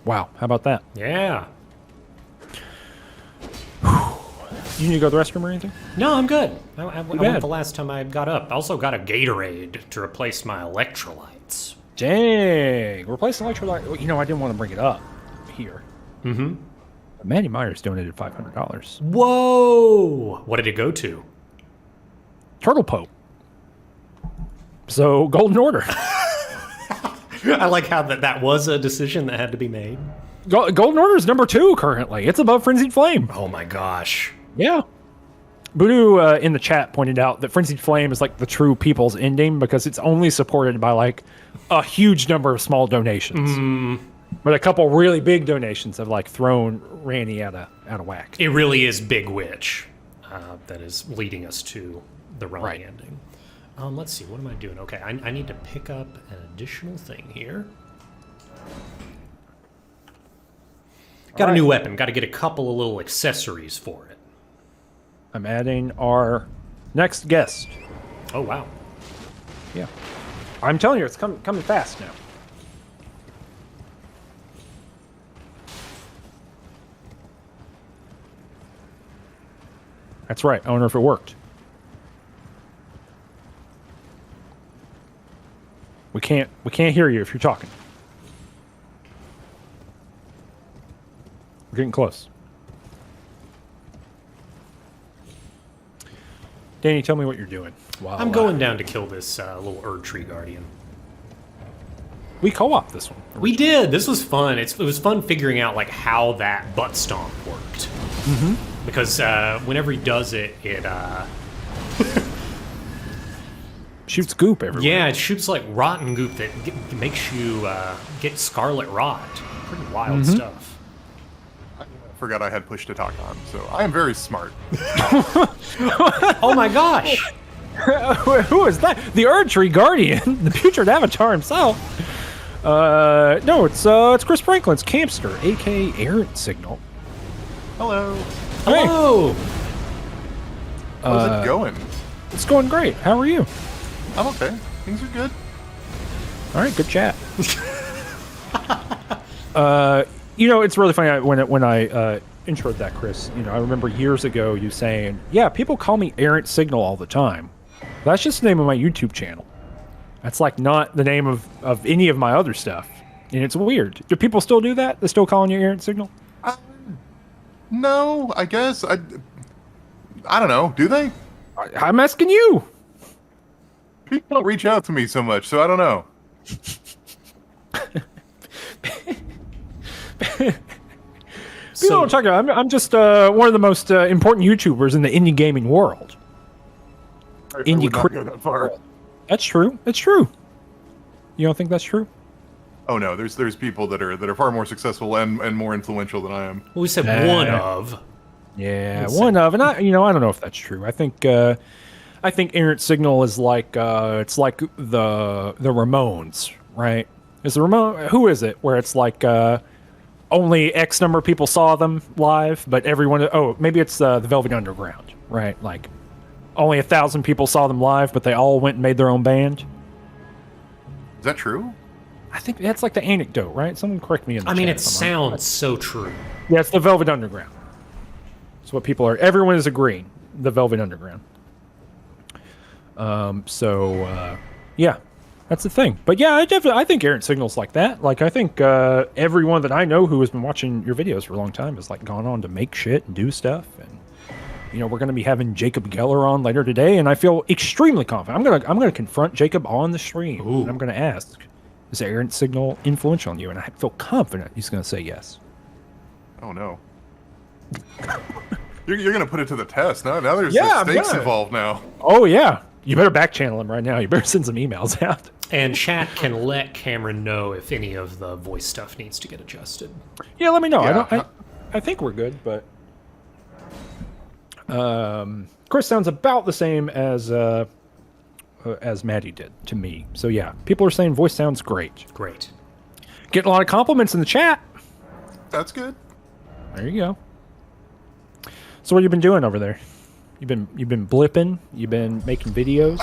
Wow, how about that? Yeah. You need to go to the restroom or anything? No, I'm good. I went the last time I got up. I also got a Gatorade to replace my electrolytes. Dang, replace an electrolyte. You know, I didn't want to bring it up here. Mm-hmm. But Manny Myers donated $500. Whoa! What did it go to? Turtle Pope. So, Golden Order. I like how that was a decision that had to be made. Golden Order is number 2 currently. It's above Frenzied Flame. Oh my gosh. Yeah. Voodoo in the chat pointed out that Frenzied Flame is like the true people's ending because it's only supported by like a huge number of small donations. But a couple really big donations have like thrown Randy out of whack. It really is Big Witch that is leading us to the wrong ending. Let's see, what am I doing? Okay, I need to pick up an additional thing here. Got a new weapon. Got to get a couple of little accessories for it. I'm adding our next guest. Oh, wow. Yeah. I'm telling you, it's coming fast now. That's right. I wonder if it worked. We can't hear you if you're talking. We're getting close. Danny, tell me what you're doing. Wow. I'm going down to kill this little Erd Tree Guardian. We co-op this one. We did. This was fun. It was fun figuring out like how that butt stomp worked. Because whenever he does it, it shoots goop everywhere. Yeah, it shoots like rotten goop that makes you get scarlet rot. Pretty wild stuff. I forgot I had push to talk on, so I am very smart. Oh my gosh! Who is that? The Erd Tree Guardian, the putrid avatar himself. No, it's Chris Franklin's Campster, aka Errant Signal. Hello. Hello. How's it going? It's going great. How are you? I'm okay. Things are good. All right, good chat. You know, it's really funny when I introed that, Chris. You know, I remember years ago you saying, "Yeah, people call me Errant Signal all the time." That's just the name of my YouTube channel. That's like not the name of any of my other stuff, and it's weird. Do people still do that? They're still calling you Errant Signal? No, I guess I don't know. Do they? I'm asking you. People don't reach out to me so much, so I don't know. People don't talk about. I'm just one of the most important YouTubers in the indie gaming world. I would not go that far. That's true. It's true. You don't think that's true? Oh no, there's people that are far more successful and more influential than I am. Well, we said one of. Yeah, one of, and I don't know if that's true. I think Errant Signal is like it's like the Ramones, right? Is the who is it? Where it's like only X number of people saw them live, but everyone. Oh, maybe it's the Velvet Underground, right? Like only 1,000 people saw them live, but they all went and made their own band. Is that true? I think that's like the anecdote, right? Someone correct me in the chat. I mean, it sounds so true. Yeah, it's the Velvet Underground. It's what people are. Everyone is agreeing. The Velvet Underground. Yeah, that's the thing. But yeah, I think Errant Signal's like that. Like, I think everyone that I know who has been watching your videos for a long time has like gone on to make shit and do stuff. And you know, we're going to be having Jacob Geller on later today, and I feel extremely confident. I'm gonna confront Jacob on the stream, and I'm going to ask, is Errant Signal influential on you? And I feel confident he's going to say yes. Oh no. You're gonna put it to the test now. Now there's stakes involved now. Oh yeah, you better back channel him right now. You better send some emails out. And chat can let Cameron know if any of the voice stuff needs to get adjusted. Yeah, let me know. Yeah. I think we're good, but Chris sounds about the same as Maddie did to me. So yeah, people are saying voice sounds great. Great. Getting a lot of compliments in the chat. That's good. There you go. So what have you been doing over there? You've been blipping. You've been making videos.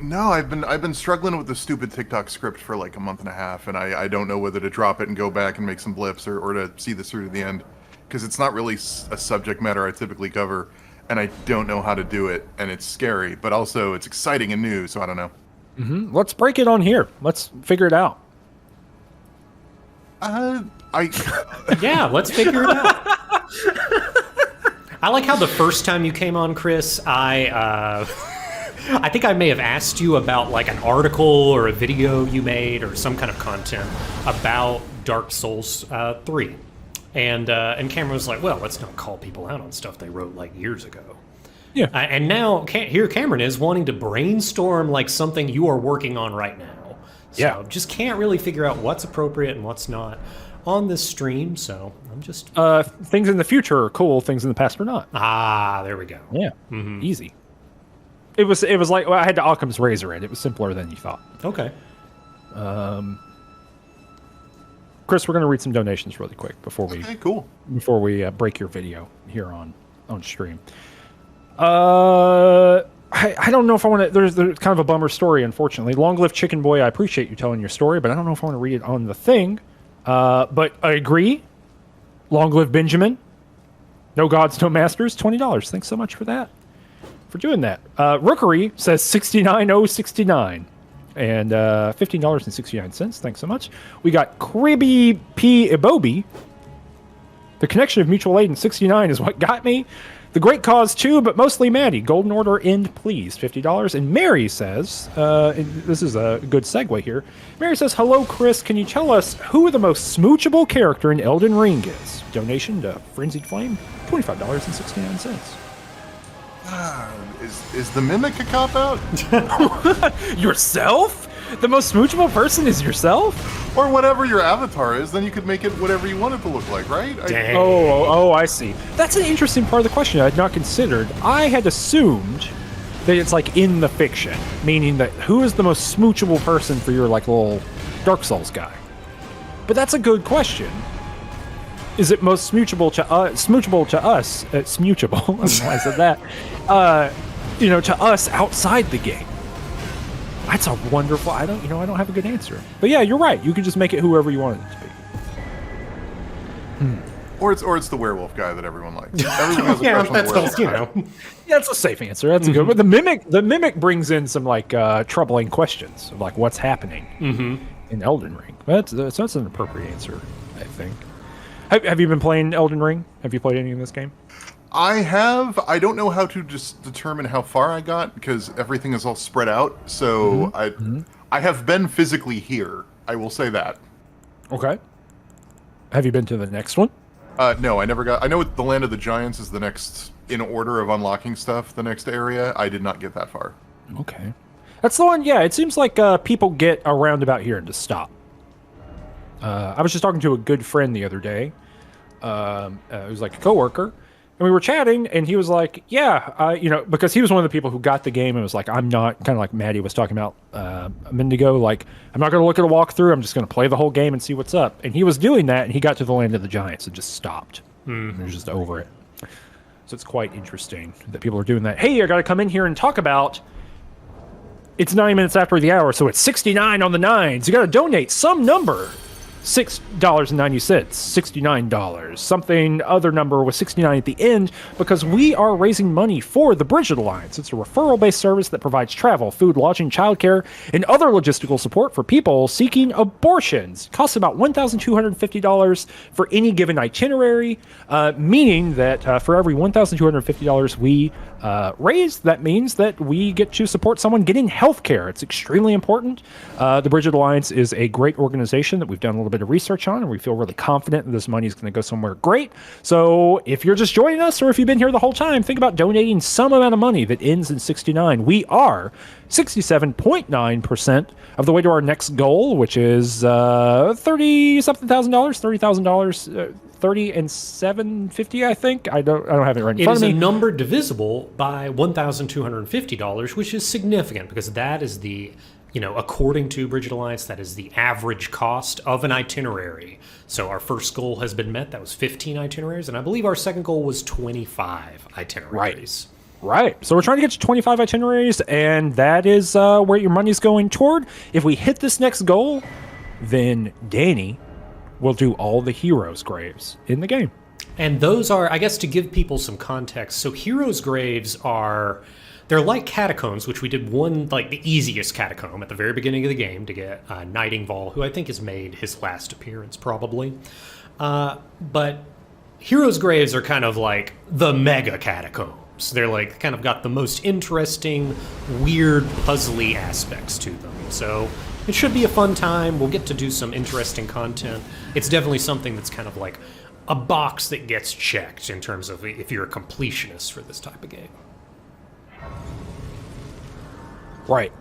No, I've been struggling with the stupid TikTok script for like a month and a half, and I don't know whether to drop it and go back and make some blips or to see this through to the end, because it's not really a subject matter I typically cover, and I don't know how to do it, and it's scary, but also it's exciting and new, so I don't know. Let's break it on here. Let's figure it out. Yeah, let's figure it out. I like how the first time you came on, Chris, I think I may have asked you about like an article or a video you made or some kind of content about Dark Souls 3. And Cameron was like, well, let's not call people out on stuff they wrote like years ago. Yeah. And now here Cameron is wanting to brainstorm like something you are working on right now. So just can't really figure out what's appropriate and what's not on this stream. So I'm just... things in the future are cool. Things in the past are not. Ah, there we go. Yeah. Easy. It was like, well, I had to Occam's razor it. It was simpler than you thought. Okay. Chris, we're going to read some donations really quick before we break your video here on stream. I don't know if I want to. There's kind of a bummer story, unfortunately. Long live Chicken Boy. I appreciate you telling your story, but I don't know if I want to read it on the thing. But I agree. Long live Benjamin. No gods, no masters. $20. Thanks so much for that. For doing that. Rookery says 69.069. And $15.69. Thanks so much. We got Cribby P. Ibobi. The connection of mutual aid in 69 is what got me. The Great Cause too, but mostly Maddie. Golden Order end, please. $50. And Mary says, this is a good segue here. Mary says, hello, Chris. Can you tell us who the most smoochable character in Elden Ring is? Donation to Frenzied Flame, $25.69. Is the Mimic a cop-out? Yourself? The most smoochable person is yourself? Or whatever your avatar is, then you could make it whatever you want it to look like, right? Dang. Oh, I see. That's an interesting part of the question I had not considered. I had assumed that it's like in the fiction, meaning that who is the most smoochable person for your like little Dark Souls guy? But that's a good question. Is it most smoochable to us? Smoochable. I don't know why I said that. To us outside the game. That's a wonderful. I don't have a good answer. But yeah, you're right. You could just make it whoever you want it to be. Or it's the werewolf guy that everyone likes. Everyone has a crush on the werewolf guy. Yeah, that's a safe answer. That's a good one. The mimic brings in some like troubling questions of like what's happening in Elden Ring. That's an appropriate answer, I think. Have you been playing Elden Ring? Have you played any of this game? I have. I don't know how to just determine how far I got because everything is all spread out. So I have been physically here. I will say that. Okay. Have you been to the next one? No, I never got. I know the Land of the Giants is the next in order of unlocking stuff. The next area, I did not get that far. Okay, that's the one. Yeah, it seems like people get around about here and just stop. I was just talking to a good friend the other day, who's like a coworker, and we were chatting, and he was like, "Yeah, because he was one of the people who got the game and was like, I'm not kind of like Maddie was talking about a minute ago. Like, I'm not going to look at a walkthrough. I'm just going to play the whole game and see what's up." And he was doing that, and he got to the Land of the Giants and just stopped. And he was just over it. So it's quite interesting that people are doing that. Hey, I got to come in here and talk about. It's 9 minutes after the hour, so it's 69 on the nines. You got to donate some number. $6.90, $69. Something other number with 69 at the end because we are raising money for the Bridget Alliance. It's a referral-based service that provides travel, food, lodging, childcare, and other logistical support for people seeking abortions. It costs about $1,250 for any given itinerary, meaning that for every $1,250 we raise, that means that we get to support someone getting health care. It's extremely important. The Bridget Alliance is a great organization that we've done a little bit of research on, and we feel really confident that this money is going to go somewhere great. So if you're just joining us, or if you've been here the whole time, think about donating some amount of money that ends in 69. We are 67.9% of the way to our next goal, which is $30-something thousand, $30,000, 30 and 750, I think. I don't have it right in front of me. It is a number divisible by $1,250, which is significant because that is the, according to Bridget Alliance, that is the average cost of an itinerary. So our first goal has been met. That was 15 itineraries, and I believe our second goal was 25 itineraries. Right. So we're trying to get to 25 itineraries, and that is where your money's going toward. If we hit this next goal, then Danny will do all the heroes' graves in the game. And those are, I guess, to give people some context. So heroes' graves they're like catacombs, which we did one, like the easiest catacomb at the very beginning of the game to get Nightingale, who I think has made his last appearance probably. But heroes' graves are kind of like the mega catacombs. They're like kind of got the most interesting, weird, puzzly aspects to them. So it should be a fun time. We'll get to do some interesting content. It's definitely something that's kind of like a box that gets checked in terms of if you're a completionist for this type of game. Right.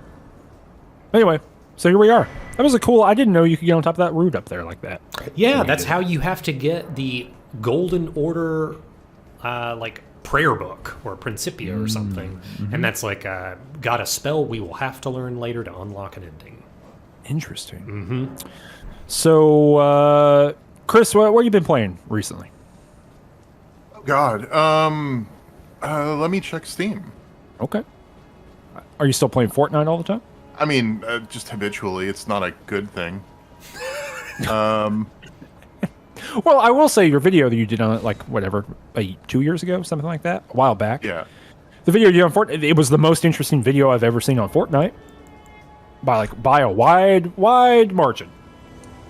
Anyway, so here we are. That was a cool... I didn't know you could get on top of that root up there like that. Yeah, that's how you have to get the Golden Order, like, prayer book or Principia or something. And that's like, got a spell we will have to learn later to unlock an ending. Interesting. So, Chris, what have you been playing recently? Oh, God. Let me check Steam. Okay. Are you still playing Fortnite all the time? I mean, just habitually. It's not a good thing. Well, I will say your video that you did on it, like, whatever, 2 years ago, something like that, a while back. Yeah. The video you did on Fortnite, it was the most interesting video I've ever seen on Fortnite. By a wide margin.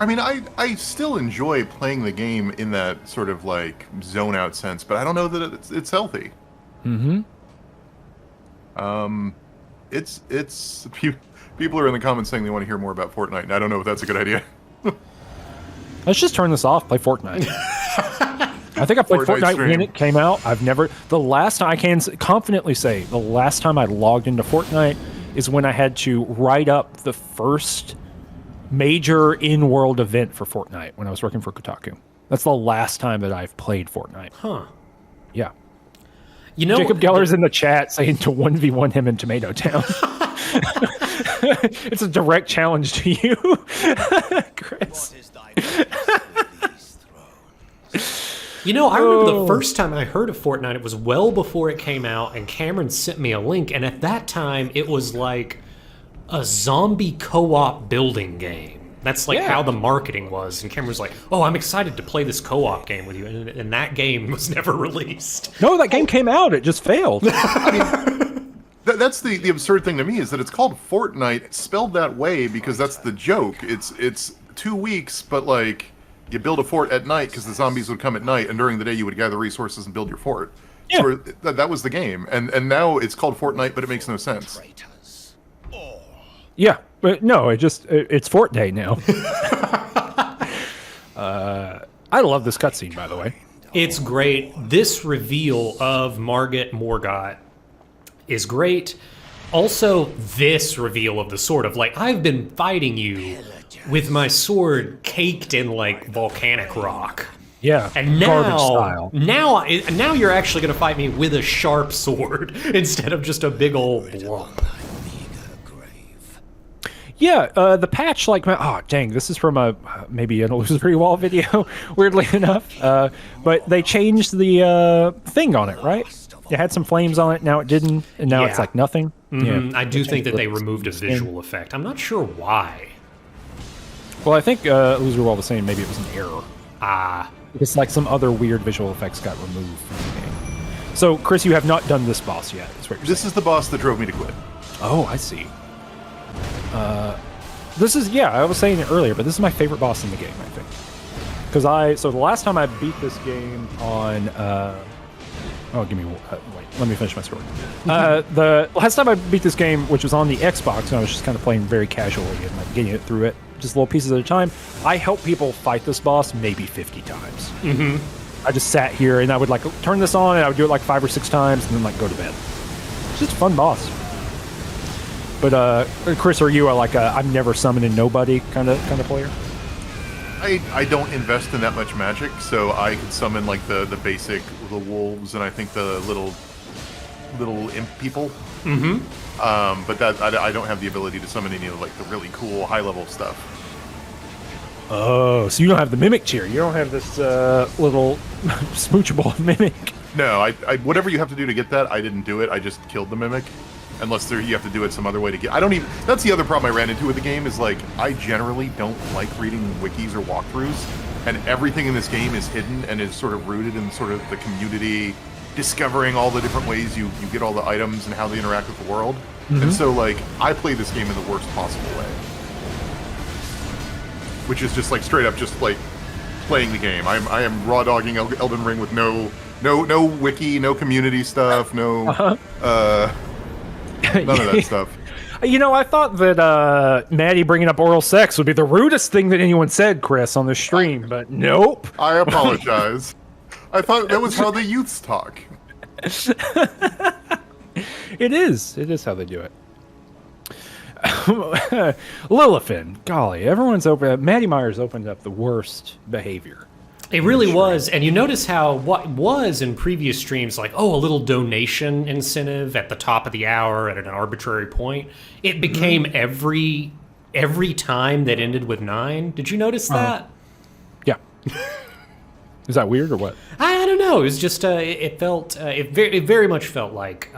I mean, I still enjoy playing the game in that sort of, like, zone-out sense, but I don't know that it's healthy. It's people are in the comments saying they want to hear more about Fortnite, and I don't know if that's a good idea. Let's just turn this off, play Fortnite. I think I played Fortnite when it came out. The last time I can confidently say, the last time I logged into Fortnite is when I had to write up the first major in-world event for Fortnite when I was working for Kotaku. That's the last time that I've played Fortnite. Huh. Yeah. You know, Jacob Geller's in the chat saying to 1v1 him in Tomato Town. It's a direct challenge to you, Chris. You know, I remember the first time I heard of Fortnite, it was well before it came out, and Cameron sent me a link, and at that time, it was like a zombie co-op building game. That's like how the marketing was, and Cameron was like, oh, I'm excited to play this co-op game with you, and that game was never released. No, that game came out, it just failed. I mean, that's the absurd thing to me, is that it's called Fortnite, spelled that way because that's the joke. It's 2 weeks, but like, you build a fort at night because the zombies would come at night, and during the day you would gather resources and build your fort. Yeah. So that was the game, and now it's called Fortnite, but it makes no sense. Yeah, but no, it's Fort Day now. I love this cutscene, by the way. It's great. This reveal of Margit Morgott is great. Also, this reveal of the sword of like, I've been fighting you with my sword caked in like volcanic rock. Yeah, and garbage style. Now you're actually going to fight me with a sharp sword instead of just a big old lump. Yeah, the patch, like, oh, dang, this is from maybe an illusory wall video, weirdly enough. But they changed the thing on it, right? It had some flames on it, now it didn't, and now it's like nothing. Yeah. I do think that they removed a visual effect. I'm not sure why. Well, I think illusory wall was saying maybe it was an error. Ah. Because, like, some other weird visual effects got removed from the game. So, Chris, you have not done this boss yet, is what you're This saying. is the boss that drove me to quit. Oh, I see. This is, I was saying it earlier, but this is my favorite boss in the game, I think. Because so the last time I beat this game on, let me finish my story. The last time I beat this game, which was on the Xbox, and I was just kind of playing very casually and like getting it through it, just little pieces at a time, I helped people fight this boss maybe 50 times. I just sat here and I would like turn this on and I would do it like 5 or 6 times and then like go to bed. It's just a fun boss. But Chris, are you like I'm never summoning nobody kind of player? I don't invest in that much magic, so I could summon like the basic the wolves and I think the little imp people. But that I don't have the ability to summon any of like the really cool high level stuff. Oh, so you don't have the mimic tier. You don't have this little smoochable mimic. No, I whatever you have to do to get that, I didn't do it. I just killed the mimic. Unless you have to do it some other way to get. I don't even. That's the other problem I ran into with the game is like I generally don't like reading wikis or walkthroughs, and everything in this game is hidden and is sort of rooted in sort of the community, discovering all the different ways you get all the items and how they interact with the world. And so like I play this game in the worst possible way, which is just like straight up just like playing the game. I am raw dogging Elden Ring with no wiki, no community stuff, no none of that stuff. You know, I thought that Maddie bringing up oral sex would be the rudest thing that anyone said, Chris, on the stream, but nope. I apologize. I thought that was how the youths talk. It is. It is how they do it. Lilifin, golly, everyone's open. Maddie Myers opened up the worst behavior. It really was, and you notice how what was in previous streams like, oh, a little donation incentive at the top of the hour at an arbitrary point. It became every time that ended with 9. Did you notice that? Yeah. Is that weird or what? I don't know. It was just it felt it very much felt like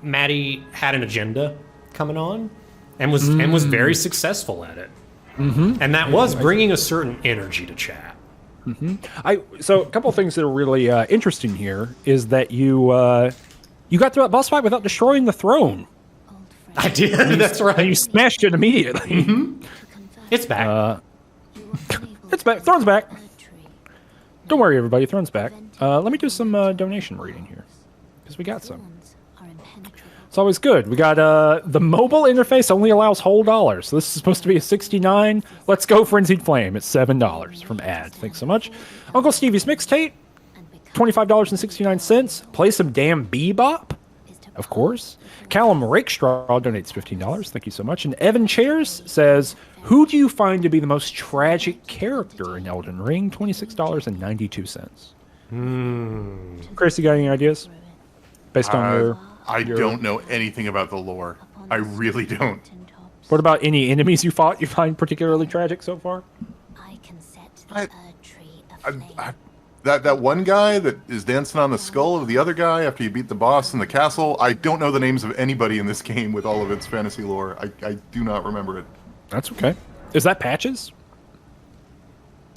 Maddie had an agenda coming on, and was very successful at it. And that was bringing a certain energy to chat. So a couple of things that are really interesting here is that you got through that boss fight without destroying the throne. I did. That's right. And you smashed it immediately. It's back. It's back. Throne's back. Don't worry, everybody. Throne's back. Let me do some donation reading here because we got some. It's always good. We got the mobile interface only allows whole dollars. So this is supposed to be a 69. Let's go Frenzied Flame. It's $7 from ad. Thanks so much. Uncle Stevie's Mixtape, $25.69. Play some damn Bebop, of course. Callum Rakestraw donates $15. Thank you so much. And Evan Chairs says, who do you find to be the most tragic character in Elden Ring? $26.92. Chris, you got any ideas? Based on your... I don't know anything about the lore. I really don't. What about any enemies you fought you find particularly tragic so far? That one guy that is dancing on the skull of the other guy after you beat the boss in the castle, I don't know the names of anybody in this game with all of its fantasy lore. I do not remember it. That's okay. Is that Patches?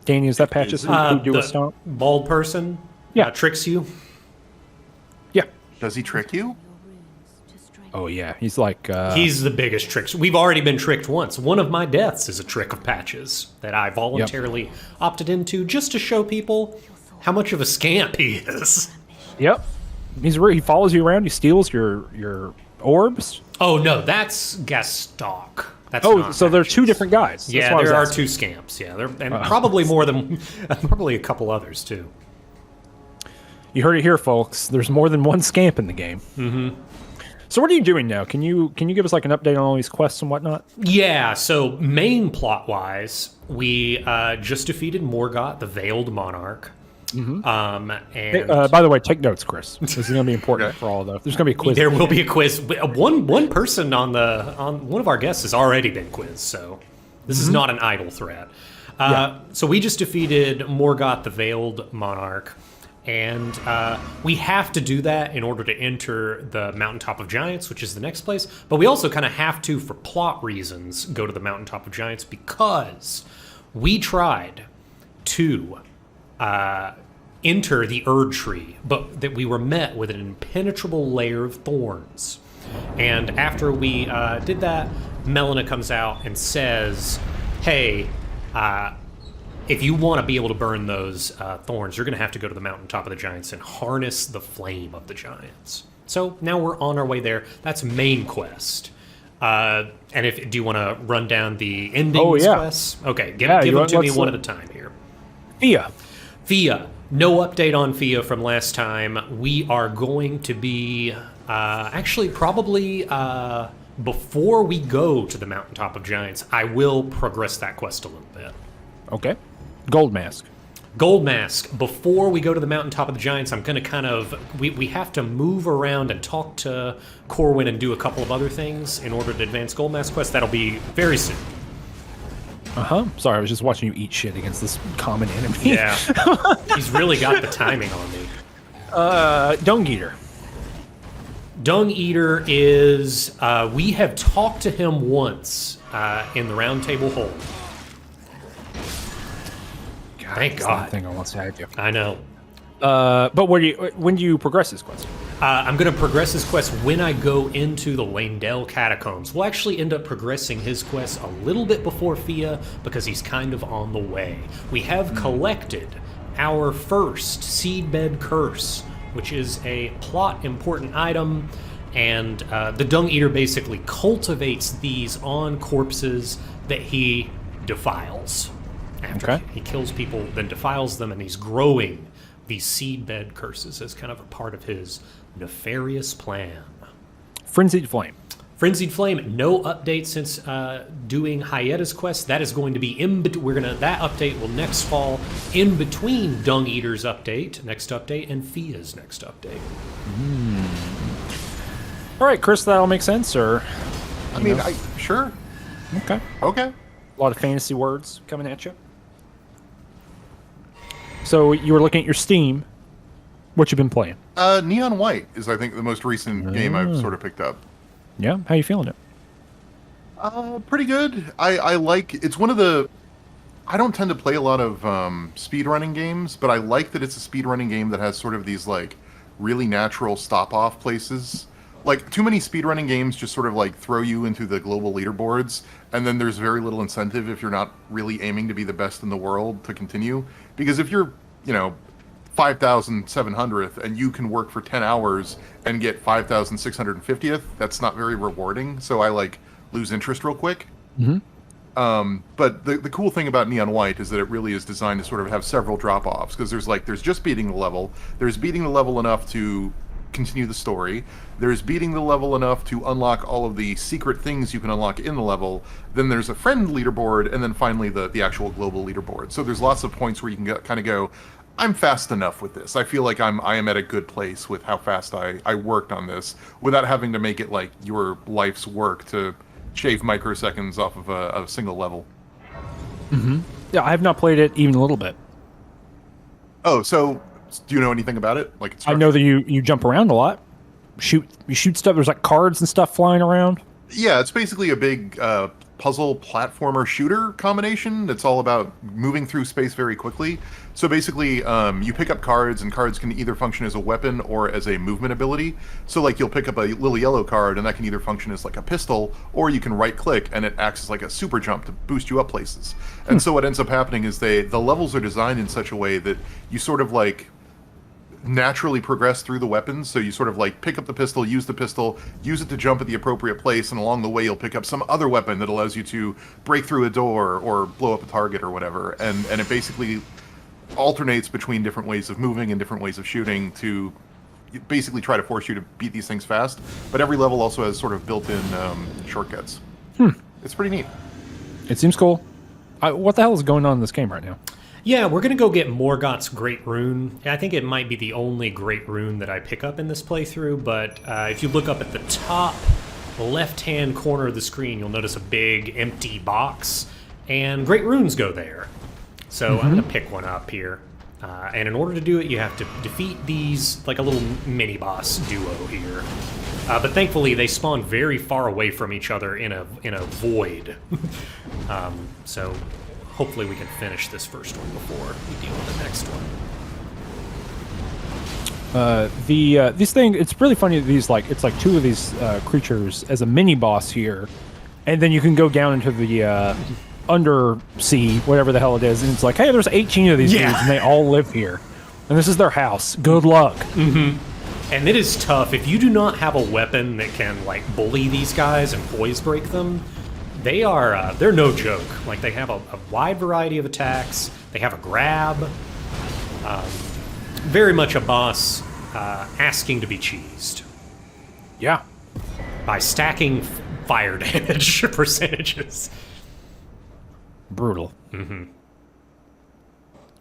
Danny, is that Patches who do a stomp? Bald person? Yeah. Tricks you? Yeah. Does he trick you? Oh, yeah. He's like... He's the biggest trick. We've already been tricked once. One of my deaths is a trick of Patches that I voluntarily opted into just to show people how much of a scamp he is. Yep. He follows you around. He steals your orbs. Oh, no. That's Gastok. That's so they're two different guys. That's yeah, there are two scamps. Yeah, and probably more than... probably a couple others, too. You heard it here, folks. There's more than one scamp in the game. Mm-hmm. So what are you doing now? Can you give us like an update on all these quests and whatnot? Yeah, so main plot-wise, we just defeated Morgoth, the Veiled Monarch. And by the way, take notes, Chris. This is going to be important for all of those. There's going to be a quiz. There will be a quiz. One person on one of our guests has already been quizzed, so this is not an idle threat. So we just defeated Morgoth, the Veiled Monarch. And we have to do that in order to enter the Mountaintop of Giants, which is the next place. But we also kind of have to, for plot reasons, go to the Mountaintop of Giants because we tried to enter the Erd Tree, but that we were met with an impenetrable layer of thorns. And after we did that, Melina comes out and says, hey, if you want to be able to burn those thorns, you're going to have to go to the Mountaintop of the Giants and harness the flame of the giants. So now we're on our way there. That's main quest. And do you want to run down the ending quests? Okay, give them to me one at a time here. Fia. No update on Fia from last time. We are going to be actually probably before we go to the Mountaintop of Giants, I will progress that quest a little bit. Okay. Gold Mask. Before we go to the Mountaintop of the Giants, I'm going to kind of... We have to move around and talk to Corwin and do a couple of other things in order to advance Gold Mask quest. That'll be very soon. Sorry, I was just watching you eat shit against this common enemy. Yeah. He's really got the timing on me. Dung Eater. Dung Eater is, we have talked to him once in the Round Table Hold. Thank God. Thing I want to say. I know. But when do you progress this quest? I'm going to progress his quest when I go into the Langdell Catacombs. We'll actually end up progressing his quest a little bit before Fia because he's kind of on the way. We have collected our first Seedbed Curse, which is a plot important item, and the Dung Eater basically cultivates these on corpses that he defiles. After he kills people, then defiles them, and he's growing these Seedbed Curses as kind of a part of his nefarious plan. Frenzied Flame. Frenzied Flame, no update since doing Hyeta's quest. That is going to be that update will next fall in between Dung Eater's next update, and Fia's next update. All right, Chris, that'll make sense, or? Sure. Okay. Okay. A lot of fantasy words coming at you. So you were looking at your Steam. What you been playing? Neon White is, I think, the most recent game I've sort of picked up. Yeah, how you feeling it? Pretty good. I like, it's one of the, I don't tend to play a lot of speedrunning games, but I like that it's a speedrunning game that has sort of these like really natural stop-off places. Like, too many speedrunning games just sort of like throw you into the global leaderboards, and then there's very little incentive if you're not really aiming to be the best in the world to continue. Because if you're, 5,700th and you can work for 10 hours and get 5,650th, that's not very rewarding. So I like lose interest real quick. But the cool thing about Neon White is that it really is designed to sort of have several drop-offs, because there's just beating the level, there's beating the level enough to continue the story, there's beating the level enough to unlock all of the secret things you can unlock in the level, then there's a friend leaderboard, and then finally the actual global leaderboard. So there's lots of points where you can kind of go, I'm fast enough with this. I feel like I am at a good place with how fast I worked on this, without having to make it like your life's work to shave microseconds off of a single level. Yeah, I have not played it even a little bit. Oh, so do you know anything about it? Like, I know that you jump around a lot. You shoot stuff. There's like cards and stuff flying around. Yeah, it's basically a big puzzle platformer shooter combination that's all about moving through space very quickly. So basically, you pick up cards, and cards can either function as a weapon or as a movement ability. So like, you'll pick up a little yellow card, and that can either function as like a pistol, or you can right click and it acts as like a super jump to boost you up places. And so what ends up happening is the levels are designed in such a way that you sort of like naturally progress through the weapons. So you sort of like pick up the pistol, use it to jump at the appropriate place, and along the way you'll pick up some other weapon that allows you to break through a door or blow up a target or whatever. And it basically alternates between different ways of moving and different ways of shooting to basically try to force you to beat these things fast. But every level also has sort of built-in shortcuts. It's pretty neat. It seems cool. What the hell is going on in this game right now? Yeah, we're going to go get Morgoth's Great Rune. I think it might be the only Great Rune that I pick up in this playthrough, but if you look up at the top left-hand corner of the screen, you'll notice a big empty box, and Great Runes go there. So I'm going to pick one up here. And in order to do it, you have to defeat these, like a little mini-boss duo here. But thankfully, they spawn very far away from each other in a void. So hopefully we can finish this first one before we deal with the next one. These things, it's really funny that it's like two of these creatures as a mini boss here, and then you can go down into the undersea, whatever the hell it is, and it's like, hey, there's 18 of these dudes, and they all live here, and this is their house. Good luck. And it is tough if you do not have a weapon that can like bully these guys and poise break them. They're no joke. Like, they have a wide variety of attacks. They have a grab. Very much a boss asking to be cheesed. Yeah. By stacking fire damage percentages. Brutal.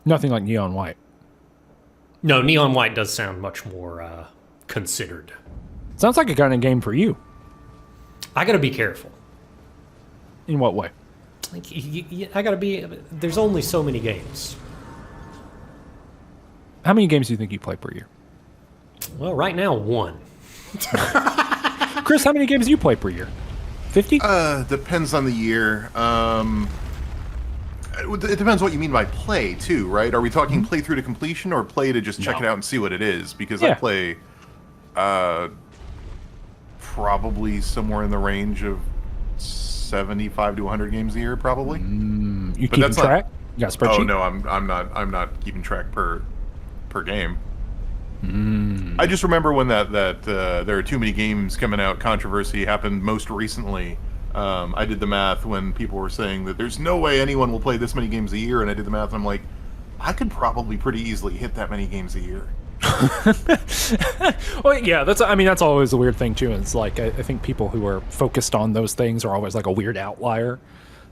Nothing like Neon White. No, Neon White does sound much more considered. Sounds like a kind of game for you. I gotta be careful. In what way? Like, I gotta be. There's only so many games. How many games do you think you play per year? Well, right now, 1. Chris, how many games do you play per year? 50? Depends on the year. It depends what you mean by play, too, right? Are we talking play through to completion or play to just check it out and see what it is? Because I play probably somewhere in the range of 75 to 100 games a year, probably. You keeping track? You got a spreadsheet? Oh no, I'm not keeping track per game. I just remember when that there are too many games coming out controversy happened most recently. I did the math when people were saying that there's no way anyone will play this many games a year, and I did the math and I'm like, I could probably pretty easily hit that many games a year. Well, yeah, that's always a weird thing too. It's like I think people who are focused on those things are always like a weird outlier.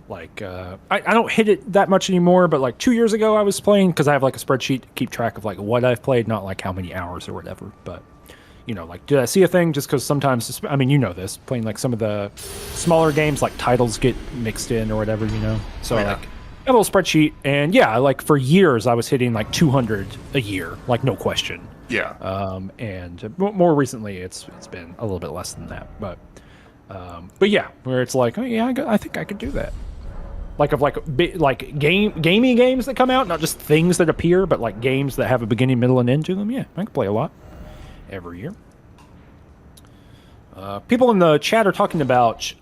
Like I don't hit it that much anymore, but like 2 years ago I was playing because I have like a spreadsheet to keep track of like what I've played, not like how many hours or whatever. But you know, like did I see a thing? Just because sometimes, I mean, you know this, playing like some of the smaller games, like titles get mixed in or whatever, you know. So like I have a little spreadsheet, and yeah, like for years I was hitting like 200 a year, like no question. Yeah. And more recently it's been a little bit less than that, but yeah, where it's like, oh yeah, I think I could do that. Like of like gamey games that come out, not just things that appear, but like games that have a beginning, middle, and end to them. Yeah, I can play a lot every year. People in the chat are talking about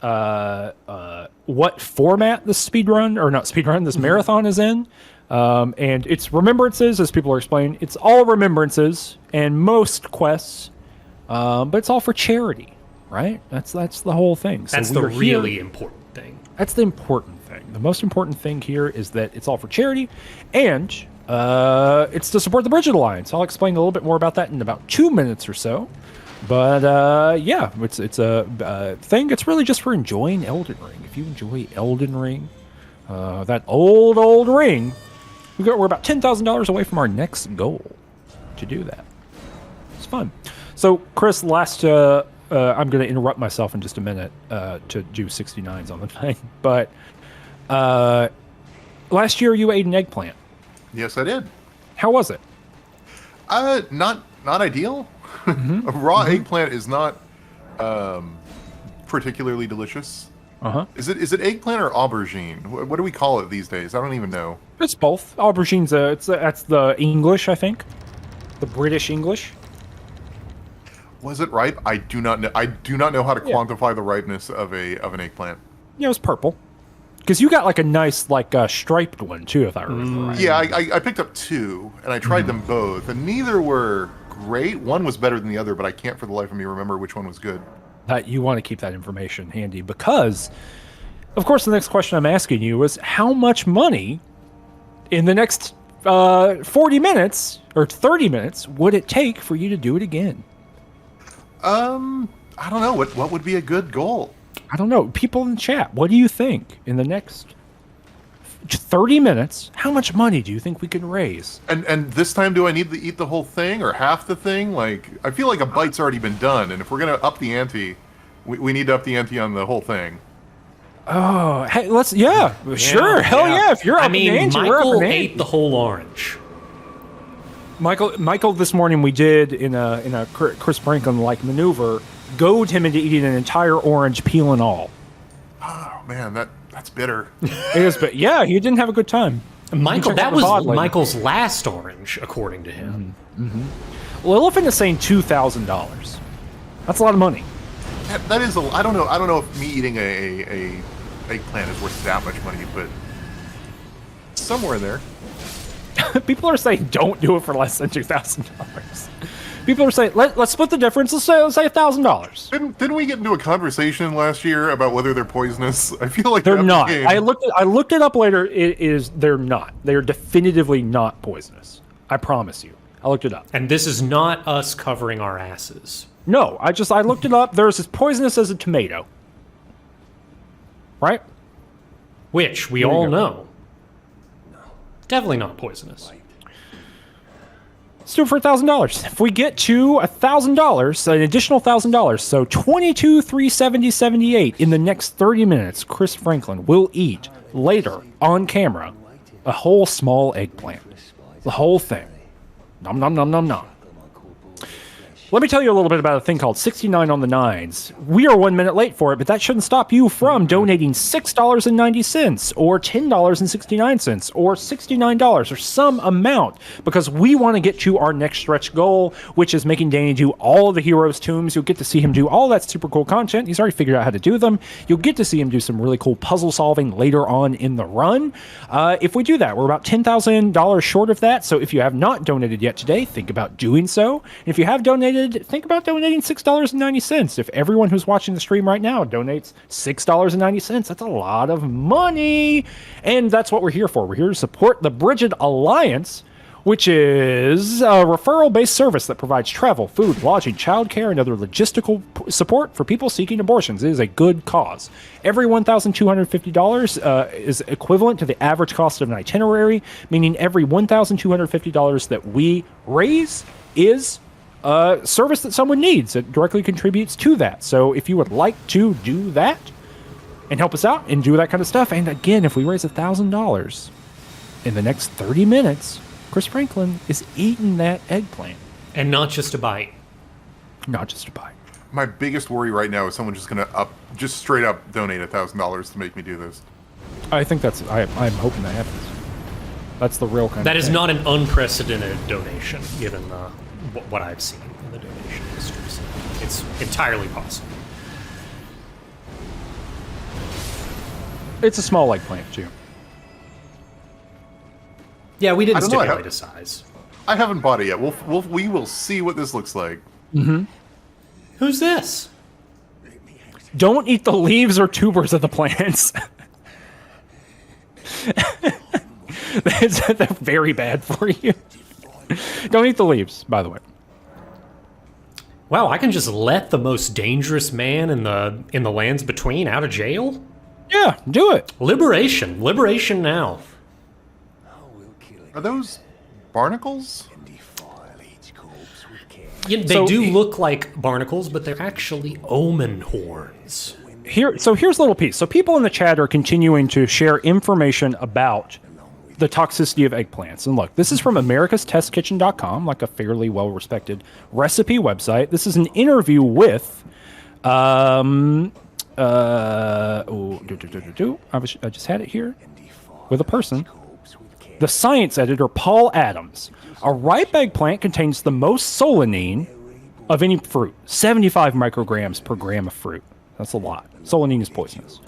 what format this this marathon is in. And it's Remembrances, as people are explaining. It's all Remembrances and most quests, but it's all for charity, right? That's the whole thing. So that's the really important thing. That's the important thing. The most important thing here is that it's all for charity, and it's to support the Bridget Alliance. I'll explain a little bit more about that in about 2 minutes or so. But yeah, it's a thing. It's really just for enjoying Elden Ring. If you enjoy Elden Ring, that old ring, we're about $10,000 away from our next goal to do that. It's fun. So, Chris, I'm going to interrupt myself in just a minute to do 69s on the thing. But last year you ate an eggplant. Yes, I did. How was it? Not ideal. A raw eggplant is not particularly delicious. Is it eggplant or aubergine? What do we call it these days? I don't even know. It's both. Aubergine's that's the English, I think, the British English. Was it ripe? I do not know. I do not know how to quantify the ripeness of an eggplant. Yeah, it was purple. Because you got like a nice striped one too, if I remember right. Yeah, I picked up 2 and I tried them both, and neither were great. One was better than the other, but I can't for the life of me remember which one was good. You want to keep that information handy because, of course, the next question I'm asking you is how much money in the next 40 minutes or 30 minutes would it take for you to do it again? I don't know. What would be a good goal? I don't know. People in the chat, what do you think in the next 30 minutes? How much money do you think we can raise? And this time, do I need to eat the whole thing or half the thing? Like, I feel like a bite's already been done, and if we're gonna up the ante, we need to up the ante on the whole thing. Oh, hey, sure, hell yeah! If you're up the ante, Michael ate the whole orange. Michael, this morning we did in a Chris Franklin like maneuver, goad him into eating an entire orange, peel and all. Oh man, that's bitter. It is, but yeah, he didn't have a good time. Michael, that was Michael's last orange, according to him. Well, Elephant is saying $2,000. That's a lot of money. That is I don't know if me eating a eggplant is worth that much money, but somewhere in there. People are saying don't do it for less than $2,000. People are saying let's split the difference. Let's say $1,000. Didn't we get into a conversation last year about whether they're poisonous? I feel like they're not. I looked it up later. They're not. They are definitively not poisonous. I promise you. I looked it up. And this is not us covering our asses. No, I looked it up. There's as poisonous as a tomato. Right? Which we all know. Definitely not poisonous. Let's do it for $1,000. If we get to $1,000, an additional $1,000, so $22,370.78 in the next 30 minutes, Chris Franklin will eat later on camera a whole small eggplant, the whole thing. Nom nom nom nom nom. Let me tell you a little bit about a thing called 69 on the Nines. We are 1 minute late for it, but that shouldn't stop you from donating $6.90 or $10.69 or $69 or some amount, because we want to get to our next stretch goal, which is making Danny do all of the heroes' tombs. You'll get to see him do all that super cool content. He's already figured out how to do them. You'll get to see him do some really cool puzzle solving later on in the run. If we do that, we're about $10,000 short of that. So if you have not donated yet today, think about doing so. And if you have donated, think about donating $6.90. If everyone who's watching the stream right now donates $6.90, that's a lot of money. And that's what we're here for. We're here to support the Bridget Alliance, which is a referral-based service that provides travel, food, lodging, childcare, and other logistical support for people seeking abortions. It is a good cause. Every $1,250 is equivalent to the average cost of an itinerary, meaning every $1,250 that we raise is a service that someone needs. It directly contributes to that. So if you would like to do that and help us out and do that kind of stuff, and again, if we raise $1,000 in the next 30 minutes, Chris Franklin is eating that eggplant. And not just a bite. Not just a bite. My biggest worry right now is someone just gonna just straight up donate $1,000 to make me do this. I think I'm hoping that happens. That's the real kind That of is thing. not an unprecedented donation, given what I've seen in the donation history. So it's entirely possible. It's a small eggplant, too. Yeah, we didn't I don't know, stipulate a size. I haven't bought it yet. We will see what this looks like. Mm-hmm. Who's this? Don't eat the leaves or tubers of the plants. They're very bad for you. Don't eat the leaves, by the way. Wow, I can just let the most dangerous man in the lands between out of jail? Yeah, do it. Liberation now. Are those barnacles? Yeah, they do look like barnacles, but they're actually omen horns. Here's a little piece. So people in the chat are continuing to share information about the toxicity of eggplants. And look, this is from americastestkitchen.com, like a fairly well-respected recipe website. This is an interview with I just had it here with a person. The science editor, Paul Adams. A ripe eggplant contains the most solanine of any fruit, 75 micrograms per gram of fruit. That's a lot. Solanine is poisonous.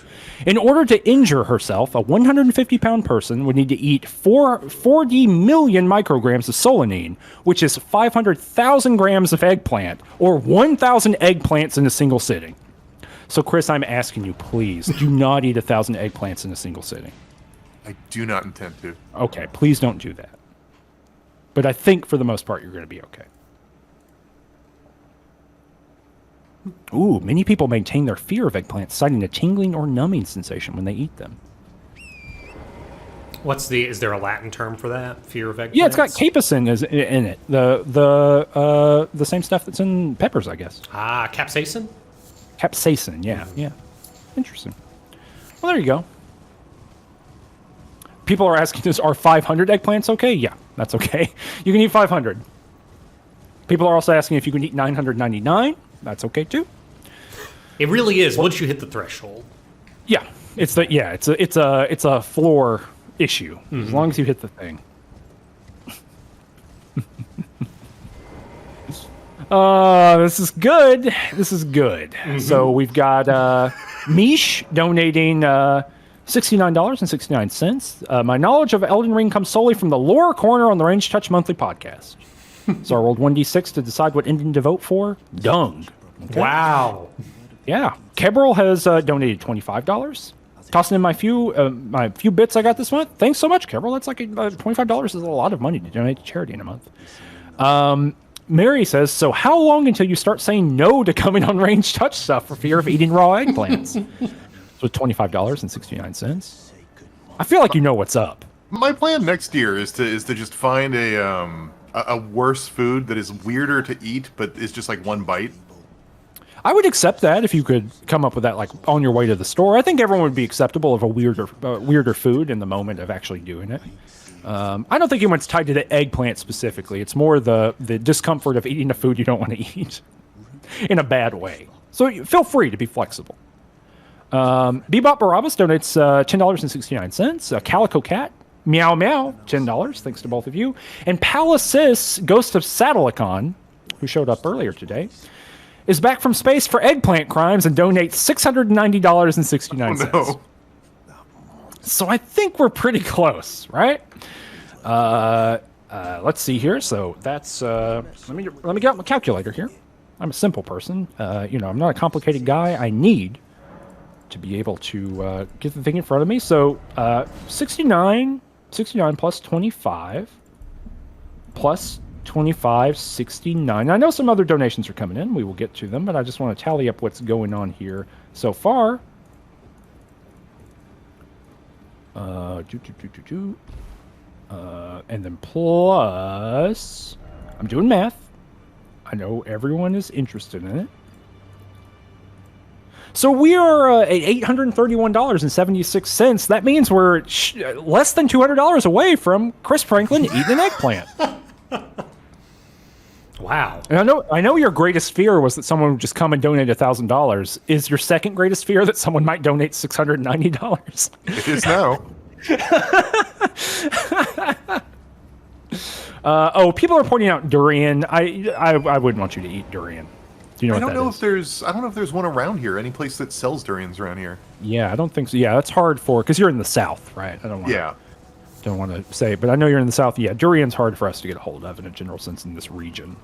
In order to injure herself, a 150-pound person would need to eat 40 million micrograms of solanine, which is 500,000 grams of eggplant, or 1,000 eggplants in a single sitting. So, Chris, I'm asking you, please, do not eat 1,000 eggplants in a single sitting. I do not intend to. Okay, please don't do that. But I think for the most part, you're going to be okay. Ooh, many people maintain their fear of eggplants, citing a tingling or numbing sensation when they eat them. Is there a Latin term for that? Fear of eggplants? Yeah, it's got capsaicin in it. The same stuff that's in peppers, I guess. Ah, capsaicin? Capsaicin, yeah. Interesting. Well, there you go. People are asking us, are 500 eggplants okay? Yeah, that's okay. You can eat 500. People are also asking if you can eat 999. That's okay too. It really is. Once you hit the threshold. Yeah, it's a floor issue. Mm-hmm. As long as you hit the thing. This is good. This is good. Mm-hmm. So we've got Mish donating $69.69. My knowledge of Elden Ring comes solely from the lower corner on the Range Touch Monthly podcast. So I rolled 1d6 to decide what ending to vote for. Dung. Okay. Wow. Yeah. Kebrel has donated $25. Tossing in my few bits I got this month. Thanks so much, Kebrel. That's like $25 is a lot of money to donate to charity in a month. Mary says, so how long until you start saying no to coming on Range Touch stuff for fear of eating raw eggplants? So $25.69. I feel like you know what's up. My plan next year is to just find a worse food that is weirder to eat, but is just like one bite. I would accept that if you could come up with that like on your way to the store. I think everyone would be acceptable of a weirder food in the moment of actually doing it. I don't think anyone's tied to the eggplant specifically. It's more the discomfort of eating a food you don't want to eat in a bad way. So feel free to be flexible. Bebop Barabbas donates $10.69. Calico Cat, Meow Meow, $10. Thanks to both of you. And Palacis, Ghost of Saddlecon, who showed up earlier today, is back from space for eggplant crimes and donates $690.69. Oh, no. So I think we're pretty close, right? Let's see here. So that's let me get out my calculator here. I'm a simple person. I'm not a complicated guy. I need to be able to get the thing in front of me. So 69 plus 25 plus 25, 69. I know some other donations are coming in. We will get to them, but I just want to tally up what's going on here so far. And then plus, I'm doing math. I know everyone is interested in it. So we are at $831.76. That means we're less than $200 away from Chris Franklin eating an eggplant. Wow. And I know your greatest fear was that someone would just come and donate $1,000. Is your second greatest fear that someone might donate $690? It is now. People are pointing out durian. I wouldn't want you to eat durian. Do you know I what don't that know is? if there's. I don't know if there's one around here. Any place that sells durians around here? Yeah, I don't think so. Yeah, that's hard because you're in the South, right? Don't want to say, but I know you're in the South. Yeah, durian's hard for us to get a hold of in a general sense in this region.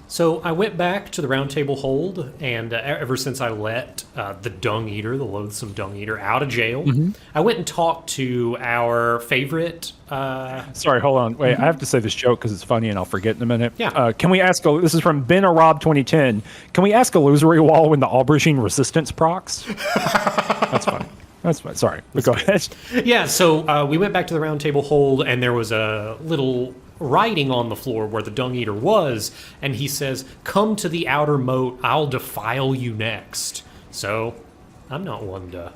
So I went back to the round table hold, and ever since I let the dung eater, the loathsome dung eater, out of jail, I went and talked to our favorite. Sorry, hold on. Wait, I have to say this joke because it's funny and I'll forget in a minute. Yeah. Can we ask, this is from Ben Arab 2010. Can we ask Illusory Wall when the aubergine resistance procs? That's fine. That's fine. Sorry. But go ahead. Yeah, so we went back to the round table hold, and there was a little writing on the floor where the dung eater was, and he says, "Come to the outer moat, I'll defile you next." So I'm not one to,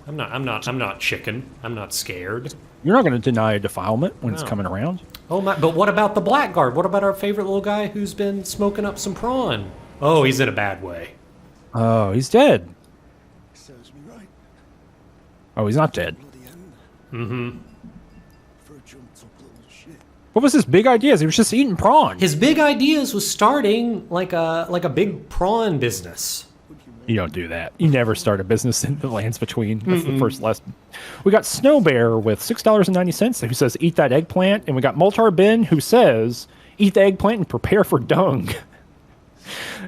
I'm not chicken. I'm not scared. You're not going to deny a defilement when it's coming around. Oh my! But what about the blackguard? What about our favorite little guy who's been smoking up some prawn? Oh, he's in a bad way. Oh, he's dead. Serves me right. Oh, he's not dead. Bloody end. Mm-hmm. For a jumped up little shit. What was his big ideas? He was just eating prawn. His big ideas was starting like a big prawn business. You don't do that. You never start a business in the lands between. That's the first lesson. We got Snow Bear with $6.90 who says, eat that eggplant. And we got Moltar Ben who says, eat the eggplant and prepare for dung.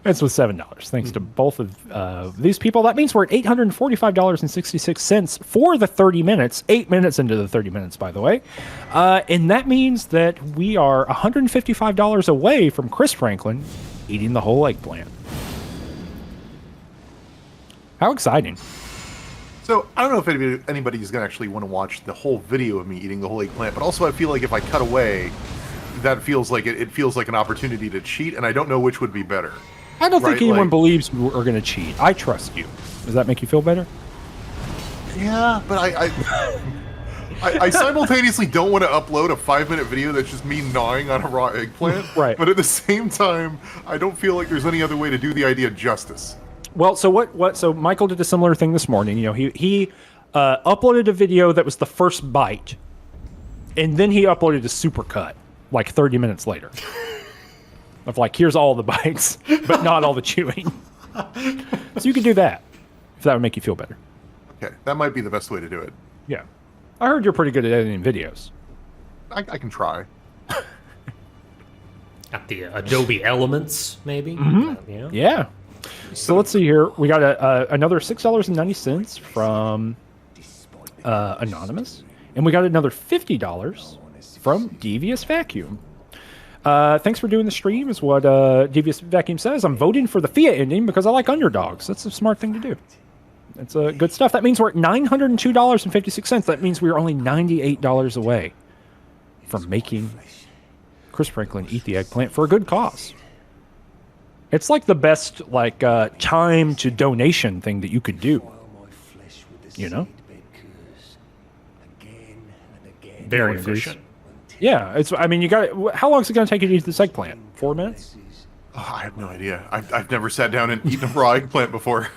That's with $7. Thanks to both of these people. That means we're at $845.66 for the 30 minutes. 8 minutes into the 30 minutes, by the way. And that means that we are $155 away from Chris Franklin eating the whole eggplant. How exciting. So I don't know if anybody's going to actually want to watch the whole video of me eating the whole eggplant, but also I feel like if I cut away, that feels like it feels like an opportunity to cheat, and I don't know which would be better. I don't think Right, anyone like- believes you are going to cheat. I trust you. Does that make you feel better? Yeah, but I simultaneously don't want to upload a 5-minute video that's just me gnawing on a raw eggplant. Right. But at the same time, I don't feel like there's any other way to do the idea justice. Well, so so Michael did a similar thing this morning. He uploaded a video that was the first bite, and then he uploaded a supercut like 30 minutes later. Of like, here's all the bites, but not all the chewing. So you can do that, if that would make you feel better. Okay, that might be the best way to do it. Yeah. I heard you're pretty good at editing videos. I can try. At the Adobe Elements, maybe. Yeah. Yeah. So let's see here. We got another $6.90 from Anonymous. And we got another $50 from Devious Vacuum. Thanks for doing the stream, is what Devious Vacuum says. I'm voting for the FIA ending because I like underdogs. That's a smart thing to do. That's good stuff. That means we're at $902.56. That means we're only $98 away from making Chris Franklin eat the eggplant for a good cause. It's like the best like time to donation thing that you could do. You know? Very Yeah, efficient. Yeah, it's. I mean, you got. How long is it going to take you to eat this eggplant? 4 minutes? Oh, I have no idea. I've never sat down and eaten a raw eggplant before.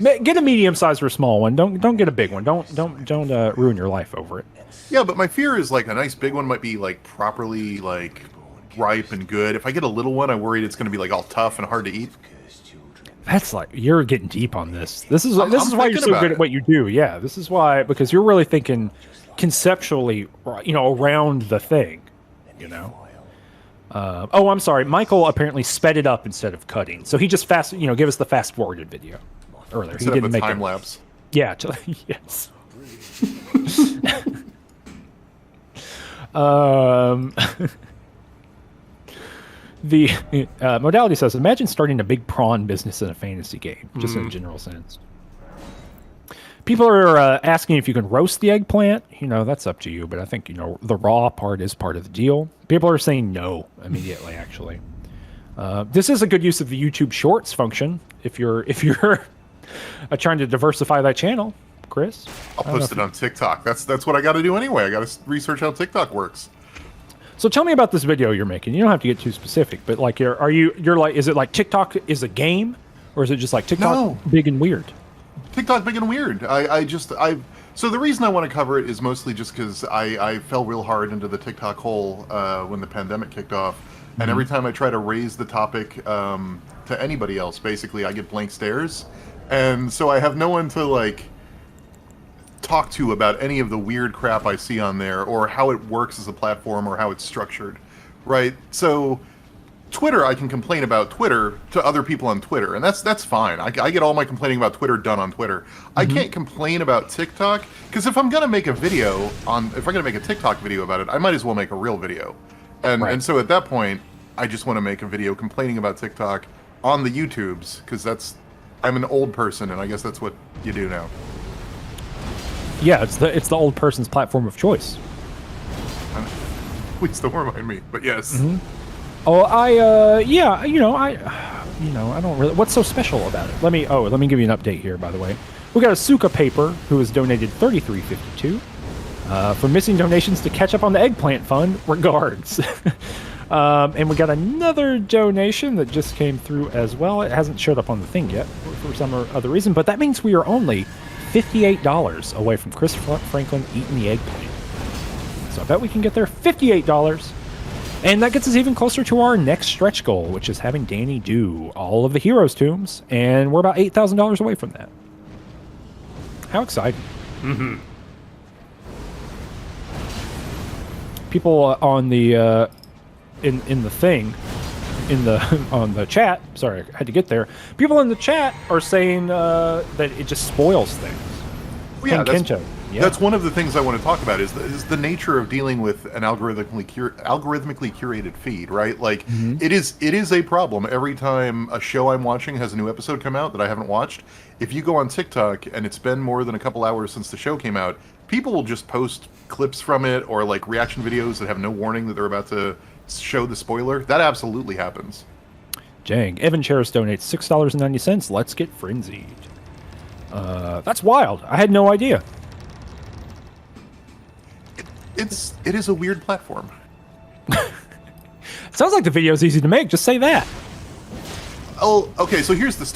Get a medium size or a small one. Don't get a big one. Don't ruin your life over it. Yeah, but my fear is like a nice big one might be like properly like ripe and good. If I get a little one, I'm worried it's going to be like all tough and hard to eat. That's like you're getting deep on this. This is I'm why you're thinking so about good it. at what you do. Yeah, this is why because you're really thinking conceptually, around the thing. You know. Oh, I'm sorry. Michael apparently sped it up instead of cutting, so he just give us the fast forwarded video earlier. Instead He of didn't a make time it. lapse. Yeah. Yes. Um, the modality says, imagine starting a big prawn business in a fantasy game, just in a general sense. People are asking if you can roast the eggplant. That's up to you, but I think, the raw part is part of the deal. People are saying no immediately, actually. This is a good use of the YouTube Shorts function if you're trying to diversify that channel, Chris. I'll post it on TikTok. That's what I got to do anyway. I got to research how TikTok works. So tell me about this video you're making. You don't have to get too specific, but like, is it like TikTok is a game, or is it just like TikTok No. big and weird? TikTok big and weird. So the reason I want to cover it is mostly just because I fell real hard into the TikTok hole when the pandemic kicked off, and every time I try to raise the topic to anybody else, basically I get blank stares, and so I have no one to like talk to about any of the weird crap I see on there or how it works as a platform or how it's structured, right? So Twitter, I can complain about Twitter to other people on Twitter, and that's fine. I get all my complaining about Twitter done on Twitter. I can't complain about TikTok because if I'm gonna make a TikTok video about it, I might as well make a real video. And so at that point, I just want to make a video complaining about TikTok on the YouTubes because I'm an old person, and I guess that's what you do now. Yeah, it's the old person's platform of choice. Please don't remind me, but yes. Oh, I don't really. What's so special about it? Let me give you an update here. By the way, we got a Suka Paper who has donated $33.52 for missing donations to catch up on the eggplant fund. Regards. And we got another donation that just came through as well. It hasn't showed up on the thing yet for some other reason, but that means we are only $58 away from Chris Franklin eating the eggplant. So I bet we can get there. $58. And that gets us even closer to our next stretch goal, which is having Danny do all of the heroes' tombs, and we're about $8,000 away from that. How exciting! People on the in the thing on the chat. Sorry, I had to get there. People in the chat are saying that it just spoils things. Well, yeah, Kento. Yeah. That's one of the things I want to talk about is the nature of dealing with an algorithmically curated feed, right? Like it is a problem every time a show I'm watching has a new episode come out that I haven't watched. If you go on TikTok and it's been more than a couple hours since the show came out, people will just post clips from it or like reaction videos that have no warning that they're about to show the spoiler. That absolutely happens. Dang. Evan Cheris donates $6.90. Let's get frenzied. That's wild. I had no idea. It is a weird platform. Sounds like the video's easy to make. Just say that. Oh, okay. So here's the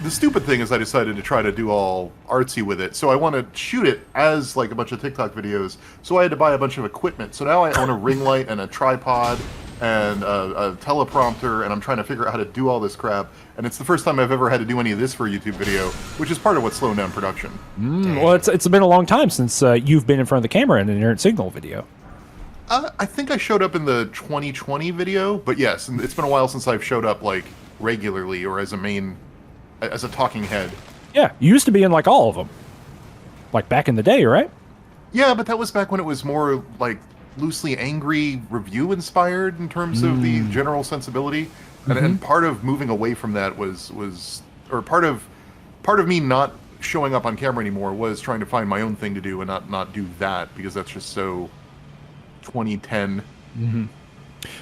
stupid thing is I decided to try to do all artsy with it. So I want to shoot it as like a bunch of TikTok videos. So I had to buy a bunch of equipment. So now I own a ring light and a tripod and a teleprompter, and I'm trying to figure out how to do all this crap. And it's the first time I've ever had to do any of this for a YouTube video, which is part of what's slowing down production. Well, it's been a long time since you've been in front of the camera in an Errant Signal video. I think I showed up in the 2020 video, but yes, it's been a while since I've showed up like regularly or as a talking head. Yeah, you used to be in like all of them. Like back in the day, right? Yeah, but that was back when it was more like loosely angry review inspired in terms of the general sensibility. And part of moving away from that was part of me not showing up on camera anymore was trying to find my own thing to do and not do that because that's just so 2010.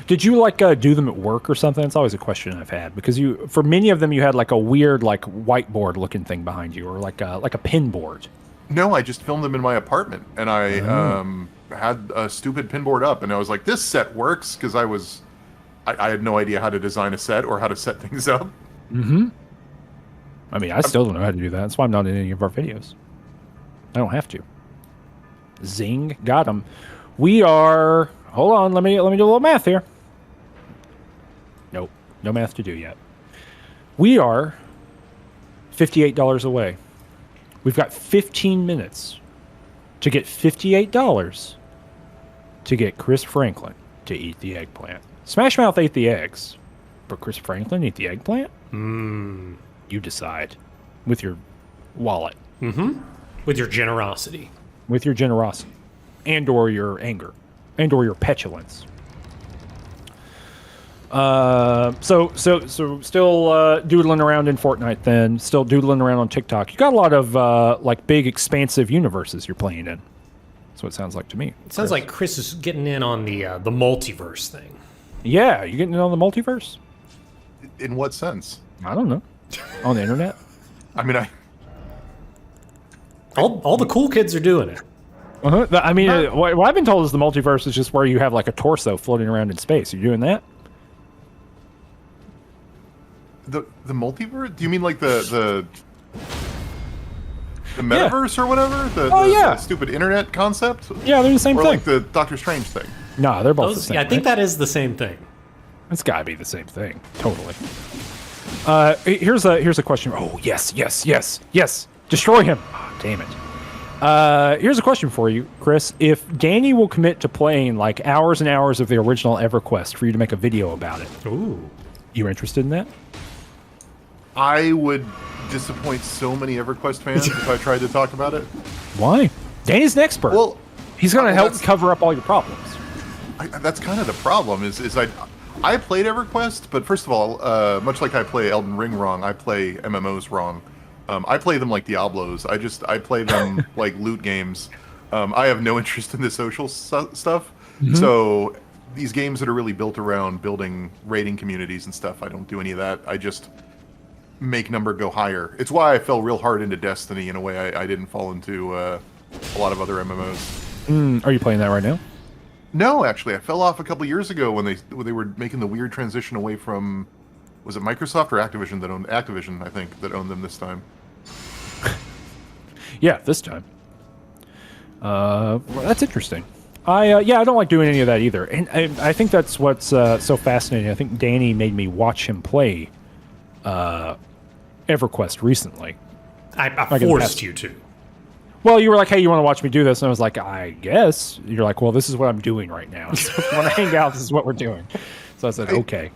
Did you like do them at work or something? It's always a question I've had because for many of them, you had like a weird like whiteboard looking thing behind you, or like a pin board. No, I just filmed them in my apartment, and I had a stupid pinboard up, and I was like, "This set works," because I had no idea how to design a set or how to set things up. Mm-hmm. I mean, I still don't know how to do that. That's why I'm not in any of our videos. I don't have to. Zing, got him. We are. Hold on, let me do a little math here. Nope, no math to do yet. We are $58 away. We've got 15 minutes to get $58 to get Chris Franklin to eat the eggplant. Smash Mouth ate the eggs, but Chris Franklin ate the eggplant? You decide with your wallet. Mm-hmm. With your generosity. With your generosity. And or your anger. And or your petulance. So still doodling around in Fortnite then. Still doodling around on TikTok. You got a lot of like big expansive universes you're playing in. That's what it sounds like to me. It sounds like Chris is getting in on the multiverse thing. Yeah, you getting in on the multiverse? In what sense? I don't know. On the internet? I mean, All the cool kids are doing it. Uh-huh. I mean, what I've been told is the multiverse is just where you have like a torso floating around in space. Are you doing that? the multiverse? Do you mean like the metaverse or whatever? The stupid internet concept? Yeah, they're the same or thing. Or like the Doctor Strange thing? No, they're both the same. Yeah, I think right? that is the same thing. It's got to be the same thing. Totally. Here's a question. Oh, yes. Destroy him. Oh, damn it. Here's a question for you, Chris. If Danny will commit to playing like hours and hours of the original EverQuest for you to make a video about it, ooh, you interested in that? I would disappoint so many EverQuest fans if I tried to talk about it. Why? Danny's an expert. Well, he's going to help cover up all your problems. That's kind of the problem. I played EverQuest, but first of all, much like I play Elden Ring wrong, I play MMOs wrong. I play them like Diablos. I play them like loot games. I have no interest in the social stuff. Mm-hmm. So these games that are really built around building raiding communities and stuff, I don't do any of that. I just make number go higher. It's why I fell real hard into Destiny in a way I didn't fall into a lot of other MMOs. Are you playing that right now? No, actually, I fell off a couple years ago when they were making the weird transition away from, was it Microsoft or Activision that owned Activision? I think that owned them this time. Yeah, this time. Well, that's interesting. I don't like doing any of that either, and I think that's what's so fascinating. I think Danny made me watch him play EverQuest recently. I forced you to. Well, you were like, hey, you want to watch me do this? And I was like, I guess. You're like, well, this is what I'm doing right now. So if you want to hang out, this is what we're doing. So I said, okay.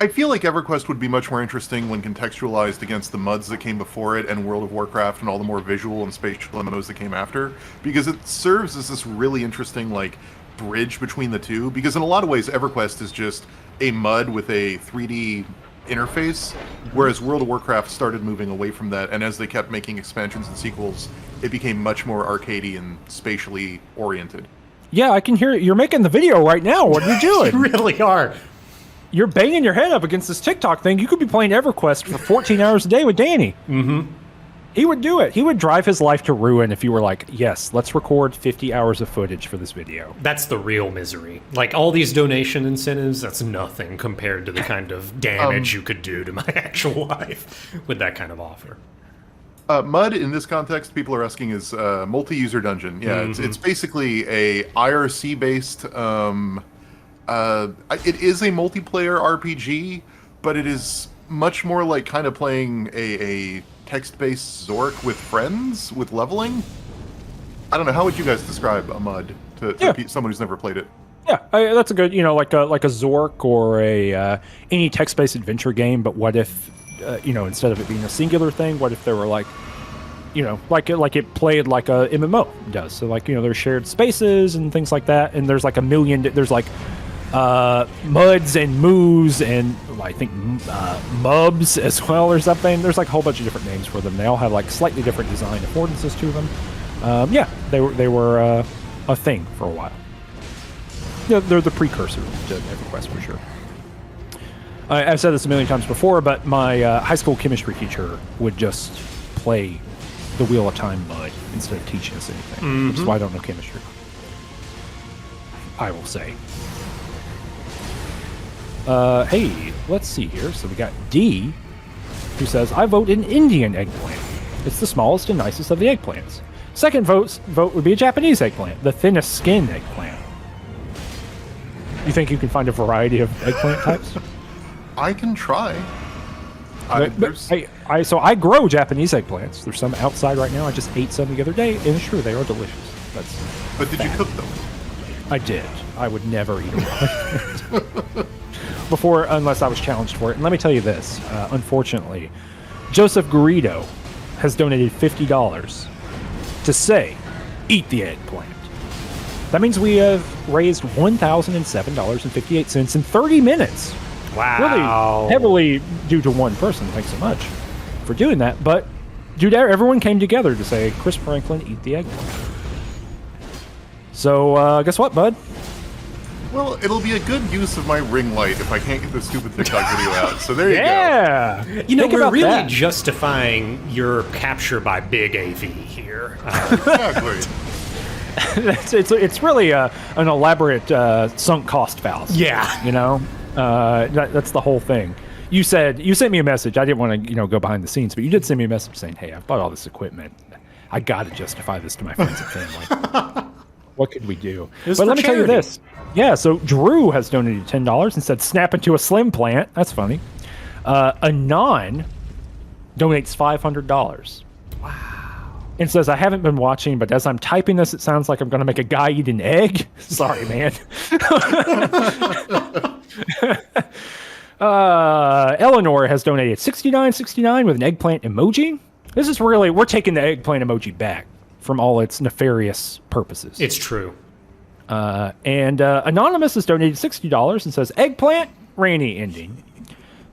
I feel like EverQuest would be much more interesting when contextualized against the MUDs that came before it and World of Warcraft and all the more visual and spatial MMOs that came after, because it serves as this really interesting like bridge between the two, because in a lot of ways EverQuest is just a MUD with a 3D interface, whereas World of Warcraft started moving away from that, and as they kept making expansions and sequels, it became much more arcadey and spatially oriented. Yeah, I can hear it. You're making the video right now. What are you doing? You really are. You're banging your head up against this TikTok thing. You could be playing EverQuest for 14 hours a day with Danny. Mm-hmm. He would do it. He would drive his life to ruin if you were like, yes, let's record 50 hours of footage for this video. That's the real misery. Like, all these donation incentives, that's nothing compared to the kind of damage you could do to my actual life with that kind of offer. MUD, in this context, people are asking, is multi-user dungeon. Yeah, it's basically a IRC-based... it is a multiplayer RPG, but it is much more like kind of playing a text-based Zork with friends, with leveling. I don't know, how would you guys describe a MUD to someone who's never played it? Yeah, that's a good, like a Zork or any text-based adventure game, but what if, instead of it being a singular thing, what if there were like it played like a MMO does. So there's shared spaces and things like that, and there's like there's like MUDs and moos and I think mubs as well or something. There's like a whole bunch of different names for them. They all have like slightly different design affordances to them. They were a thing for a while. they're the precursor to EverQuest for sure. I've said this a million times before, but my high school chemistry teacher would just play the Wheel of Time mud instead of teaching us anything, which is why I don't know chemistry. I will say. Hey, let's see here. So we got D, who says, I vote an Indian eggplant. It's the smallest and nicest of the eggplants. Second vote would be a Japanese eggplant, the thinnest skin eggplant. You think you can find a variety of eggplant types? I can try. So I grow Japanese eggplants. There's some outside right now. I just ate some the other day, and sure, they are delicious. But did you cook them? I did. I would never eat them before, unless I was challenged for it. And let me tell you this: unfortunately, Joseph Garrido has donated $50 to say, "Eat the eggplant." That means we have raised $1,007.58 in 30 minutes. Wow. Really heavily due to one person. Thanks so much for doing that. But, dude, everyone came together to say, Chris Franklin, eat the eggplant. So, guess what, bud? Well, it'll be a good use of my ring light if I can't get this stupid TikTok video out. So there you go. Yeah! You know, Think we're about really that. justifying your capture by Big AV here. Exactly. it's really an elaborate sunk cost fallacy. Yeah. You know? That's the whole thing. You sent me a message. I didn't want to, go behind the scenes, but you did send me a message saying, "Hey, I've bought all this equipment. I got to justify this to my friends and family. What could we do?" But let me tell you this. Yeah, so Drew has donated $10 and said, "Snap into a slim plant." That's funny. Anon donates $500. Wow. And says, "I haven't been watching, but as I'm typing this, it sounds like I'm going to make a guy eat an egg." Sorry, man. Eleanor has donated $69.69 with an eggplant emoji. This is really, we're taking the eggplant emoji back from all its nefarious purposes. It's true. And Anonymous has donated $60 and says, "Eggplant, rainy ending."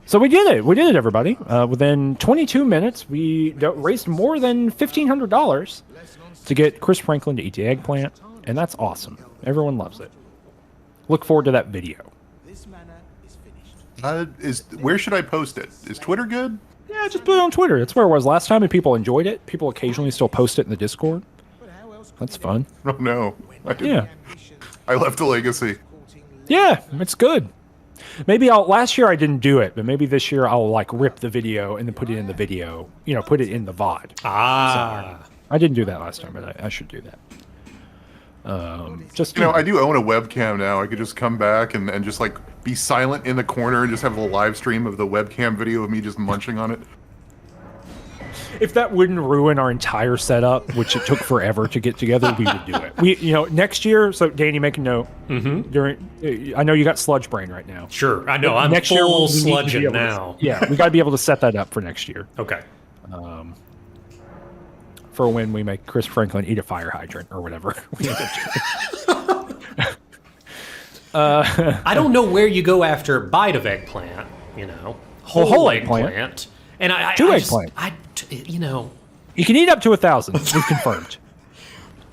So we did it. We did it, everybody. Within 22 minutes, we raised more than $1,500 to get Chris Franklin to eat the eggplant. And that's awesome. Everyone loves it. Look forward to that video. This manor is finished. Where should I post it? Is Twitter good? Yeah, just put it on Twitter. That's where it was last time, and people enjoyed it. People occasionally still post it in the Discord. That's fun. Oh no. Yeah. I left a legacy. Yeah, it's good. Maybe last year I didn't do it, but maybe this year I'll rip the video and then put it in the video, put it in the VOD. Ah. So, I didn't do that last time, but I should do that. I do own a webcam now. I could just come back and just be silent in the corner and just have a live stream of the webcam video of me just munching on it. If that wouldn't ruin our entire setup, which it took forever to get together, we would do it. We, next year. So, Danny, make a note. Mm-hmm. I know you got sludge brain right now. Sure, I know. I'm next full year, sludging now. Yeah, we got to be able to set that up for next year. Okay. For when we make Chris Franklin eat a fire hydrant or whatever. I don't know where you go after bite of eggplant. Whole eggplant. And eggplant. You can eat up to 1,000. We've confirmed.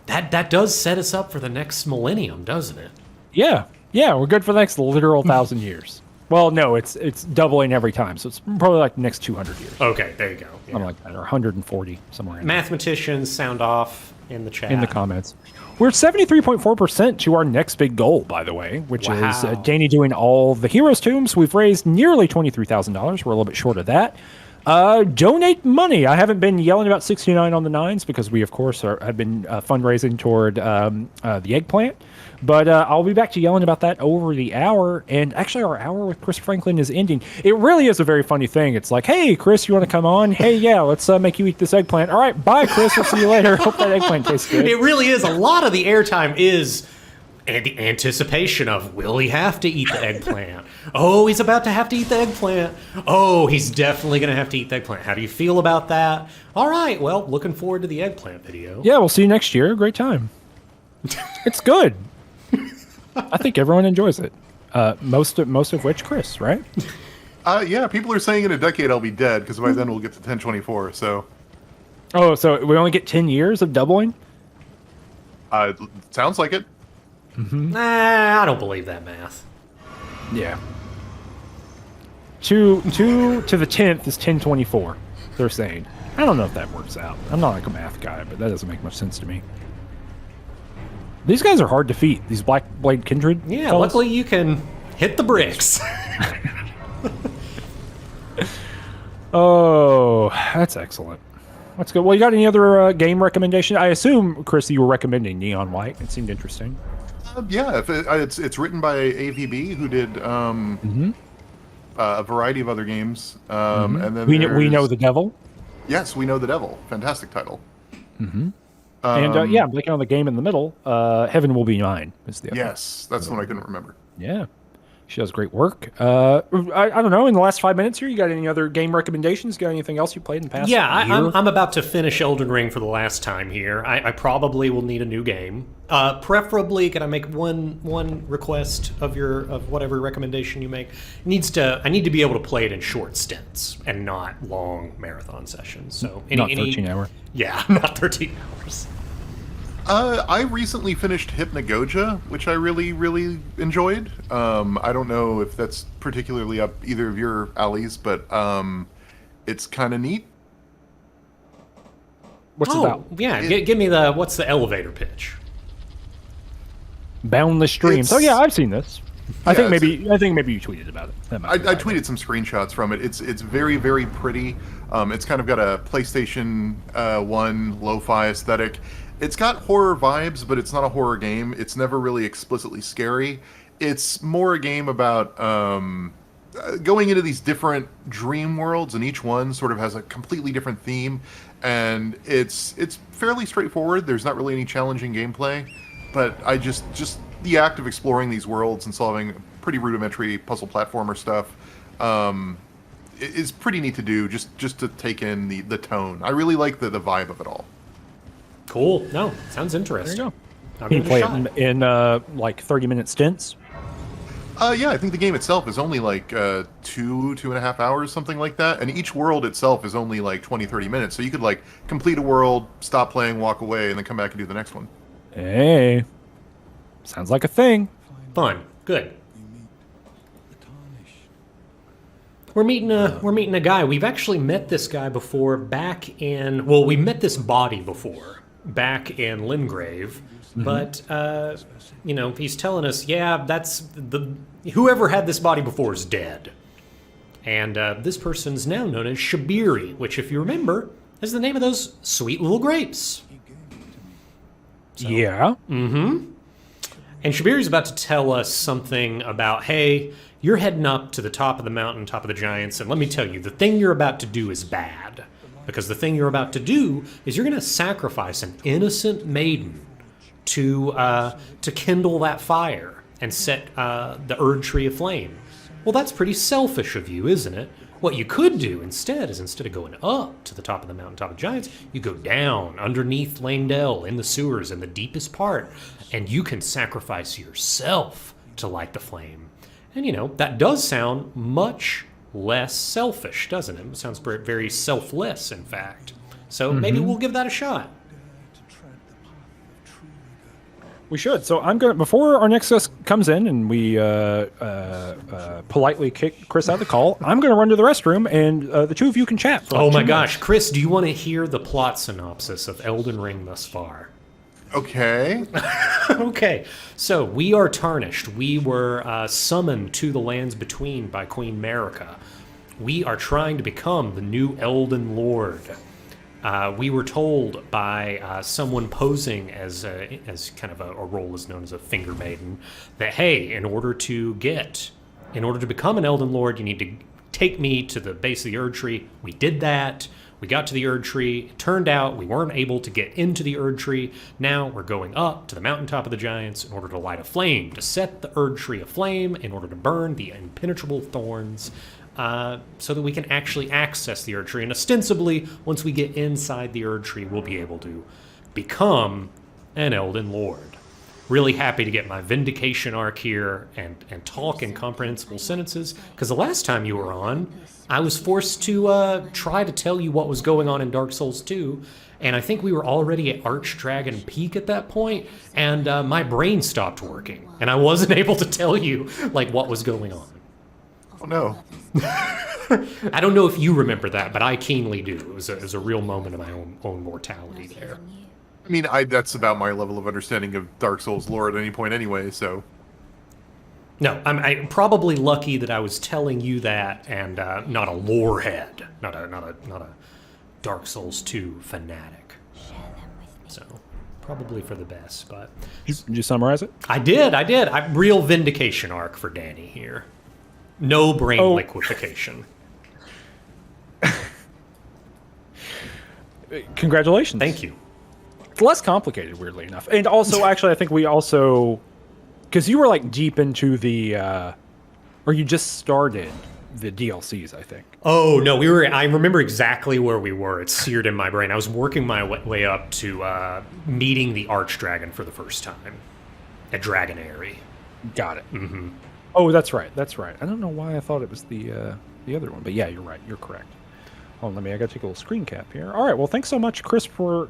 That does set us up for the next millennium, doesn't it? Yeah, we're good for the next literal 1,000 years. Well, no, it's doubling every time, so it's probably the next 200 years. Okay, there you go. Yeah. Something like that, or 140, somewhere in there. Mathematicians, sound off in the chat. In the comments. We're 73.4% to our next big goal, by the way, which is Danny doing all the heroes' tombs. We've raised nearly $23,000. We're a little bit short of that. Donate money. I haven't been yelling about 69 on the nines because we, of course, have been fundraising toward the eggplant. But I'll be back to yelling about that over the hour. And actually, our hour with Chris Franklin is ending. It really is a very funny thing. It's like, hey, Chris, you want to come on? Hey, yeah, let's make you eat this eggplant. All right, bye, Chris. We'll see you later. Hope that eggplant tastes good. It really is. A lot of the airtime is the anticipation of, will he have to eat the eggplant? Oh, he's about to have to eat the eggplant. Oh, he's definitely going to have to eat the eggplant. How do you feel about that? All right, well, looking forward to the eggplant video. Yeah, we'll see you next year. Great time. It's good. I think everyone enjoys it. Most of which Chris, right? Yeah, people are saying in a decade I'll be dead because by then we'll get to 1024. So. Oh, so we only get 10 years of doubling? Sounds like it. Nah, I don't believe that math. Yeah. 2 to the 10th is 1024. They're saying. I don't know if that works out. I'm not like a math guy, but that doesn't make much sense to me. These guys are hard to defeat. These Black Blade Kindred. Yeah, fellas. luckily you can hit the bricks. Oh, that's excellent. Let's go. Well, you got any other game recommendation? I assume, Chris, you were recommending Neon White. It seemed interesting. Yeah, if it's written by AVB, who did a variety of other games, and then We know there's- the devil. Yes, We Know the Devil. Fantastic title. And yeah, I'm blinking on the game in the middle. Heaven Will Be Mine is the other. Yes, that's the one I couldn't remember. Yeah. She does great work. I don't know. In the last 5 minutes here, you got any other game recommendations? Got anything else you played in the past? Yeah, year? I'm about to finish Elden Ring for the last time here. I probably will need a new game. Preferably, can I make one request of whatever recommendation you make? I need to be able to play it in short stints and not long marathon sessions. So Not 13 hour. Yeah, not 13 hours. I recently finished Hypnagogia, which I really, really enjoyed. I don't know if that's particularly up either of your alleys, but it's kind of neat. What's it about? Yeah, give me what's the elevator pitch? Boundless Streams. It's- Oh yeah, I've seen this. I Yeah, think maybe you tweeted about it. That might I be why. tweeted some screenshots from it. It's very, very pretty. It's kind of got a PlayStation 1 lo-fi aesthetic. It's got horror vibes, but it's not a horror game. It's never really explicitly scary. It's more a game about going into these different dream worlds, and each one sort of has a completely different theme. And it's fairly straightforward. There's not really any challenging gameplay, but I just the act of exploring these worlds and solving pretty rudimentary puzzle platformer stuff is pretty neat to do. Just to take in the tone. I really like the vibe of it all. Cool. No, sounds There interesting. you go. I'll You give can it a play shot. it in like 30-minute stints. Yeah, I think the game itself is only like 2.5 hours, something like that. And each world itself is only like 20-30 minutes. So you could like complete a world, stop playing, walk away, and then come back and do the next one. Hey, sounds like a thing. Fun. Good. We're meeting a guy. We've actually met this guy before we met this body before back in Limgrave. But he's telling us, yeah, that's whoever had this body before is dead. And this person's now known as Shabiri, which, if you remember, is the name of those sweet little grapes. Yeah. And Shabiri's about to tell us something about, hey, you're heading up to the top of the mountain, top of the giants, and let me tell you, the thing you're about to do is bad. Because the thing you're about to do is you're going to sacrifice an innocent maiden to kindle that fire and set the Erd Tree aflame. Well, that's pretty selfish of you, isn't it? What you could do instead of going up to the top of the mountain, top of the giants, you go down underneath Langdell in the sewers in the deepest part, and you can sacrifice yourself to light the flame. And that does sound much less selfish, doesn't it? It sounds very selfless, in fact. So maybe we'll give that a shot. We should. So I'm gonna, before our next guest comes in and we politely kick Chris out of the call, I'm gonna run to the restroom and the two of you can chat. For like Oh my 2 gosh, minutes. Chris, do you want to hear the plot synopsis of Elden Ring thus far? Okay. Okay, so we are tarnished. We were summoned to the lands between by Queen Marika. We are trying to become the new Elden Lord. We were told by someone posing as kind of a role is known as a finger maiden that, hey, in order to become an Elden Lord, you need to take me to the base of the Erd Tree. We did that. We got to the Erd Tree. It turned out we weren't able to get into the Erd Tree. Now we're going up to the mountaintop of the giants in order to light a flame, to set the Erd Tree aflame, in order to burn the impenetrable thorns, so that we can actually access the Erd Tree. And ostensibly, once we get inside the Erd Tree, we'll be able to become an Elden Lord. Really happy to get my vindication arc here and talk in comprehensible sentences, because the last time you were on, I was forced to try to tell you what was going on in Dark Souls 2, and I think we were already at Archdragon Peak at that point, and my brain stopped working, and I wasn't able to tell you like what was going on. Oh no. I don't know if you remember that, but I keenly do. It was a real moment of my own mortality there. I mean, that's about my level of understanding of Dark Souls lore at any point anyway, so... No, I'm probably lucky that I was telling you that, and not a lore head, not a Dark Souls 2 fanatic. So, probably for the best, but... Did you summarize it? I did. Real vindication arc for Danny here. No brain liquefaction. Congratulations. Thank you. It's less complicated, weirdly enough. And also, actually, I think we also... Because you were, like, deep into the... or you just started the DLCs, I think. Oh, no, I remember exactly where we were. It's seared in my brain. I was working my way up to meeting the Archdragon for the first time at Dragonary. Got it. Mm-hmm. Oh, that's right. I don't know why I thought it was the other one, but yeah, you're right. You're correct. Oh, I gotta take a little screen cap here. All right, well, thanks so much, Chris, for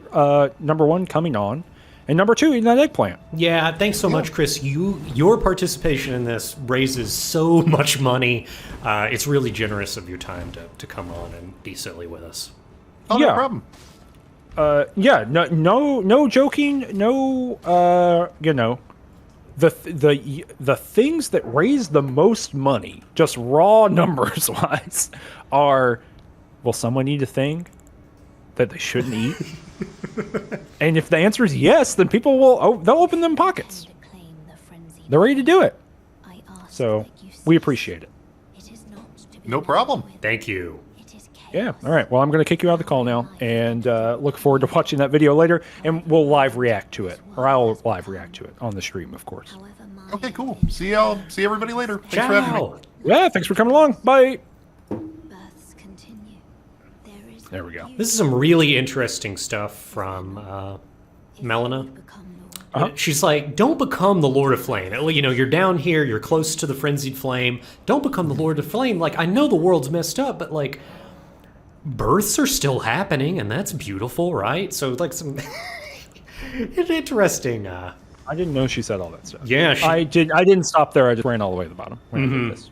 number one, coming on, and number two, eating that eggplant. Yeah, thanks so much, Chris. Your participation in this raises so much money. It's really generous of your time to come on and be silly with us. Oh, no problem. No joking. No, the things that raise the most money, just raw numbers wise, are, will someone eat a thing that they shouldn't eat? And if the answer is yes, then people they'll open them pockets. They're ready to do it. So we appreciate it. No problem. Thank you. Yeah. All right. Well, I'm going to kick you out of the call now, and look forward to watching that video later, and we'll live react to it, or I'll live react to it on the stream, of course. Okay, cool. See everybody later. Thanks for having me. Yeah. Thanks for coming along. Bye. There we go. This is some really interesting stuff from Melina. She's like, don't become the Lord of Flame. You know, you're down here, you're close to the Frenzied Flame. Don't become the Lord of Flame. Like, I know the world's messed up, but, like, births are still happening, and that's beautiful, right? So, like, some interesting... I didn't know she said all that stuff. Yeah, I didn't stop there. I just ran all the way to the bottom when I did this.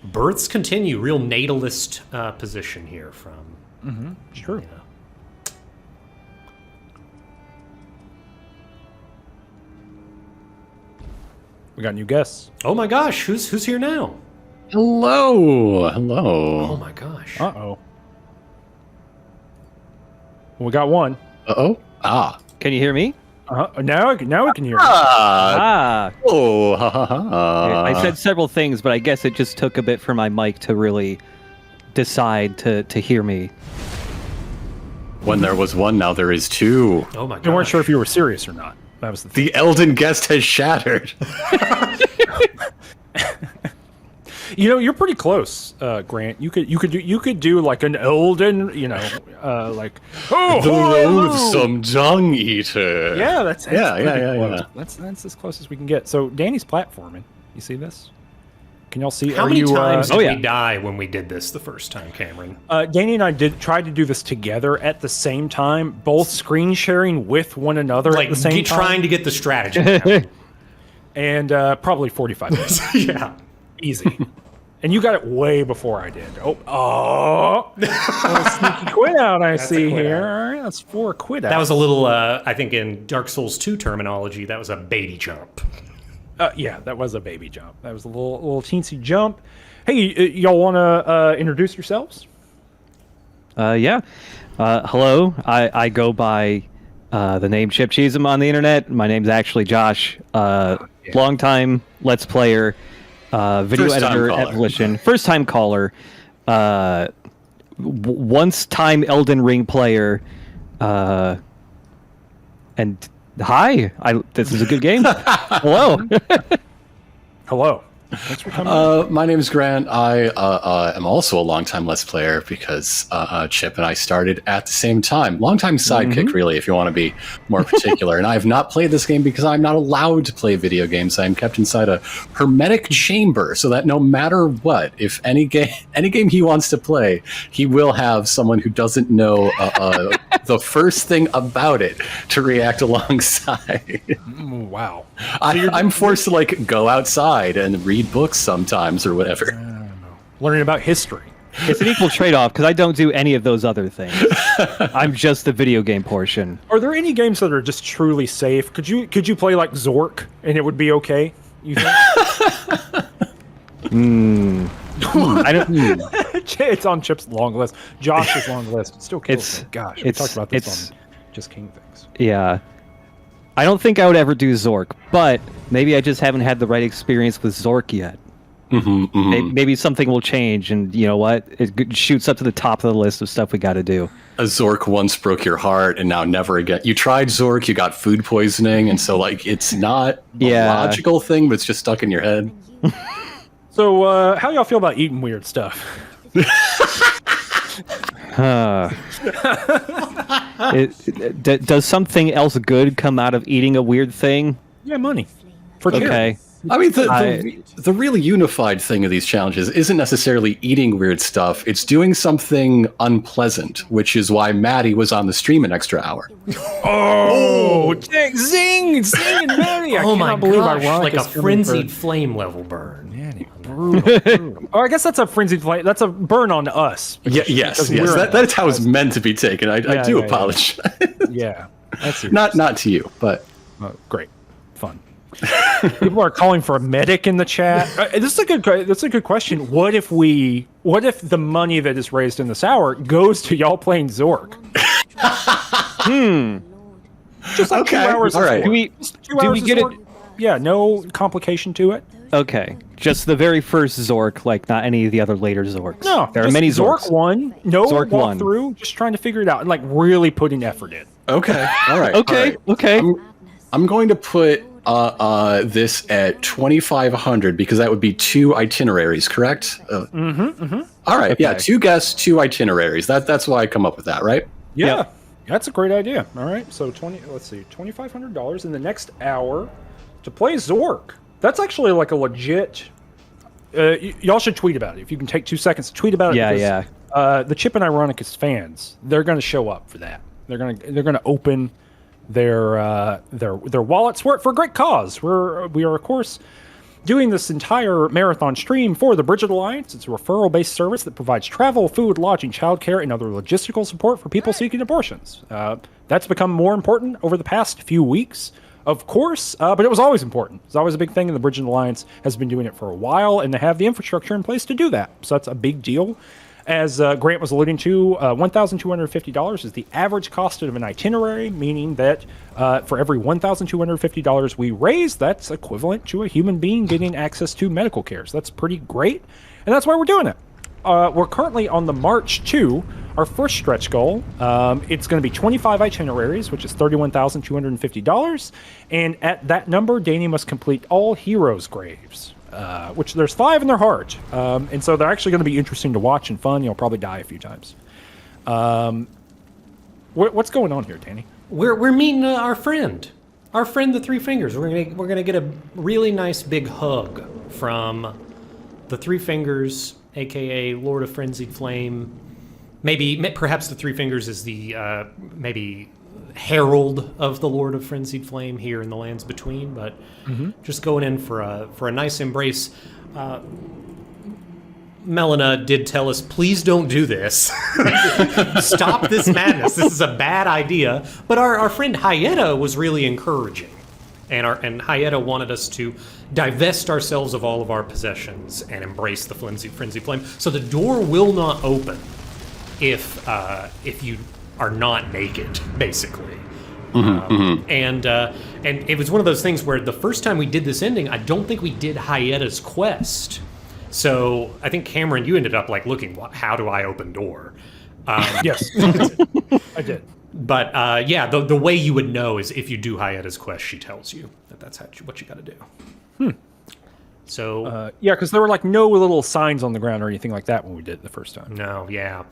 Births continue. Real natalist position here from... It's true. Yeah. We got new guests. Oh my gosh, who's here now? Hello. Oh my gosh. Uh-oh. We got one. Uh-oh. Ah. Can you hear me? Now we can hear you. Oh, ha, ha, ha. I said several things, but I guess it just took a bit for my mic to really decide to hear me. When there was one, now there is two. Oh my gosh. We weren't sure if you were serious or not. That was the thing. The Elden guest has shattered. You know, you're pretty close, Grant. You could do like an Elden, like The loathsome dung eater. Yeah, that's Yeah. That's as close as we can get. So Danny's platforming. You see this? Can y'all see? How many times did Oh, yeah. we die when we did this the first time, Cameron? Danny and I tried to do this together at the same time, both screen sharing with one another Like, at the same time. trying to get the strategy down. And probably 45 minutes. Yeah. Easy. And you got it way before I did. Oh, sneaky quit out I see quit here. out. All right, that's 4 quit out. That was a little, I think in Dark Souls 2 terminology, that was a baby jump. Yeah, that was a baby jump. That was a little teensy jump. Hey, y'all want to introduce yourselves? Yeah. Hello. I go by the name Chip Cheesem on the internet. My name's actually Josh. Longtime Let's Player, video First-time editor caller. at Volition. First time caller. Once time Elden Ring player. And hi. This is a good game. Hello. Hello. Thanks for coming. My name is Grant. I am also a longtime Let's Player because Chip and I started at the same time. Longtime sidekick, really, if you want to be more particular. And I have not played this game because I'm not allowed to play video games. I am kept inside a hermetic chamber so that no matter what, if any game he wants to play, he will have someone who doesn't know the first thing about it to react alongside. Wow. I'm forced to like go outside and read books sometimes or whatever. Learning about history. It's an equal trade-off because I don't do any of those other things. I'm just the video game portion. Are there any games that are just truly safe? Could you play like Zork and it would be okay? You think? I don't. It's on Chip's long list. Josh's long list. It still kills me. Gosh, we it's- talked about this it's- on Just King Things. Yeah. I don't think I would ever do Zork, but maybe I just haven't had the right experience with Zork yet. Maybe something will change, and you know what? It shoots up to the top of the list of stuff we got to do. A Zork once broke your heart, and now never again. You tried Zork, you got food poisoning, and so like it's not a logical thing, but it's just stuck in your head. So, how y'all feel about eating weird stuff? Does something else good come out of eating a weird thing? Yeah, money. For charity. Okay. I mean, the really unified thing of these challenges isn't necessarily eating weird stuff. It's doing something unpleasant, which is why Maddie was on the stream an extra hour. Oh, zing, and Maddie. Oh my gosh, Ironicus like a coming frenzied for flame level burn. Maddie. Brutal. Oh, I guess that's a frenzied flame. That's a burn on us. Yes. That's how it's meant to be taken. I do apologize. Yeah. That's not to you, but great. Fun. People are calling for a medic in the chat. This is a good question. What if the money that is raised in this hour goes to y'all playing Zork? Just like 2 hours. All right. Do we get it? Yeah, no complication to it. Okay, just the very first Zork, like not any of the other later Zorks. No, there are just many Zork Zorks. 1. No Zork 1. walkthrough. Just trying to figure it out and like really putting effort in. okay. All right. Okay, okay. I'm going to put this at 2,500 because that would be 2 itineraries, correct? All right. Yeah, 2 guests, 2 itineraries. That's why I come up with that, right? Yeah, Yep. that's a great idea. All right, so $2,500 in the next hour to play Zork. That's actually like a legit. Y'all should tweet about it if you can take 2 seconds to tweet about it. Yeah, because, the Chip and Ironicus fans, they're going to show up for that. They're going to open their wallets for a great cause. We are of course doing this entire marathon stream for the Bridget Alliance. It's a referral-based service that provides travel, food, lodging, childcare, and other logistical support for people seeking abortions. That's become more important over the past few weeks, of course, but it was always important. It's always a big thing, and the Bridget Alliance has been doing it for a while, and they have the infrastructure in place to do that. So that's a big deal. As Grant was alluding to, $1,250 is the average cost of an itinerary, meaning that for every $1,250 we raise, that's equivalent to a human being getting access to medical care. So that's pretty great, and that's why we're doing it. We're currently on the march to our first stretch goal. It's going to be 25 itineraries, which is $31,250, and at that number, Danny must complete all heroes' graves. Which there's 5 in their heart. And so they're actually going to be interesting to watch and fun. You'll probably die a few times. What's going on here, Danny? We're meeting our friend, the Three Fingers. We're gonna get a really nice big hug from the Three Fingers, aka Lord of Frenzied Flame. Perhaps the Three Fingers is the maybe herald of the Lord of Frenzied Flame here in the lands between, but just going in for a nice embrace. Melina did tell us, please don't do this. Stop this madness. This is a bad idea. But our friend Hyetta was really encouraging. And Hyetta wanted us to divest ourselves of all of our possessions and embrace the Frenzied Flame. So the door will not open if you are not naked, basically. And it was one of those things where the first time we did this ending, I don't think we did Hyetta's quest. So I think, Cameron, you ended up like looking, how do I open door? Yes, I did. But yeah, the way you would know is if you do Hyetta's quest, she tells you that's what you got to do. So yeah, because there were like no little signs on the ground or anything like that when we did it the first time. no, yeah.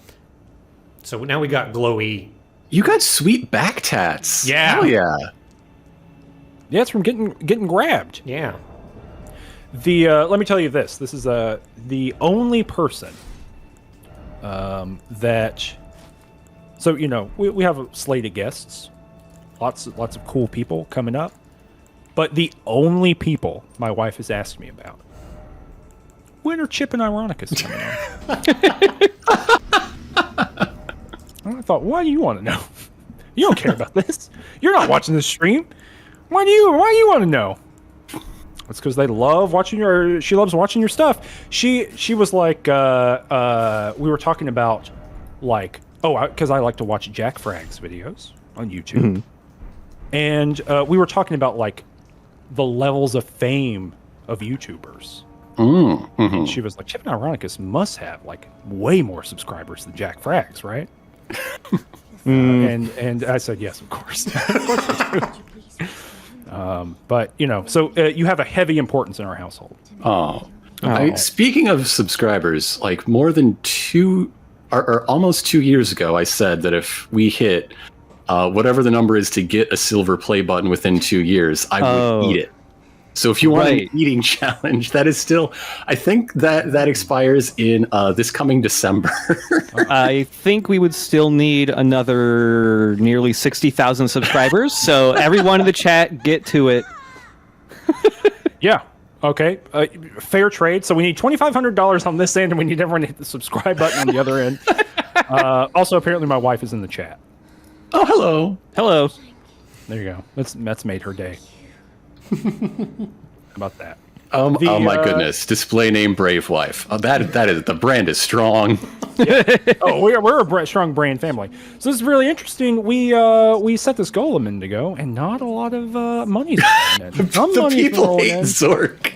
So now we got glowy. You got sweet back tats. Yeah. Hell yeah. Yeah, it's from getting grabbed. Yeah. The let me tell you this. This is the only person that. So we have a slate of guests, lots of cool people coming up, but the only people my wife has asked me about, when are Chip and Ironicus coming on? And I thought, why do you want to know? You don't care about this. You're not watching this stream. Why do you want to know? It's because they love watching she loves watching your stuff. She was like, we were talking about, like, because I like to watch Jack Fragg's videos on YouTube. And we were talking about, like, the levels of fame of YouTubers. And she was like, Chip and Ironicus must have, like, way more subscribers than Jack Fragg's, right? And I said, yes, of course. Of course they do. But, so you have a heavy importance in our household. Speaking of subscribers, like more than or almost 2 years ago, I said that if we hit whatever the number is to get a silver play button within 2 years, I would eat it. So if you want an eating challenge, that is still, I think that expires in this coming December. I think we would still need another nearly 60,000 subscribers. So everyone in the chat, get to it. Yeah. Okay. Fair trade. So we need $2,500 on this end, and we need everyone to hit the subscribe button on the other end. Also, apparently, my wife is in the chat. Oh, hello. Hello. There you go. That's made her day. How about that? Oh my goodness! Display name Brave Wife. That is, the brand is strong. We're a strong brand family. So this is really interesting. We set this goal a minute ago, and not a lot of money. The people hate Zork.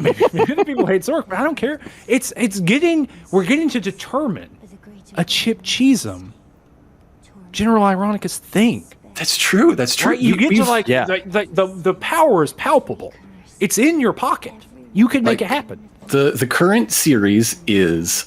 Maybe the people hate Zork, but I don't care. We're getting to determine a Chip Cheesem General Ironicus thing. That's true. Right? You get to the power is palpable. It's in your pocket. You can make it happen. The current series is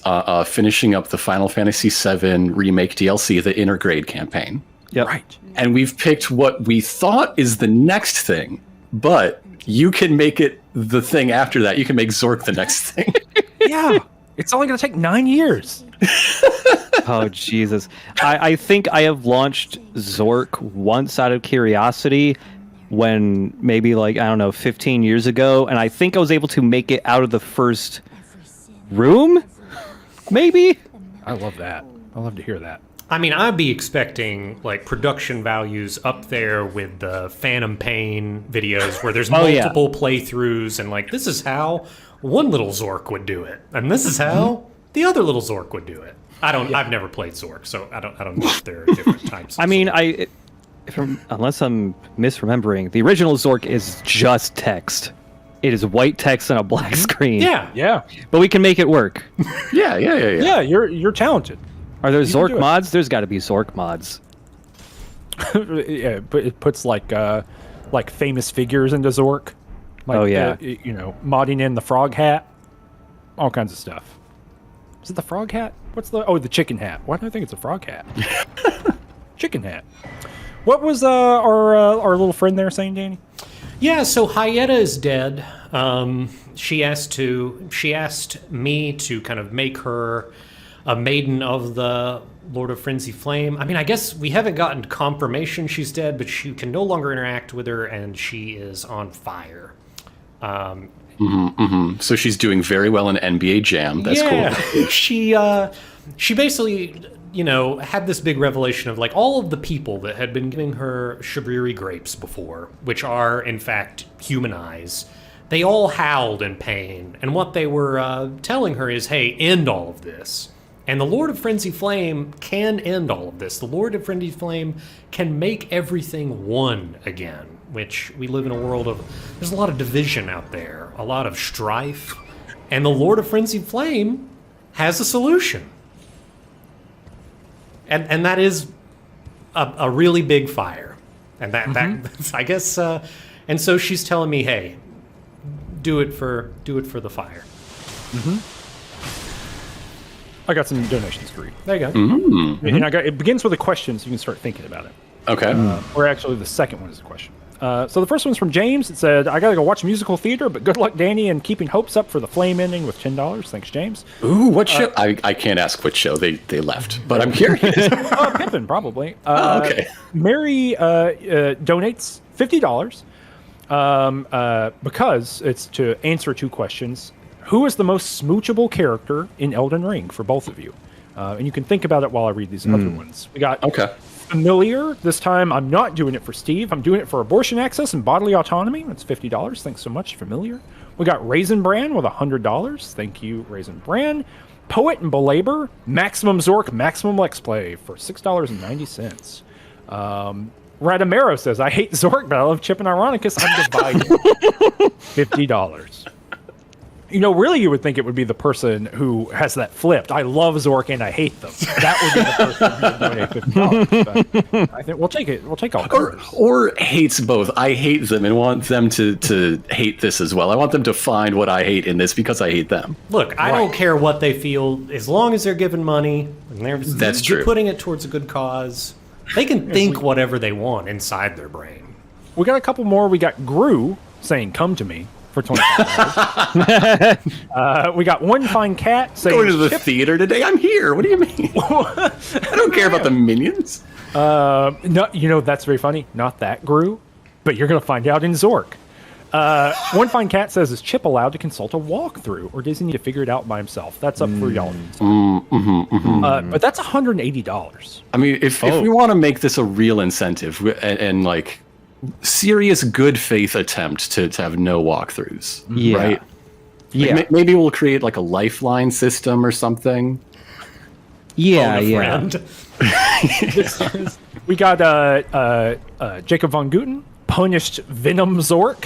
finishing up the Final Fantasy VII Remake DLC, the Intergrade campaign. Yep. Right. And we've picked what we thought is the next thing, but you can make it the thing after that. You can make Zork the next thing. Yeah. It's only going to take 9 years. Oh, Jesus. I think I have launched Zork once out of curiosity when maybe 15 years ago. And I think I was able to make it out of the first room, maybe? I love that. I love to hear that. I mean, I'd be expecting production values up there with the Phantom Pain videos where there's multiple playthroughs and this is how one little Zork would do it, and this is how the other little Zork would do it. I've never played Zork, so I don't know if there are different types. I mean, unless I'm misremembering, the original Zork is just text. It is white text on a black screen. Yeah. But we can make it work. Yeah. Yeah, you're talented. Are there Zork mods? There's got to be Zork mods. Yeah, but it puts famous figures into Zork. Modding in the frog hat, all kinds of stuff. Is it the frog hat? The chicken hat? Why do I think it's a frog hat? Chicken hat. What was our little friend there saying, Danny? Yeah, so Hyetta is dead. She asked me to kind of make her a maiden of the Lord of Frenzy Flame. I mean, I guess we haven't gotten confirmation she's dead, but you can no longer interact with her, and she is on fire. So she's doing very well in NBA Jam. That's cool. She basically, had this big revelation of all of the people that had been giving her Shabriri grapes before, which are in fact human eyes. They all howled in pain, and what they were telling her is, "Hey, end all of this." And the Lord of Frenzy Flame can end all of this. The Lord of Frenzy Flame can make everything one again, which we live in a world of, there's a lot of division out there, a lot of strife, and the Lord of Frenzy Flame has a solution. And that is a really big fire. And that's, I guess, and so she's telling me, hey, do it for the fire. I got some donations for you. There you go. And it begins with a question, so you can start thinking about it. Okay. Or actually, the second one is a question. So the first one's from James. It said, I gotta go watch musical theater, but good luck, Danny, and keeping hopes up for the Flame ending with $10. Thanks, James. Ooh, what show? I can't ask which show they left, but I'm curious. Pippin, probably. Okay. Mary donates $50 because it's to answer 2 questions. Who is the most smoochable character in Elden Ring for both of you? And you can think about it while I read these other ones. We got Familiar. This time, I'm not doing it for Steve. I'm doing it for abortion access and bodily autonomy. That's $50. Thanks so much, Familiar. We got Raisin Bran with $100. Thank you, Raisin Bran. Poet and Belabor, Maximum Zork, Maximum Lex Play for $6.90. Radamero says, I hate Zork, but I love Chip and Ironicus. I'm divided. $50. You know, really, you would think it would be the person who has that flipped. I love Zork and I hate them. That would be the person who would donate $50. But I think we'll take it. We'll take all colors. Or hates both. I hate them and want them to hate this as well. I want them to find what I hate in this because I hate them. Look, I don't care what they feel as long as they're given money and That's true. putting it towards a good cause. They can think whatever they want inside their brain. We got a couple more. We got Gru saying, come to me. For $25. We got One Fine Cat saying, Going to the theater today? I'm here. What do you mean? I don't care about the minions. No, you know, that's very funny. Not that Gru, but you're going to find out in Zork. One Fine Cat says, is Chip allowed to consult a walkthrough, or does he need to figure it out by himself? That's up for y'all. But that's $180. I mean, if we want to make this a real incentive and like serious good faith attempt to have no walkthroughs, right? Yeah. Like, maybe we'll create like a lifeline system or something. Yeah, Friend. We got Jacob Von Guten, Punished Venom Zork.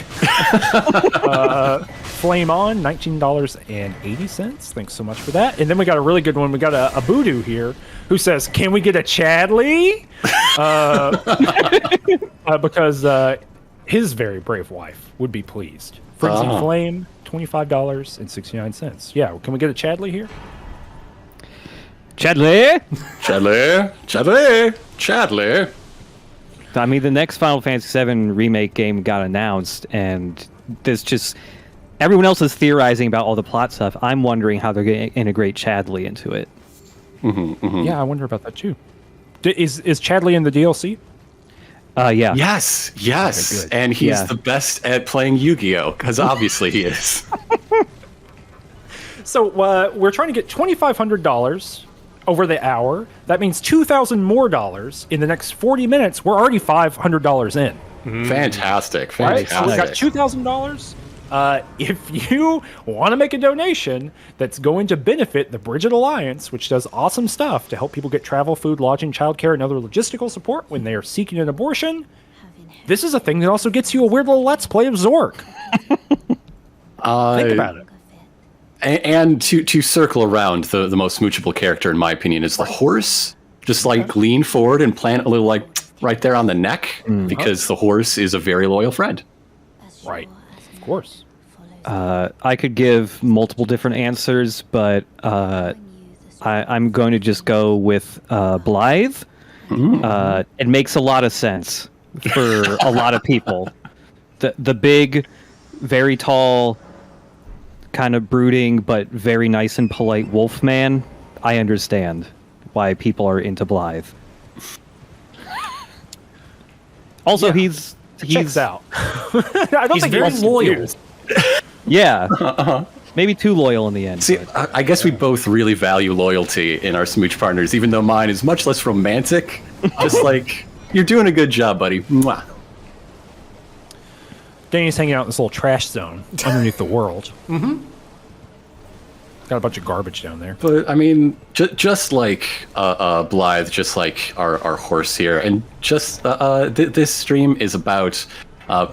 Flame On, $19.80. Thanks so much for that. And then we got a really good one. We got a Voodoo here who says, can we get a Chadley? Because his very brave wife would be pleased. Frenzy Flame, $25.69. Yeah, can we get a Chadley here? Chadley? Chadley. I mean, the next Final Fantasy VII remake game got announced, and there's just everyone else is theorizing about all the plot stuff. I'm wondering how they're going to integrate Chadley into it. Yeah, I wonder about that too. Is Chadley in the DLC? Yeah. Yes, Okay, and he's the best at playing Yu-Gi-Oh! Because obviously he is. So we're trying to get $2,500 over the hour. That means $2,000 more in the next 40 minutes. We're already $500 in. Fantastic. Right? So we got $2,000. If you want to make a donation that's going to benefit the Bridget Alliance, which does awesome stuff to help people get travel, food, lodging, childcare, and other logistical support when they are seeking an abortion, this is a thing that also gets you a weird little Let's Play of Zork. Think about it. And to circle around, the most smoochable character, in my opinion, is the horse. Just like lean forward and plant a little like right there on the neck, because the horse is a very loyal friend. Right. Of course. I could give multiple different answers, but I'm going to just go with Blythe. It makes a lot of sense for a lot of people. The big, very tall, kind of brooding but very nice and polite wolf man. I understand why people are into Blythe. Also, he's Checks out. I don't He's think very he's loyal. confused. yeah, maybe too loyal in the end. See, but- I guess we both really value loyalty in our smooch partners, even though mine is much less romantic. Just like, you're doing a good job, buddy. Mwah. Danny's hanging out in this little trash zone underneath the world. Got a bunch of garbage down there. But I mean, just like Blythe, just like our horse here, and just this stream is about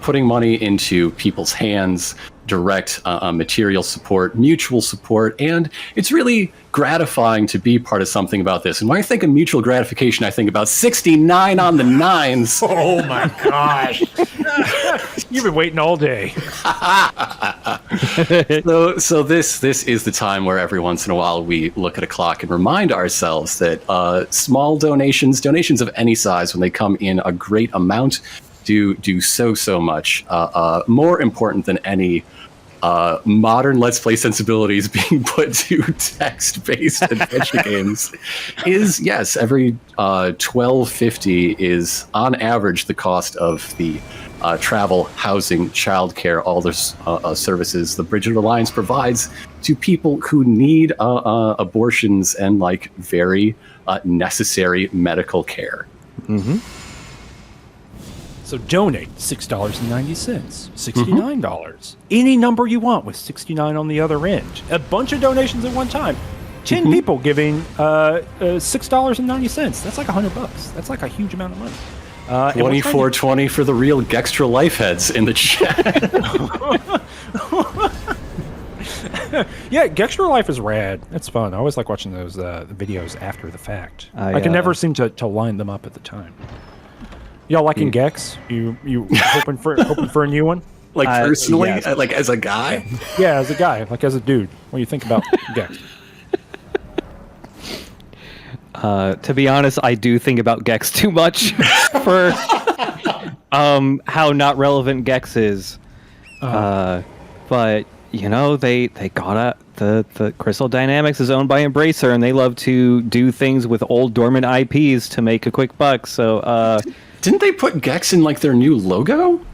putting money into people's hands, direct material support, mutual support, and it's really gratifying to be part of something about this. And when I think of mutual gratification, I think about 69 on the nines. Oh my gosh. You've been waiting all day. So this is the time where every once in a while we look at a clock and remind ourselves that small donations of any size, when they come in a great amount, do so much. More important than any modern Let's Play sensibilities being put to text-based adventure games is, yes, every $12.50 is on average the cost of the travel, housing, childcare, all the services the Bridget Alliance provides to people who need abortions and like very necessary medical care. Mm-hmm. So donate $6.90, $69. Any number you want with 69 on the other end. A bunch of donations at one time. 10 people giving $6.90. That's like $100. That's like a huge amount of money. 2420 for the real Gextra life heads in the chat. Yeah, Gextra Life is rad. It's fun. I always like watching those videos after the fact. I can never seem to line them up at the time. Y'all liking Gex? You hoping for a new one? Like personally, yes. like as a guy. Yeah, as a guy, like as a dude. What do you think about Gex? To be honest, I do think about Gex too much for how not relevant Gex is. But you know, they got the Crystal Dynamics is owned by Embracer, and they love to do things with old dormant IPs to make a quick buck. So didn't they put Gex in like their new logo?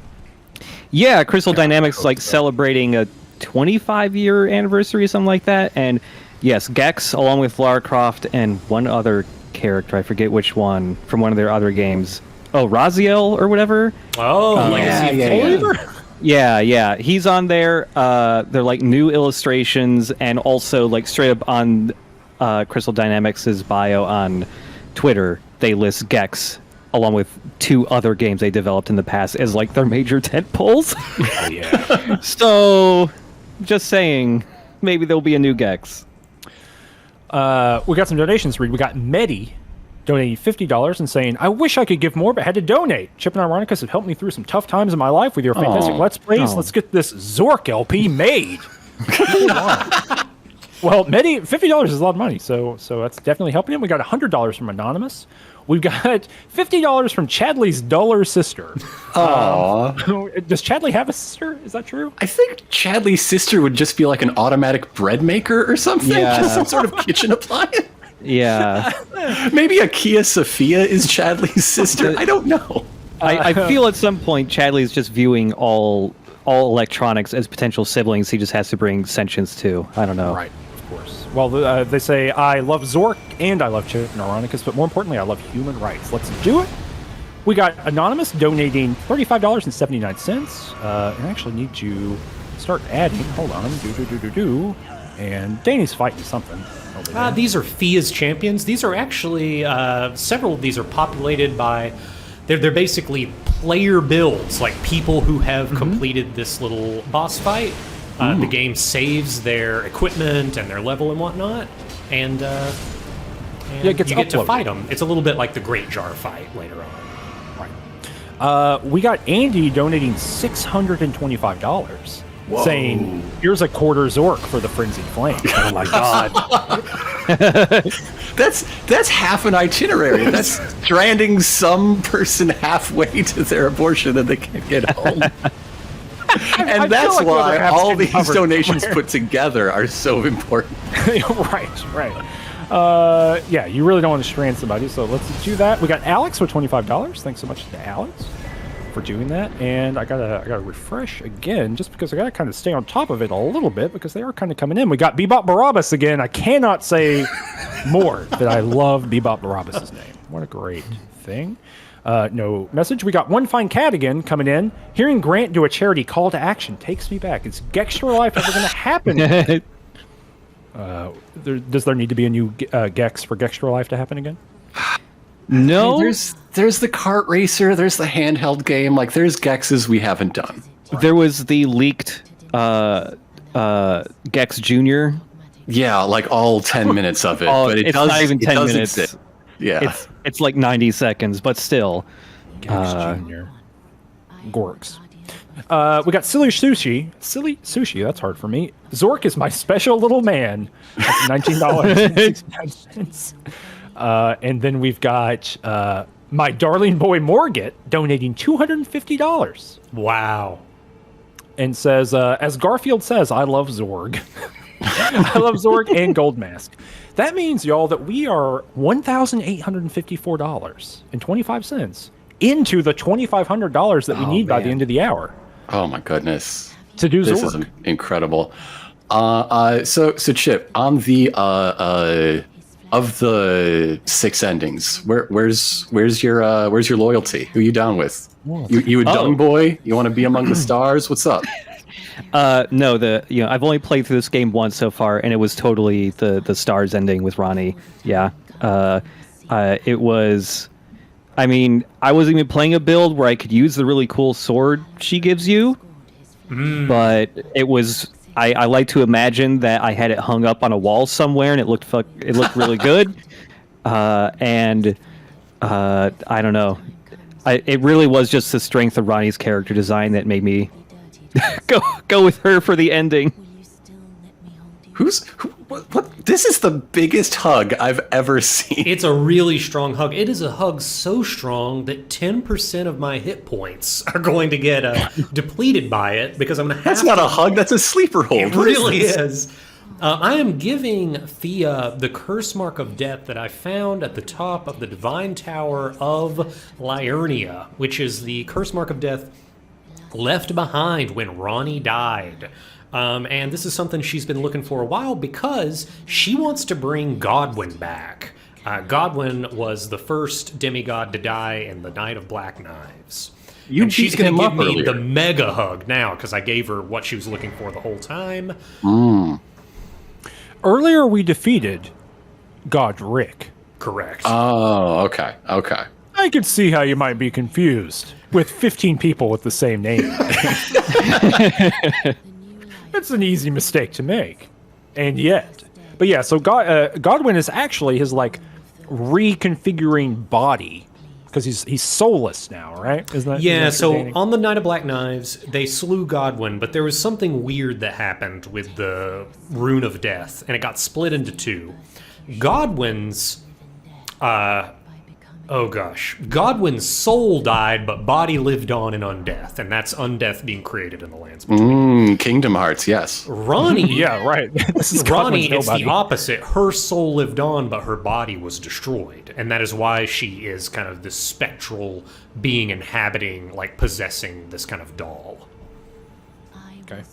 Yeah, Crystal Dynamics is like celebrating a 25-year anniversary or something like that. And yes, Gex, along with Lara Croft and one other character, I forget which one, from one of their other games. Oh, Raziel or whatever? Oh, Legacy of Kain. Yeah. He's on there. They're like new illustrations, and also like straight up on Crystal Dynamics' bio on Twitter, they list Gex along with 2 other games they developed in the past as like their major tentpoles. Oh, yeah. So, just saying, maybe there'll be a new Gex. We got some donations to read. We got Medi donating $50 and saying, I wish I could give more, but had to donate. Chip and Ironicus have helped me through some tough times in my life with your fantastic Let's Plays. Let's get this Zork LP made. Well, Medi, $50 is a lot of money, so that's definitely helping him. We got $100 from Anonymous. We've got $50 from Chadley's duller sister. Aww. Does Chadley have a sister? Is that true? I think Chadley's sister would just be like an automatic bread maker or something. Yeah. Just some sort of kitchen appliance. Yeah. Maybe a Kia Sophia is Chadley's sister. I don't know. I feel at some point Chadley's just viewing all electronics as potential siblings he just has to bring sentience to. I don't know. Right, of course. Well, they say, I love Zork and I love Chip and Ironicus, but more importantly, I love human rights. Let's do it. We got Anonymous donating $35.79. And I actually need to start adding. Hold on. And Danny's fighting something. These are Fia's champions. These are actually, several of these are populated by, they're basically player builds, like people who have completed this little boss fight. The game saves their equipment and their level and whatnot, and you get to fight them. It's a little bit like the Great Jar fight later on. Right. We got Andy donating $625. Saying, here's a quarter Zork for the Frenzied Flame. Oh my god. That's half an itinerary. That's stranding some person halfway to their abortion and they can't get home. And that's like why all these donations put together are so important. Right. Yeah, you really don't want to strand somebody, so let's do that. We got Alex with $25. Thanks so much to Alex for doing that. And I gotta refresh again, just because I gotta kind of stay on top of it a little bit, because they are kind of coming in. We got Bebop Barabbas again. I cannot say more that I love Bebop Barabbas' name. What a great thing. No message. We got One Fine Cat again coming in. Hearing Grant do a charity call to action takes me back. Is Gextra Life ever going to happen? Does there need to be a new Gex for Gextra Life to happen again? No. There's the kart racer. There's the handheld game. Like there's Gexes we haven't done. There was the leaked Gex Junior. Yeah, like all 10 minutes of it. But it's not even 10 minutes. Exist. Yeah. It's like 90 seconds, but still. Gex Junior. Gorks. We got Silly Sushi. Silly Sushi, that's hard for me. Zork is my special little man. That's $19.69. And then we've got my darling boy Morget donating $250. Wow. And says, as Garfield says, I love Zorg. I love Zorg and Gold Mask. That means, y'all, that we are $1,854.25 into the $2,500 that we need by the end of the hour. Oh my goodness. To do this Zork. is incredible. So Chip, on the of the 6 endings, where's your loyalty? Who you down with? You a dung boy? You want to be among the stars? What's up? No, I've only played through this game once so far, and it was totally the stars ending with Ronnie. Yeah, it was. I mean, I wasn't even playing a build where I could use the really cool sword she gives you, but it was. I like to imagine that I had it hung up on a wall somewhere, and it looked really good. And I don't know. It really was just the strength of Ronnie's character design that made me go with her for the ending. What? This is the biggest hug I've ever seen. It's a really strong hug. It is a hug so strong that 10% of my hit points are going to get depleted by it because I'm going to have That's not a hug, that's a sleeper hold. It really is. I am giving Thea the curse mark of death that I found at the top of the Divine Tower of Liurnia, which is the curse mark of death left behind when Ronnie died. And this is something she's been looking for a while because she wants to bring Godwyn back. Godwyn was the first demigod to die in the Night of Black Knives. And she's going to give me the mega hug now because I gave her what she was looking for the whole time. Earlier, we defeated Godric. Correct. Oh, okay. I could see how you might be confused with 15 people with the same name. It's an easy mistake to make. And yet. But yeah, so Godwyn is actually his, reconfiguring body. Because he's soulless now, right? Isn't that so on the Night of Black Knives, they slew Godwyn, but there was something weird that happened with the Rune of Death, and it got split into 2. Godwyn's Godwyn's soul died, but body lived on in undeath, and that's undeath being created in the lands between. Kingdom Hearts, yes. Ronnie, yeah, right. This is Ronnie. It's the opposite. Her soul lived on, but her body was destroyed, and that is why she is kind of this spectral being inhabiting, possessing this kind of doll. Okay.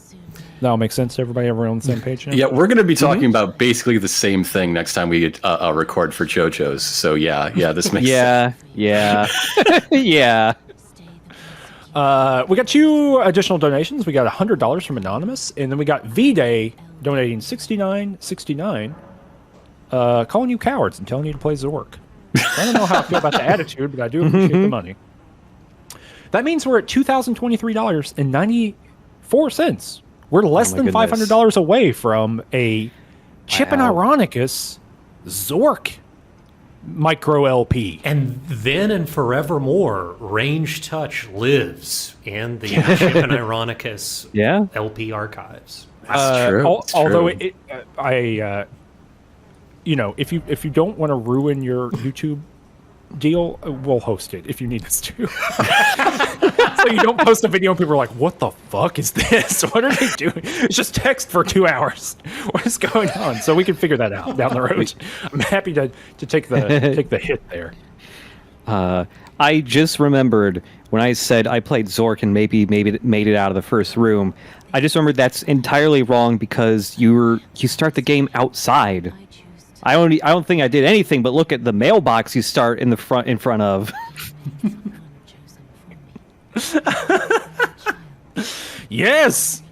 That'll make sense to everybody. Everyone on the same page now? Yeah, we're going to be talking about basically the same thing next time we record for JoJo's. So yeah, this makes sense. Yeah. Yeah. We got 2 additional donations. We got $100 from Anonymous, and then we got V-Day donating $69.69, calling you cowards and telling you to play Zork. I don't know how I feel about the attitude, but I do appreciate the money. That means we're at $2,023.94. We're less than $500 away from a Chip and Ironicus Zork micro LP. And then and forevermore, Range Touch lives in the Chip and Ironicus LP archives. That's true. Although if you don't want to ruin your YouTube deal, we'll host it if you need us to. So you don't post a video and people are like, what the fuck is this? What are they doing? It's just text for 2 hours. What is going on? So we can figure that out down the road. I'm happy to take the hit there. I just remembered when I said I played Zork and maybe made it out of the first room. I just remembered that's entirely wrong because you start the game outside. I don't think I did anything but look at the mailbox you start in front of. Yes.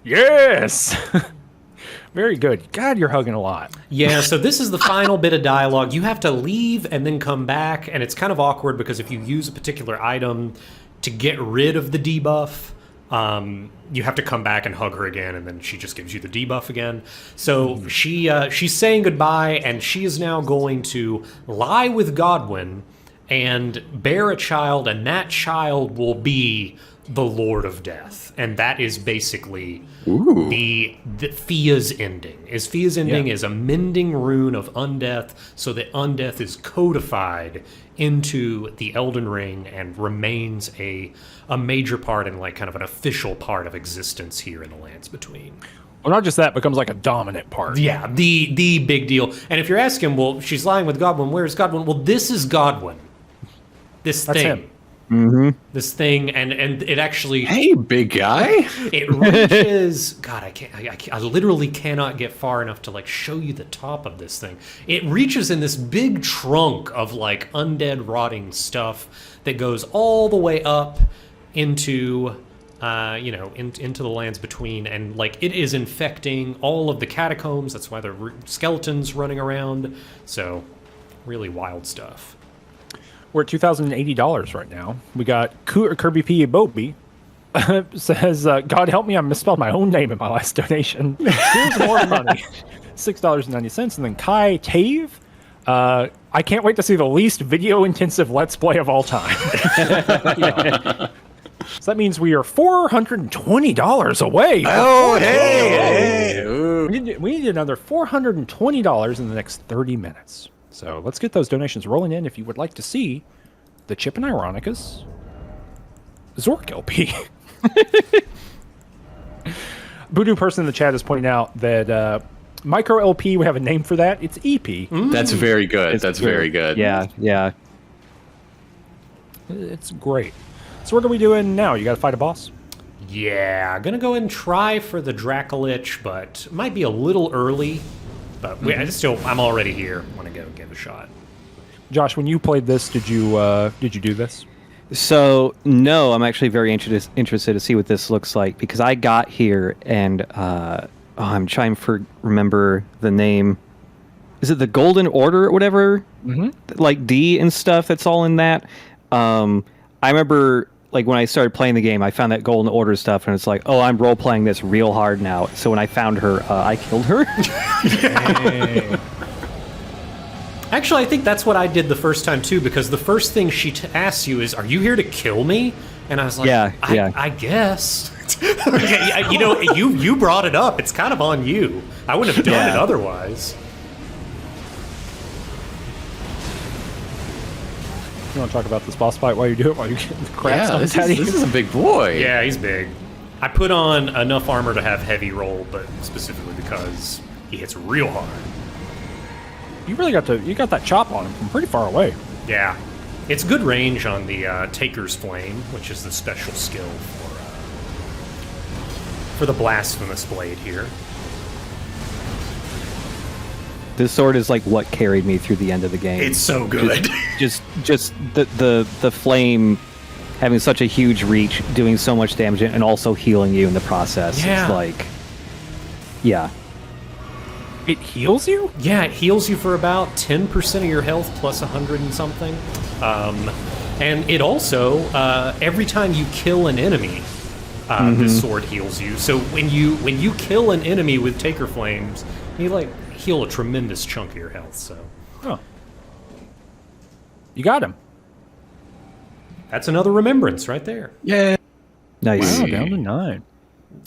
Very good. God, you're hugging a lot. Yeah, so this is the final bit of dialogue. You have to leave and then come back, and it's kind of awkward because if you use a particular item to get rid of the debuff, you have to come back and hug her again, and then she just gives you the debuff again. So she's saying goodbye, and she is now going to lie with Godwyn and bear a child, and that child will be the Lord of Death. And that is basically the Fia's ending. Fia's ending is a mending rune of undeath, so that undeath is codified into the Elden Ring and remains a major part and like kind of an official part of existence here in the Lands Between. Well, not just that, becomes like a dominant part. Yeah, the big deal. And if you're asking, well, she's lying with Godwin, where's Godwin? Well, this is Godwin. That's thing. Him. This thing, and it actually... Hey, big guy! It reaches... God, I literally cannot get far enough to, like, show you the top of this thing. It reaches in this big trunk of, like, undead, rotting stuff that goes all the way up into... into the Lands Between, and like it is infecting all of the catacombs. That's why there are skeletons running around. So, really wild stuff. We're at $2,080 right now. We got Kirby P. Bobby says, "God help me, I misspelled my own name in my last donation. Here's more money, $6.90." And then Kai Tave, I can't wait to see the least video-intensive Let's Play of all time. Yeah. So that means we are $420 away. Oh, hey! We need another $420 in the next 30 minutes. So let's get those donations rolling in if you would like to see the Chip and Ironicus Zork LP. Voodoo person in the chat is pointing out that micro LP, we have a name for that. It's EP. That's very good. That's very good. Yeah, yeah. It's great. So what are we doing now? You got to fight a boss? Yeah, I'm gonna go and try for the Dracolich, but might be a little early. But I'm already here. Want to go give a shot. Josh, when you played this, did you do this? So no, I'm actually very interested to see what this looks like, because I got here and I'm trying to remember the name. Is it the Golden Order or whatever? Mm-hmm. Like D and stuff. That's all in that. I remember. Like when I started playing the game, I found that Golden Order stuff, and it's like, oh, I'm role playing this real hard now. So when I found her, I killed her. Actually, I think that's what I did the first time too, because the first thing she asks you is, "Are you here to kill me?" And I was like, I guess. You brought it up. It's kind of on you. I wouldn't have done it otherwise. You want to talk about this boss fight while you do it, while you get the crap on this is a big boy. Yeah, he's big. I put on enough armor to have heavy roll, but specifically because he hits real hard. You really got that chop on him from pretty far away. Yeah. It's good range on the Taker's Flame, which is the special skill for the Blasphemous Blade here. This sword is like what carried me through the end of the game. It's so good. Just the flame having such a huge reach, doing so much damage, and also healing you in the process. Yeah. It's like, yeah. It heals you? Yeah, it heals you for about 10% of your health plus 100 and something. And it also, every time you kill an enemy, this sword heals you. So when you kill an enemy with Taker Flames, you like heal a tremendous chunk of your health. So, you got him. That's another remembrance right there. Yeah. Nice. Wow, down to 9.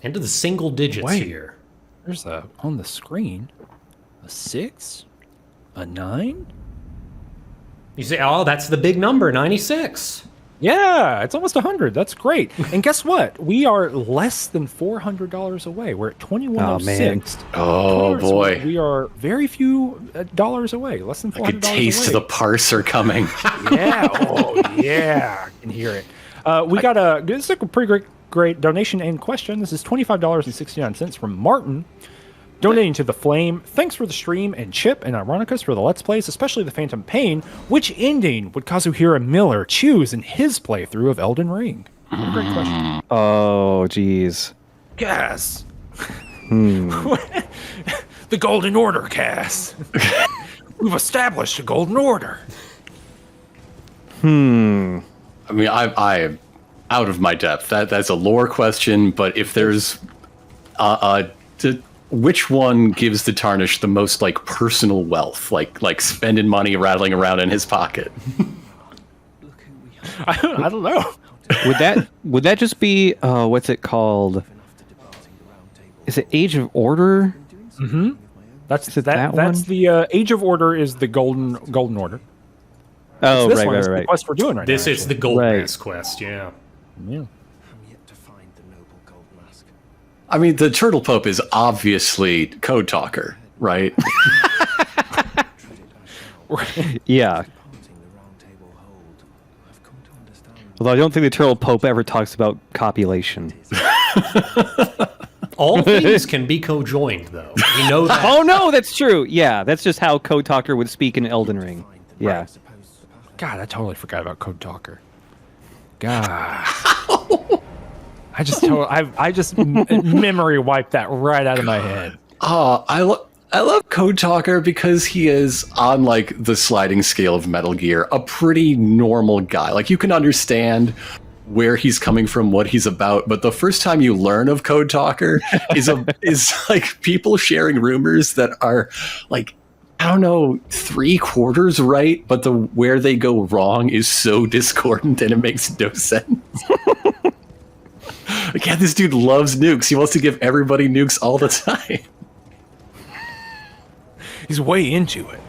Into the single digits here. There's on the screen a 6, a 9. You say, oh, that's the big number, 96. Yeah, it's almost 100. That's great. And guess what? We are less than $400 away. We're at 2106. Oh boy. We are very few dollars away. Less than $400 I could taste away. the parser coming. Yeah. Oh yeah. I can hear it. We got this is a pretty great donation and question. This is $25.69 from Martin. Donating to The Flame. Thanks for the stream, and Chip and Ironicus for the Let's Plays, especially the Phantom Pain. Which ending would Kazuhira Miller choose in his playthrough of Elden Ring? What a great question. Oh, jeez. Yes. The Golden Order, Cass. We've established a Golden Order. I mean, I am out of my depth. That's a lore question, but if there's which one gives the Tarnish the most like personal wealth, like spending money rattling around in his pocket? I don't know. Would that just be what's it called? Is it Age of Order? Mm-hmm. That's that that's one? the Age of Order is the golden order. Oh, This right, one right, is the right. quest we're doing right This now. is the gold Right. mask quest, yeah. Yeah. I'm yet to find the noble gold mask. I mean, the Turtle Pope is obviously Code Talker, right? Yeah. Departing the round table hold, I've come to understand Although I don't think the Turtle Pope ever talks about copulation. All things can be co-joined, though. You know that. Oh no, that's true. Yeah, that's just how Code Talker would speak in Elden Ring. Yeah. God, I totally forgot about Code Talker. God. I just memory wiped that right out of my head. Oh, I love Code Talker because he is on like the sliding scale of Metal Gear, a pretty normal guy. Like you can understand where he's coming from, what he's about, but the first time you learn of Code Talker is like people sharing rumors that are like, I don't know, 3/4 right, but where they go wrong is so discordant and it makes no sense. Like, yeah, this dude loves nukes. He wants to give everybody nukes all the time. He's way into it.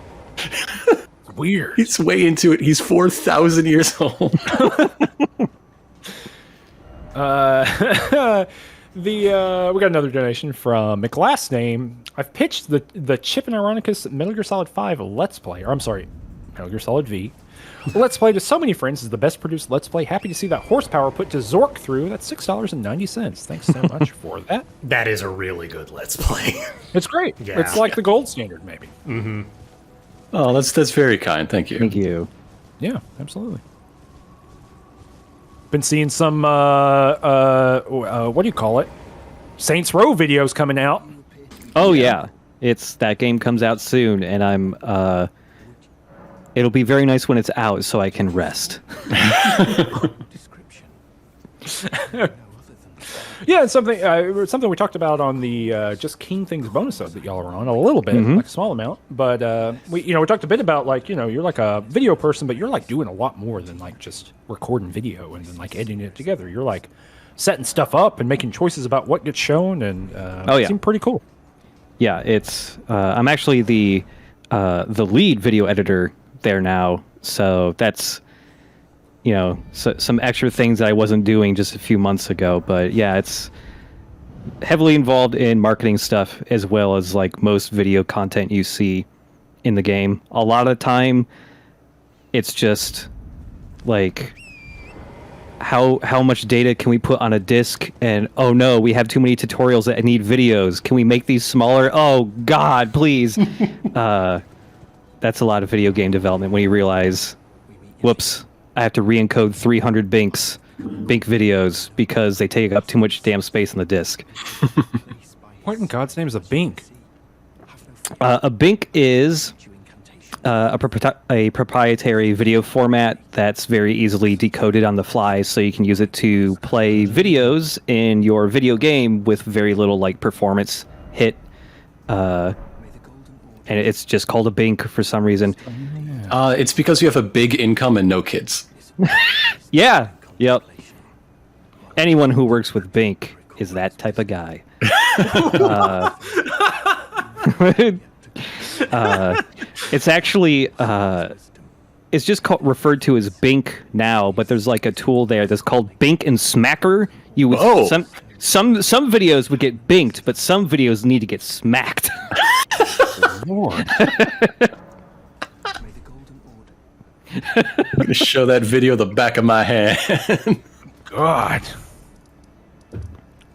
It's weird. He's way into it. He's 4,000 years old. We got another donation from McLast Name. I've pitched the Chip and Ironicus Metal Gear Solid 5 Let's Play, or I'm sorry, Metal Gear Solid V. Let's Play to so many friends is the best produced Let's Play. Happy to see that horsepower put to Zork through. That's $6.90. Thanks so much for that. That is a really good Let's Play. It's great. Yeah. It's like the gold standard, maybe. Oh, that's very kind. Thank you. Thank you. Yeah, absolutely. Been seeing some what do you call it? Saints Row videos coming out. Oh yeah. It's that game comes out soon and I'm it'll be very nice when it's out so I can rest. description. Yeah, it's something we talked about on the just King Things bonus episode that y'all are on a little bit, like a small amount. But we talked a bit about like you're like a video person, but you're like doing a lot more than like just recording video and then like editing it together. You're like setting stuff up and making choices about what gets shown, and it seemed pretty cool. Yeah, it's I'm actually the lead video editor there now, so that's some extra things that I wasn't doing just a few months ago. But yeah, it's heavily involved in marketing stuff as well as like most video content you see in the game. A lot of the time, it's just like how much data can we put on a disc, and oh no, we have too many tutorials that need videos. Can we make these smaller? Oh God, please. That's a lot of video game development when you realize, whoops, I have to re-encode 300 Bink videos because they take up too much damn space on the disc. What in God's name is a Bink? A Bink is a proprietary video format that's very easily decoded on the fly, so you can use it to play videos in your video game with very little like performance hit. And it's just called a Bink for some reason. It's because you have a big income and no kids. Yeah. Yep. Anyone who works with Bink is that type of guy. It's actually it's just referred to as Bink now, but there's like a tool there that's called Bink and Smacker. Some videos would get binked, but some videos need to get smacked. Lord. I'm going to show that video the back of my hand. God.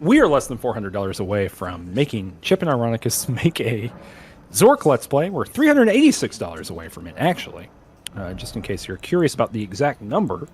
We are less than $400 away from making Chip and Ironicus make a Zork Let's Play. We're $386 away from it, actually. Just in case you're curious about the exact number.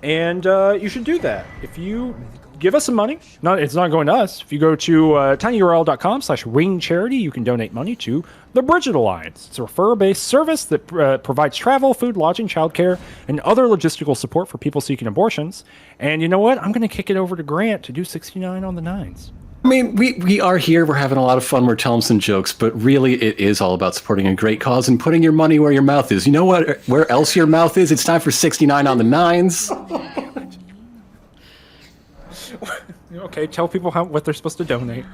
And you should do that. If you give us some money, it's not going to us. If you go to tinyurl.com/ringcharity, you can donate money to the Bridget Alliance. It's a referral-based service that provides travel, food, lodging, childcare, and other logistical support for people seeking abortions. And you know what? I'm going to kick it over to Grant to do 69 on the 9s. I mean, we are here. We're having a lot of fun. We're telling some jokes, but really it is all about supporting a great cause and putting your money where your mouth is. You know what? Where else your mouth is? It's time for 69 on the 9s. Okay, tell people what they're supposed to donate.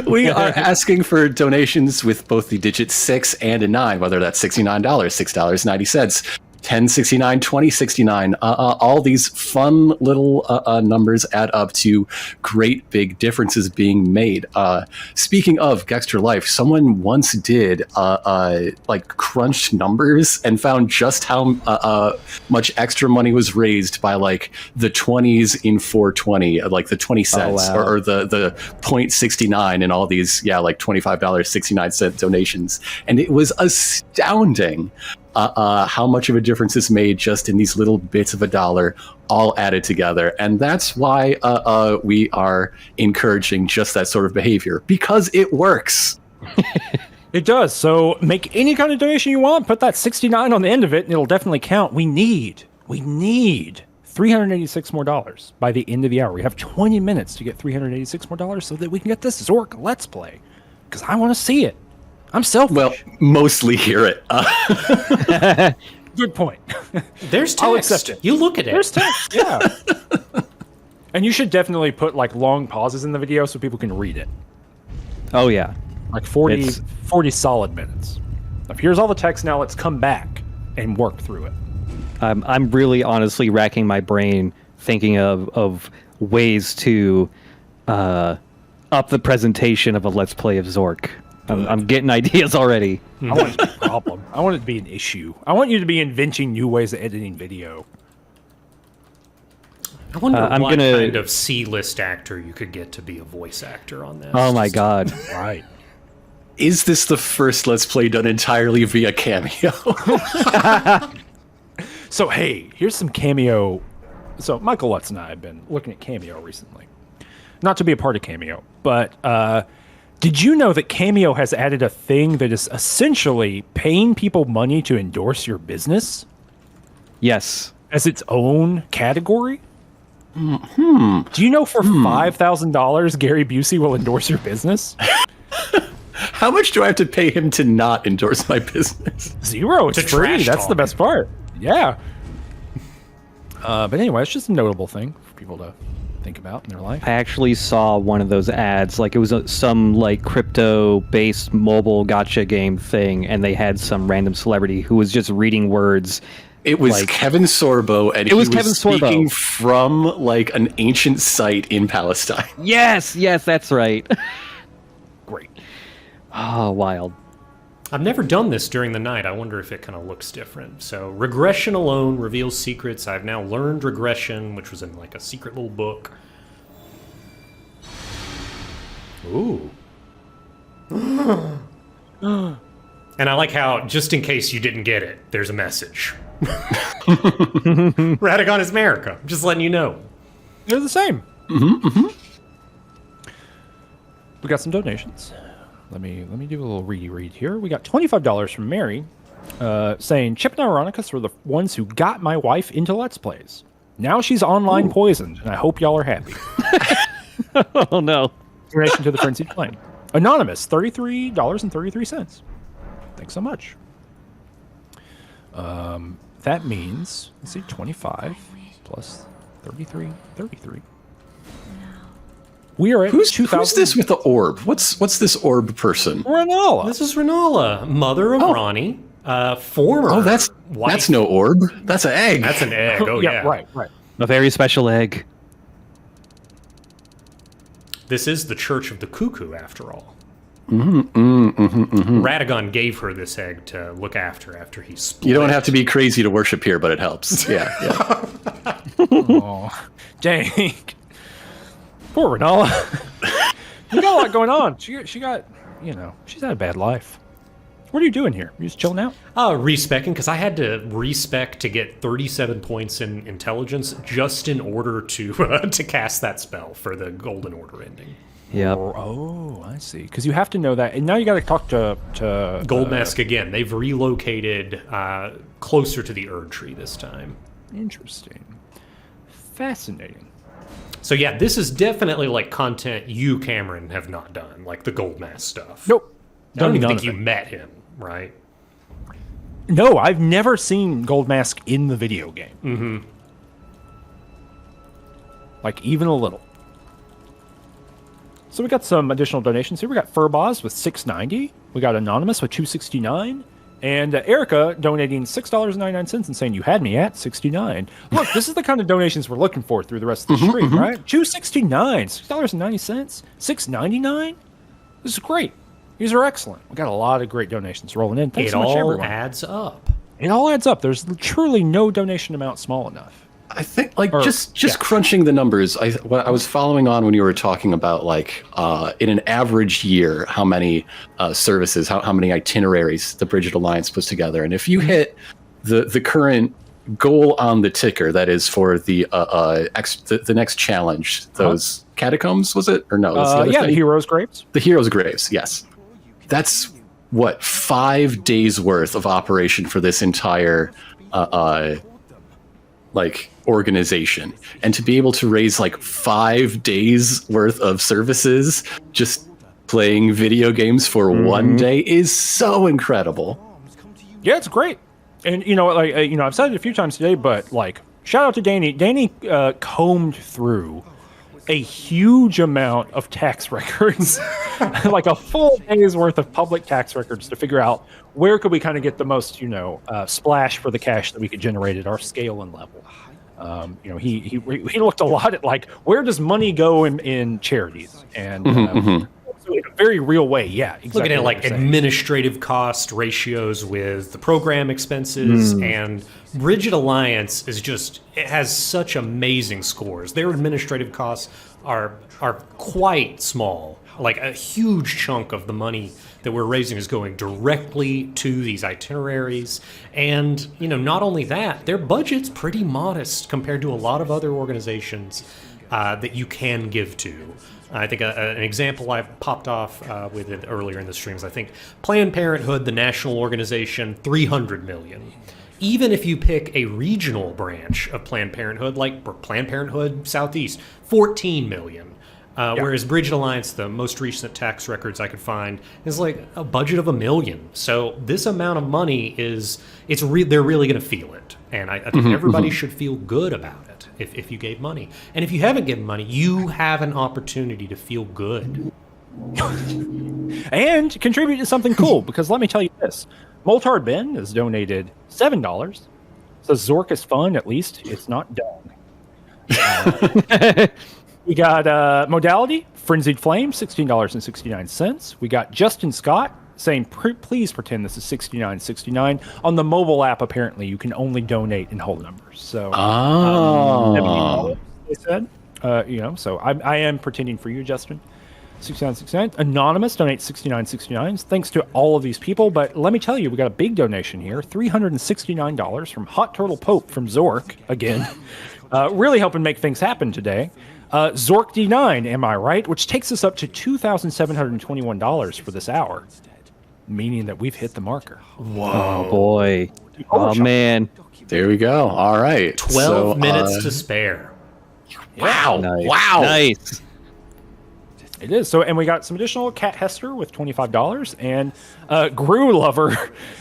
We are asking for donations with both the digits 6 and a 9, whether that's $69, $6.90, $10.69, $20.69. All these fun little numbers add up to great big differences being made. Speaking of Gextra Life, someone once did like crunched numbers and found just how much extra money was raised by like the 20s in 420, like the 20 cents or the 0.69 and all these, like $25, 69 cent donations. And it was astounding. How much of a difference is made just in these little bits of a dollar all added together. And that's why we are encouraging just that sort of behavior, because it works. It does. So make any kind of donation you want, put that 69 on the end of it, and it'll definitely count. We need $386 more by the end of the hour. We have 20 minutes to get $386 more so that we can get this Zork Let's Play, because I want to see it. I'm selfish. Well, mostly hear it. Good point. There's text. I'll accept it. You look at it. There's text, yeah. And you should definitely put like long pauses in the video so people can read it. Oh yeah, Like 40 solid minutes. Now, here's all the text. Now let's come back and work through it. I'm really honestly racking my brain thinking of ways to up the presentation of a Let's Play of Zork. I'm getting ideas already. I want it to be a problem. I want it to be an issue. I want you to be inventing new ways of editing video. I wonder what kind of C-list actor you could get to be a voice actor on this. Oh my god. Right. Is this the first Let's Play done entirely via Cameo? So, hey, here's some Cameo. So, Michael Lutz and I have been looking at Cameo recently. Not to be a part of Cameo, but did you know that Cameo has added a thing that is essentially paying people money to endorse your business? Yes. As its own category? Do you know for $5,000 Gary Busey will endorse your business? How much do I have to pay him to not endorse my business? 0. It's To free. trash That's talk. the best part. Yeah. But anyway, it's just a notable thing for people to think about in their life. I actually saw one of those ads. Like it was some like crypto-based mobile gacha game thing, and they had some random celebrity who was just reading words. It was Like- Kevin Sorbo, and It was he Kevin was Sorbo. speaking from like an ancient site in Palestine. Yes, that's right. Great. Oh, wild. I've never done this during the night. I wonder if it kind of looks different. So, regression alone reveals secrets. I've now learned regression, which was in like a secret little book. Ooh. And I like how, just in case you didn't get it, there's a message. Radagon is America. I'm just letting you know. They're the same. We got some donations. Let me do a little read here. We got $25 from Mary, saying Chip and Ironicus were the ones who got my wife into Let's Plays. Now she's online poisoned, and I hope y'all are happy. Oh no. Donation to the Frenzied Flame. Anonymous, $33.33. Thanks so much. That means, let's see, 25 plus 33. We are at Who's 2,000. this with the orb? What's this orb person? Renala. This is Renala, mother of Ronnie, former. Oh, that's wife. no orb. That's an egg. That's an egg. Oh, yeah. Right. A very special egg. This is the Church of the Cuckoo, after all. Radagon gave her this egg to look after he split. You don't have to be crazy to worship here, but it helps. Yeah. Oh, dang. Poor Renala. You got a lot going on. She got, she's had a bad life. What are you doing here? You just chilling out? Respecing, because I had to respec to get 37 points in intelligence just in order to to cast that spell for the Golden Order ending. Yep. Oh, I see. Because you have to know that. And now you got to talk to Goldmask again. They've relocated closer to the Erd Tree this time. Interesting. Fascinating. So yeah, this is definitely like content you, Cameron, have not done, like the Goldmask stuff. Nope. I don't even None think of you it. met him, right? No, I've never seen Goldmask in the video game. like even a little. So we got some additional donations here. We got Furboz with $6.90. We got Anonymous with $2.69. And Erica donating $6.99 and saying, you had me at 69. Look, this is the kind of donations we're looking for through the rest of the stream, right? $2.69, $6.90, $6.99. This is great. These are excellent. We got a lot of great donations rolling in. Thanks It so much, all everyone. adds up. It all adds up. There's truly no donation amount small enough. I think just crunching the numbers. I was following on when you were talking about like in an average year how many services, how many itineraries the Bridget Alliance puts together, and if you hit the current goal on the ticker, that is for the next challenge, those catacombs, was it or no? That's the other thing? The Heroes' Graves. The Heroes' Graves, yes. That's what 5 days worth of operation for this entire organization, and to be able to raise like 5 days worth of services just playing video games for one day is so incredible. Yeah, it's great. And I've said it a few times today, but like shout out to Danny. Danny combed through a huge amount of tax records, like a full day's worth of public tax records to figure out where could we kind of get the most, splash for the cash that we could generate at our scale and level. He looked a lot at like, where does money go in charities? And so in a very real way, yeah. Exactly. Looking at like administrative cost ratios with the program expenses, and Bridget Alliance it has such amazing scores. Their administrative costs are quite small. Like a huge chunk of the money that we're raising is going directly to these itineraries. And, not only that, their budget's pretty modest compared to a lot of other organizations that you can give to. I think an example I popped off with it earlier in the streams, I think Planned Parenthood, the national organization, $300 million. Even if you pick a regional branch of Planned Parenthood, like Planned Parenthood Southeast, $14 million. Whereas Bridget Alliance, the most recent tax records I could find, is like a budget of $1 million. So this amount of money they're really going to feel it. And I think everybody should feel good about it if you gave money. And if you haven't given money, you have an opportunity to feel good. And contribute to something cool, because let me tell you this. Moltard Ben has donated $7. Says Zork is fun, at least it's not dumb. We got Modality, Frenzied Flame, $16.69. We got Justin Scott saying, please pretend this is $69.69. On the mobile app, apparently, you can only donate in whole numbers. So, they said, so I am pretending for you, Justin. $69.69. Anonymous donates $69.69. Thanks to all of these people. But let me tell you, we got a big donation here, $369 from Hot Turtle Pope from Zork, again. Really helping make things happen today. Zork D9, am I right? Which takes us up to $2,721 for this hour, meaning that we've hit the marker. Whoa. Oh, boy. Oh, man. There we go. All right. 12 minutes to spare. Wow. Nice. Wow. Nice. It is. So, and we got some additional Cat Hester with $25 and Gru Lover,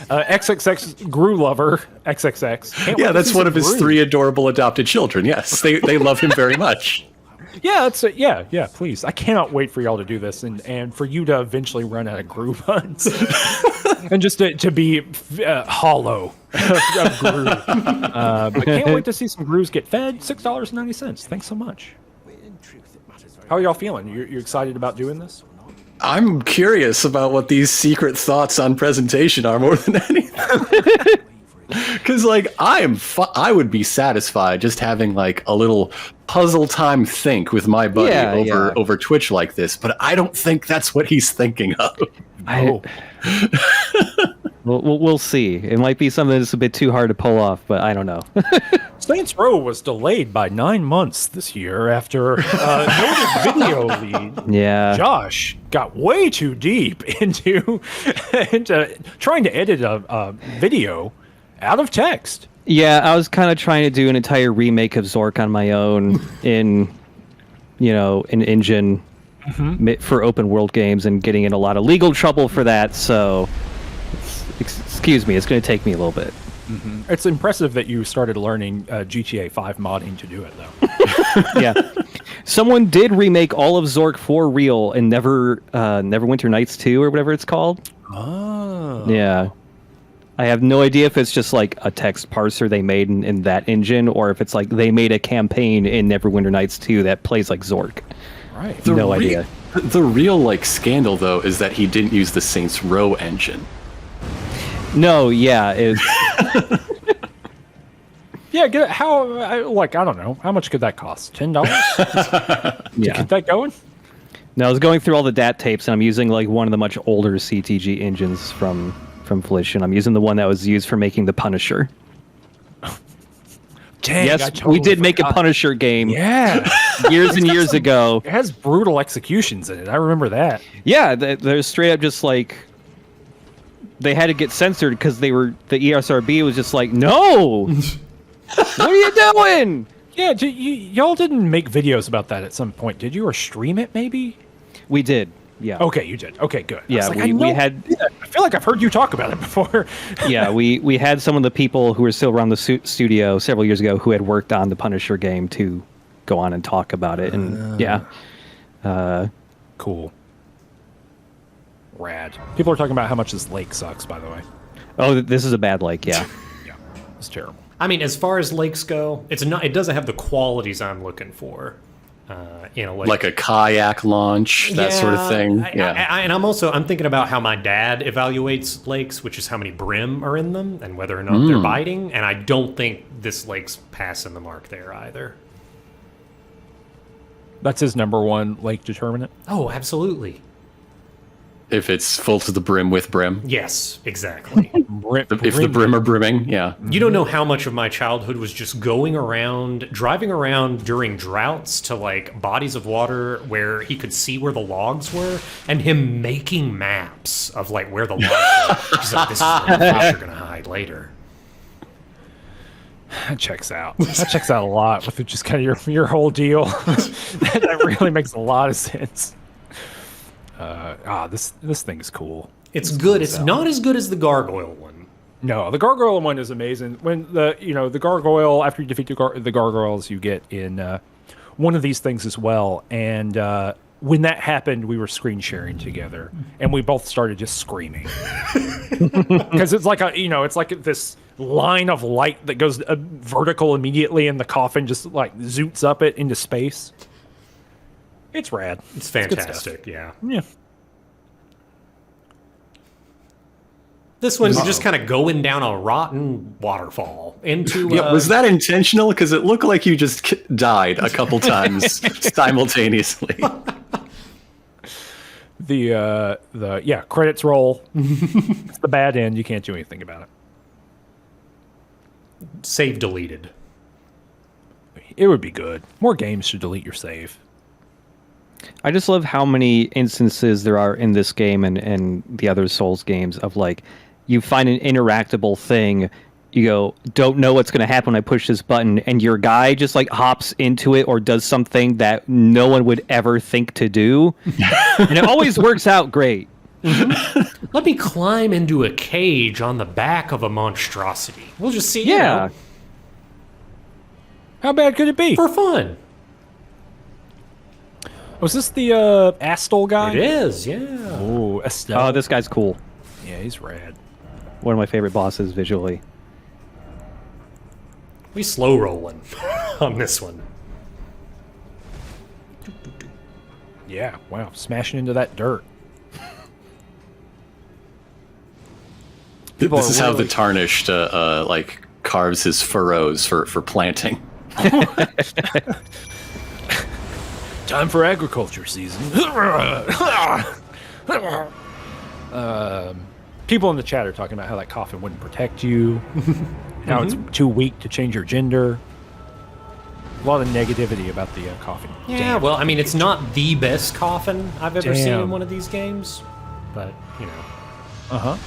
XXX Gru Lover, XXX. Yeah, that's one of his 3 adorable adopted children. Yes, they love him very much. Yeah, that's it. Yeah, please. I cannot wait for y'all to do this and for you to eventually run out of Gru puns and just to be hollow of Gru. But can't wait to see some Grus get fed. $6.90. Thanks so much. How are y'all feeling? You're excited about doing this? I'm curious about what these secret thoughts on presentation are more than anything. Because, I would be satisfied just having, a little puzzle time think with my buddy over Twitch like this, but I don't think that's what he's thinking of. We'll see. It might be something that's a bit too hard to pull off, but I don't know. Saints Row was delayed by 9 months this year after noted video lead. Yeah. Josh got way too deep into trying to edit a video out of text. Yeah, I was kind of trying to do an entire remake of Zork on my own in an engine for open world games and getting in a lot of legal trouble for that. So, excuse me, it's going to take me a little bit. It's impressive that you started learning GTA 5 modding to do it, though. Yeah. Someone did remake all of Zork for real in Neverwinter Nights 2 or whatever it's called. Oh. Yeah. I have no idea if it's just like a text parser they made in that engine, or if it's like they made a campaign in Neverwinter Nights 2 that plays like Zork. Right. No idea. The real like scandal though is that he didn't use the Saints Row engine. No, yeah, Yeah, I don't know. How much could that cost? $10? To yeah. get that going? No, I was going through all the DAT tapes, and I'm using like one of the much older CTG engines from Volition. I'm using the one that was used for making the Punisher. Dang, Yes, I totally we did make a forgot. Punisher game. Yeah. Years and years ago. It has brutal executions in it. I remember that. Yeah, they're straight up just like they had to get censored because the ESRB was just like, no, what are you doing? Yeah, y'all didn't make videos about that at some point, did you? Or stream it, maybe? We did, yeah. Okay, you did. Okay, good. Yeah, I feel like I've heard you talk about it before. Yeah, we had some of the people who were still around the studio several years ago who had worked on the Punisher game to go on and talk about it, and Cool. Rad. People are talking about how much this lake sucks, by the way. Oh, this is a bad lake, yeah. Yeah, it's terrible. I mean, as far as lakes go, it doesn't have the qualities I'm looking for. Like a kayak launch, that sort of thing. And I'm thinking about how my dad evaluates lakes, which is how many brim are in them and whether or not they're biting. And I don't think this lake's passing the mark there either. That's his number one lake determinant. Oh, absolutely. If it's full to the brim with brim. Yes, exactly. If the brim are brimming, yeah. You don't know how much of my childhood was just driving around during droughts to like bodies of water where he could see where the logs were, and him making maps of like where the logs were. He's like, this is where the fish are gonna hide later. That checks out. That checks out a lot with just kind of your whole deal. that really makes a lot of sense. This thing is cool. It's good. It's not as good as the gargoyle one. No, the gargoyle one is amazing. When the gargoyle, after you defeat the gargoyles, you get in one of these things as well. And when that happened, we were screen sharing together, and we both started just screaming because it's like it's like this line of light that goes vertical immediately, and the coffin just like zoots up it into space. It's rad. It's fantastic. Yeah. This one's just kind of going down a rotten waterfall into. Was that intentional? Because it looked like you just died a couple times simultaneously. The credits roll. It's the bad end. You can't do anything about it. Save deleted. It would be good. More games should delete your save. I just love how many instances there are in this game and the other Souls games of like, you find an interactable thing, you go, don't know what's going to happen when I push this button, and your guy just like hops into it or does something that no one would ever think to do. And it always works out great. Let me climb into a cage on the back of a monstrosity. We'll just see. Yeah. How bad could it be? For fun. Was this the Astel guy? It is, yeah. Oh, Astel. Oh, this guy's cool. Yeah, he's rad. One of my favorite bosses visually. We slow rolling on this one. Yeah, wow. Smashing into that dirt. This is how the Tarnished like carves his furrows for planting. Time for agriculture season. People in the chat are talking about how that coffin wouldn't protect you. How it's too weak to change your gender. A lot of negativity about the coffin. Yeah, Damn. well, I mean, it's not the best coffin I've ever seen in Damn. one of these games, but, you know. Uh-huh.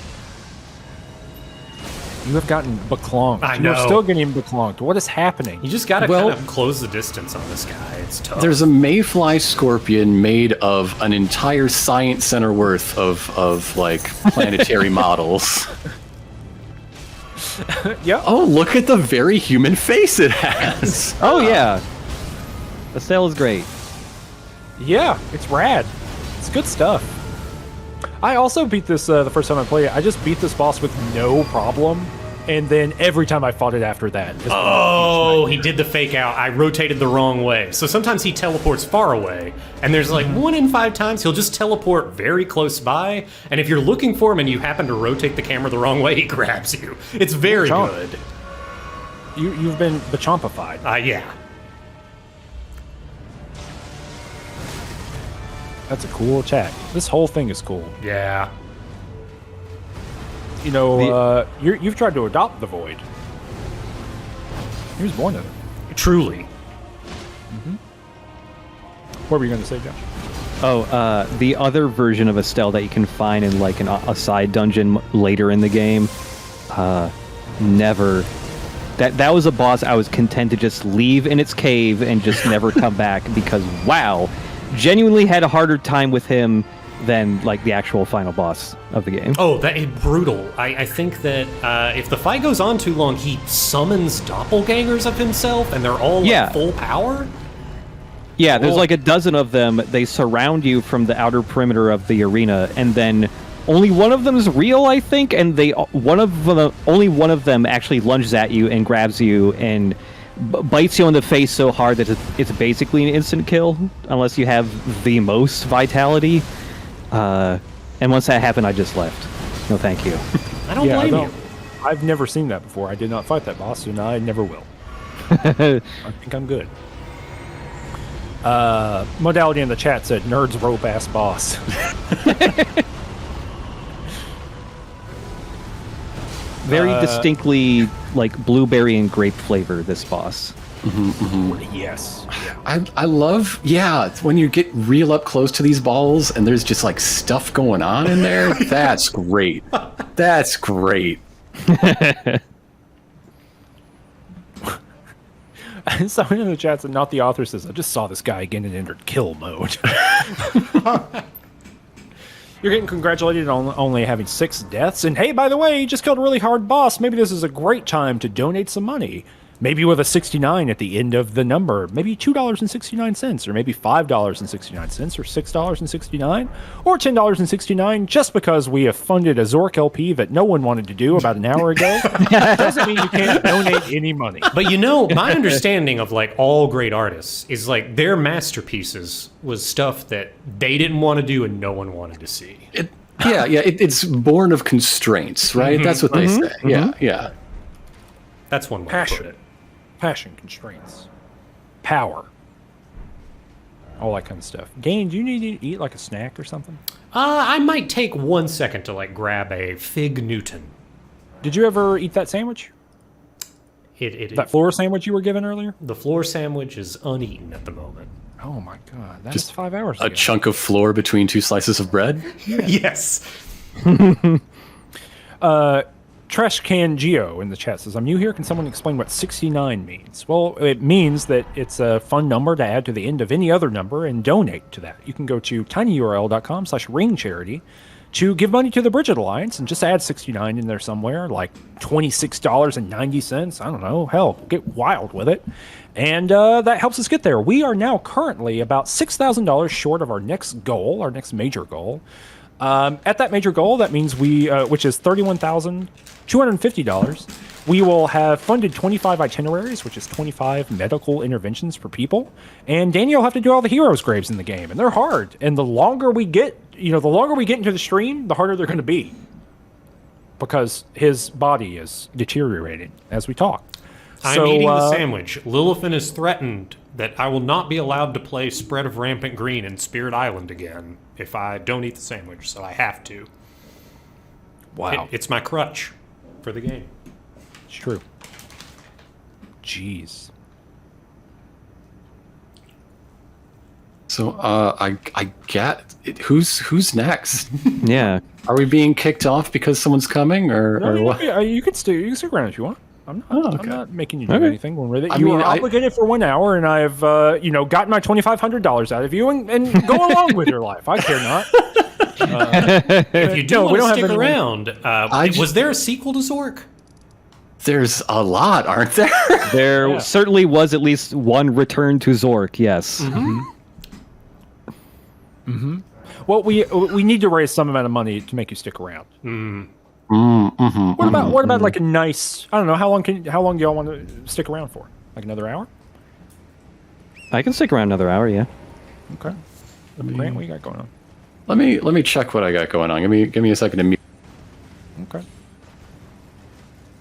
You have gotten beklonked. I You know. are still getting beklonked. What is happening? You just gotta Well- kind of close the distance on this guy. It's tough. There's a mayfly scorpion made of an entire science center worth of like planetary models. Yeah. Oh, look at the very human face it has. Oh, yeah. Estelle is great. Yeah, it's rad. It's good stuff. I also beat this the first time I played it. I just beat this boss with no problem, and then every time I fought it after that. Oh, he did the fake out. I rotated the wrong way. So sometimes he teleports far away, and there's like 1 in 5 times he'll just teleport very close by, and if you're looking for him and you happen to rotate the camera the wrong way, he grabs you. It's very good. You've been bachompified. Yeah. That's a cool attack. This whole thing is cool. Yeah. You know, you've tried to adopt the Void. He was born of it. Truly. What were you going to say, Josh? Oh, the other version of Estelle that you can find in like a side dungeon later in the game, never. That was a boss I was content to just leave in its cave and just never come back because wow, genuinely had a harder time with him than like the actual final boss of the game. Oh, that is brutal. I think that if the fight goes on too long, he summons doppelgangers of himself, and they're all like, full power. Yeah, there's like a dozen of them. They surround you from the outer perimeter of the arena, and then only one of them is real, I think, and only one of them actually lunges at you and grabs you and bites you in the face so hard that it's basically an instant kill, unless you have the most vitality. And once that happened, I just left. No, thank you. I don't blame you. I've never seen that before. I did not fight that boss, and I never will. I think I'm good. Modality in the chat said, nerds rope ass boss. Very distinctly like blueberry and grape flavor, this boss. Yes. I love, when you get real up close to these balls and there's just like stuff going on in there. That's great. That's great. Someone in the chat said, not the author says, I just saw this guy again and entered kill mode. You're getting congratulated on only having 6 deaths. And hey, by the way, you just killed a really hard boss. Maybe this is a great time to donate some money. Maybe with a 69 at the end of the number. Maybe $2.69, or maybe $5.69, or $6.69, or $10.69, just because we have funded a Zork LP that no one wanted to do about an hour ago. Doesn't mean you can't donate any money. But you know, my understanding of like all great artists is like their masterpieces was stuff that they didn't want to do and no one wanted to see. It's born of constraints, right? That's what they say. Yeah. That's one way to put it. Passion, constraints, power, all that kind of stuff. Gain, do you need to eat like a snack or something? I might take 1 second to like grab a Fig Newton. Did you ever eat that sandwich? That floor sandwich you were given earlier? The floor sandwich is uneaten at the moment. Oh my god, that is 5 hours ago. A chunk of floor between 2 slices of bread? Yes. Trash Can Geo in the chat says, I'm new here. Can someone explain what 69 means? Well, it means that it's a fun number to add to the end of any other number and donate to that. You can go to tinyurl.com/ringcharity to give money to the Bridget Alliance and just add 69 in there somewhere, like $26.90. I don't know. Hell, get wild with it. And that helps us get there. We are now currently about $6,000 short of our next goal, our next major goal. At that major goal, that means we, which is $31,250, we will have funded 25 itineraries, which is 25 medical interventions for people. And Daniel will have to do all the heroes' graves in the game, and they're hard. And the longer we get, the longer we get into the stream, the harder they're going to be, because his body is deteriorating as we talk. I'm eating the sandwich. Lilithan is threatened that I will not be allowed to play Spread of Rampant Green in Spirit Island again if I don't eat the sandwich, so I have to. Wow. It's my crutch for the game. It's true. Jeez. So I get it. Who's next? Yeah. Are we being kicked off because somemes coming, or what? You can stick around if you want. I'm not making you do anything with it. I You mean, are obligated for 1 hour, and I've gotten my $2,500 out of you, and go along with your life. I care not. If you do want to stick around, was there a sequel to Zork? There's a lot, aren't there? There certainly was at least one return to Zork. Yes. Well, we need to raise some amount of money to make you stick around. What about like a nice? I don't know. How long do y'all want to stick around for? Like another hour? I can stick around another hour. Yeah. Okay. Grant, what you got going on? Let me check what I got going on. Give me a second to mute. Okay.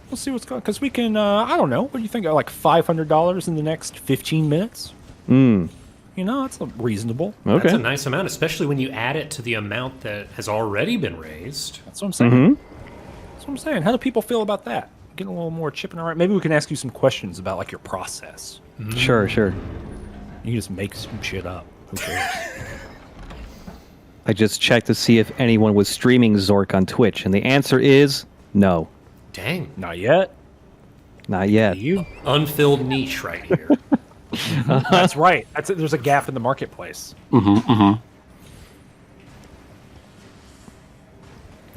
We'll see what's going. Because we can. I don't know. What do you think? Like $500 in the next 15 minutes? Mm. You know, that's reasonable. Okay. That's a nice amount, especially when you add it to the amount that has already been raised. That's what I'm saying. That's what I'm saying. How do people feel about that? Getting a little more chipping around. Maybe we can ask you some questions about like your process. Sure. You can just make some shit up. Who cares? I just checked to see if anyone was streaming Zork on Twitch, and the answer is no. Dang. Not yet. Not yet. You. Unfilled niche right here. That's right. There's a gap in the marketplace.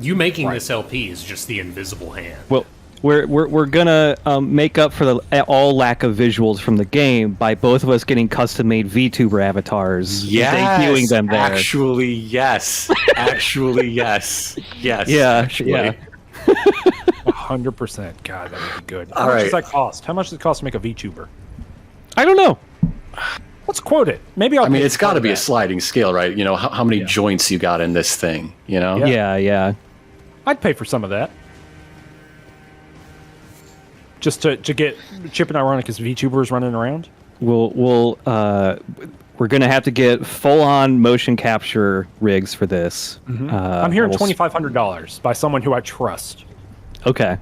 You making this LP is just the invisible hand. Well, we're gonna make up for the all lack of visuals from the game by both of us getting custom-made VTuber avatars. and debuting them there. Actually, yes. Actually, yes. Yes. Yeah. Actually. Yeah. 100%. God, that would be good. How much does that cost? How much does it cost to make a VTuber? I don't know. Let's quote it. Maybe I'll. I mean, it's got to be a that. sliding scale, right? You know, how many joints you got in this thing, you know? Yeah. I'd pay for some of that. Just to get Chip and Ironicus VTubers running around. We're gonna have to get full-on motion capture rigs for this. I'm hearing $2,500 by someone who I trust. Okay.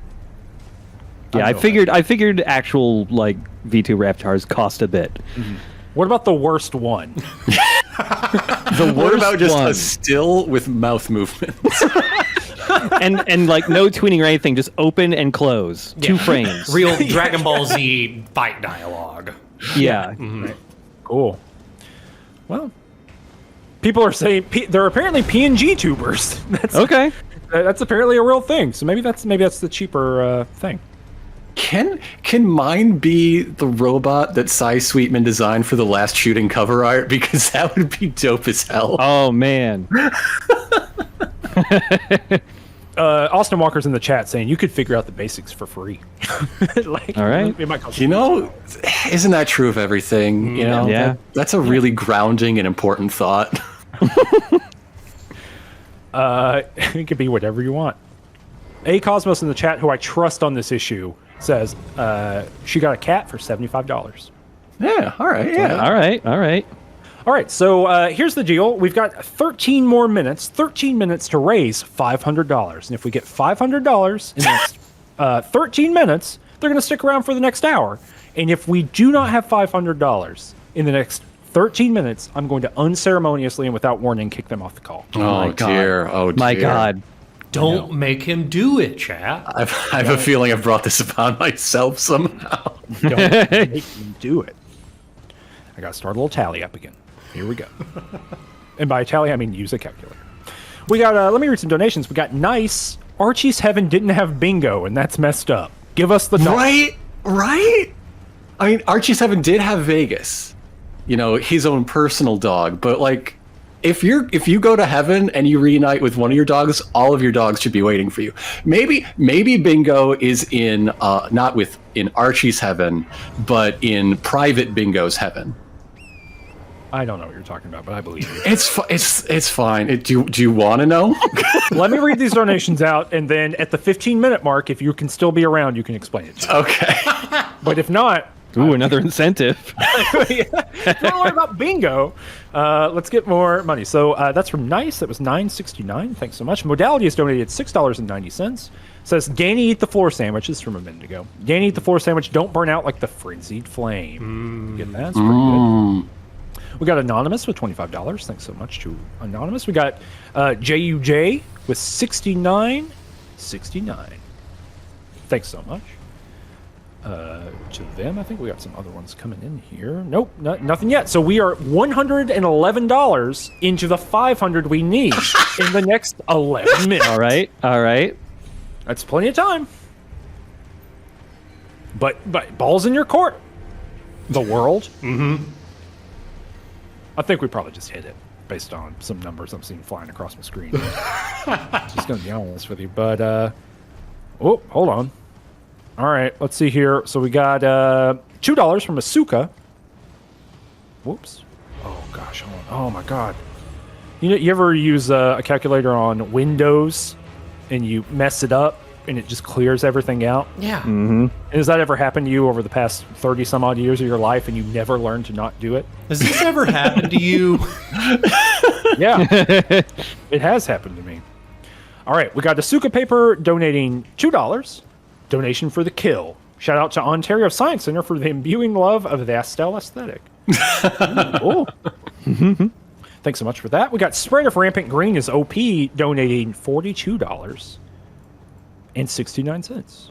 Yeah, I figured actual like VTuber avatars cost a bit. What about the worst one? What about just a still with mouth movements? and like no tweening or anything, just open and close. 2 frames. Real Dragon Ball Z fight dialogue. Yeah. Cool. Well, people are saying they're apparently PNG tubers. That's Okay. That's apparently a real thing. So maybe that's the cheaper thing. Can mine be the robot that Cy Sweetman designed for the last shooting cover art? Because that would be dope as hell. Oh man. Austin Walker's in the chat saying you could figure out the basics for free. Like, all right. It might cost You know, isn't that true of everything? You know, Yeah. that's a really grounding and important thought. it could be whatever you want. A Cosmos in the chat, who I trust on this issue, says she got a cat for $75. Yeah. All right. Yeah. All right. All right, so here's the deal. We've got 13 more minutes, 13 minutes to raise $500. And if we get $500 in the next 13 minutes, they're going to stick around for the next hour. And if we do not have $500 in the next 13 minutes, I'm going to unceremoniously and without warning kick them off the call. Oh dear. Oh dear. My God. Don't make him do it, chat. I have a feeling I've brought this upon myself somehow. Don't make me do it. I got to start a little tally up again. Here we go. And by tally, I mean use a calculator. We got, let me read some donations. We got nice. Archie's Heaven didn't have bingo, and that's messed up. Give us the dollar. Right? I mean, Archie 7 did have Vegas. You know, his own personal dog. But, like, if you go to heaven and you reunite with one of your dogs, all of your dogs should be waiting for you. Maybe Bingo is in, not in Archie's Heaven, but in Private Bingo's heaven. I don't know what you're talking about, but I believe you. It's fine. Do you want to know? Let me read these donations out, and then at the 15-minute mark, if you can still be around, you can explain it to me. Okay. But if not... Ooh, another incentive. Don't worry about bingo. Let's get more money. So that's from Nice. That was $9.69. Thanks so much. Modality has donated $6.90. Says, Danny, eat the floor sandwich. This is from a minute ago. Danny, eat the floor sandwich. Don't burn out like the frenzied flame. Get that? That's pretty good. We got Anonymous with $25. Thanks so much to Anonymous. We got JUJ with $69.69. Thanks so much. To them, I think we got some other ones coming in here. Nope, nothing yet. So we are $111 into the $500 we need in the next 11 minutes. All right. That's plenty of time. But balls in your court. The world. Mm-hmm. I think we probably just hit it based on some numbers I'm seeing flying across my screen. Just gonna be honest with you, but oh, hold on. All right, let's see here. So we got $2 from Asuka. Whoops. Oh gosh, hold on. Oh my god. You ever use a calculator on Windows and you mess it up and it just clears everything out? Yeah. And has that ever happened to you over the past 30 some odd years of your life and you never learned to not do it? Has this ever happened to you? Yeah. It has happened to me. All right, we got Asuka Paper donating $2. Donation for the kill. Shout out to Ontario Science Center for the imbuing love of the Astel aesthetic. Oh. Thanks so much for that. We got Spread of Rampant Green is OP donating $42.69.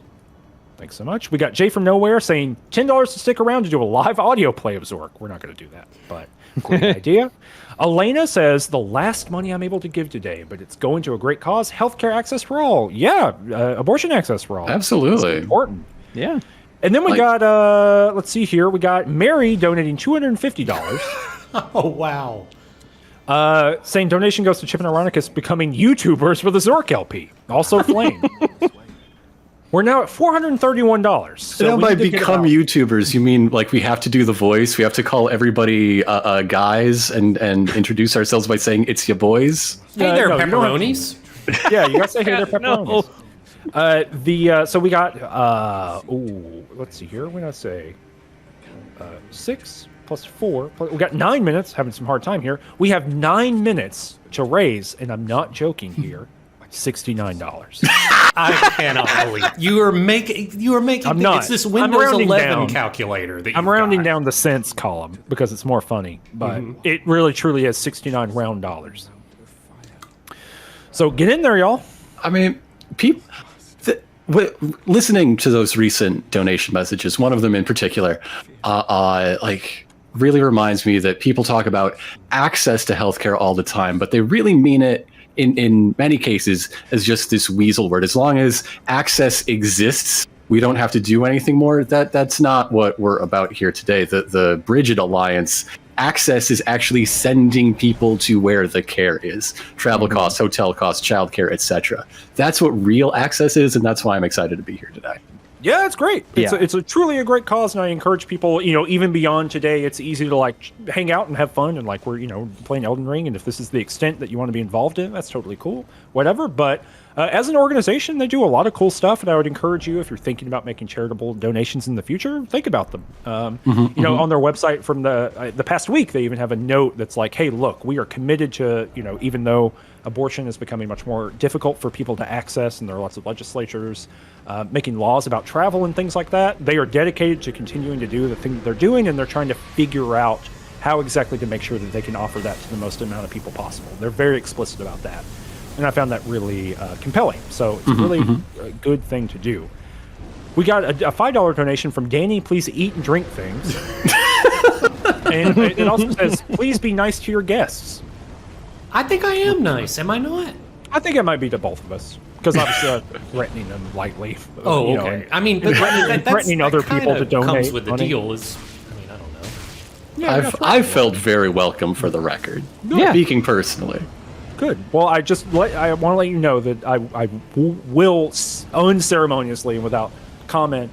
Thanks so much. We got Jay from Nowhere saying $10 to stick around to do a live audio play of Zork. We're not going to do that, but great idea. Elena says the last money I'm able to give today, but it's going to a great cause: healthcare access for all. Yeah, abortion access for all. Absolutely. It's important. Yeah. And then we got let's see here. We got Mary donating $250. Oh, wow. Saying donation goes to Chip and Ironicus becoming YouTubers for the Zork LP. Also Flame. We're now at $431. So Now, by become YouTubers, you mean like we have to do the voice? We have to call everybody guys and introduce ourselves by saying it's your boys? Hey there, no, you don't have to. pepperonis. Yeah, you got to say hey there, No. pepperonis. So we got let's see here. We're gonna say 6 plus 4. We got 9 minutes. Having some hard time here. We have 9 minutes to raise, and I'm not joking here. $69. I cannot believe you are making. I'm not. It's this I'm Windows rounding 11 down. calculator that I'm rounding down the cents column because it's more funny, but it really truly is 69 round dollars. So get in there, y'all. I mean, people listening to those recent donation messages, one of them in particular, like really reminds me that people talk about access to healthcare all the time, but they really mean it in many cases as just this weasel word. As long as access exists, we don't have to do anything more. That's not what we're about here today. The Bridget Alliance, access is actually sending people to where the care is. Travel costs, hotel costs, childcare, etc. That's what real access is, and that's why I'm excited to be here today. Yeah, it's great. Yeah. It's truly a great cause, and I encourage people, even beyond today, it's easy to like hang out and have fun, and like we're, playing Elden Ring, and if this is the extent that you want to be involved in, that's totally cool, whatever. But as an organization, they do a lot of cool stuff, and I would encourage you, if you're thinking about making charitable donations in the future, think about them. On their website from the past week, they even have a note that's like, hey, look, we are committed to, even though abortion is becoming much more difficult for people to access, and there are lots of legislatures making laws about travel and things like that, they are dedicated to continuing to do the thing that they're doing, and they're trying to figure out how exactly to make sure that they can offer that to the most amount of people possible. They're very explicit about that. And I found that really compelling. So it's really a good thing to do. We got a $5 donation from Danny. Please eat and drink things. And it also says, please be nice to your guests. I think I am nice. Am I not? I think it might be to both of us. Because obviously I'm threatening them lightly. Oh, okay. I mean, but threatening other people to donate comes with the money. deal. I don't know. Yeah, I've felt very welcome for the record. Yeah. Speaking personally. Good. Well, I want to let you know that I will unceremoniously and without comment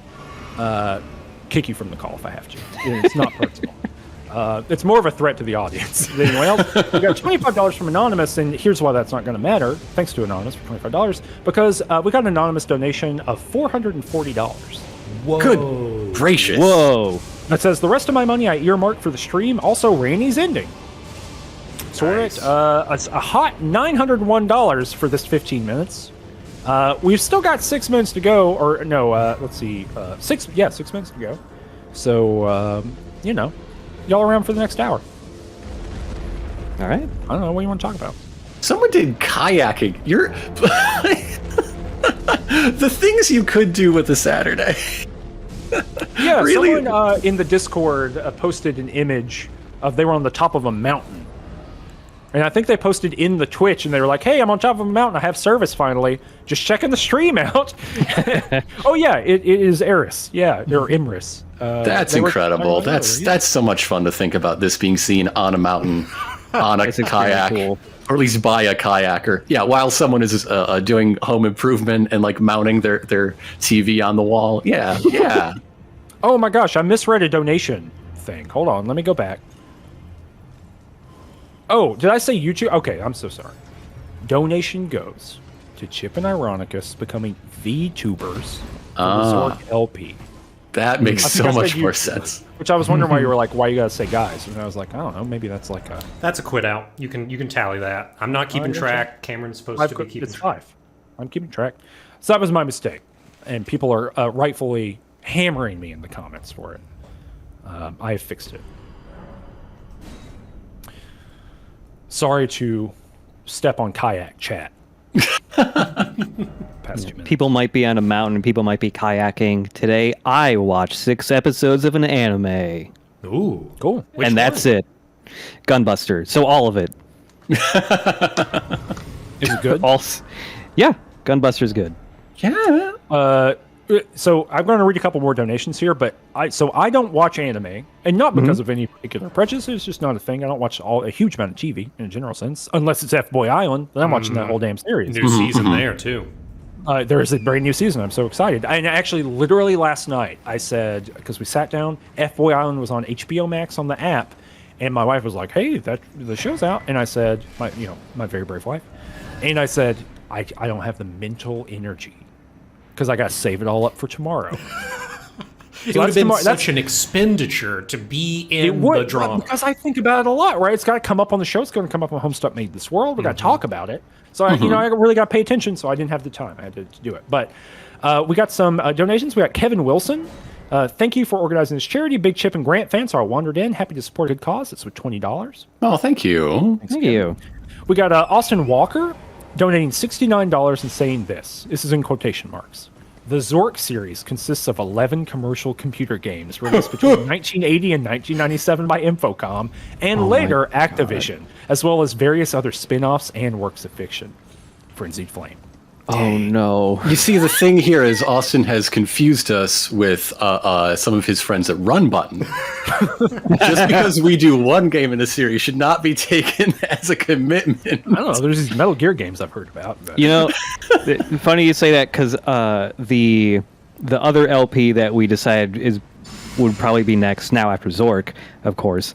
kick you from the call if I have to. It's not personal. It's more of a threat to the audience than anyone else. We got $25 from Anonymous, and here's why that's not going to matter. Thanks to Anonymous for $25, because we got an anonymous donation of $440. Whoa. Good gracious. Whoa. That says, the rest of my money I earmarked for the stream. Also, Randy's ending. So we're at a hot $901 for this 15 minutes. We've still got 6 minutes to go, or no, let's see, 6 minutes to go. So, y'all around for the next hour. All right. I don't know, what do you want to talk about? Someone did kayaking. You're the things you could do with a Saturday. Yeah, Really? someone in the Discord posted an image of they were on the top of a mountain. And I think they posted in the Twitch, and they were like, "Hey, I'm on top of a mountain. I have service finally. Just checking the stream out." Oh yeah, it is Eris. Yeah, or Imris. That's incredible. That's so much fun to think about this being seen on a mountain, on a kayak, cool. Or at least by a kayaker. Yeah, while someone is doing home improvement and like mounting their TV on the wall. Yeah, yeah. Oh my gosh, I misread a donation thing. Hold on, let me go back. Oh, did I say YouTube? Okay, I'm so sorry. Donation goes to Chip and Ironicus becoming VTubers for the Zork LP. That makes so much more sense. Which I was wondering why you were like, why you gotta say guys? And I was like, I don't know, maybe that's like a... That's a quit out. You can tally that. I'm not keeping track. Cameron's supposed to be keeping it's track. 5. I'm keeping track. So that was my mistake. And people are rightfully hammering me in the comments for it. I have fixed it. Sorry to step on kayak chat. Past 2 minutes. People might be on a mountain, people might be kayaking. Today, I watched 6 episodes of an anime. Ooh, cool. And that's it. Gunbuster. So all of it. Is it good? Yeah, Gunbuster's good. Yeah. So I'm going to read a couple more donations here, but I don't watch anime, and not because of any particular prejudice. It's just not a thing. I don't watch a huge amount of TV in a general sense, unless it's F-Boy Island. Then I'm watching that whole damn series. New season there too. There is a brand new season. I'm so excited. And actually, literally last night, I said, because we sat down, F-Boy Island was on HBO Max on the app, and my wife was like, "Hey, the show's out," and I said, my very brave wife, and I said, I don't have the mental energy. Because I got to save it all up for tomorrow. It would have been such an expenditure to be in the drama. Because I think about it a lot, right? It's got to come up on the show. It's going to come up on Homestuck Made This World. We got to talk about it. So, I really got to pay attention, so I didn't have the time. I had to do it. But we got some donations. We got Kevin Wilson. Thank you for organizing this charity. Big Chip and Grant fan, so I wandered in. Happy to support a good cause. It's with $20. Oh, thank you. Thank you. We got Austin Walker donating $69 and saying this. This is in quotation marks. The Zork series consists of 11 commercial computer games released between 1980 and 1997 by Infocom and later Activision, as well as various other spin-offs and works of fiction. Frenzied Flame. Oh no! You see, the thing here is Austin has confused us with some of his friends at Run Button. Just because we do one game in the series should not be taken as a commitment. I don't know. There's these Metal Gear games I've heard about. But. You know, funny you say that because the other LP that we decided would probably be next now after Zork, of course.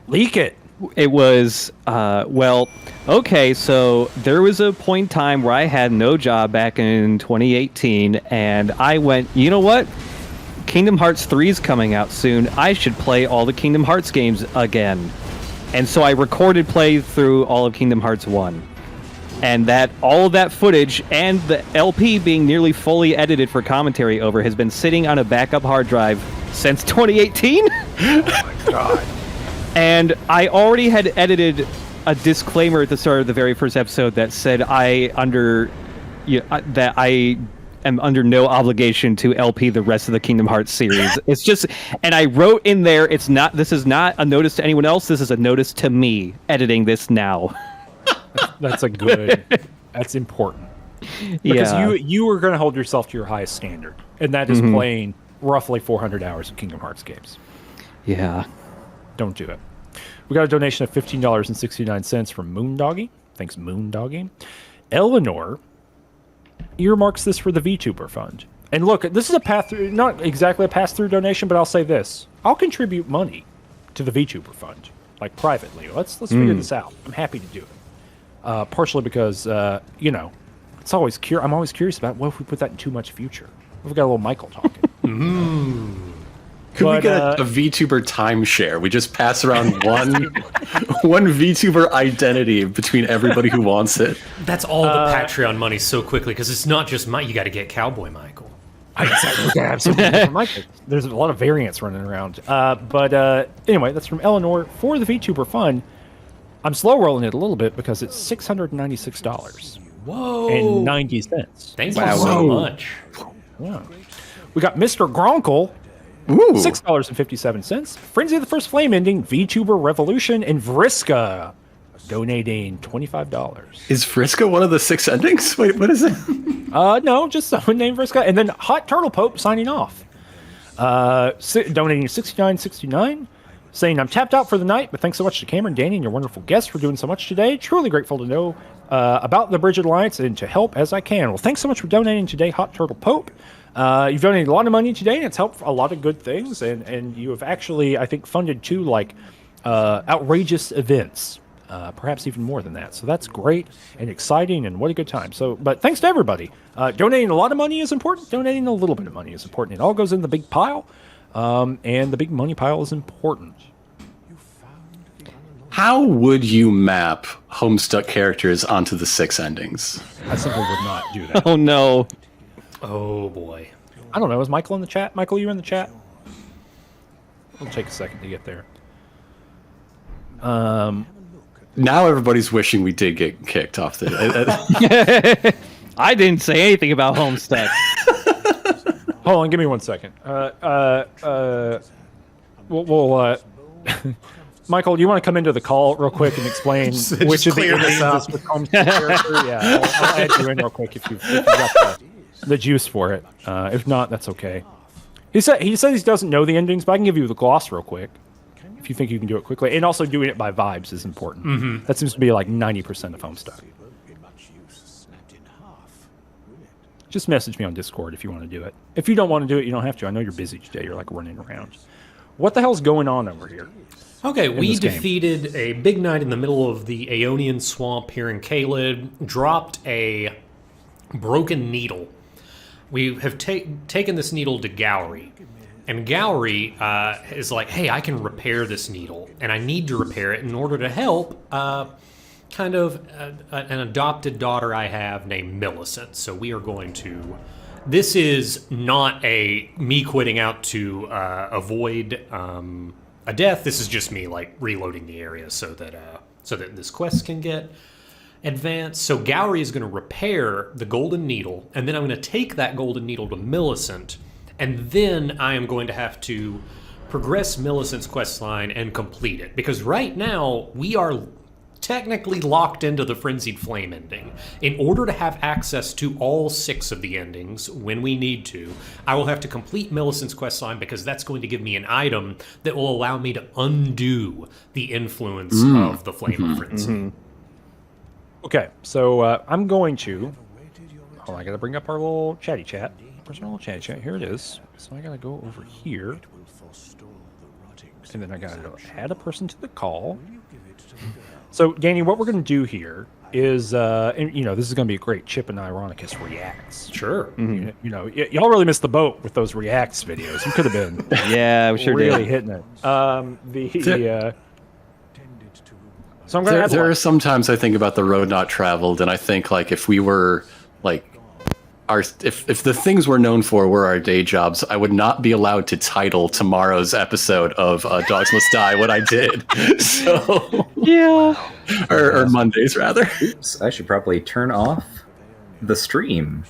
Leak it. It was, okay, so there was a point in time where I had no job back in 2018, and I went, you know what? Kingdom Hearts 3 is coming out soon. I should play all the Kingdom Hearts games again. And so I recorded playthrough all of Kingdom Hearts 1. And all of that footage and the LP being nearly fully edited for commentary over has been sitting on a backup hard drive since 2018. Oh my god. And I already had edited a disclaimer at the start of the very first episode that said that I am under no obligation to LP the rest of the Kingdom Hearts series. It's just, and I wrote in there, this is not a notice to anyone else. This is a notice to me editing this now. That's that's important. Because you are going to hold yourself to your highest standard, and that is playing roughly 400 hours of Kingdom Hearts games. Yeah. Don't do it. We got a donation of $15.69 from Moondoggy. Thanks, Moondoggy. Eleanor earmarks this for the VTuber fund. And look, this is a pass-through, not exactly a pass-through donation, but I'll say this. I'll contribute money to the VTuber fund, like privately. Let's figure this out. I'm happy to do it. Partially because, it's always I'm always curious about what if we put that in too much future. We've got a little Michael talking. Could we get a VTuber timeshare? We just pass around one VTuber identity between everybody who wants it. That's all the Patreon money so quickly because it's not just you got to get Cowboy Michael. Michael. There's a lot of variants running around. But anyway, that's from Eleanor for the VTuber fund. I'm slow rolling it a little bit because it's $696. Whoa! And 90 cents. Thank you so much. Yeah. We got Mr. Gronkle. $6.57. Frenzy of the First Flame ending, VTuber Revolution, and Vriska. donating $25. Is Frisco one of the 6 endings? Wait, what is it? No, just someone named Frisco. And then Hot Turtle Pope signing off. Donating $69.69. Saying, I'm tapped out for the night, but thanks so much to Cameron, Danny, and your wonderful guests for doing so much today. Truly grateful to know about the Bridget Alliance and to help as I can. Well, thanks so much for donating today, Hot Turtle Pope. You've donated a lot of money today, and it's helped a lot of good things. And you have actually, I think, funded 2 outrageous events, perhaps even more than that. So that's great and exciting, and what a good time. So, but thanks to everybody. Donating a lot of money is important. Donating a little bit of money is important. It all goes in the big pile. And the big money pile is important. How would you map Homestuck characters onto the 6 endings? I simply would not do that. Oh no. Oh boy. I don't know. Is Michael in the chat? Michael, you in the chat? It'll take a second to get there. Now everybody's wishing we did get kicked off the. I didn't say anything about Homestuck. Hold on, give me 1 second. Michael, do you want to come into the call real quick and explain which of the clear this endings up. this becomes the character? Yeah, I'll add you in real quick if you've got the juice for it. If not, that's okay. He says he doesn't know the endings, but I can give you the gloss real quick if you think you can do it quickly. And also doing it by vibes is important. Mm-hmm. That seems to be like 90% of Homestuck. Just message me on Discord if you want to do it. If you don't want to do it, you don't have to. I know you're busy today. You're like running around. What the hell's going on over here? Okay, we defeated a big knight in the middle of the Aeonian swamp here in Caelid, dropped a broken needle. We have taken this needle to Gowry, and Gowry is like, hey, I can repair this needle, and I need to repair it in order to help an adopted daughter I have named Millicent. So we are going to... This is not me quitting out to avoid a death. This is just me like reloading the area so that this quest can get advanced. So Gowry is going to repair the golden needle, and then I'm going to take that golden needle to Millicent, and then I am going to have to progress Millicent's quest line and complete it, because right now we are technically locked into the Frenzied Flame ending. In order to have access to all 6 of the endings when we need to, I will have to complete Millicent's questline, because that's going to give me an item that will allow me to undo the influence of the Flame of Frenzy. Mm-hmm. Okay, so I'm going to... Oh, I gotta bring up our little chatty chat. Where's our little chatty chat? Here it is. So I gotta go over here. And then I gotta add a person to the call. So, Danny, what we're going to do here is, and, this is going to be a great Chip and Ironicus reacts. Sure. Mm-hmm. Y'all really missed the boat with those reacts videos. You could have been Yeah, we sure really did. hitting it. So I'm going to There are some times I think about the road not traveled, and I think like if we were like if the things we're known for were our day jobs, I would not be allowed to title tomorrow's episode of Dogs Must Die what I did. So Yeah. or Mondays rather. Oops, I should probably turn off the stream.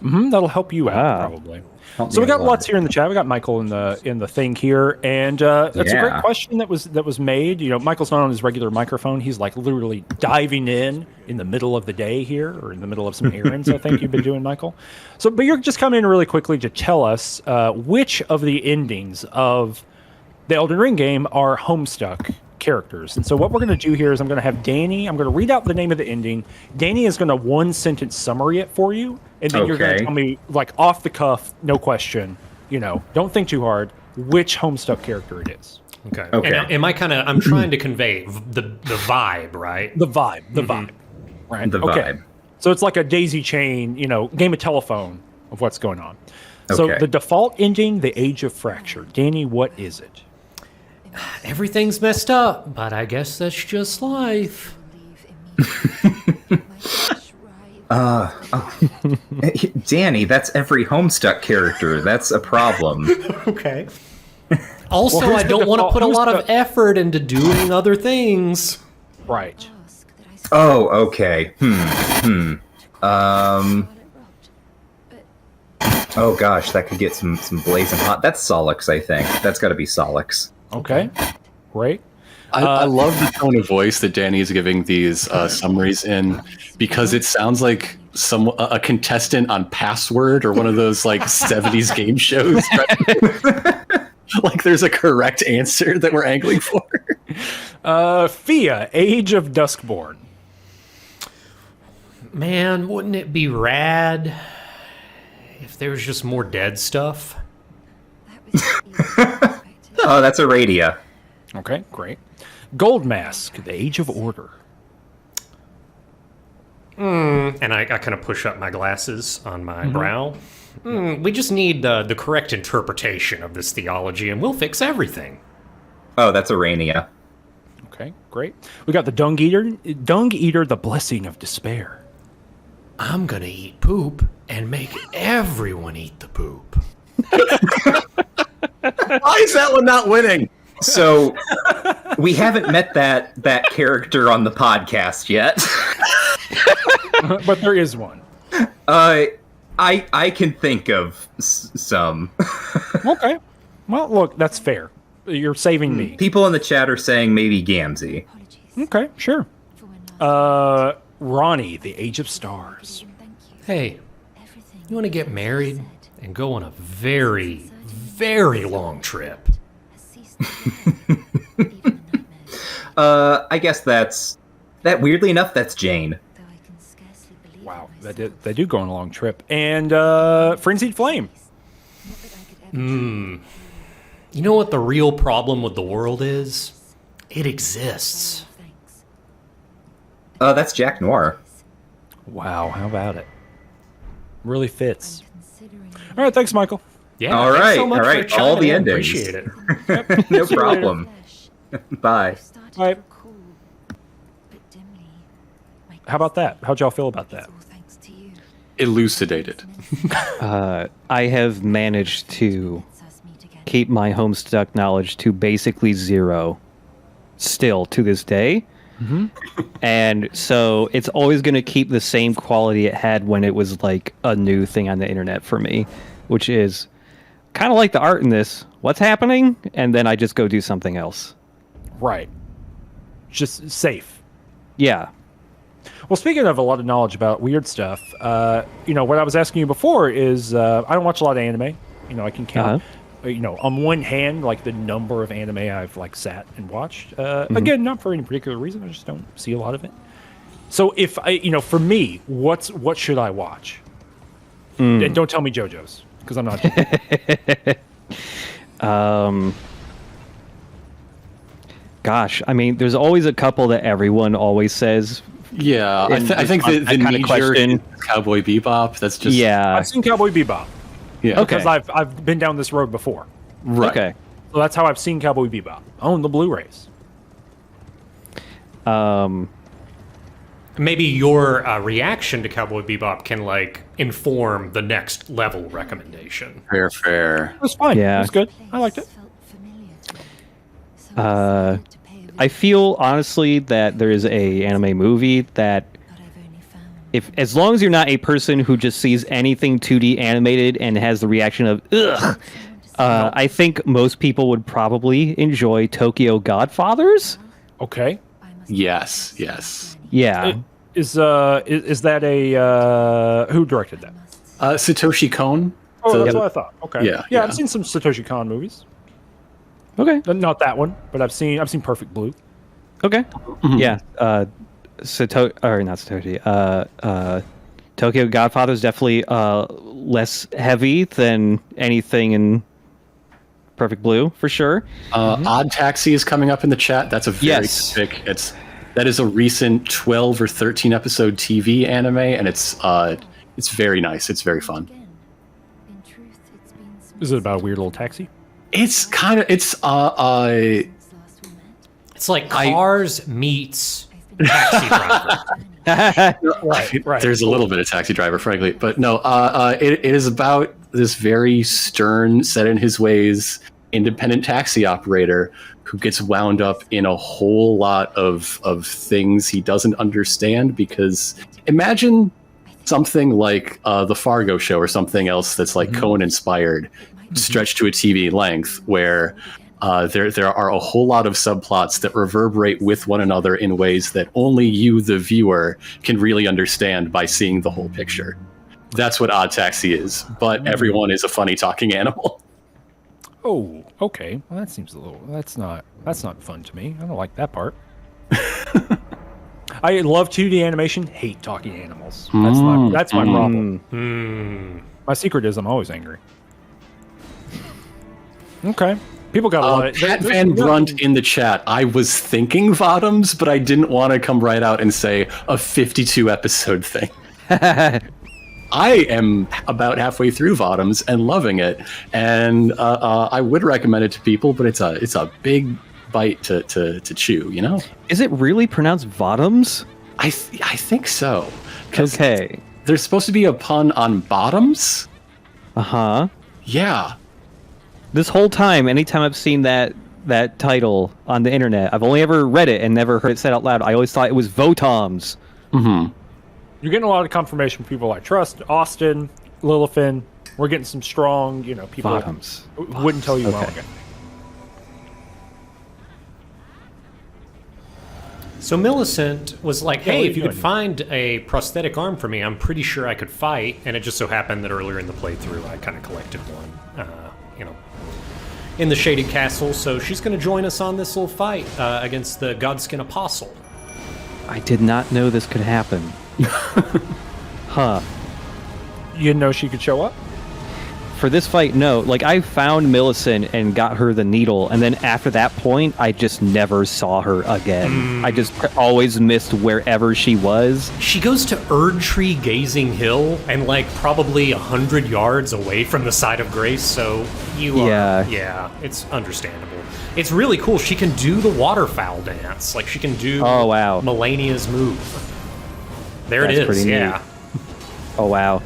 That'll help you out, probably. So we got lots here in the chat. We got Michael in the thing here, and that's a great question that was made. Michael's not on his regular microphone. He's like literally diving in the middle of the day here, or in the middle of some errands. I think you've been doing, Michael. So, but you're just coming in really quickly to tell us which of the endings of the Elden Ring game are Homestuck characters. And so what we're going to do here is I'm going to have Danny. I'm going to read out the name of the ending. Danny is going to 1-sentence summary it for you. And then you're going to tell me, like, off the cuff, no question, don't think too hard, which Homestuck character it is. Okay. And I'm trying to convey the vibe, right? The vibe, right? The vibe. So it's like a daisy chain, game of telephone of what's going on. So the default ending, the Age of Fracture. Danny, what is it? Everything's messed up, but I guess that's just life. Danny, that's every Homestuck character. That's a problem. Okay. Also, I don't want to put a lot of effort into doing other things. Right. Oh, okay. Oh gosh, that could get some blazing hot. That's Solix, I think. That's got to be Solix. Okay. Great. I love the tone of voice that Danny is giving these summaries in, because it sounds like a contestant on Password or one of those like 70s game shows. Like there's a correct answer that we're angling for. Fia, Age of Duskborn. Man, wouldn't it be rad if there was just more dead stuff? Oh, that's a Radia. Okay, great. Gold Mask, The Age of Order. And I kind of push up my glasses on my brow. We just need the correct interpretation of this theology, and we'll fix everything. Oh, that's a Rania. Okay, great. We got the Dung Eater, The Blessing of Despair. I'm gonna eat poop and make everyone eat the poop. Why is that one not winning? So we haven't met that character on the podcast yet. But there is one. I can think of some. Okay. Well, look, that's fair. You're saving me. People in the chat are saying maybe Gamzee. Okay, sure. Ronnie, The Age of Stars. Hey, you want to get married and go on a very, very long trip? I guess that's weirdly enough, that's Jane. Wow, they do go on a long trip. And Frenzied Flame. You know what the real problem with the world is? It exists. That's Jack Noir. Wow, how about it? Really fits. All right, thanks, Michael. Yeah. All thanks right, so much all for right, chiming all the in. endings. Appreciate it. No problem. Bye. All right. How about that? How'd y'all feel about that? Elucidated. I have managed to keep my Homestuck knowledge to basically 0 still to this day. And so it's always going to keep the same quality it had when it was like a new thing on the internet for me, which is kind of like the art in this. What's happening? And then I just go do something else. Right. Just safe. Yeah. Well, speaking of a lot of knowledge about weird stuff, what I was asking you before is I don't watch a lot of anime. I can count, on one hand, like the number of anime I've like sat and watched. Again, not for any particular reason. I just don't see a lot of it. So if for me, what should I watch? And don't tell me JoJo's because I'm not. Gosh, I mean, there's always a couple that everyone always says. Yeah, I think the kind of knee question jerk is Cowboy Bebop. That's just I've seen Cowboy Bebop. Yeah. Okay. Because I've been down this road before. Right. Okay. So that's how I've seen Cowboy Bebop. I own the Blu-rays. Maybe your reaction to Cowboy Bebop can like inform the next level recommendation. Fair. It was fine. Yeah. It was good. I liked it. I feel honestly that there is a anime movie that as long as you're not a person who just sees anything 2D animated and has the reaction of ugh, I think most people would probably enjoy Tokyo Godfathers. Okay. Yes. Yeah. Is that a who directed that? Satoshi Kon. Oh, that's what I thought. Okay. Yeah. I've seen some Satoshi Kon movies. Okay. Not that one, but I've seen Perfect Blue. Okay. Yeah. Not Satoshi. Tokyo Godfather is definitely less heavy than anything in Perfect Blue, for sure. Odd Taxi is coming up in the chat. That's a very Yes. quick. That is a recent 12 or 13 episode TV anime, and it's very nice. It's very fun. Is it about a weird little taxi? It's like Cars meets Taxi Driver. Right. There's a little bit of Taxi Driver, frankly, but no. It is about this very stern, set in his ways, independent taxi operator who gets wound up in a whole lot of things he doesn't understand. Because imagine something like the Fargo show or something else that's like Coen inspired, stretched to a TV length, where There are a whole lot of subplots that reverberate with one another in ways that only you, the viewer, can really understand by seeing the whole picture. That's what Odd Taxi is, but everyone is a funny talking animal. Oh, okay. Well, that seems a little. That's not fun to me. I don't like that part. I love 2D animation. Hate talking animals. That's my problem. My secret is I'm always angry. Okay. People got a lot of... Pat Van Brunt in the chat. I was thinking Vodums, but I didn't want to come right out and say a 52 episode thing. I am about halfway through Vodums and loving it, and I would recommend it to people, but it's a big bite to chew, you know? Is it really pronounced Vodums? I think so. Okay. There's supposed to be a pun on bottoms. Uh-huh. Yeah. This whole time, anytime I've seen that title on the internet, I've only ever read it and never heard it said out loud. I always thought it was Votoms. Mm-hmm. You're getting a lot of confirmation from people I trust. Austin, Lilifin. We're getting some strong, people Votoms. Wouldn't tell you Okay. wrong. So Millicent was like, Yeah, hey, what are if you you could doing? find a prosthetic arm for me, I'm pretty sure I could fight. And it just so happened that earlier in the playthrough, I kind of collected one, in the Shaded Castle. So she's going to join us on this little fight against the Godskin Apostle. I did not know this could happen. Huh. You didn't know she could show up? For this fight, no. Like, I found Millicent and got her the needle, and then after that point, I just never saw her again. I just always missed wherever she was. She goes to Erd Tree Gazing Hill and probably 100 yards away from the side of Grace, so you are... Yeah, it's understandable. It's really cool. She can do the waterfowl dance. Like, she can do Oh, wow. Melania's move. There That's it is, pretty yeah. neat. Oh, wow.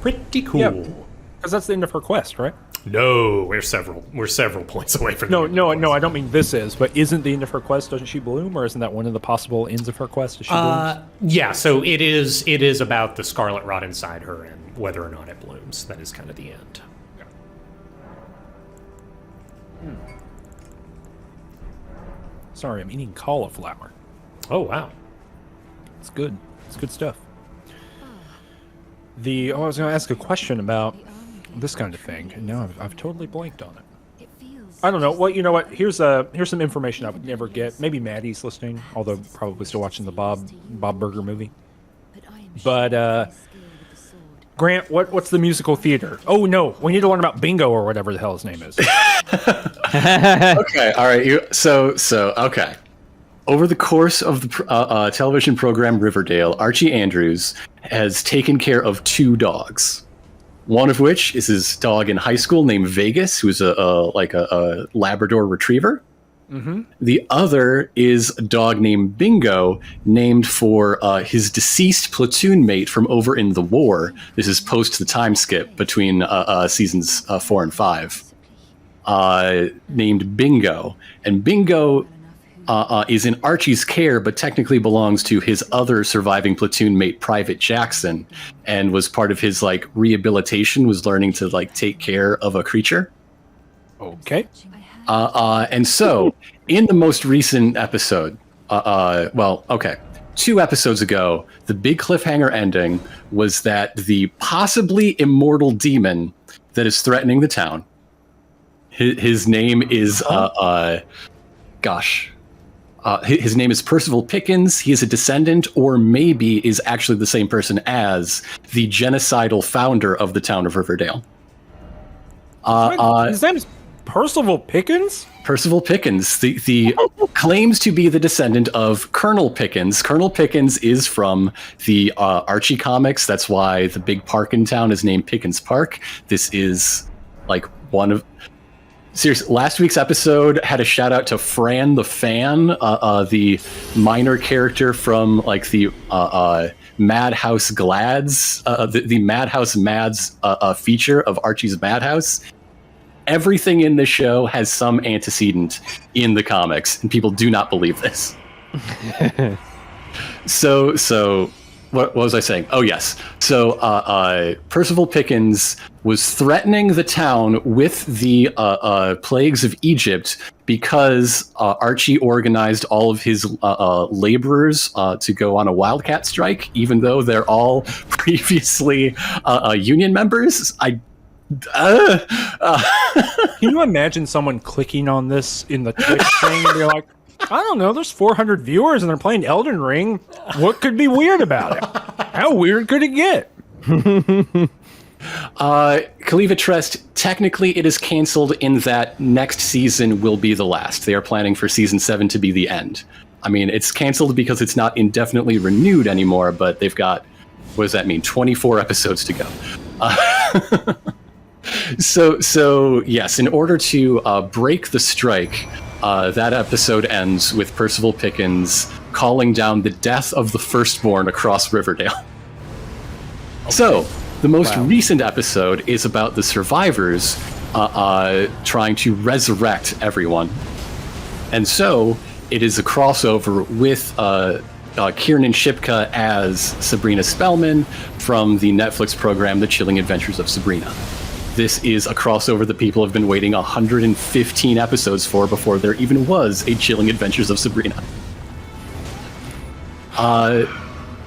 Pretty cool. Yeah. Because that's the end of her quest, right? No, we're several points away from No, the end no, of the no, quest. I don't mean this is, but isn't the end of her quest, doesn't she bloom, or isn't that one of the possible ends of her quest? Is she blooms? Yeah, so it is about the scarlet rot inside her and whether or not it blooms. That is kind of the end. Sorry, I'm eating cauliflower. Oh, wow. It's good. It's good stuff. I was going to ask a question about this kind of thing, and now I've totally blanked on it. I don't know. Well, you know what? Here's some information I would never get. Maybe Maddie's listening, although probably still watching the Bob Burger movie. But Grant, what's the musical theater? Oh no, we need to learn about Bingo or whatever the hell his name is. Okay, all right. So okay. Over the course of the television program Riverdale, Archie Andrews has taken care of 2 dogs. One of which is his dog in high school named Vegas, who's a Labrador Retriever. Mm-hmm. The other is a dog named Bingo, named for his deceased platoon mate from over in the war. This is post the time skip between seasons 4 and 5. Named Bingo. And Bingo is in Archie's care, but technically belongs to his other surviving platoon mate, Private Jackson, and was part of his rehabilitation, was learning to take care of a creature. Okay. And so, in the most recent episode, 2 episodes ago, the big cliffhanger ending was that the possibly immortal demon that is threatening the town, his name is, his name is Percival Pickens. He is a descendant, or maybe is actually the same person as the genocidal founder of the town of Riverdale. His name is Percival Pickens? Percival Pickens, the claims to be the descendant of Colonel Pickens. Colonel Pickens is from the Archie comics. That's why the big park in town is named Pickens Park. This is one of... Seriously, last week's episode had a shout out to Fran the Fan, the minor character from the Madhouse Glads, the Madhouse Mads feature of Archie's Madhouse. Everything in this show has some antecedent in the comics, and people do not believe this. So what was I saying? Oh, yes. So Percival Pickens was threatening the town with the plagues of Egypt because Archie organized all of his laborers to go on a wildcat strike, even though they're all previously union members. Can you imagine someone clicking on this in the Twitch thing and be like, I don't know, there's 400 viewers and they're playing Elden Ring. What could be weird about it? How weird could it get? Khalifa Trest, technically it is canceled in that next season will be the last. They are planning for season 7 to be the end. I mean, it's canceled because it's not indefinitely renewed anymore, but they've got, what does that mean, 24 episodes to go. So yes, in order to break the strike, that episode ends with Percival Pickens calling down the death of the firstborn across Riverdale. Okay. So, the most recent episode is about the survivors trying to resurrect everyone. And so, it is a crossover with Kiernan Shipka as Sabrina Spellman from the Netflix program The Chilling Adventures of Sabrina. This is a crossover that people have been waiting 115 episodes for before there even was a Chilling Adventures of Sabrina.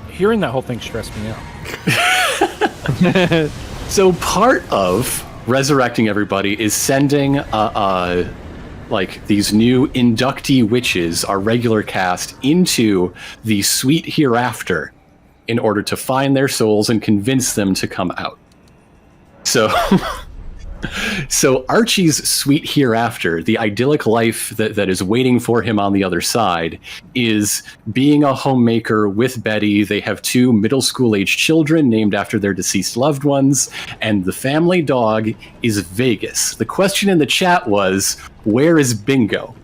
Hearing that whole thing stressed me out. So part of resurrecting everybody is sending like these new inductee witches, our regular cast, into the sweet hereafter in order to find their souls and convince them to come out. So Archie's sweet hereafter, the idyllic life that is waiting for him on the other side, is being a homemaker with Betty. They have 2 middle school age children named after their deceased loved ones, and the family dog is Vegas. The question in the chat was, where is Bingo?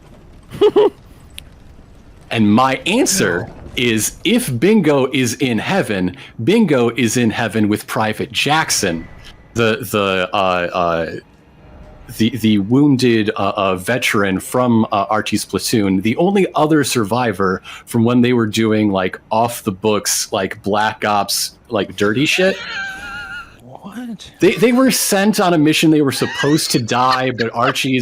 And my answer is, if Bingo is in heaven, Bingo is in heaven with Private Jackson, the wounded veteran from Archie's platoon, the only other survivor from when they were doing like off the books, like Black Ops, like dirty shit. What? They were sent on a mission. They were supposed to die, but Archie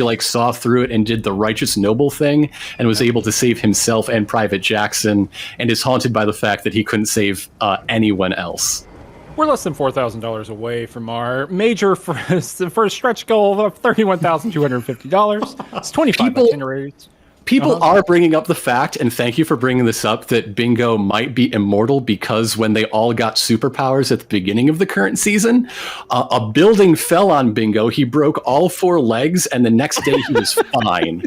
like saw through it and did the righteous noble thing and was able to save himself and Private Jackson, and is haunted by the fact that he couldn't save anyone else. We're less than $4,000 away from our major first stretch goal of $31,250. It's 25 itineraries. People are bringing up the fact, and thank you for bringing this up, that Bingo might be immortal because when they all got superpowers at the beginning of the current season, a building fell on Bingo. He broke all 4 legs, and the next day he was fine.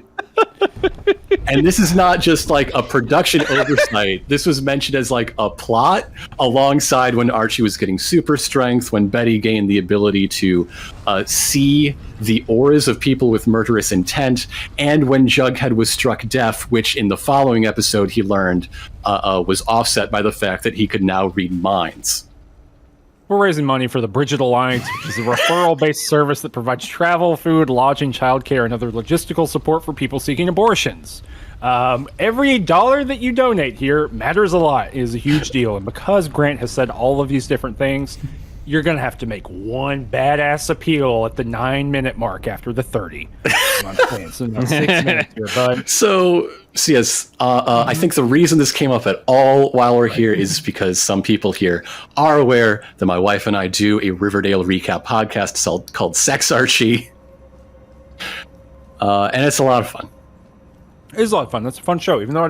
And this is not just like a production oversight. This was mentioned as like a plot alongside when Archie was getting super strength, when Betty gained the ability to see the auras of people with murderous intent, and when Jughead was struck deaf, which in the following episode he learned was offset by the fact that he could now read minds. We're raising money for the Bridget Alliance, which is a referral-based service that provides travel, food, lodging, childcare, and other logistical support for people seeking abortions. Every dollar that you donate here matters a lot. It is a huge deal. And because Grant has said all of these different things, you're going to have to make one badass appeal at the 9-minute mark after the 30. I'm saying, so about 6 minutes here, bud. So yes, I think the reason this came up at all while we're here is because some people here are aware that my wife and I do a Riverdale recap podcast called Sex Archie. And it's a lot of fun. It is a lot of fun. That's a fun show. Even though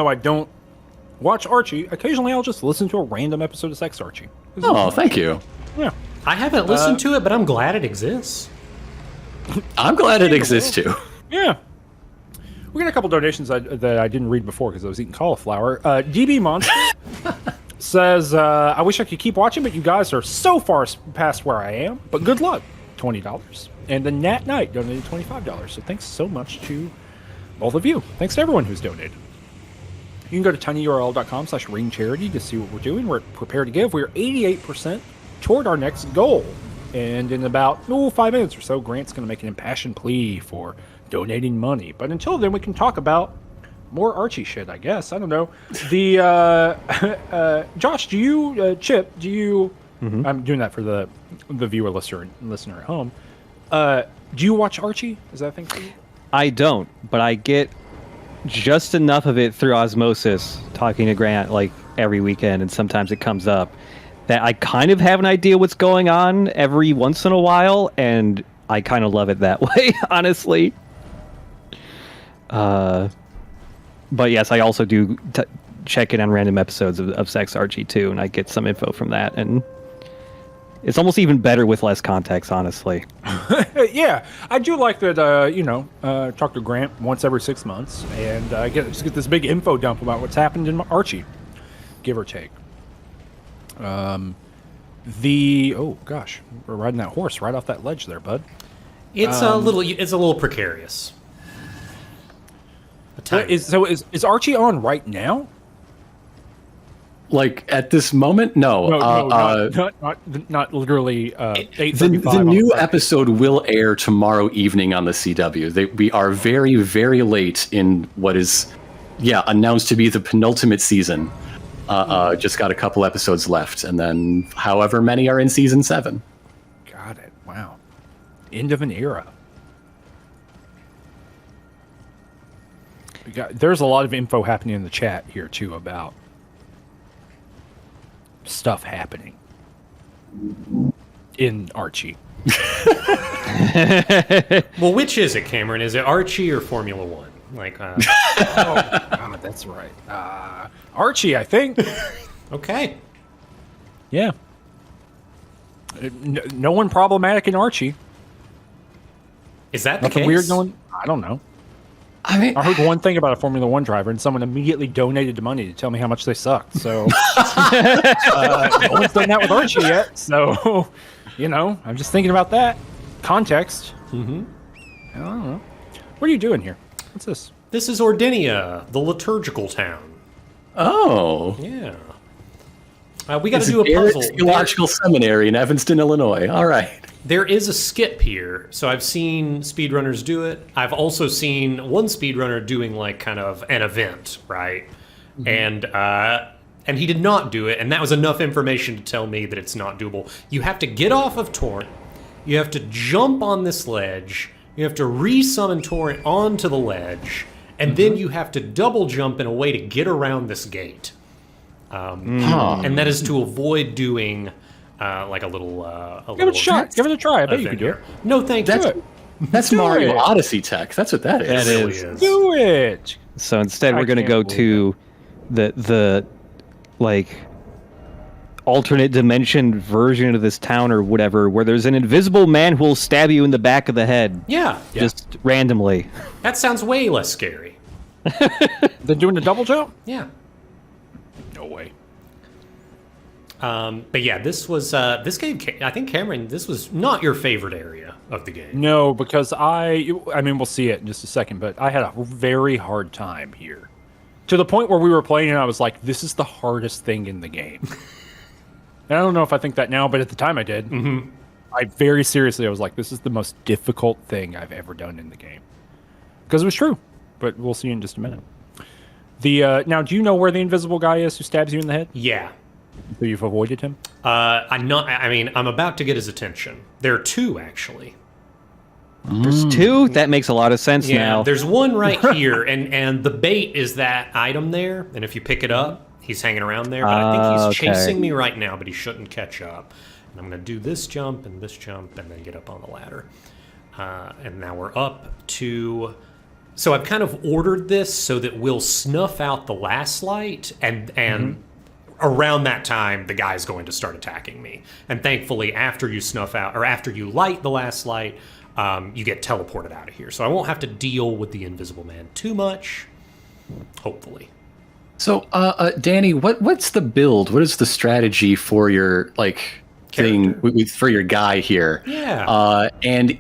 I don't watch Archie, occasionally I'll just listen to a random episode of Sex Archie. Oh, thank you. Yeah. I haven't listened to it, but I'm glad it exists. I'm glad it exists too. Yeah. We got a couple donations that I didn't read before because I was eating cauliflower. DB Monster says, I wish I could keep watching, but you guys are so far past where I am. But good luck. $20. And the Nat Knight donated $25. So thanks so much to both of you. Thanks to everyone who's donated. You can go to tinyurl.com/ringcharity to see what we're doing. We're prepared to give. We're 88% toward our next goal. And in about 5 minutes or so, Grant's going to make an impassioned plea for donating money. But until then, we can talk about more Archie shit, I guess. I don't know. The Josh, do you Chip? Do you? I'm doing that for the viewer listener at home. Do you watch Archie? Is that a thing for you? I don't, but I get just enough of it through osmosis, talking to Grant like every weekend, and sometimes it comes up that I kind of have an idea what's going on every once in a while, and I kind of love it that way, honestly. But yes, I also do check in on random episodes of Sex Archie too, and I get some info from that, and it's almost even better with less context, honestly. Yeah, I do like that. Talk to Grant once every 6 months, and just get this big info dump about what's happened in Archie, give or take. Oh gosh, we're riding that horse right off that ledge there, bud. It's a little precarious. Is Archie on right now? Like at this moment, no. Not literally. 8:35 The new on episode will air tomorrow evening on the CW. We are very, very late in what is, announced to be the penultimate season. Just got a couple episodes left, and then however many are in season 7. Got it. Wow. End of an era. There's a lot of info happening in the chat here too about stuff happening in Archie. Well, which is it, Cameron? Is it Archie or Formula One? Oh God, that's right. Archie, I think. Okay. Yeah. No one problematic in Archie. Is that the Nothing case? weird going? I don't know. I mean, I heard one thing about a Formula One driver, and someone immediately donated the money to tell me how much they sucked. So, no one's done that with Archie yet. So, I'm just thinking about that context. Mm-hmm. I don't know. What are you doing here? What's this? This is Ordinia, the liturgical town. oh, Yeah. We got to do a puzzle. Theological Seminary in Evanston, Illinois. All right. There is a skip here, so I've seen speedrunners do it. I've also seen one speedrunner doing like kind of an event, right? Mm-hmm. And he did not do it, and that was enough information to tell me that it's not doable. You have to get off of Torrent, you have to jump on this ledge, you have to re-summon Torrent onto the ledge, and then you have to double jump in a way to get around this gate. And that is to avoid doing like a little Give it a shot. Give it a try. I bet you can do it. No, thank you. That's Mario Odyssey tech. That's what that is. That It really is. Do it. So instead, I we're going to can't go believe to the alternate dimension version of this town or whatever, where there's an invisible man who will stab you in the back of the head. Yeah, Just randomly. that sounds way less scary. Then doing the double jump? Yeah. No way. But yeah, this was this game. I think Cameron, this was not your favorite area of the game. No, because I mean, we'll see it in just a second, but I had a very hard time here. To the point where we were playing and I was like, this is the hardest thing in the game. And I don't know if I think that now, but at the time I did. Mm-hmm. I very seriously, I was like, this is the most difficult thing I've ever done in the game. Because it was true, but we'll see in just a minute. Now, do you know where the invisible guy is who stabs you in the head? Yeah. So you've avoided him? I'm about to get his attention. There are two, actually. There's two? That makes a lot of sense Yeah, now. there's one right here, and the bait is that item there, and if you pick it up, he's hanging around there, but I think he's chasing me right now, but he shouldn't catch up. And I'm going to do this jump, and then get up on the ladder. And now we're up to... So I've kind of ordered this so that we'll snuff out the last light, and around that time, the guy's going to start attacking me. And thankfully, after you snuff out, or after you light the last light, you get teleported out of here. So I won't have to deal with the Invisible Man too much, hopefully. So, Danny, what's the build? What is the strategy for your thing for your guy here? Yeah. And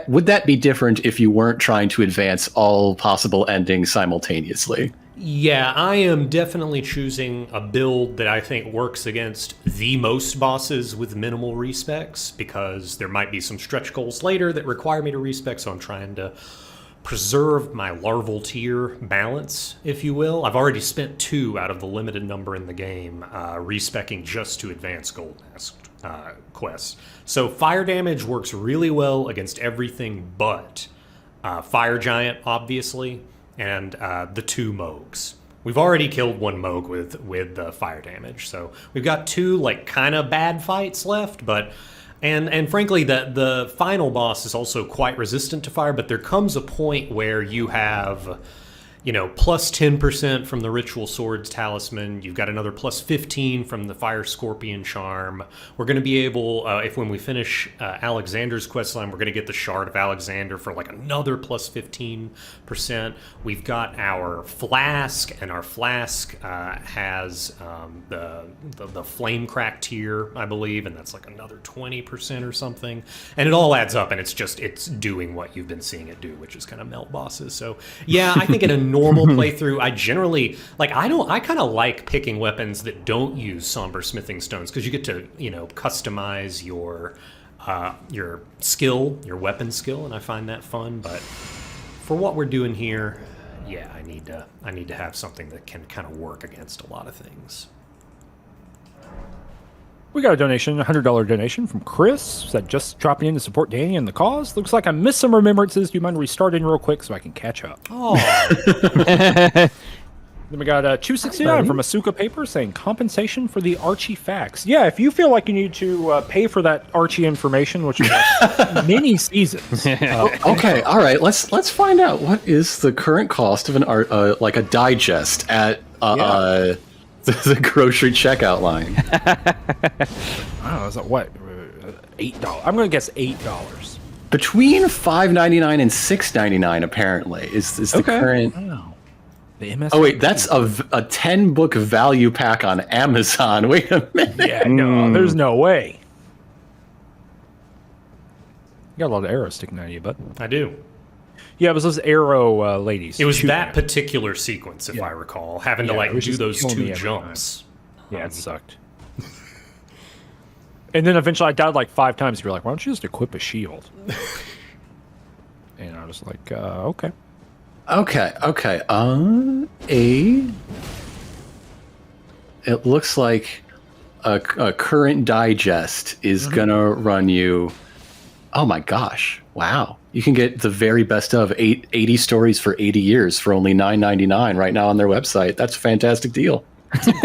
would that be different if you weren't trying to advance all possible endings simultaneously? Yeah, I am definitely choosing a build that I think works against the most bosses with minimal respecs, because there might be some stretch goals later that require me to respec, so I'm trying to preserve my larval tier balance, if you will. I've already spent 2 out of the limited number in the game respecking just to advanced gold mask quests. So fire damage works really well against everything but Fire Giant, obviously, and the 2 Mogs. We've already killed 1 Moog with the fire damage, so we've got 2 like kind of bad fights left, but and frankly the final boss is also quite resistant to fire, but there comes a point where you have, you know, plus 10% from the Ritual Swords Talisman. You've got another plus 15 from the Fire Scorpion Charm. We're going to be able, if when we finish Alexander's questline, we're going to get the Shard of Alexander for like another plus 15%. We've got our Flask, and our Flask has the Flame Crack tier, I believe, and that's like another 20% or something. And it all adds up, and it's doing what you've been seeing it do, which is kind of melt bosses. So yeah, I think in a normal playthrough, I generally I kind of like picking weapons that don't use somber smithing stones, because you get to, you know, customize your skill, your weapon skill, and I find that fun. But for what we're doing here, yeah, I need to have something that can kind of work against a lot of things. We got a donation, $100 donation from Chris. Said, just dropping in to support Danny and the cause. Looks like I missed some remembrances. Do you mind restarting real quick so I can catch up? Oh, Then we got 269 from Asuka Paper saying compensation for the Archie facts. Yeah, if you feel like you need to pay for that Archie information, which is like many seasons. Okay, all right. Let's find out what is the current cost of an like a digest at the grocery checkout line. Wow, is that what? $8. I'm going to guess $8. Between $5.99 and $6.99, apparently, is the current. Wow. The MSRP. Oh wait, that's a 10-book value pack on Amazon. Wait a minute. Yeah, no, there's no way. You got a lot of arrows sticking out of you, bud. I do. Yeah, it was those arrow ladies. It was shooting that at particular sequence, if I recall, having to Yeah, like it was do just those killing me 2 every jumps. Yeah, it sucked. And then eventually I died like 5 times. You're like, why don't you just equip a shield? And I was like, okay. Okay. It looks like a current digest is gonna run you. Oh my gosh! Wow, you can get the very best of 80 stories for 80 years for only $9.99 right now on their website. That's a fantastic deal.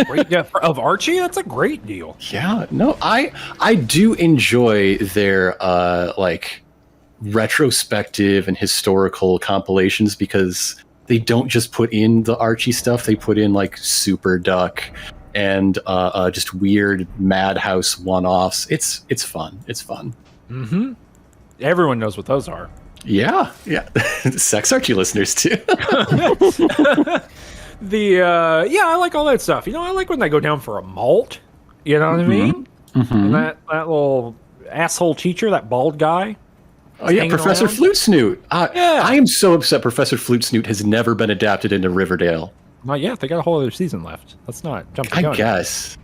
Great, yeah, of Archie, that's a great deal. Yeah, no, I do enjoy their like retrospective and historical compilations, because they don't just put in the Archie stuff, they put in like Super Duck and just weird Madhouse one-offs. It's fun. Mm-hmm. Everyone knows what those are. Yeah. Sex Archie listeners too. I like all that stuff. You know, I like when they go down for a malt. You know what I mean? Mm-hmm. And that little asshole teacher, that bald guy. Oh yeah, Professor around. Flute Snoot. Yeah. I am so upset Professor Flute Snoot has never been adapted into Riverdale. Not yet. They got a whole other season left. Let's not jump the gun. I guess.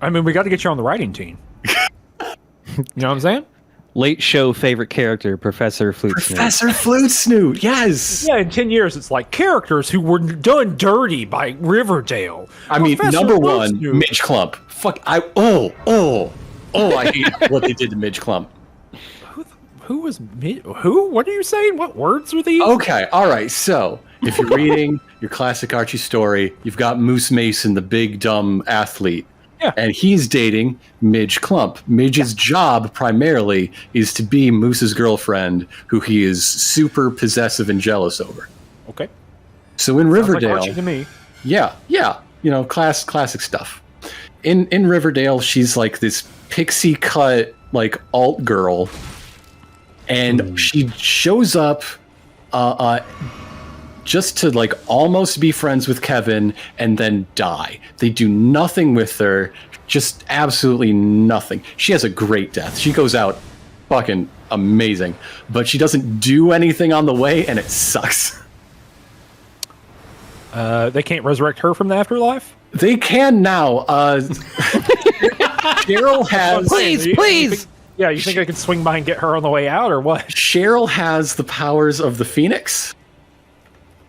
I mean, we got to get you on the writing team. You know what I'm saying? Late show favorite character, Professor Flute Snoot. Professor Flute Snoot, yes. Yeah, in 10 years, it's like characters who were done dirty by Riverdale. I mean, Professor number Flute one, Snoot. Midge Clump. Fuck, I hate what they did to Midge Clump. Who was who? What are you saying? What words were these? Okay, all right. So if you're reading your classic Archie story, you've got Moose Mason, the big dumb athlete. Yeah. And he's dating Midge Clump. Midge's job primarily is to be Moose's girlfriend, who he is super possessive and jealous over. Okay. So in Sounds Riverdale, like Archie to me. yeah, you know, classic stuff. In Riverdale, she's like this pixie cut like alt girl, and she shows up just to like almost be friends with Kevin and then die. They do nothing with her, just absolutely nothing. She has a great death. She goes out fucking amazing, but she doesn't do anything on the way, and it sucks. They can't resurrect her from the afterlife? They can now. Daryl has... Please. Yeah, you think I could swing by and get her on the way out, or what? Cheryl has the powers of the Phoenix.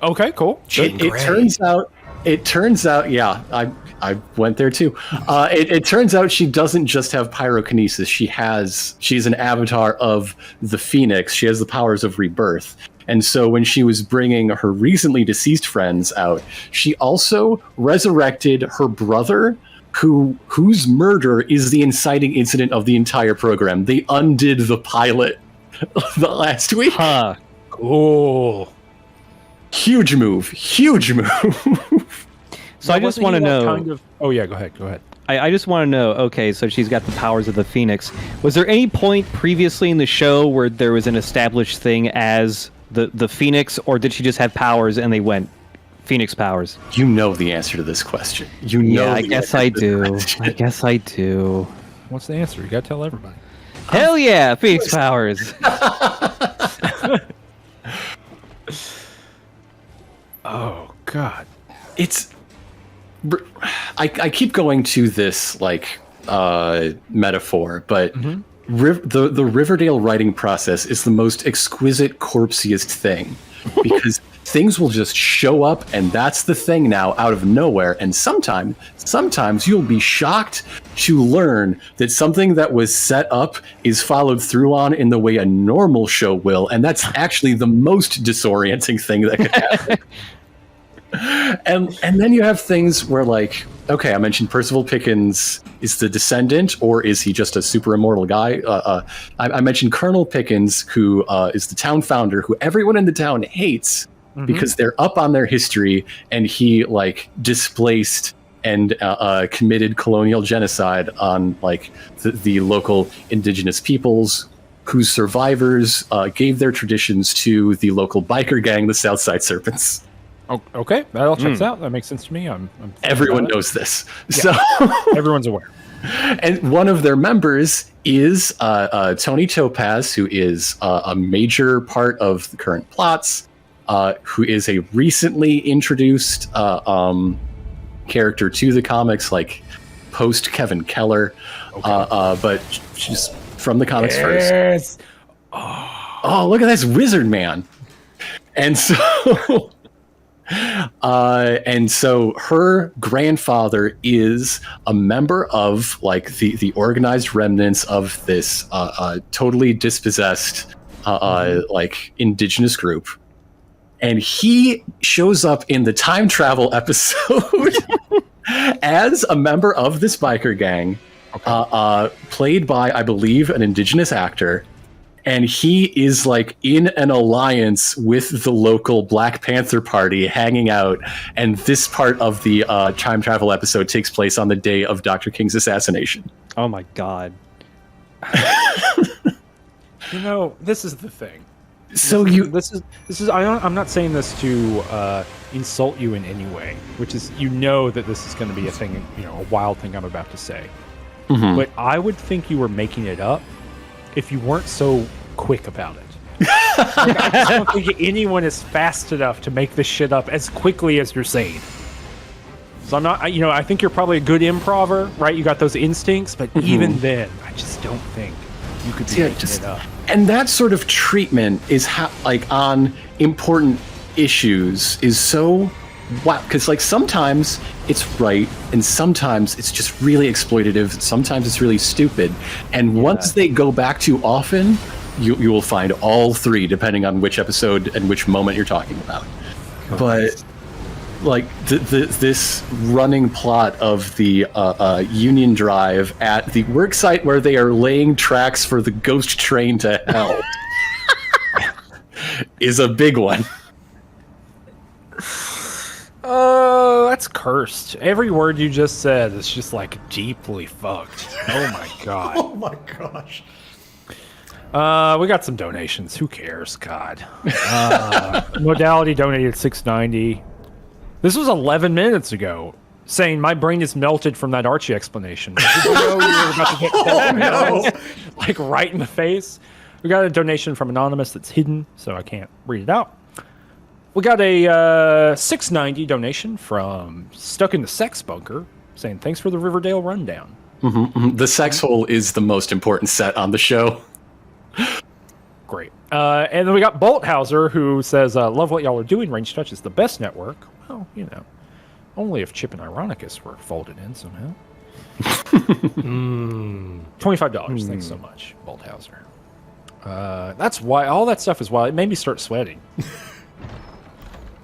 Okay, cool. It turns out, yeah, I went there too. It turns out she doesn't just have pyrokinesis. She's an avatar of the Phoenix. She has the powers of rebirth. And so when she was bringing her recently deceased friends out, she also resurrected her brother, whose murder is the inciting incident of the entire program. They undid the pilot the last week. Huh. Cool. Huge move. So I just want to know. Oh yeah, go ahead. I just want to know. Okay, so she's got the powers of the Phoenix. Was there any point previously in the show where there was an established thing as the Phoenix, or did she just have powers and they went Phoenix powers? You know the answer to this question. You know. Yeah, I guess I do. What's the answer? You gotta tell everybody. Hell yeah, Phoenix powers. Oh God. I keep going to this like metaphor, but the Riverdale writing process is the most exquisite, corpsiest thing because things will just show up, and that's the thing now out of nowhere. And sometimes you'll be shocked to learn that something that was set up is followed through on in the way a normal show will, and that's actually the most disorienting thing that could happen. And then you have things where, like, okay, I mentioned Percival Pickens is the descendant, or is he just a super immortal guy? I mentioned Colonel Pickens, who is the town founder, who everyone in the town hates because they're up on their history, and he like displaced and committed colonial genocide on like the local indigenous peoples, whose survivors gave their traditions to the local biker gang, the Southside Serpents. Oh, okay, that all checks out. That makes sense to me. Everyone knows this, yeah. So everyone's aware. And one of their members is Tony Topaz, who is a major part of the current plots, who is a recently introduced character to the comics, like post Kevin Keller, but she's from the comics first. Oh, look at this wizard man! And so. And so her grandfather is a member of like the organized remnants of this totally dispossessed like indigenous group, and he shows up in the time travel episode as a member of this biker gang, played by, I believe, an indigenous actor. And he is like in an alliance with the local Black Panther Party, hanging out. And this part of the time travel episode takes place on the day of Dr. King's assassination. Oh my God. You know, this is the thing. So this is. I'm not saying this to insult you in any way, which is, you know, that this is going to be a thing, you know, a wild thing I'm about to say. But I would think you were making it up if you weren't so quick about it. Like, I just don't think anyone is fast enough to make this shit up as quickly as you're saying. So I'm not, you know, I think you're probably a good improver, right? You got those instincts, but even then, I just don't think you could be making it up. And that sort of treatment is like on important issues is so wow, because like sometimes it's right and sometimes it's just really exploitative, sometimes it's really stupid, and once they go back too often, you will find all three depending on which episode and which moment you're talking about. But like this running plot of the Union Drive at the worksite where they are laying tracks for the ghost train to hell is a big one. Oh, that's cursed. Every word you just said is just like deeply fucked. Oh my God. Oh my gosh. We got some donations. Who cares? God. Modality donated $6.90. This was 11 minutes ago, saying my brain is melted from that Archie explanation. Did you know you were about to get like right in the face? We got a donation from Anonymous that's hidden, so I can't read it out. We got a $6.90 donation from Stuck in the Sex Bunker, saying thanks for the Riverdale rundown. The sex hole is the most important set on the show. Great. And then we got Bolthauser, who says, love what y'all are doing. Range Touch is the best network. Well, you know, only if Chip and Ironicus were folded in somehow. $25. Thanks so much, Bolthauser. That's why all that stuff is why it made me start sweating.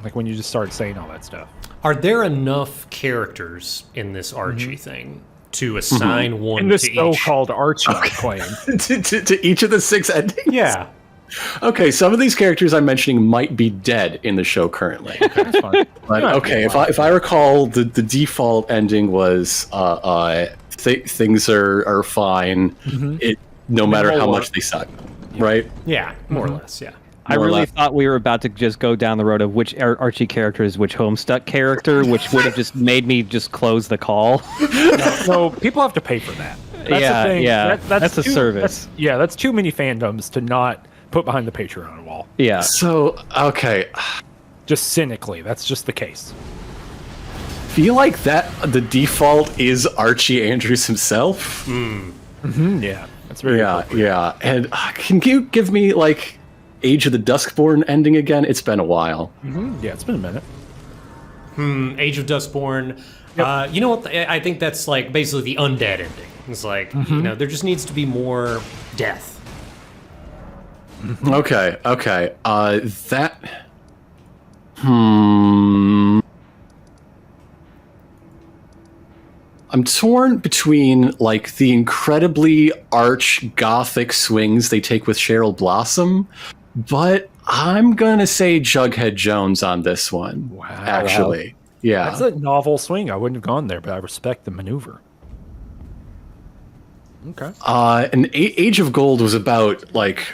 Like when you just started saying all that stuff. Are there enough characters in this Archie thing to assign one In this to each? so-called Archie claim. to each of the 6 endings? Yeah. Okay, some of these characters I'm mentioning might be dead in the show currently. That's fine. But okay, if I recall, the default ending was things are fine. No matter how much they suck, right? Yeah, more or less, yeah. I really thought we were about to just go down the road of which Archie character is which Homestuck character, which would have just made me just close the call. No, people have to pay for that. That's the Yeah, thing. yeah. That's a service. That's too many fandoms to not put behind the Patreon wall. Yeah. So, okay. Just cynically, that's just the case. Feel like that the default is Archie Andrews himself? Yeah, that's very appropriate. Yeah. And can you give me, like, Age of the Duskborn ending again? It's been a while. Yeah, it's been a minute. Age of Duskborn. You know what? I think that's like basically the undead ending. It's like, you know, there just needs to be more death. Okay. That... I'm torn between, like, the incredibly arch gothic swings they take with Cheryl Blossom, but I'm gonna say Jughead Jones on this one. Wow. Actually. Yeah. That's a novel swing. I wouldn't have gone there, but I respect the maneuver. Okay. And Age of Gold was about, like,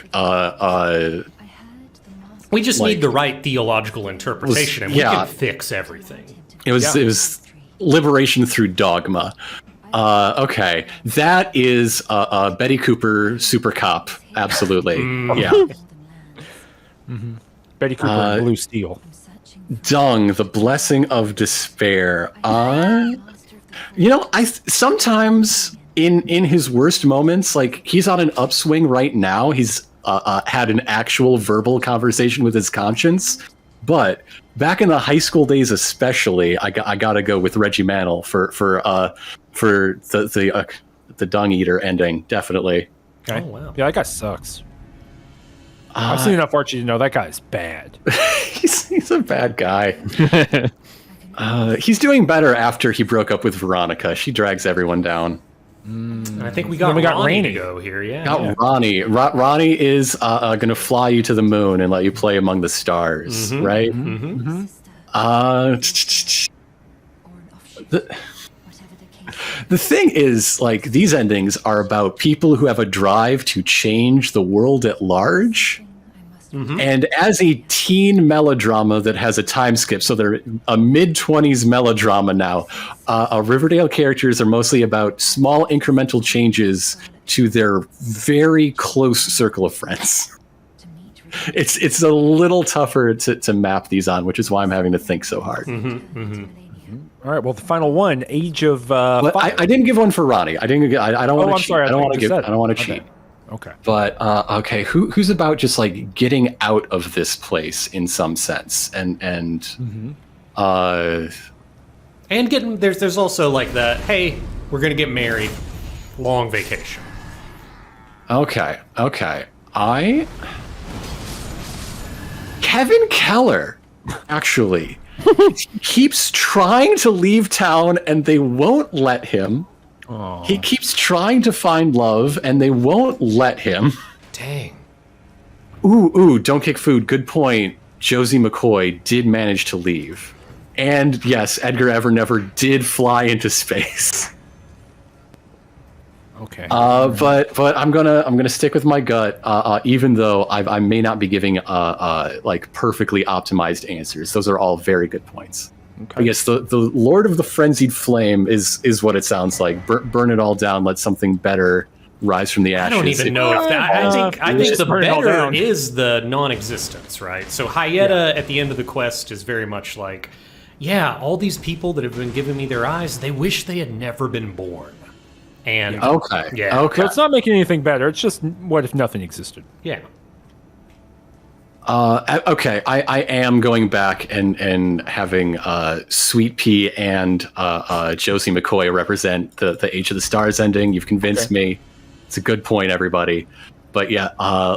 We just Like- need the right theological interpretation, and we yeah. can fix everything. it was liberation through dogma. Okay. That is Betty Cooper Super Cop. Absolutely. Yeah. Betty Cooper and Blue Steel. Dung, the blessing of despair. You know, sometimes in his worst moments, like, he's on an upswing right now. He's had an actual verbal conversation with his conscience, but back in the high school days, especially, I gotta go with Reggie Mantle for the Dung Eater ending. Definitely. Okay. Oh, wow. Yeah, that guy sucks. I've seen enough Archie to know that guy's bad. he's a bad guy. He's doing better after he broke up with Veronica. She drags everyone down. And I think we Then got, we got Ronnie to Rainey. go here, yeah. Got Ronnie. Ronnie is going to fly you to the moon and let you play among the stars, right? The thing is, like, these endings are about people who have a drive to change the world at large. And as a teen melodrama that has a time skip, so they're a mid-20s melodrama now, Riverdale characters are mostly about small incremental changes to their very close circle of friends. It's a little tougher to map these on, which is why I'm having to think so hard. All right, well, the final one, Age of But Fire. I didn't give one for Ronnie. I didn't. I don't want to I'm cheat. sorry, I I don't thought want to you give. said I don't want it. to cheat. Okay. But okay, who's about just like getting out of this place in some sense, and And getting there's also like the, hey, we're gonna get married, long vacation. okay, Kevin Keller actually keeps trying to leave town and they won't let him. He keeps trying to find love and they won't let him. Dang. Ooh, don't kick food. Good point. Josie McCoy did manage to leave. And yes, Edgar Evernever did fly into space. Okay. But I'm gonna stick with my gut, even though I may not be giving like perfectly optimized answers. Those are all very good points. Okay. I guess the Lord of the Frenzied Flame is what it sounds like. Burn it all down. Let something better rise from the I ashes. don't even know if that. I think just the burn it all better down. is the non-existence, right? So Hyetta at the end of the quest is very much like, yeah, all these people that have been giving me their eyes, they wish they had never been born. And Okay. Yeah. Okay. So it's not making anything better. It's just what if nothing existed? yeah. Okay, I am going back and having Sweet Pea and Josie McCoy represent the Age of the Stars ending. You've convinced me. It's a good point, everybody. But yeah,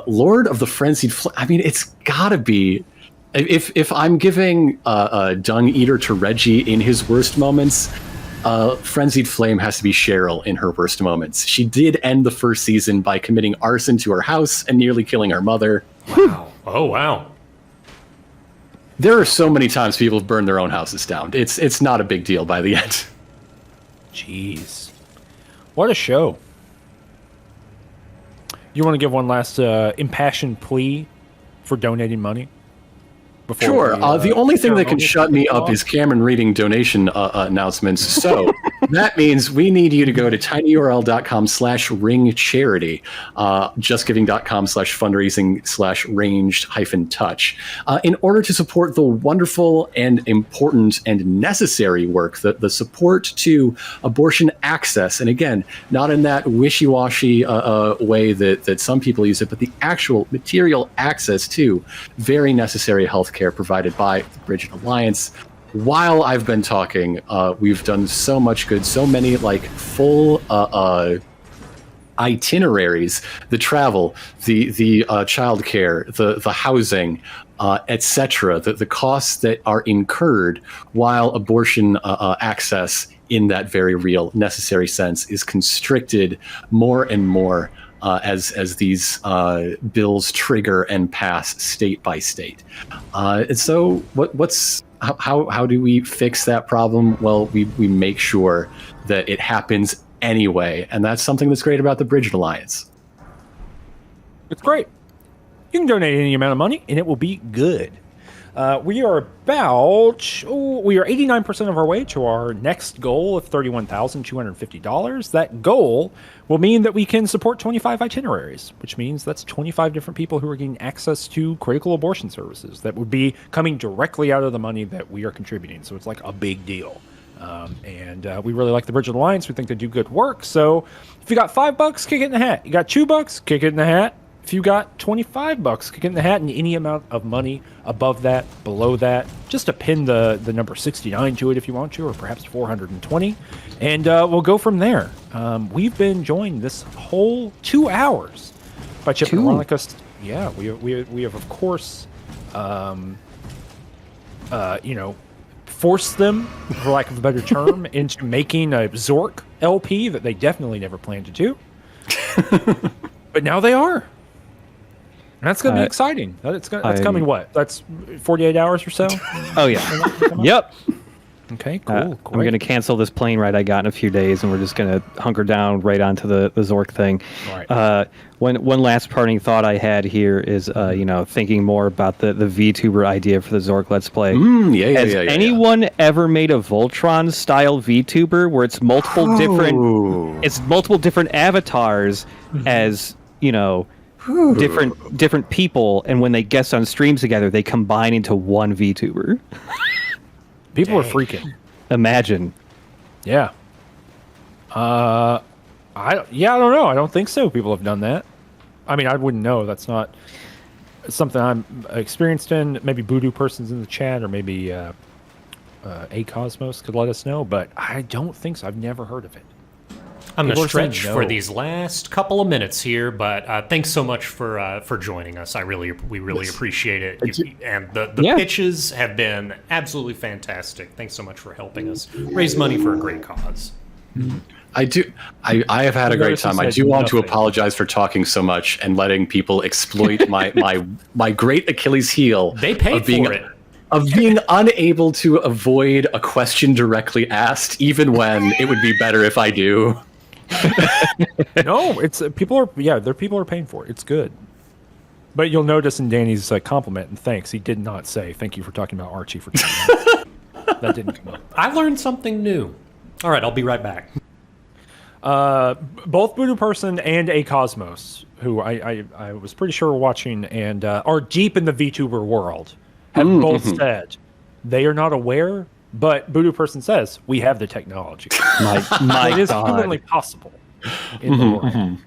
Lord of the Frenzied Flame. I mean, it's gotta be. If I'm giving Dung Eater to Reggie in his worst moments, Frenzied Flame has to be Cheryl in her worst moments. She did end the first season by committing arson to her house and nearly killing her mother. Wow. Oh, wow. There are so many times people have burned their own houses down. It's not a big deal by the end. Jeez. What a show. You want to give one last impassioned plea for donating money? Sure. The only thing that can shut me up is Cameron reading donation announcements. So that means we need you to go to tinyurl.com/ringcharity, justgiving.com/fundraising/ranged-touch, in order to support the wonderful and important and necessary work, the support to abortion access. And again, not in that wishy-washy way that some people use it, but the actual material access to very necessary health care provided by the Bridget Alliance. While I've been talking, we've done so much good, so many full itineraries, the travel, the childcare, the housing, etc., the costs that are incurred while abortion access in that very real necessary sense is constricted more and more as these bills trigger and pass state by state. And so how do we fix that problem? Well, we make sure that it happens anyway, and that's something that's great about the Bridget Alliance. It's great. You can donate any amount of money, and it will be good. We are 89% of our way to our next goal of $31,250. That goal will mean that we can support 25 itineraries, which means that's 25 different people who are getting access to critical abortion services that would be coming directly out of the money that we are contributing. So it's like a big deal. And we really like the Bridget Alliance. We think they do good work. So if you got $5, kick it in the hat. You got $2, kick it in the hat. If you got $25, kick it in the hat, and any amount of money above that, below that, just to pin the number 69 to it if you want to, or perhaps 420, and we'll go from there. We've been joined this whole 2 hours by Chip and Ironicus. Yeah, we have of course, forced them, for lack of a better term, into making a Zork LP that they definitely never planned to do. But now they are. And that's going to be exciting. That's coming what? That's 48 hours or so? Oh, yeah. Yep. Okay, cool. I'm going to cancel this plane ride I got in a few days, and we're just going to hunker down right onto the Zork thing. Right. One last parting thought I had here is, thinking more about the VTuber idea for the Zork Let's Play. Has anyone ever made a Voltron-style VTuber where it's multiple different avatars as, different people, and when they guest on streams together, they combine into one VTuber. People are freaking. Imagine. Yeah. I don't know. I don't think so. People have done that. I mean, I wouldn't know. That's not something I'm experienced in. Maybe Voodoo Person's in the chat, or maybe A Cosmos could let us know, but I don't think so. I've never heard of it. I'm going to stretch for these last couple of minutes here, but thanks so much for joining us. We really appreciate it. And the pitches have been absolutely fantastic. Thanks so much for helping us raise money for a great cause. I have had a great time. I do want to apologize for talking so much and letting people exploit my great Achilles heel. They paid for it. Of being unable to avoid a question directly asked, even when it would be better if I do. No, it's people are paying for it. It's good. But you'll notice in Danny's compliment and thanks, he did not say thank you for talking about Archie for 20 minutes. That didn't come up. I learned something new. All right, I'll be right back. Both Voodoo Person and A Cosmos, who I was pretty sure were watching and are deep in the VTuber world, have both said they are not aware. But Voodoo Person says, we have the technology. My it is God. humanly possible. in the world.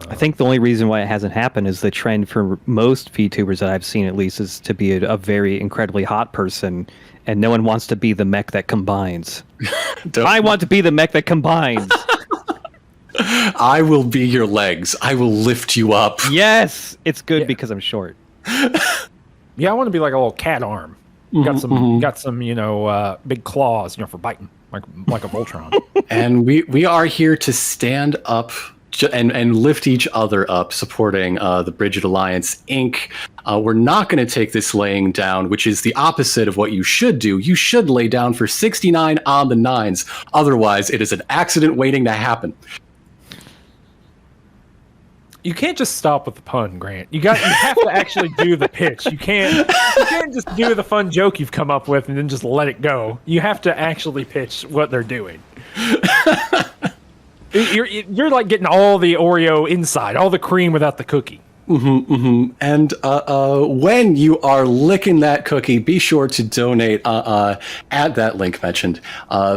I think the only reason why it hasn't happened is the trend for most VTubers that I've seen, at least, is to be a very incredibly hot person, and no one wants to be the mech that combines. I want to be the mech that combines. I will be your legs. I will lift you up. Yes, it's good because I'm short. Yeah, I want to be like a little cat arm. Got some, big claws, for biting, like a Voltron. And we are here to stand up and lift each other up, supporting the Bridget Alliance Inc. We're not going to take this laying down, which is the opposite of what you should do. You should lay down for 69 on the nines. Otherwise, it is an accident waiting to happen. You can't just stop with the pun, Grant. You have to actually do the pitch. You can't just do the fun joke you've come up with and then just let it go. You have to actually pitch what they're doing. You're like getting all the Oreo inside, all the cream without the cookie. And when you are licking that cookie, be sure to donate at that link mentioned.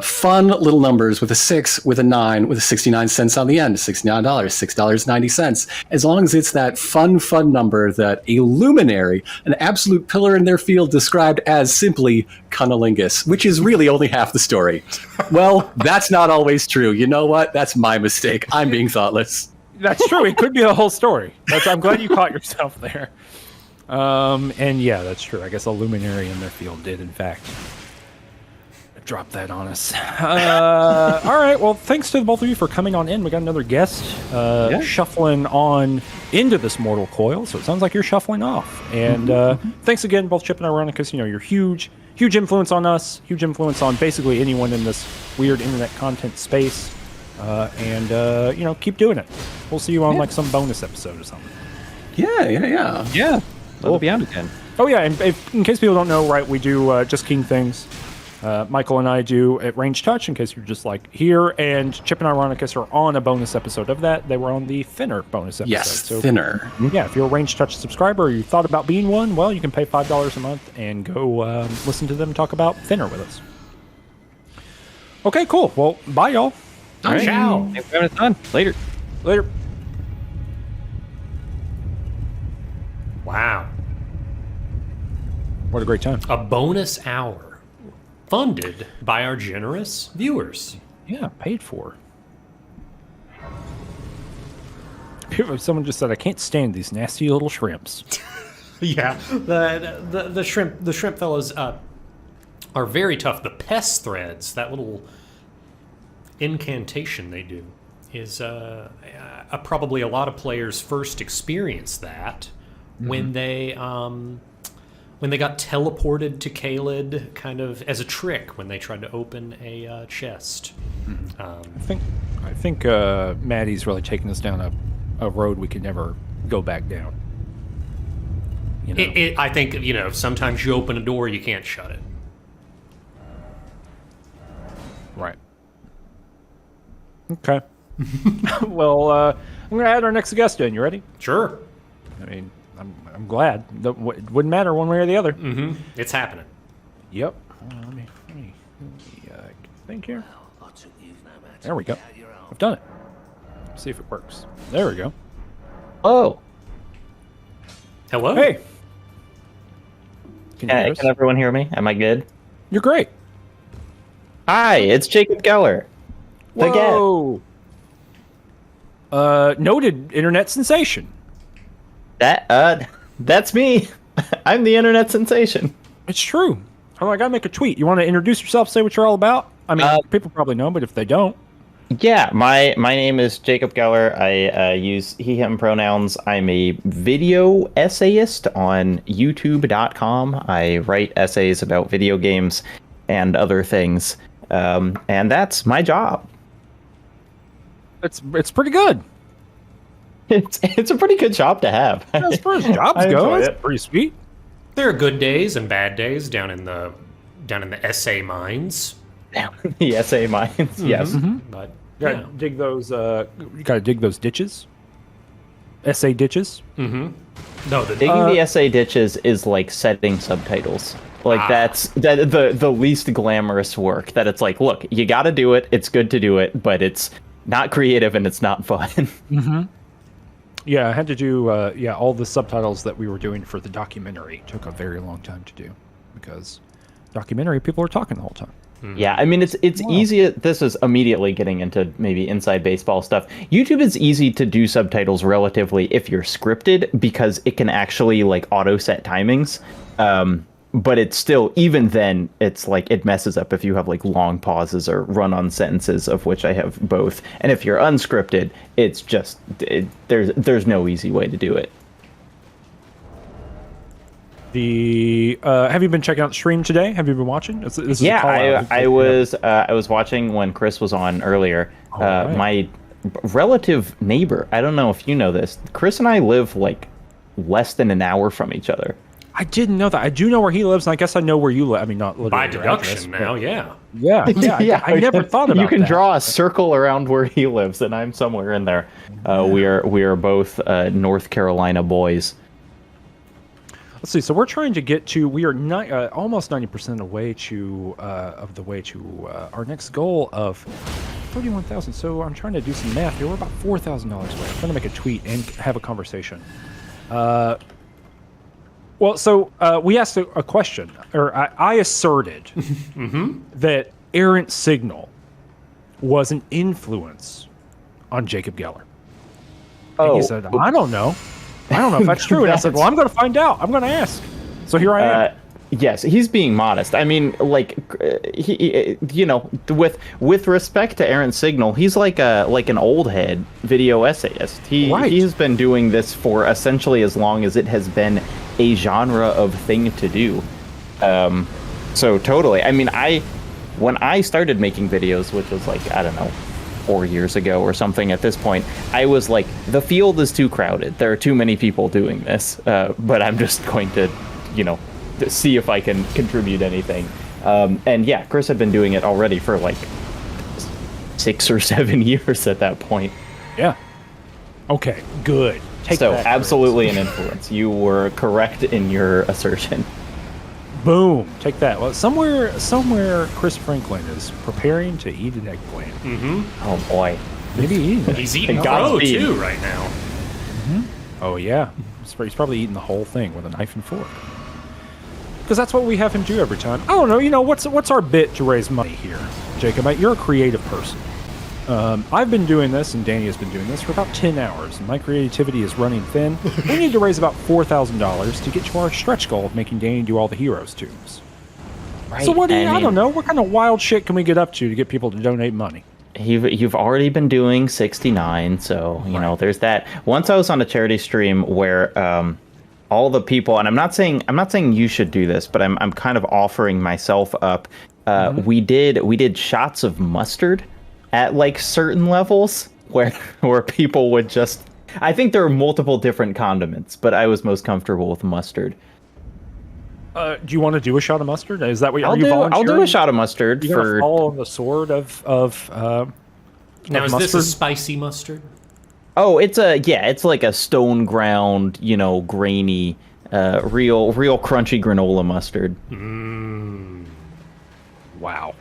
Fun little numbers with a 6, with a 9, with 69 cents on the end. $69, $6.90. As long as it's that fun number that a luminary, an absolute pillar in their field, described as simply cunnilingus, which is really only half the story. Well, that's not always true. You know what? That's my mistake. I'm being thoughtless. That's true. It could be the whole story. I'm glad you caught yourself there. And yeah, that's true. I guess a luminary in their field did, in fact, drop that on us. All right. Well, thanks to both of you for coming on in. We got another guest shuffling on into this mortal coil. So it sounds like you're shuffling off. And thanks again, both Chip and Ironicus. You're huge influence on us. Huge influence on basically anyone in this weird internet content space. And keep doing it. We'll see you on like some bonus episode or something. Yeah. We'll be on again. Oh yeah, and in case people don't know, right, we do Just King Things. Michael and I do at Range Touch, in case you're just like here, and Chip and Ironicus are on a bonus episode of that. They were on the Thinner bonus episode. Yes, so, Thinner. Yeah, if you're a Range Touch subscriber or you thought about being one, well, you can pay $5 a month and go listen to them talk about Thinner with us. Okay, cool. Well, bye, y'all. All right. Ciao. Thanks for having us on. Later. Wow. What a great time. A bonus hour funded by our generous viewers. Yeah, paid for. Someone just said, I can't stand these nasty little shrimps. Yeah, the shrimp fellows are very tough. The pest threads, that little incantation they do, is probably a lot of players first experienced that when they got teleported to Caelid kind of as a trick when they tried to open a chest. I think Maddie's really taking us down a road we could never go back down. I think, sometimes you open a door, you can't shut it. Right. Okay. Well, I'm going to add our next guest in. You ready? Sure. I mean, I'm glad. It wouldn't matter one way or the other. Mm-hmm. It's happening. Yep. Let me think here. There we go. I've done it. Let's see if it works. There we go. Oh. Hello? Hey. Can you hear Hey, us? can everyone hear me? Am I good? You're great. Hi, it's Jacob Geller. Again. Whoa. Noted internet sensation. That's me. I'm the internet sensation. It's true. Oh, I gotta make a tweet. You want to introduce yourself, say what you're all about? I mean, people probably know, but if they don't. Yeah, my name is Jacob Geller. I use he, him pronouns. I'm a video essayist on youtube.com. I write essays about video games and other things. And that's my job. It's pretty good. It's a pretty good job to have. As far as jobs I go, enjoy it's it. pretty sweet. There are good days and bad days down in the essay mines. The essay mines, yes. But You gotta dig those. You gotta dig those ditches. essay ditches. No, Digging the essay ditches is like setting subtitles. Like that's the least glamorous work. That it's like, look, you got to do it. It's good to do it, but it's not creative and it's not fun. Yeah, I had to do all the subtitles that we were doing for the documentary. Took a very long time to do because documentary people are talking the whole time. Yeah, I mean, it's easy. This is immediately getting into maybe inside baseball stuff. YouTube is easy to do subtitles relatively if you're scripted because it can actually like auto set timings. But it's still, even then, it's like it messes up if you have like long pauses or run-on sentences, of which I have both. And if you're unscripted, it's just there's no easy way to do it. Have you been checking out the stream today? Have you been watching? This is a call out. I was watching when Chris was on earlier. Right. My relative neighbor. I don't know if you know this. Chris and I live like less than an hour from each other. I didn't know that. I do know where he lives, and I guess I know where you live. I mean, not literally by your deduction address, now, but- yeah. Yeah. I never thought about You can that. draw a circle around where he lives, and I'm somewhere in there. We are both North Carolina boys. Let's see. So we're trying to get to. We are almost 90% of the way to our next goal of 31,000. So I'm trying to do some math here. We're about $4,000 away. I'm trying to make a tweet and have a conversation. Well, so we asked a question, or I asserted that Errant Signal was an influence on Jacob Geller. And he said, I don't know. I don't know if that's true. And I said, well, I'm going to find out. I'm going to ask. So here I am. Yes, he's being modest. I mean, like, he, with respect to Errant Signal, he's like an old head video essayist. He has been doing this for essentially as long as it has been a genre of thing to do. So totally. I mean, when I started making videos, which was like, I don't know, 4 years ago or something at this point, I was like, the field is too crowded. There are too many people doing this, but I'm just going to, to see if I can contribute anything. And yeah, Chris had been doing it already for like 6 or 7 years at that point. Yeah. Okay, good. Take so that, absolutely an influence. You were correct in your assertion. Boom. Take that. Well, somewhere Chris Franklin is preparing to eat an eggplant. Oh boy. Maybe eating it. He's eating And crow Godspeed. too right now. Oh, yeah. He's probably eating the whole thing with a knife and fork. Because that's what we have him do every time. I don't know. What's our bit to raise money here, Jacob? You're a creative person. I've been doing this, and Danny has been doing this for about 10 hours, and my creativity is running thin. We need to raise about $4,000 to get to our stretch goal of making Danny do all the heroes' tombs. Right. So I don't know. What kind of wild shit can we get up to get people to donate money? You've already been doing 69, so there's that. Once I was on a charity stream where all the people, and I'm not saying you should do this, but I'm kind of offering myself up. We did shots of mustard at like certain levels where people would just. I think there are multiple different condiments, but I was most comfortable with mustard. Do you want to do a shot of mustard? Is that what I'll do a shot of mustard You're for. gonna follow the sword of Now, is this a mustard? spicy mustard? Oh, it's like a stone ground, grainy, real crunchy granola mustard. Wow.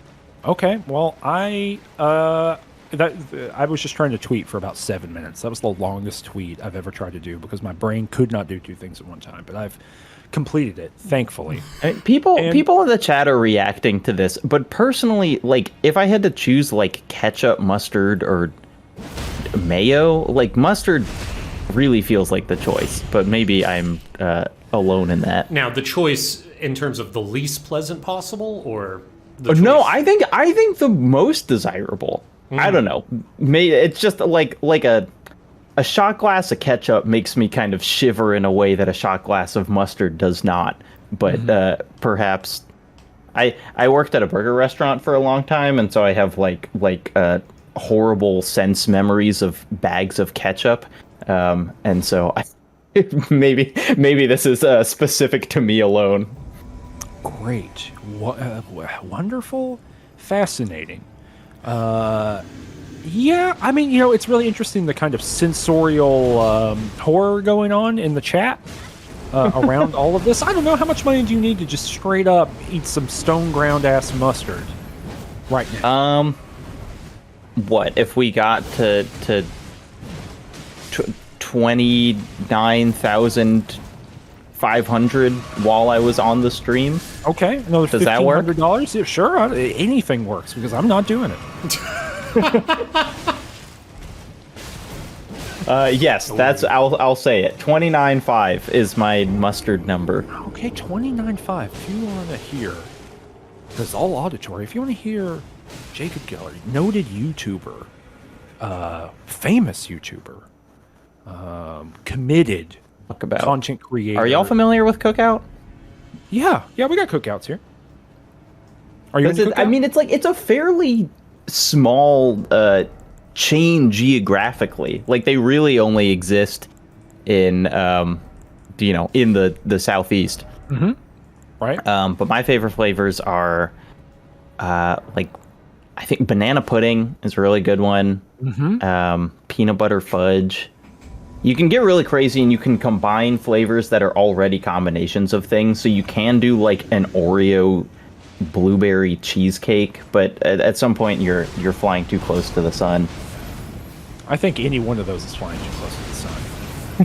Okay. Well, I was just trying to tweet for about 7 minutes. That was the longest tweet I've ever tried to do because my brain could not do two things at one time. But I've completed it, thankfully. People in the chat are reacting to this, but personally, like, if I had to choose like ketchup, mustard, or mayo, like mustard really feels like the choice. But maybe I'm alone in that. Now, the choice in terms of the least pleasant possible, or the No, choice- I think the most desirable. I don't know. It's just like a shot glass of ketchup makes me kind of shiver in a way that a shot glass of mustard does not. But perhaps I worked at a burger restaurant for a long time, and so I have like horrible sense memories of bags of ketchup. And so maybe this is specific to me alone. Great. Wonderful. Fascinating. Yeah, I mean, it's really interesting the kind of sensorial horror going on in the chat around all of this. I don't know, how much money do you need to just straight up eat some stone ground ass mustard right now? What if we got to 29,500 while I was on the stream? Okay, another Does that work? $1,500? Yeah, sure, anything works because I'm not doing it. Yes, I'll say it. 29.5 is my mustard number. Okay, 29.5. If you want to hear, this is all auditory. If you want to hear Jacob Geller, noted YouTuber, famous YouTuber, committed Talk about content creator. Are y'all familiar with Cookout? Yeah, we got cookouts here. Are you? I mean, it's a fairly small chain geographically. Like they really only exist in in the southeast. Mm-hmm. Right. But my favorite flavors are I think banana pudding is a really good one. Mm-hmm. Peanut butter fudge. You can get really crazy and you can combine flavors that are already combinations of things. So you can do like an Oreo blueberry cheesecake, but at some point you're flying too close to the sun. I think any one of those is flying too close to the sun,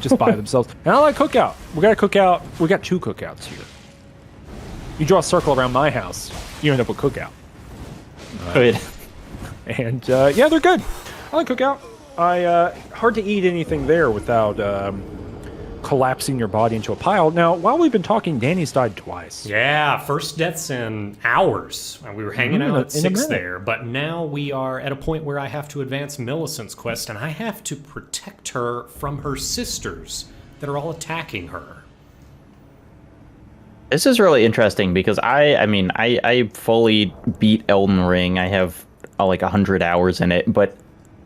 just by themselves. And I like cookout. We got a cookout. We got 2 cookouts here. You draw a circle around my house, you end up with cookout. Good. And yeah, they're good. I like cookout. Hard to eat anything there without collapsing your body into a pile. Now, while we've been talking, Danny's died twice. Yeah, first deaths in hours. And we were hanging out at 6 there, but now we are at a point where I have to advance Millicent's quest, and I have to protect her from her sisters that are all attacking her. This is really interesting because I fully beat Elden Ring. I have like 100 hours in it, but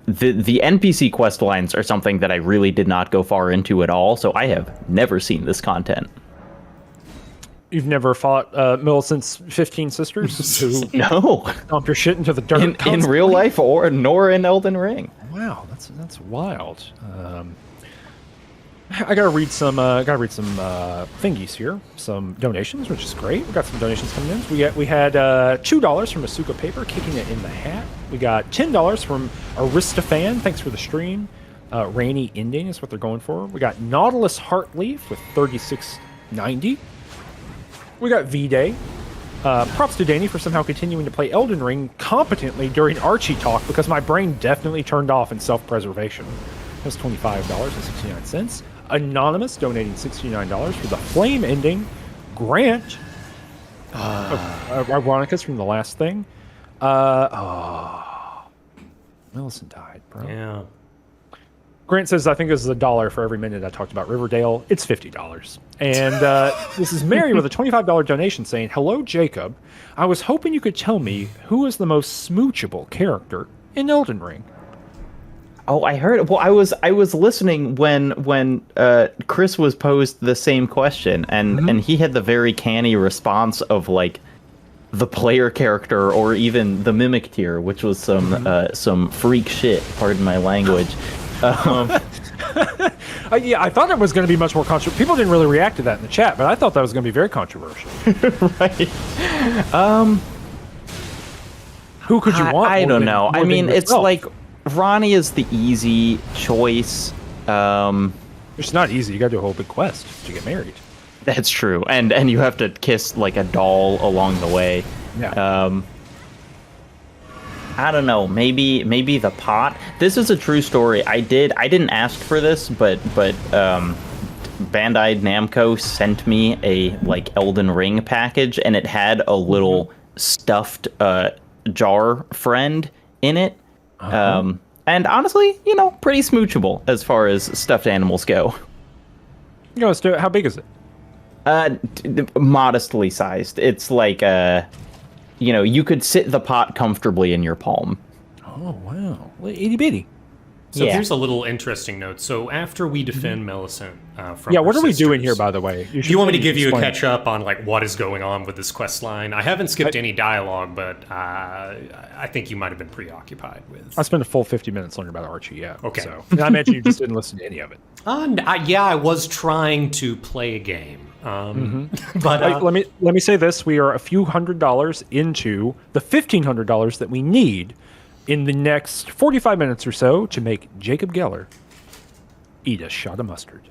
the NPC quest lines are something that I really did not go far into at all, so I have never seen this content. You've never fought Millicent's 15 sisters who No. dump your shit into the dirt in real life nor in Elden Ring. Wow, that's wild. I gotta read some thingies here, some donations, which is great. We got some donations coming in. We had $2 from Asuka Paper, kicking it in the hat. We got $10 from Aristofan. Thanks for the stream. Rainy ending is what they're going for. We got Nautilus Heartleaf with $36.90. We got V-Day. Props to Danny for somehow continuing to play Elden Ring competently during Archie talk, because my brain definitely turned off in self-preservation. That's $25.69. Anonymous donating $69 for the flame ending. Grant, Ironicus from the last thing. Millicent died, bro. Yeah. Grant says, I think this is $1 for every minute I talked about Riverdale. It's $50. And this is Mary with a $25 donation saying, hello, Jacob. I was hoping you could tell me who is the most smoochable character in Elden Ring. Oh, I heard. Well, I was listening when Chris was posed the same question, and he had the very canny response of like the player character or even the mimic tier, which was some freak shit. Pardon my language. Yeah, I thought it was going to be much more controversial. People didn't really react to that in the chat, but I thought that was going to be very controversial. Right. Who could you want? I don't know. I mean, it's like Ronnie is the easy choice. It's not easy. You got to do a whole big quest to get married. That's true, and you have to kiss like a doll along the way. Yeah. I don't know. Maybe the pot. This is a true story. I didn't ask for this, but Bandai Namco sent me a like Elden Ring package, and it had a little stuffed jar friend in it. And honestly, pretty smoochable as far as stuffed animals go. Let's do it. How big is it? Modestly sized. It's like you could sit the pot comfortably in your palm. Oh wow, itty bitty. So Yeah. here's a little interesting note. So after we defend Millicent from Yeah, her what are we doing sisters- here, by the way? Do you want me to give you a explain. catch up on like what is going on with this quest line? I haven't skipped any dialogue, but I think you might have been preoccupied with. I spent a full 50 minutes learning about Archie, yeah. Okay. So, and I imagine you just didn't listen to any of it. Yeah, I was trying to play a game, but Let me say this: we are a few $100s into the $1,500 that we need in the next 45 minutes or so to make Jacob Geller eat a shot of mustard.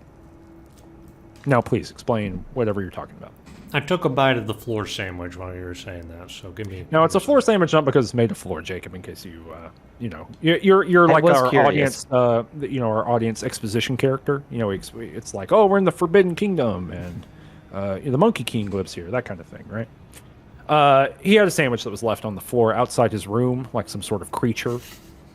Now, please explain whatever you're talking about. I took a bite of the floor sandwich while you were saying that, so give me. Now, it's a floor sandwich, not because it's made of floor, Jacob. In case you're like was our curious. audience, our audience exposition character. It's like, oh, we're in the Forbidden Kingdom, and the Monkey King lives here, that kind of thing, right? He had a sandwich that was left on the floor outside his room, like some sort of creature,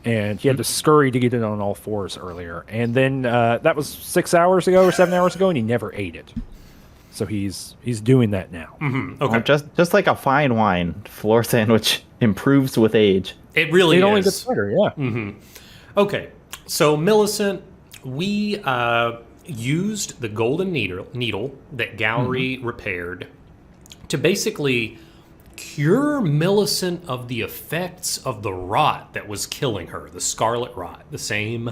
and he had to scurry to get it on all fours earlier. And then that was 6 hours ago or 7 hours ago, and he never ate it. So he's doing that now. Okay, Just like a fine wine, floor sandwich improves with age. it really It is. only gets better, yeah. Okay, so Millicent, we used the golden needle that Gallery repaired to basically cure Millicent of the effects of the rot that was killing her, the scarlet rot, the same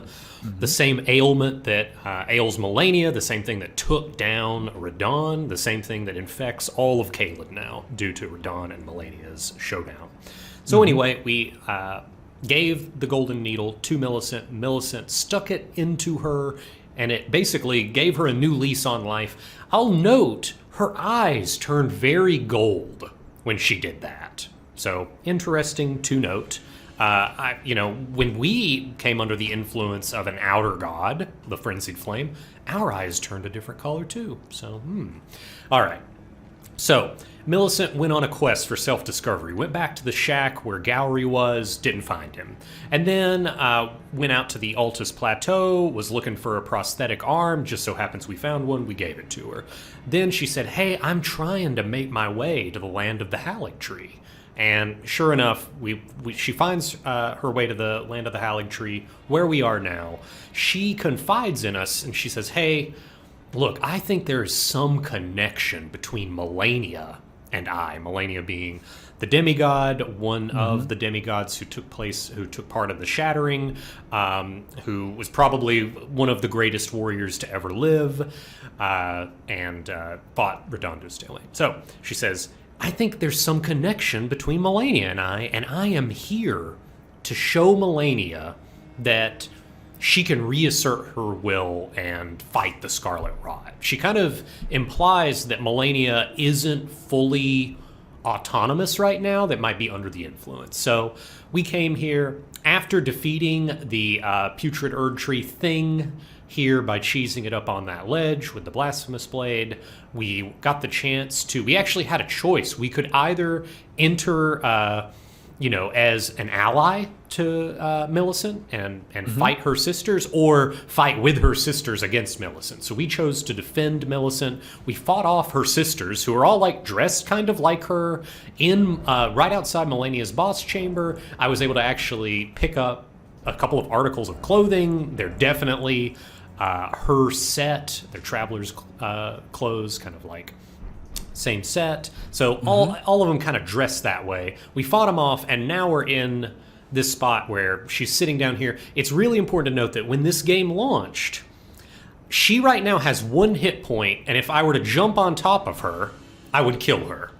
ailment that ails Melania, the same thing that took down Radon, the same thing that infects all of Caelid now due to Radon and Melania's showdown. So anyway, we gave the golden needle to Millicent. Millicent stuck it into her, and it basically gave her a new lease on life. I'll note her eyes turned very gold when she did that. So interesting to note. When we came under the influence of an outer god, the frenzied flame, our eyes turned a different color too. So, all right. So Millicent went on a quest for self-discovery, went back to the shack where Gowry was, didn't find him. And then went out to the Altus Plateau, was looking for a prosthetic arm, just so happens we found one, we gave it to her. Then she said, hey, I'm trying to make my way to the land of the Halig Tree. And sure enough, she finds her way to the land of the Halig Tree, where we are now. She confides in us, and she says, hey, look, I think there is some connection between Melania and I. Melania being the demigod, one of the demigods who took part of the Shattering, who was probably one of the greatest warriors to ever live, and fought Redondo's Daily. So she says, I think there's some connection between Melania and I am here to show Melania that she can reassert her will and fight the Scarlet Rot. She kind of implies that Melania isn't fully autonomous right now, that might be under the influence. So we came here after defeating the Putrid Erd Tree thing here by cheesing it up on that ledge with the Blasphemous Blade. We got the chance to, we actually had a choice. We could either enter, as an ally to Millicent and fight her sisters, or fight with her sisters against Millicent. So we chose to defend Millicent. We fought off her sisters, who are all like dressed kind of like her, in right outside Melania's boss chamber. I was able to actually pick up a couple of articles of clothing. They're definitely her set. They're traveler's clothes, kind of like same set. So all of them kind of dressed that way. We fought them off, and now we're in this spot where she's sitting down here. It's really important to note that when this game launched, she right now has 1 hit point, and if I were to jump on top of her, I would kill her.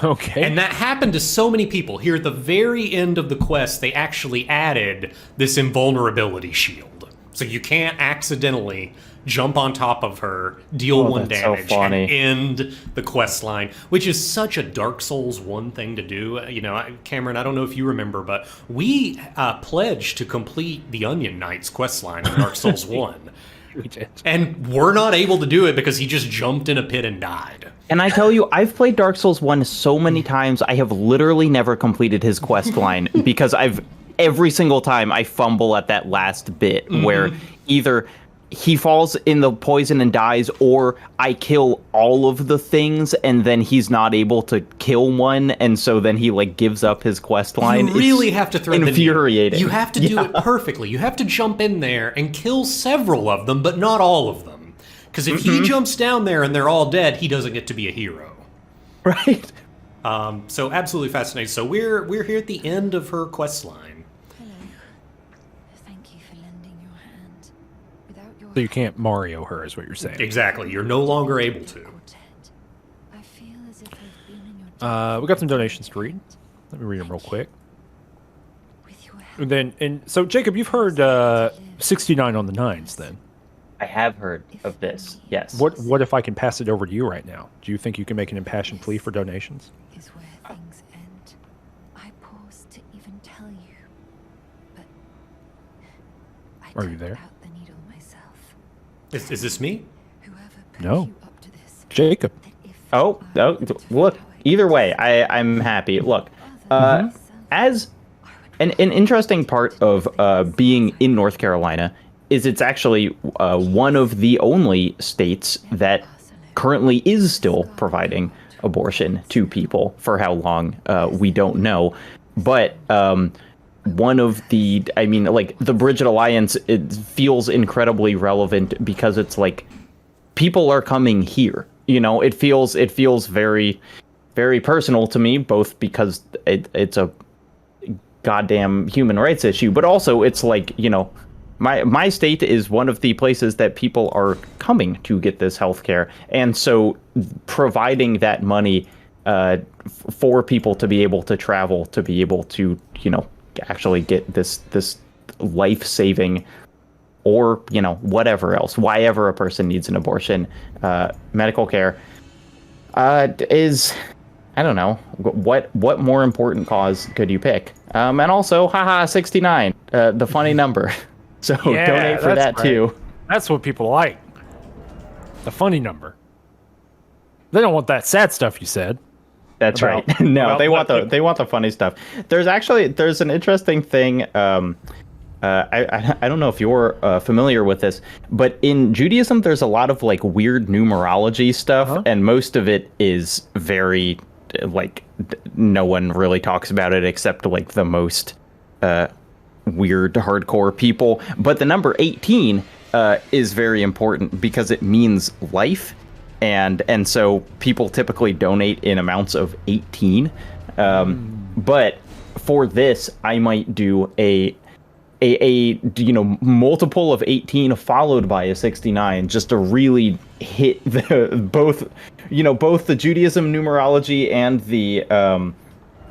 Okay. And that happened to so many people. Here at the very end of the quest, they actually added this invulnerability shield. So you can't accidentally jump on top of her, deal 1 that's so damage, funny. and end the quest line, which is such a Dark Souls 1 thing to do. Cameron, I don't know if you remember, but we pledged to complete the Onion Knight's quest line in Dark Souls 1. We did. And we're not able to do it because he just jumped in a pit and died. And I tell you, I've played Dark Souls 1 so many times, I have literally never completed his quest line because every single time I fumble at that last bit where either he falls in the poison and dies, or I kill all of the things and then he's not able to kill one, and so then he like gives up his quest line. You really have to thread infuriating. the needle. You have to do it perfectly. You have to jump in there and kill several of them, but not all of them. Because if he jumps down there and they're all dead, he doesn't get to be a hero. Right. So absolutely fascinating. So we're here at the end of her quest line. Hello. Thank you for lending your hand. Without your So you can't Mario her, is what you're saying. Exactly. You're no longer able to. quartet, I feel as if I've been in your We got some donations to read. Let me read them real quick. with your And so Jacob, you've heard 69 on the nines. Then I have heard of this. Yes. what if I can pass it over to you right now? Do you think you can make an impassioned plea for donations? is where things end. I pause to even tell you, but I Are you took there? out the needle myself. Is this me? Whoever put No. you up to this, Jacob. that if Oh, I oh, had look. the power Either to way, use I'm happy. Look, other as I would an interesting part of being in North Carolina is it's actually one of the only states that currently is still providing abortion to people. For how long, we don't know. But one of the, I mean, like the Bridget Alliance, it feels incredibly relevant because it's like people are coming here. You know, it feels very, very personal to me, both because it's a goddamn human rights issue, but also it's like, you know, my state is one of the places that people are coming to get this healthcare, and so providing that money for people to be able to travel, to be able to, you know, actually get this life-saving, or, you know, whatever else, why ever a person needs an abortion, medical care, is, I don't know, what more important cause could you pick? And also, haha, 69, the funny number. So Yeah, donate for that's that too. That's what people like. The funny number. They don't want that sad stuff you said. That's about- right. No, about they want what the funny stuff. There's an interesting thing. I don't know if you're familiar with this, but in Judaism, there's a lot of like weird numerology stuff, and most of it is very like no one really talks about it except like the most weird hardcore people. But the number 18 is very important because it means life, and so people typically donate in amounts of 18. But for this, I might do a you know, multiple of 18 followed by a 69, just to really hit both the Judaism numerology and the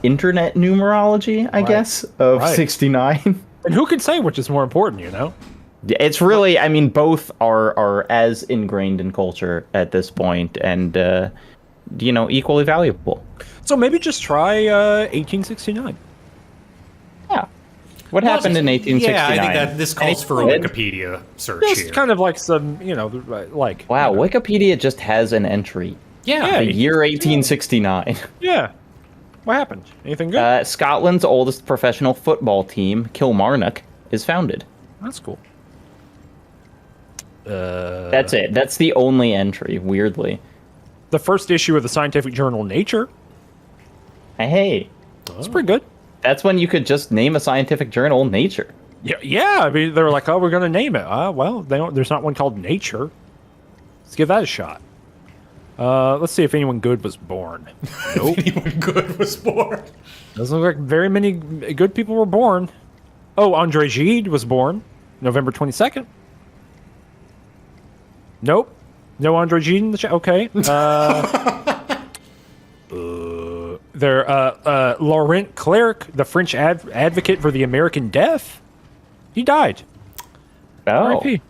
internet numerology, I guess, of 69. And who can say which is more important, you know? It's really, I mean, both are as ingrained in culture at this point, and you know, equally valuable. So maybe just try 1869. Yeah. What happened in 1869? Yeah, I think that this calls for a Wikipedia search Just here. kind of like some, you know, like... Wow, Wikipedia just has an entry. Yeah. The year 1869. Yeah. What happened? Anything good? Scotland's oldest professional football team, Kilmarnock, is founded. That's cool. That's it. That's the only entry, weirdly. The first issue of the scientific journal Nature. Hey, That's pretty good. that's when you could just name a scientific journal Nature. Yeah. I mean, they were like, "Oh, we're going to name it." Well, there's not one called Nature. Let's give that a shot. Let's see if anyone good was born. Nope. Anyone good was born. Doesn't look like very many good people were born. Oh, Andre Gide was born November 22nd. Nope. No Andre Gide in the chat. Okay. Laurent Clerc, the French advocate for the American deaf. He died. Oh. R.I.P.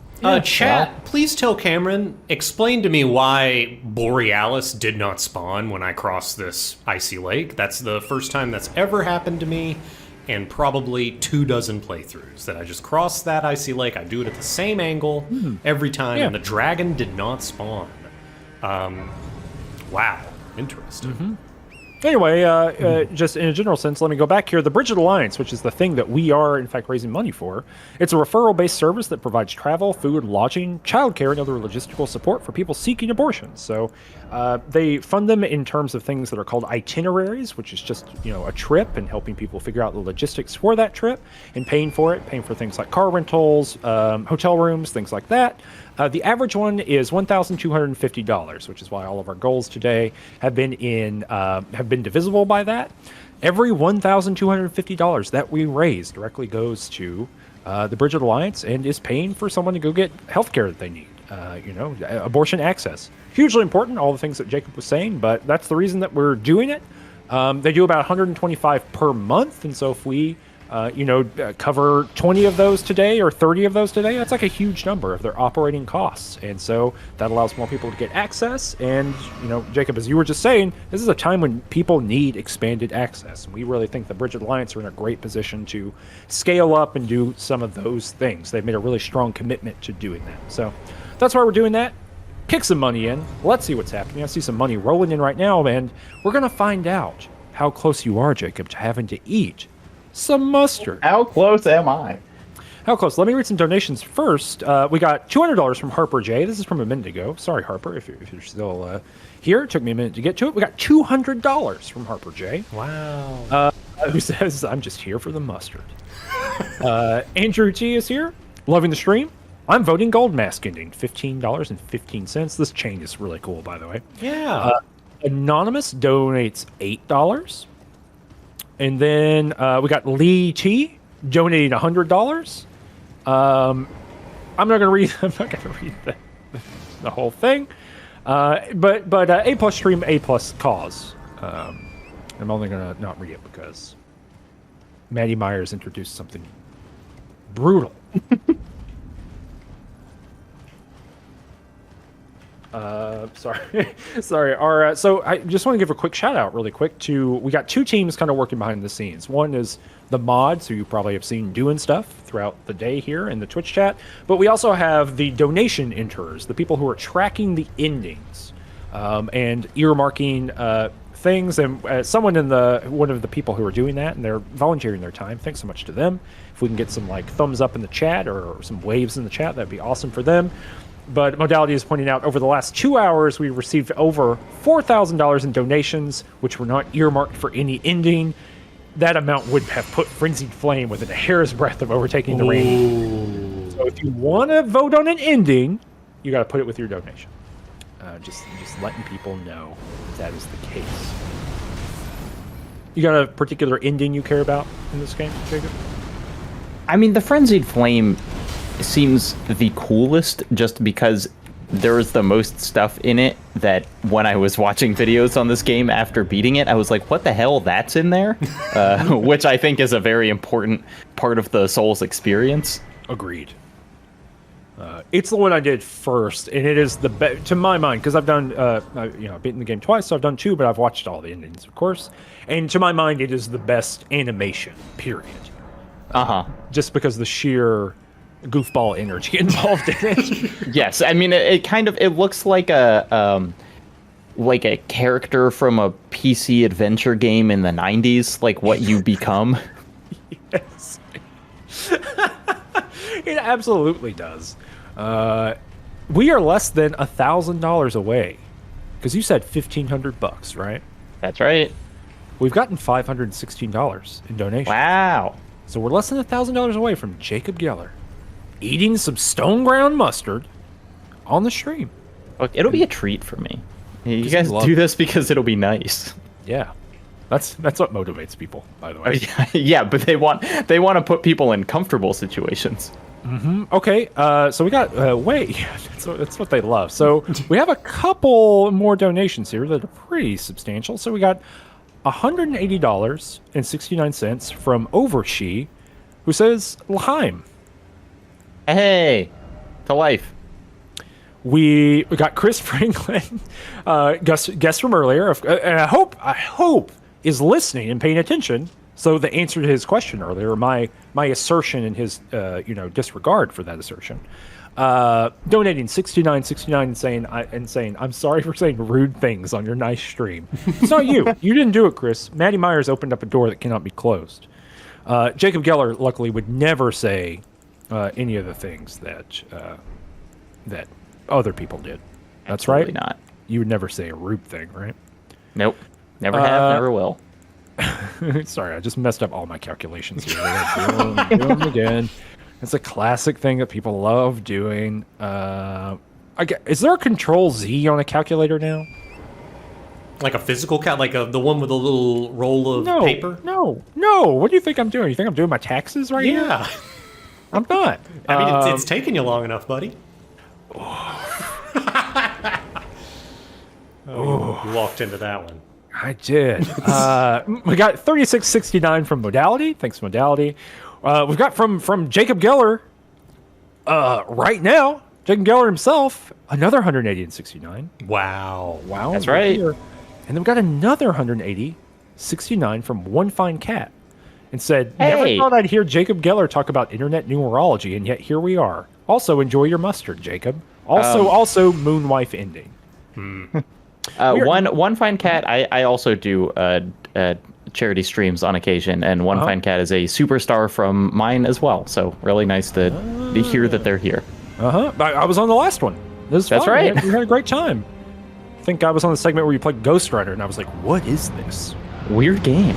Chat, please tell Cameron, explain to me why Borealis did not spawn when I crossed this icy lake. That's the first time that's ever happened to me, and probably 24 playthroughs that I just cross that icy lake. I do it at the same angle every time, Yeah. and the dragon did not spawn. Wow, interesting. Anyway, just in a general sense, let me go back here. The Bridget Alliance, which is the thing that we are, in fact, raising money for, it's a referral-based service that provides travel, food, lodging, childcare, and other logistical support for people seeking abortions. So they fund them in terms of things that are called itineraries, which is just, a trip and helping people figure out the logistics for that trip and paying for things like car rentals, hotel rooms, things like that. The average one is $1,250, which is why all of our goals today have been divisible by that. Every $1,250 that we raise directly goes to the Bridget Alliance and is paying for someone to go get health care that they need. Abortion access. Hugely important, all the things that Jacob was saying, but that's the reason that we're doing it. They do about 125 per month, and so if we cover 20 of those today or 30 of those today, that's like a huge number of their operating costs. And so that allows more people to get access. And, Jacob, as you were just saying, this is a time when people need expanded access. And we really think the Bridget Alliance are in a great position to scale up and do some of those things. They've made a really strong commitment to doing that. So that's why we're doing that. Kick some money in. Let's see what's happening. I see some money rolling in right now, and we're going to find out how close you are, Jacob, to having to eat some mustard. How close am I? How close? Let me read some donations first. We got $200 from Harper J. This is from a minute ago. Sorry, Harper, if you're still here. It took me a minute to get to it. We got $200 from Harper J. Wow. Who says, I'm just here for the mustard. Andrew T is here. Loving the stream. I'm voting gold mask ending. $15.15. This chain is really cool, by the way. Yeah. Anonymous donates $8. And then we got Lee T donating $100. I'm not gonna read the whole thing. But A plus stream, A plus cause. I'm only gonna not read it because Maddie Myers introduced something brutal. Sorry. So I just want to give a quick shout out really quick we got two teams kind of working behind the scenes. One is the mods, who you probably have seen doing stuff throughout the day here in the Twitch chat. But we also have the donation enterers, the people who are tracking the endings and earmarking things. And one of the people who are doing that, and they're volunteering their time. Thanks so much to them. If we can get some thumbs up in the chat or some waves in the chat, that'd be awesome for them. But Modality is pointing out, over the last 2 hours, we received over $4,000 in donations, which were not earmarked for any ending. That amount would have put Frenzied Flame within a hair's breadth of overtaking the reign. So if you want to vote on an ending, you got to put it with your donation. Just letting people know that is the case. You got a particular ending you care about in this game, Jacob? I mean, the Frenzied Flame seems the coolest just because there's the most stuff in it that when I was watching videos on this game after beating it, I was like, what the hell, that's in there? Which I think is a very important part of the Souls experience. Agreed. It's the one I did first, and it is the best, to my mind, because I've done, I've beaten the game twice, so I've done two, but I've watched all the endings, of course. And to my mind, it is the best animation, period. Just because the sheer goofball energy involved in it. Yes, I mean it looks like a character from a PC adventure game in the 90s, like what you become. Yes. It absolutely does. We are less than $1,000 away, because you said $1,500, right? That's right. We've gotten $516 in donations. Wow. So we're less than $1,000 away from Jacob Geller eating some stone ground mustard on the stream. Look, it'll be a treat for me. You guys do this because it'll be nice. Yeah, that's what motivates people, by the way. Yeah, but they want to put people in comfortable situations. Okay, so we got that's what they love. So we have a couple more donations here that are pretty substantial. So we got $180.69 from Overshe, who says L'chaim. Hey, to life. We got Chris Franklin, guest from earlier, and I hope is listening and paying attention. So the answer to his question earlier, my assertion and his disregard for that assertion. donating 69.69 and saying, I'm sorry for saying rude things on your nice stream. It's not you. You didn't do it, Chris. Maddie Myers opened up a door that cannot be closed. Jacob Geller, luckily, would never say any of the things that that other people did. That's Absolutely right. not. You would never say a rude thing, right? Nope. Never have, never will. Sorry, I just messed up all my calculations here. Do them again. It's a classic thing that people love doing. Is there a Control Z on a calculator now? Like a physical cat, like the one with a little roll of paper? No. What do you think I'm doing? You think I'm doing my taxes right here? Yeah. I'm not. I mean, it's taken you long enough, buddy. Oh, you walked into that one. I did. We got 36.69 from Modality. Thanks, Modality. We've got from Jacob Geller right now. Jacob Geller himself, another 180.69. Wow. That's right. Here. And then we got another 180.69 from One Fine Cat. And said, never Hey. thought I'd hear Jacob Geller talk about internet numerology, and yet here we are. Also, enjoy your mustard, Jacob. Also, Moonwife ending. One Fine Cat. I also do charity streams on occasion, and One Fine Cat is a superstar from mine as well. So really nice to hear that they're here. I was on the last one. This was That's fun. right. We had a great time. I think I was on the segment where you played Ghost Rider, and I was like, what is this? Weird game.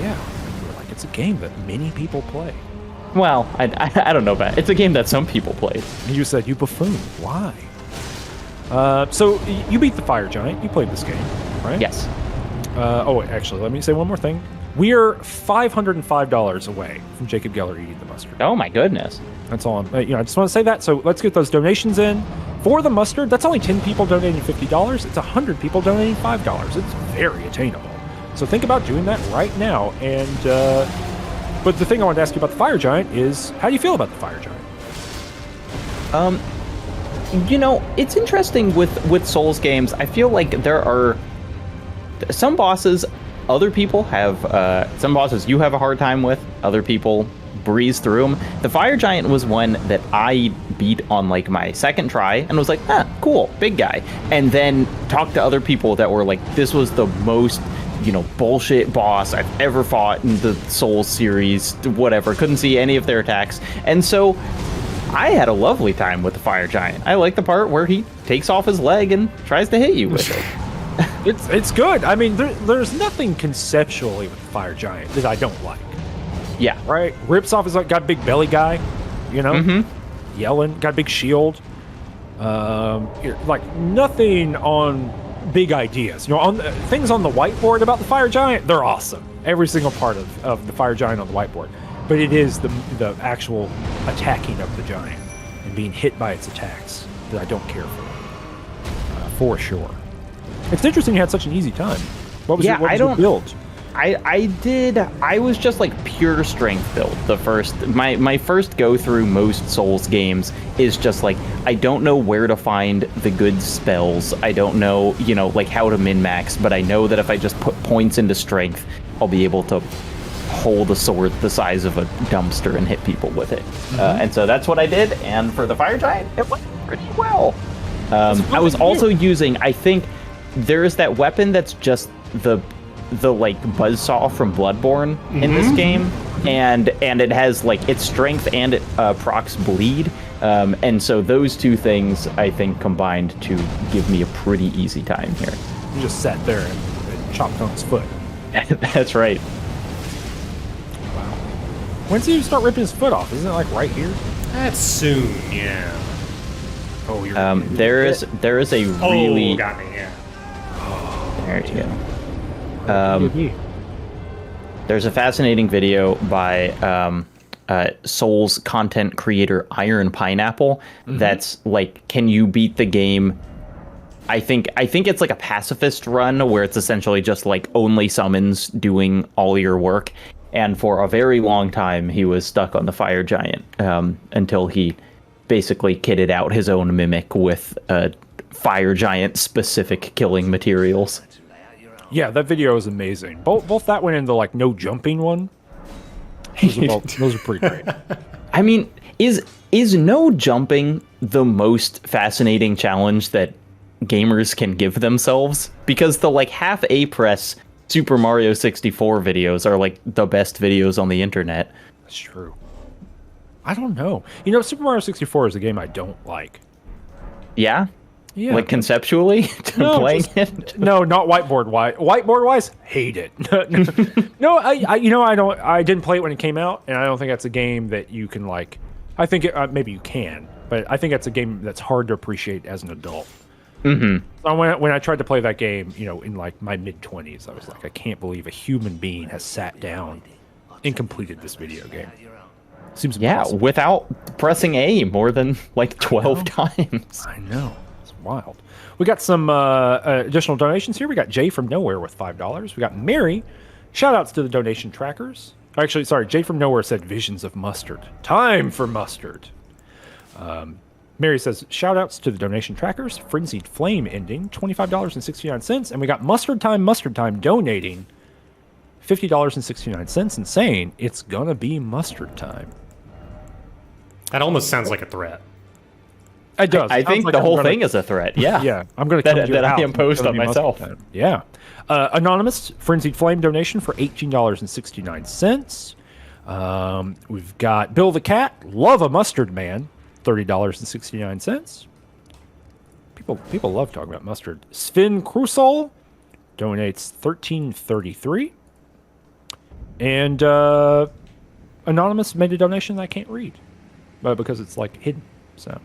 Yeah. And you were like, it's a game that many people play. Well, I don't know about it. It's a game that some people played. And you said, you buffoon. Why? So you beat the Fire Giant. You played this game, right? Yes. Actually, let me say one more thing. We are $505 away from Jacob Geller eating the mustard. Oh my goodness. That's all. I just want to say that. So let's get those donations in for the mustard. That's only 10 people donating $50. It's 100 people donating $5. It's very attainable. So think about doing that right now. And but the thing I wanted to ask you about the Fire Giant is, how do you feel about the Fire Giant? It's interesting with Souls games. I feel like there are some bosses other people have, some bosses you have a hard time with, other people breeze through them. The Fire Giant was one that I beat on like my second try and was like, cool, big guy. And then talked to other people that were like, this was the most, bullshit boss I've ever fought in the Souls series, whatever. Couldn't see any of their attacks. And so I had a lovely time with the Fire Giant. I like the part where he takes off his leg and tries to hit you with it. It's good. I mean, there's nothing conceptually with the Fire Giant that I don't like. Yeah. Right? Rips off his, got a big belly guy, yelling, got a big shield. Like nothing on big ideas. On things on the whiteboard about the Fire Giant, they're awesome. Every single part of the Fire Giant on the whiteboard. But it is the actual attacking of the giant and being hit by its attacks that I don't care for sure. It's interesting you had such an easy time. What was your build? I was just like pure strength build. My first go through most Souls games is just like, I don't know where to find the good spells. I don't know, like how to min-max, but I know that if I just put points into strength, I'll be able to hold a sword the size of a dumpster and hit people with it. And so that's what I did, and for the Fire Giant, it went pretty well. I was also using, I think, there's that weapon that's just the like buzzsaw from Bloodborne in this game, and it has like its strength and it procs bleed, and so those two things I think combined to give me a pretty easy time here. You just sat there and chopped on his foot. That's right. Wow. When did you start ripping his foot off? Isn't it like right here? That's soon, yeah. Oh, you're there is a really got me, yeah. There you go. There's a fascinating video by Souls content creator Iron Pineapple that's like, can you beat the game? I think it's like a pacifist run where it's essentially just like only summons doing all your work. And for a very long time, he was stuck on the Fire Giant until he basically kitted out his own mimic with Fire Giant specific killing materials. Yeah, that video is amazing. Both that one and the like no jumping one. Those are pretty great. I mean, is no jumping the most fascinating challenge that gamers can give themselves? Because the like half A press Super Mario 64 videos are like the best videos on the internet. That's true. I don't know. You know, Super Mario 64 is a game I don't like. Yeah? Yeah. Like conceptually playing it? No, not whiteboard wise. Whiteboard wise, hate it. No, I didn't play it when it came out, and I don't think that's a game that you can like. I think maybe you can, but I think that's a game that's hard to appreciate as an adult. Mm-hmm. So when I tried to play that game, you know, in like my mid-20s, I was like, I can't believe a human being has sat down and completed this video game. Seems impossible. Without pressing A more than like 12 times. I know. It's wild. We got some additional donations here. We got Jay from Nowhere with $5. We got Mary. Shout outs to the donation trackers. Actually, sorry, Jay from Nowhere said visions of mustard. Time for mustard. Mary says, shout outs to the donation trackers. Frenzied Flame ending, $25.69. And we got Mustard Time donating $50.69 and saying, it's gonna be mustard time. That almost sounds like a threat. It does. I think like the whole thing is a threat. Yeah. Yeah, I'm going to come to your that house. I imposed on myself. Yeah. Anonymous Frenzied Flame donation for $18.69. We've got Bill the Cat, Love a Mustard Man, $30.69. People love talking about mustard. Sven Krusol donates $13.33. And Anonymous made a donation that I can't read because it's like hidden. So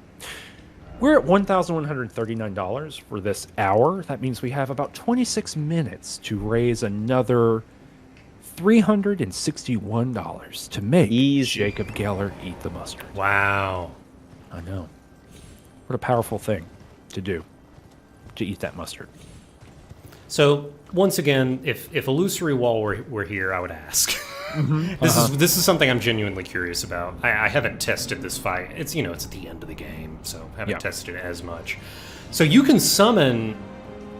we're at $1,139 for this hour. That means we have about 26 minutes to raise another $361 to make Jacob Geller eat the mustard. Wow. I know. What a powerful thing to do, to eat that mustard. So once again, if Illusory Wall were here, I would ask. Mm-hmm. This is something I'm genuinely curious about. I haven't tested this fight. It's it's at the end of the game, so haven't tested it as much. So you can summon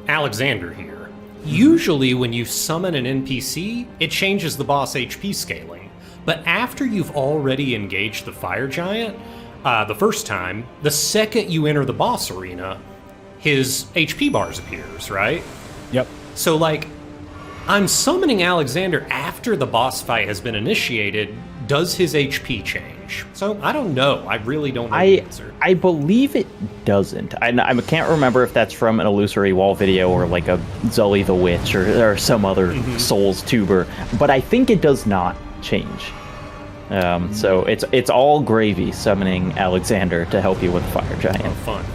Alexander here. Usually when you summon an NPC, it changes the boss HP scaling. But after you've already engaged the fire giant, the first time, the second you enter the boss arena, his HP bars appears, right? Yep. So like, I'm summoning Alexander after the boss fight has been initiated. Does his HP change? So I don't know. I really don't know the answer. I believe it doesn't. I can't remember if that's from an Illusory Wall video or like a Zully the Witch or some other Souls tuber, but I think it does not change. So it's all gravy summoning Alexander to help you with the fire giant. Oh, fun.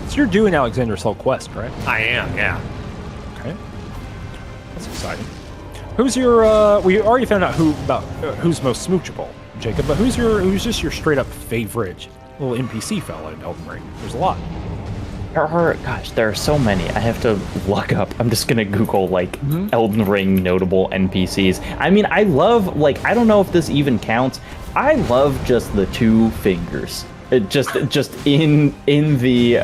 So you're doing Alexander's whole quest, right? I am, yeah. Okay. That's exciting. Who's your? We already found out who's most smoochable, Jacob. But who's just your straight up favorite little NPC fella in Elden Ring? There's a lot. There are so many. I have to look up. I'm just gonna Google like Elden Ring notable NPCs. I mean, I love I don't know if this even counts. I love just the two fingers. Just in the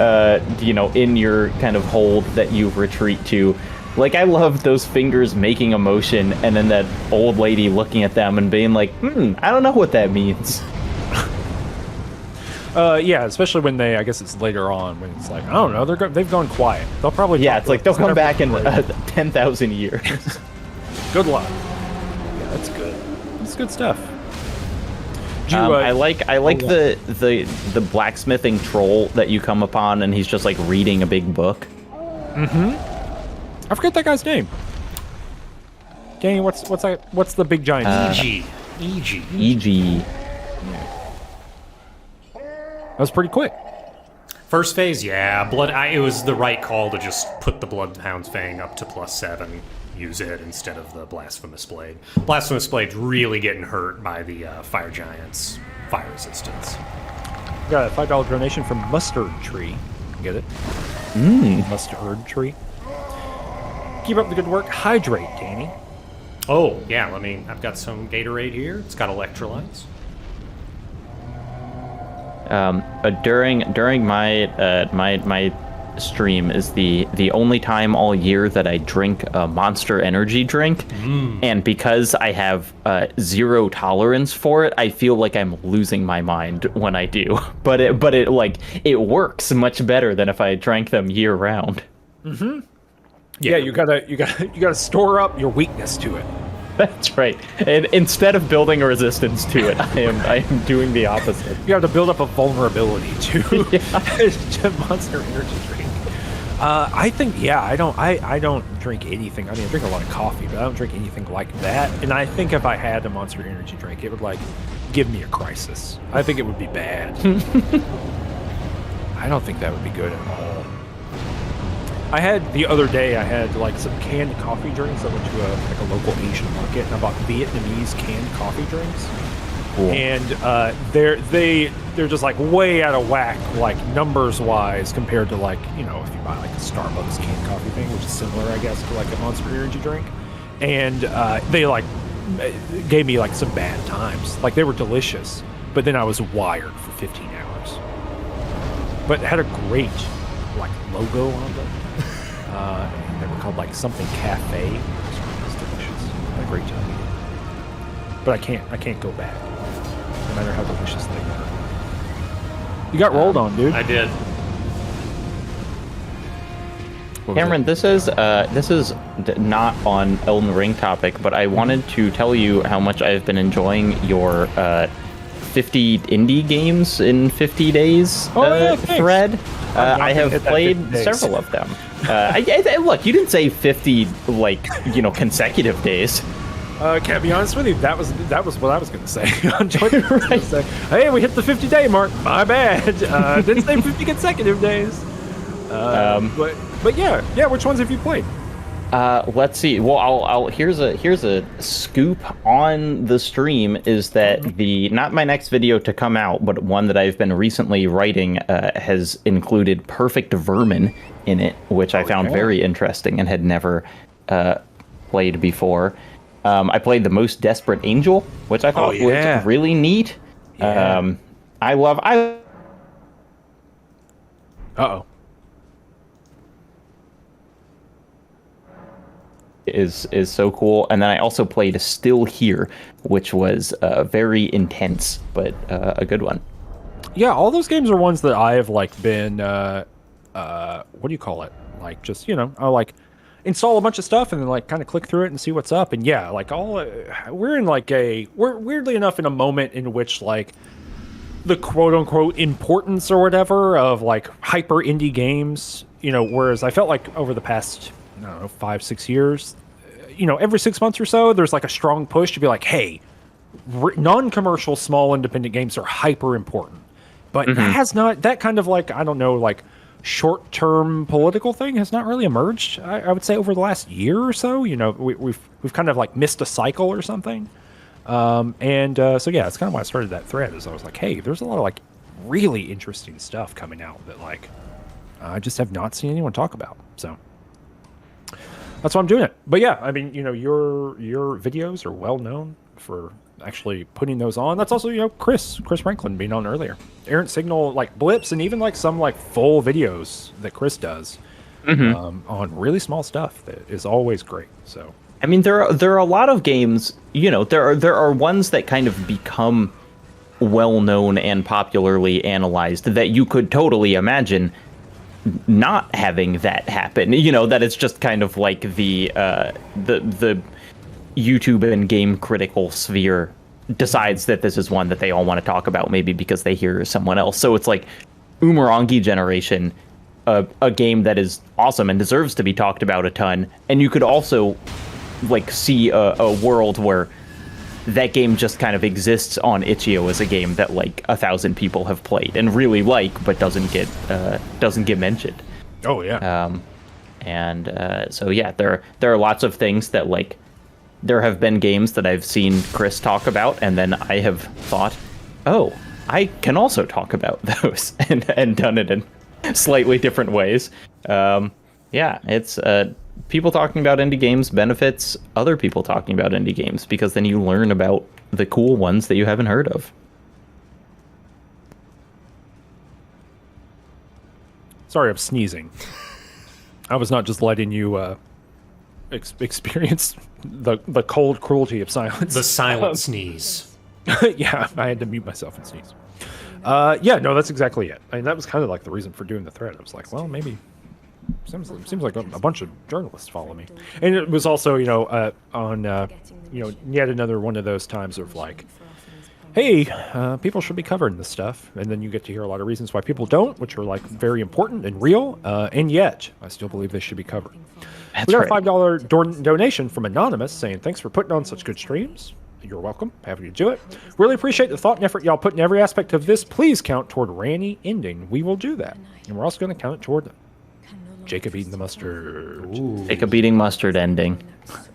in your kind of hold that you retreat to. Like, I love those fingers making a motion and then that old lady looking at them and being like, I don't know what that means. Yeah, especially when I guess it's later on when it's like, I don't know, they've gone quiet. They'll probably it's like they'll come back in 10,000 years. Good luck. Yeah, that's good. That's good stuff. I like the blacksmithing troll that you come upon and he's just like reading a big book. I forget that guy's name. Danny, what's the big giant? EG. That was pretty quick. First phase, yeah. It was the right call to just put the Bloodhound's Fang up to +7. Use it instead of the Blasphemous Blade. Blasphemous Blade's really getting hurt by the Fire Giant's fire resistance. Got a $5 donation from Mustard Tree. Get it? Mustard Tree. Keep up the good work. Hydrate, Danny. Oh, yeah, I've got some Gatorade here. It's got electrolytes. During my stream is the only time all year that I drink a Monster Energy drink, and because I have zero tolerance for it, I feel like I'm losing my mind when I do. But it works much better than if I drank them year round. Yeah, you gotta store up your weakness to it. That's right. And instead of building a resistance to it, I am doing the opposite. You have to build up a vulnerability to, to Monster Energy drink. I think I don't drink anything. I mean, I drink a lot of coffee, but I don't drink anything like that. And I think if I had a Monster Energy drink, it would like give me a crisis. I think it would be bad. I don't think that would be good at all. The other day I had like some canned coffee drinks. I went to a local Asian market and I bought Vietnamese canned coffee drinks. Cool. And they're just like way out of whack, like numbers wise, compared to like, if you buy like a Starbucks canned coffee thing, which is similar, I guess, to like a Monster Energy drink. And they like gave me like some bad times. Like they were delicious, but then I was wired for 15 hours. But it had a great like logo on them. They were called like something cafe. It was delicious. I had a great time eating. But I can't go back, no matter how delicious they were. You got rolled on, dude. I did. Cameron, this is not on Elden Ring topic, but I wanted to tell you how much I've been enjoying your 50 indie games in 50 days thread. I have played several of them. Look, you didn't say 50 consecutive days. Can't be honest with you. That was what I was going to say on Twitter. Right. Say, hey, we hit the 50-day mark. My bad. Didn't say 50 consecutive days. But yeah. Which ones have you played? Let's see. Well, here's a scoop on the stream is that not my next video to come out, but one that I've been recently writing has included Perfect Vermin in it, which I found very interesting and had never played before. I played The Most Desperate Angel, which I thought was really neat. Yeah. Uh-oh. Is so cool. And then I also played Still Here, which was very intense, but a good one. Yeah, all those games are ones that I have like been what do you call it? Like just, I like install a bunch of stuff and then like kind of click through it and see what's up. And yeah, like we're weirdly enough in a moment in which like the quote unquote importance or whatever of like hyper indie games, whereas I felt like over the past, I don't know, 5-6 years, every 6 months or so, there's like a strong push to be like, hey, non-commercial small independent games are hyper important. But that kind of like, I don't know, like short-term political thing has not really emerged. I would say over the last year or so, we've kind of like missed a cycle or something. So yeah, that's kind of why I started that thread. Is I was like, hey, there's a lot of like really interesting stuff coming out that like I just have not seen anyone talk about. So that's why I'm doing it. But yeah, I mean, your videos are well known for actually putting those on. That's also, Chris Franklin being on earlier. Errant Signal like blips and even like some like full videos that Chris does on really small stuff that is always great. So I mean, there are a lot of games, there are ones that kind of become well known and popularly analyzed that you could totally imagine not having that happen. That it's just kind of like the YouTube and game critical sphere decides that this is one that they all want to talk about, maybe because they hear someone else. So it's like Umurangi Generation, a game that is awesome and deserves to be talked about a ton. And you could also like see a world where that game just kind of exists on itch.io as a game that like 1,000 people have played and really like, but doesn't get mentioned. Oh yeah. So yeah, there are lots of things that like there have been games that I've seen Chris talk about, and then I have thought, oh, I can also talk about those, and done it in slightly different ways. Yeah, it's people talking about indie games benefits other people talking about indie games, because then you learn about the cool ones that you haven't heard of. Sorry, I'm sneezing. I was not just letting you experience the cold cruelty of silence. The silent sneeze. Yeah, I had to mute myself and sneeze. Yeah, no, that's exactly it. I mean, that was kind of like the reason for doing the thread. I was like, well, maybe seems like a bunch of journalists follow me, and it was also, on yet another one of those times of like, hey, people should be covering this stuff, and then you get to hear a lot of reasons why people don't, which are like very important and real, and yet I still believe they should be covered. We got a $5 donation from Anonymous saying, thanks for putting on such good streams. You're welcome. Happy to do it. Really appreciate the thought and effort y'all put in every aspect of this. Please count toward Ranny ending. We will do that. And we're also going to count it toward Jacob eating the mustard. Ooh. Jacob eating mustard ending.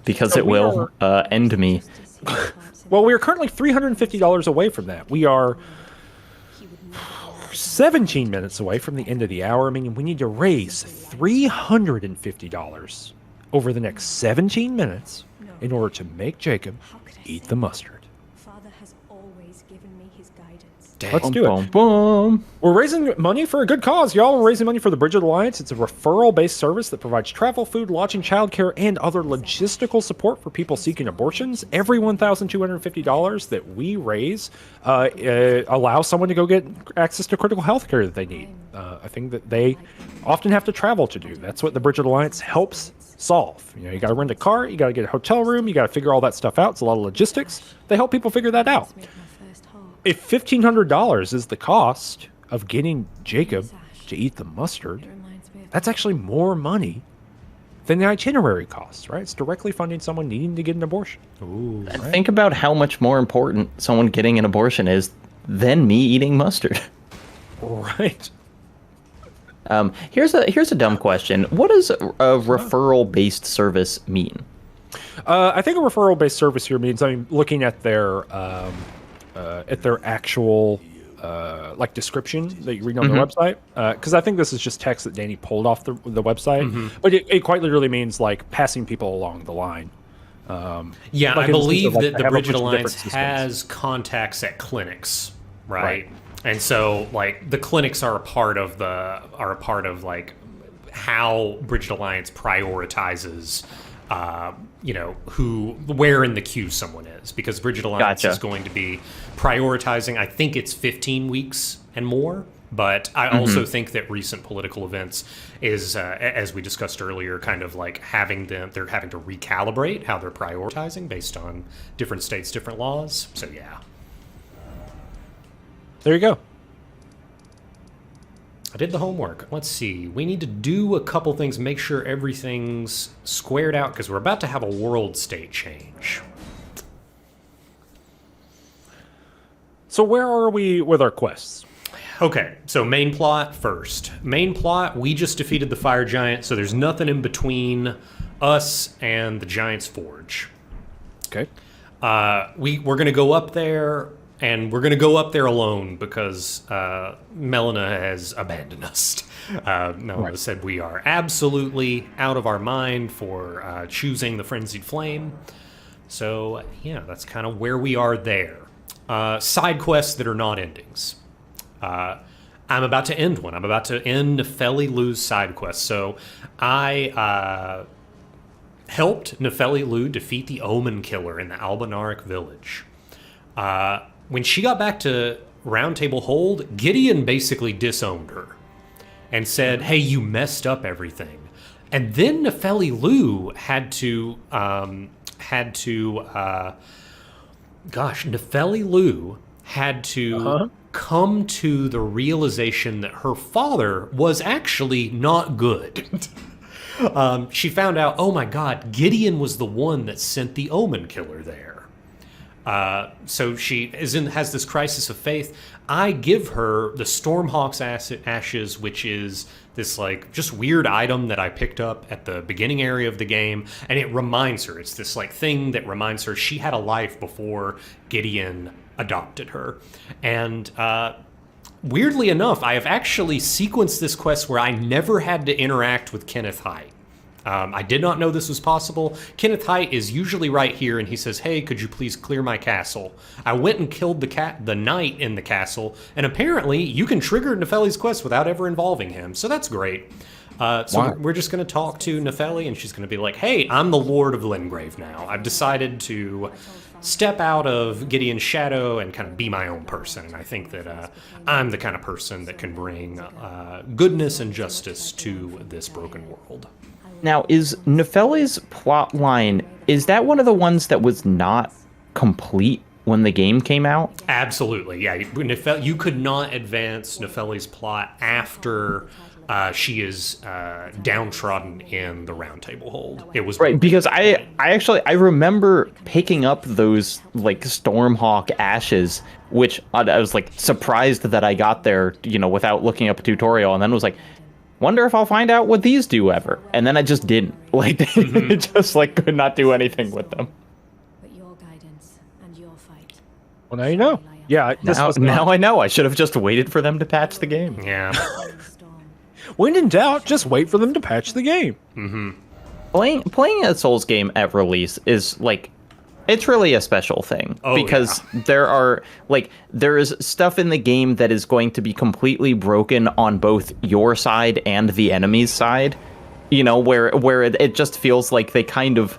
Because so it will end me. Well, we are currently $350 away from that. We are 17 minutes away from the end of the hour, meaning we need to raise $350 over the next 17 minutes in order to make Jacob eat the mustard. Father has always given me his guidance. Let's do it. We're raising money for a good cause, y'all. We're raising money for the Bridget Alliance. It's a referral-based service that provides travel, food, lodging, childcare, and other logistical support for people seeking abortions. Every $1,250 that we raise allows someone to go get access to critical health care that they need. A thing that they often have to travel to do. That's what the Bridget Alliance helps solve. You got to rent a car, you got to get a hotel room, you got to figure all that stuff out. It's a lot of logistics. They help people figure that out. If $1,500 is the cost of getting Jacob to eat the mustard, that's actually more money than the itinerary costs, right? It's directly funding someone needing to get an abortion. Ooh, and right? Think about how much more important someone getting an abortion is than me eating mustard. Right. Here's a dumb question. What does a referral-based service mean? I think a referral-based service here means, looking at their actual like description that you read on their website, because I think this is just text that Danny pulled off the website, but it quite literally means like passing people along the line. Yeah, like I believe that the Bridget Alliance has contacts at clinics, right? And so, like, the clinics are a part of like how Bridget Alliance prioritizes, where in the queue someone is, because Bridget Alliance is going to be prioritizing. I think it's 15 weeks and more, but I also think that recent political events is, as we discussed earlier, kind of like they're having to recalibrate how they're prioritizing based on different states, different laws. So yeah. There you go. I did the homework. Let's see. We need to do a couple things, make sure everything's squared out, because we're about to have a world state change. So where are we with our quests? Okay, so main plot first. Main plot, we just defeated the fire giant, so there's nothing in between us and the giant's forge. Okay. We're going to go up there. And we're going to go up there alone because Melina has abandoned us. Melina said we are absolutely out of our mind for choosing the Frenzied Flame. So, yeah, that's kind of where we are there. Side quests that are not endings. I'm about to end one. I'm about to end Nefeli Lu's side quest. So I helped Nefeli Lu defeat the Omen Killer in the Albinauric village. When she got back to Round Table Hold, Gideon basically disowned her and said, hey, you messed up everything. And then Nefeli Lu Nefeli Lu had to come to the realization that her father was actually not good. She found out, oh my God, Gideon was the one that sent the Omen Killer there. So she has this crisis of faith. I give her the Stormhawk's Ashes, which is this like just weird item that I picked up at the beginning area of the game, and it reminds her. It's this like thing that reminds her she had a life before Gideon adopted her. And weirdly enough, I have actually sequenced this quest where I never had to interact with Kenneth Haidt. I did not know this was possible. Kenneth Height is usually right here, and he says, "Hey, could you please clear my castle?" I went and killed the knight in the castle, and apparently you can trigger Nefeli's quest without ever involving him, so that's great. So we're just going to talk to Nefeli, and she's going to be like, "Hey, I'm the Lord of Lingrave now. I've decided to step out of Gideon's shadow and kind of be my own person, and I think that I'm the kind of person that can bring goodness and justice to this broken world." Now, is Nefeli's plot line, is that one of the ones that was not complete when the game came out? Absolutely, yeah. You could not advance Nefeli's plot after she is downtrodden in the Round Table Hold. It was right, because I remember picking up those like Stormhawk ashes, which I was like surprised that I got there, without looking up a tutorial, and then was like, wonder if I'll find out what these do ever. And then I just didn't. Like, just like could not do anything with them. But your guidance and your fight. Well, now you know. Yeah. Now I know. I should have just waited for them to patch the game. Yeah. When in doubt, just wait for them to patch the game. Mm-hmm. Playing a Souls game at release is like, it's really a special thing because there is stuff in the game that is going to be completely broken on both your side and the enemy's side, where it just feels like they kind of,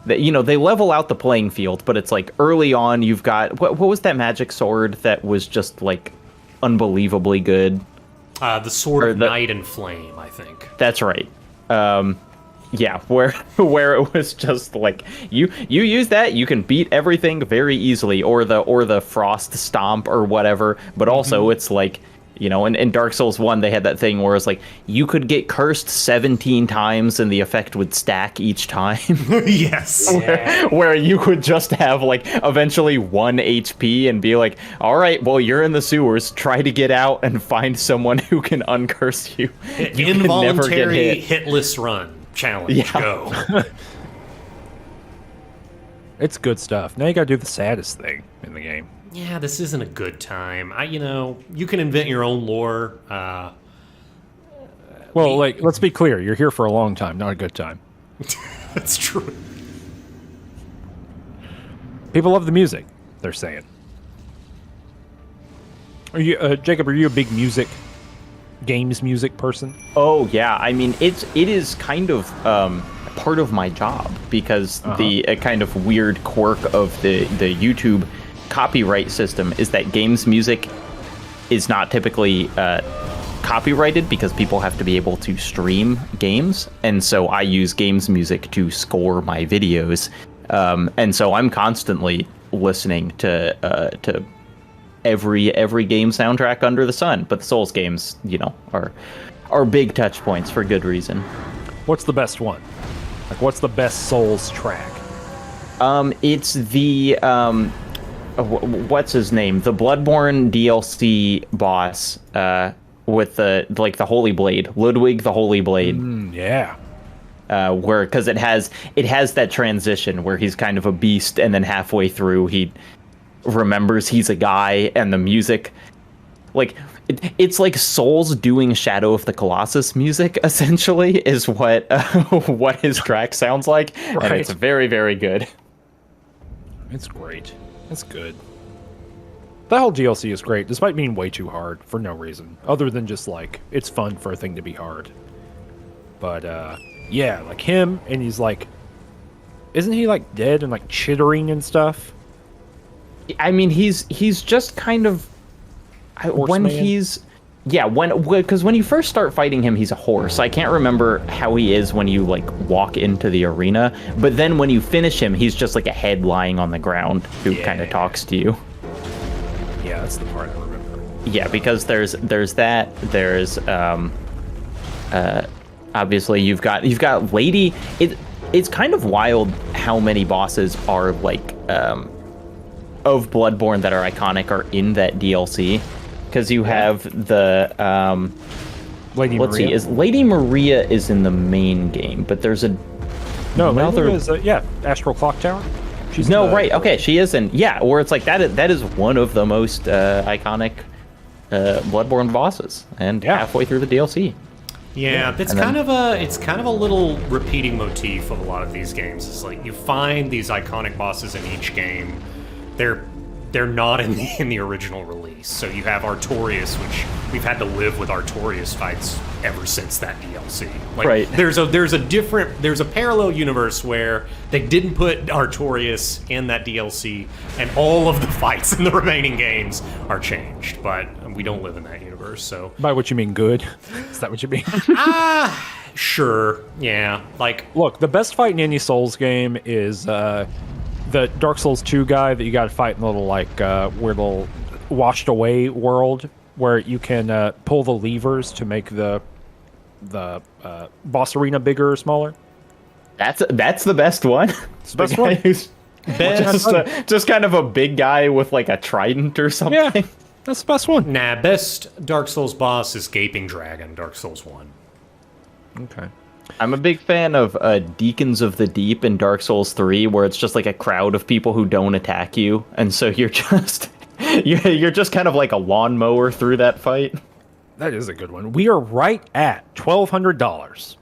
they level out the playing field, but it's like early on you've got, what was that magic sword that was just like unbelievably good? The Sword of Night and Flame, I think. That's right. Yeah, where it was just like you use that, you can beat everything very easily, or the Frost Stomp or whatever. But also it's like, in Dark Souls 1 they had that thing where it's like you could get cursed 17 times and the effect would stack each time. Yes. Where you could just have like eventually 1 HP and be like, all right, well, you're in the sewers, try to get out and find someone who can uncurse you. You Involuntary hitless run challenge. Go. It's good stuff. Now you gotta do the saddest thing in the game. Yeah, this isn't a good time. You can invent your own lore. Well, let's be clear. You're here for a long time, not a good time. That's true. People love the music, they're saying. Are you, Jacob, are you a big games music person? Oh, yeah. I mean, it is kind of part of my job because the kind of weird quirk of the YouTube copyright system is that games music is not typically copyrighted because people have to be able to stream games, and so I use games music to score my videos, and so I'm constantly listening to every game soundtrack under the sun. But the Souls games, are big touch points for good reason. What's the best one? Like, what's the best Souls track? It's the what's his name? The Bloodborne DLC boss, with the Holy Blade, Ludwig the Holy Blade. Yeah. Because it has that transition where he's kind of a beast, and then halfway through he remembers he's a guy, and the music, like it's like Souls doing Shadow of the Colossus music, essentially, is what his track sounds like, right. And it's very, very good. It's great. It's good. The whole DLC is great, despite being way too hard for no reason, other than just like it's fun for a thing to be hard. But yeah, like him, and he's like, isn't he like dead and like chittering and stuff? I mean, he's just kind of when he's because when you first start fighting him, he's a horse. I can't remember how he is when you like walk into the arena, but then when you finish him, he's just like a head lying on the ground who kind of talks to you. Yeah, that's the part I remember. Yeah, because there's that. There's obviously you've got Lady. It's kind of wild how many bosses are like of Bloodborne that are iconic are in that DLC, because you have the Lady Maria. Lady Maria is in the main game, but there's Lady Maria is Astral Clock Tower. She's right. Okay, she is in where it's like that is one of the most iconic Bloodborne bosses, and halfway through the DLC. Yeah, that's kind of a little repeating motif of a lot of these games. It's like you find these iconic bosses in each game. They're not in the original release. So you have Artorias, which we've had to live with Artorias fights ever since that DLC. Like, Right. There's a parallel universe where they didn't put Artorias in that DLC, and all of the fights in the remaining games are changed. But we don't live in that universe, so. By what you mean good? Is that what you mean? Sure. Yeah. Like, Look, the best fight in any Souls game is the Dark Souls 2 guy that you got to fight in the little weird little washed away world where you can pull the levers to make the boss arena bigger or smaller. That's the best one. It's the best one. Just kind of a big guy with like a trident or something. Yeah, that's the best one. nah, best Dark Souls boss is Gaping Dragon, Dark Souls 1. Okay. I'm a big fan of Deacons of the Deep in Dark Souls 3, where it's just like a crowd of people who don't attack you, and so you're just you're just kind of like a lawnmower through that fight. That is a good one. We are right at $1,200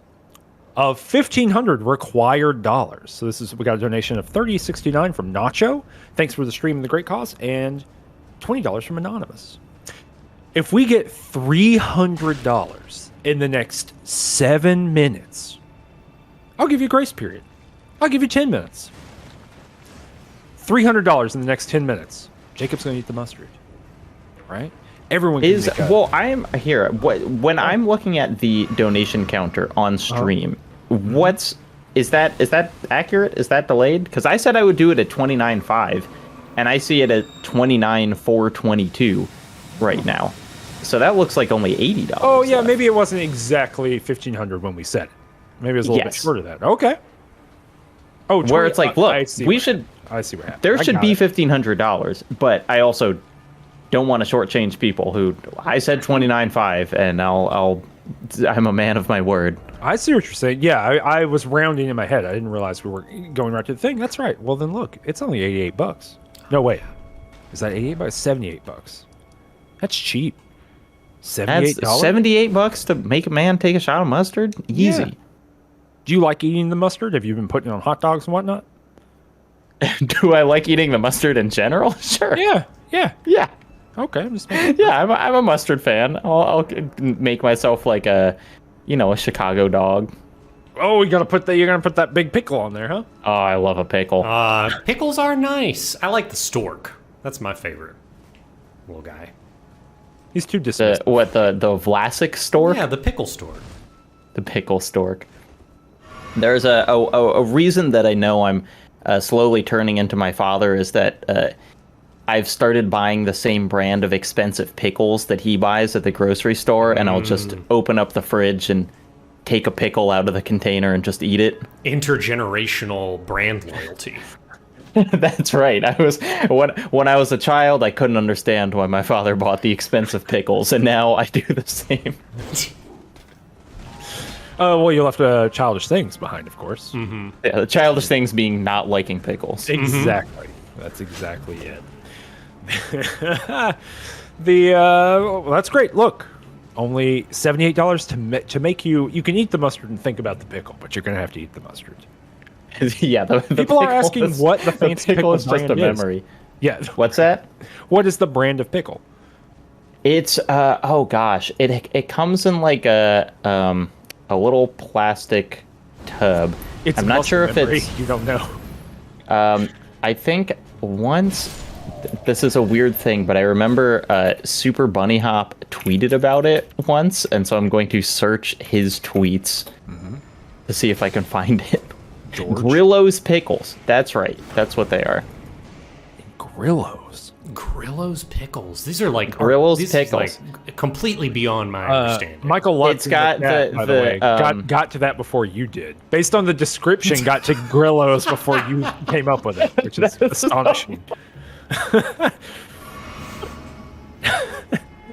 of $1,500 required dollars. So we got a donation of $30.69 from Nacho. Thanks for the stream and the great cause, and $20 from Anonymous. If we get $300 in the next 7 minutes, I'll give you a grace period. I'll give you 10 minutes. $300 in the next 10 minutes. Jacob's going to eat the mustard. Right? Everyone can make a- I'm here. When I'm looking at the donation counter on stream, is that accurate? Is that delayed? Because I said I would do it at 29.5, and I see it at 29.422 right now. So that looks like only $80. Oh yeah, left. maybe it wasn't exactly 1,500 when we said it. Maybe it was a little bit short of that. Okay. Oh, where it's like, look, I see we what should. I see what happened. There I should got be it. $1,500, but I also don't want to shortchange people who I said 29.5, and I'm a man of my word. I see what you're saying. Yeah, I was rounding in my head. I didn't realize we were going right to the thing. That's right. Well then, look, it's only $88. No wait, is that $88? $78. That's cheap. That's $78. $78 to make a man take a shot of mustard. Easy. Yeah. Do you like eating the mustard? Have you been putting it on hot dogs and whatnot? Do I like eating the mustard in general? Sure. Yeah. Yeah. Okay. I'm just making... Yeah, I'm a mustard fan. I'll make myself like a Chicago dog. Oh, you're gonna put that big pickle on there, huh? Oh, I love a pickle. Pickles are nice. I like the stork. That's my favorite little guy. He's too dismissive. The Vlasic stork? Yeah, the pickle stork. The pickle stork. There's a reason that I know I'm slowly turning into my father is that I've started buying the same brand of expensive pickles that he buys at the grocery store, and I'll just open up the fridge and take a pickle out of the container and just eat it. Intergenerational brand loyalty. That's right. When I was a child, I couldn't understand why my father bought the expensive pickles, and now I do the same. Well, you left childish things behind, of course. Mm-hmm. Yeah, the childish things being not liking pickles. Exactly. That's exactly it. Well, that's great. Look, only $78 to make you can eat the mustard and think about the pickle, but you're gonna have to eat the mustard. Yeah, the people are pickle asking what the fancy pickle is just a brand is. memory. Yeah. What's that? What is the brand of pickle? It's oh gosh, it comes in like a little plastic tub. It's I'm not sure if memory. it's. You don't know. I think once. This is a weird thing, but I remember Super Bunny Hop tweeted about it once, and so I'm going to search his tweets to see if I can find it. Grillo's Pickles. That's right. That's what they are. Grillo's Pickles. These are like Grillo's these Pickles. Is like completely beyond my understanding. Michael Lutz It's got in chat, by the way, got to that before you did. Based on the description, got to Grillo's before you came up with it, which is astonishing.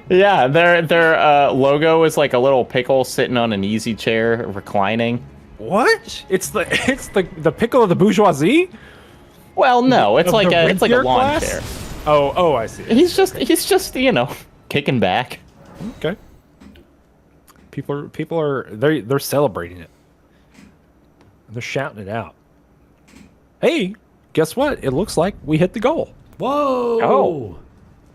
Yeah, their logo is like a little pickle sitting on an easy chair, reclining. What? It's the pickle of the bourgeoisie? Well, no, it's Of like the a rentier lawn class? chair. Oh, I see. He's just kicking back. Okay. People are they're celebrating it. They're shouting it out. Hey, guess what? It looks like we hit the goal. Whoa! Oh.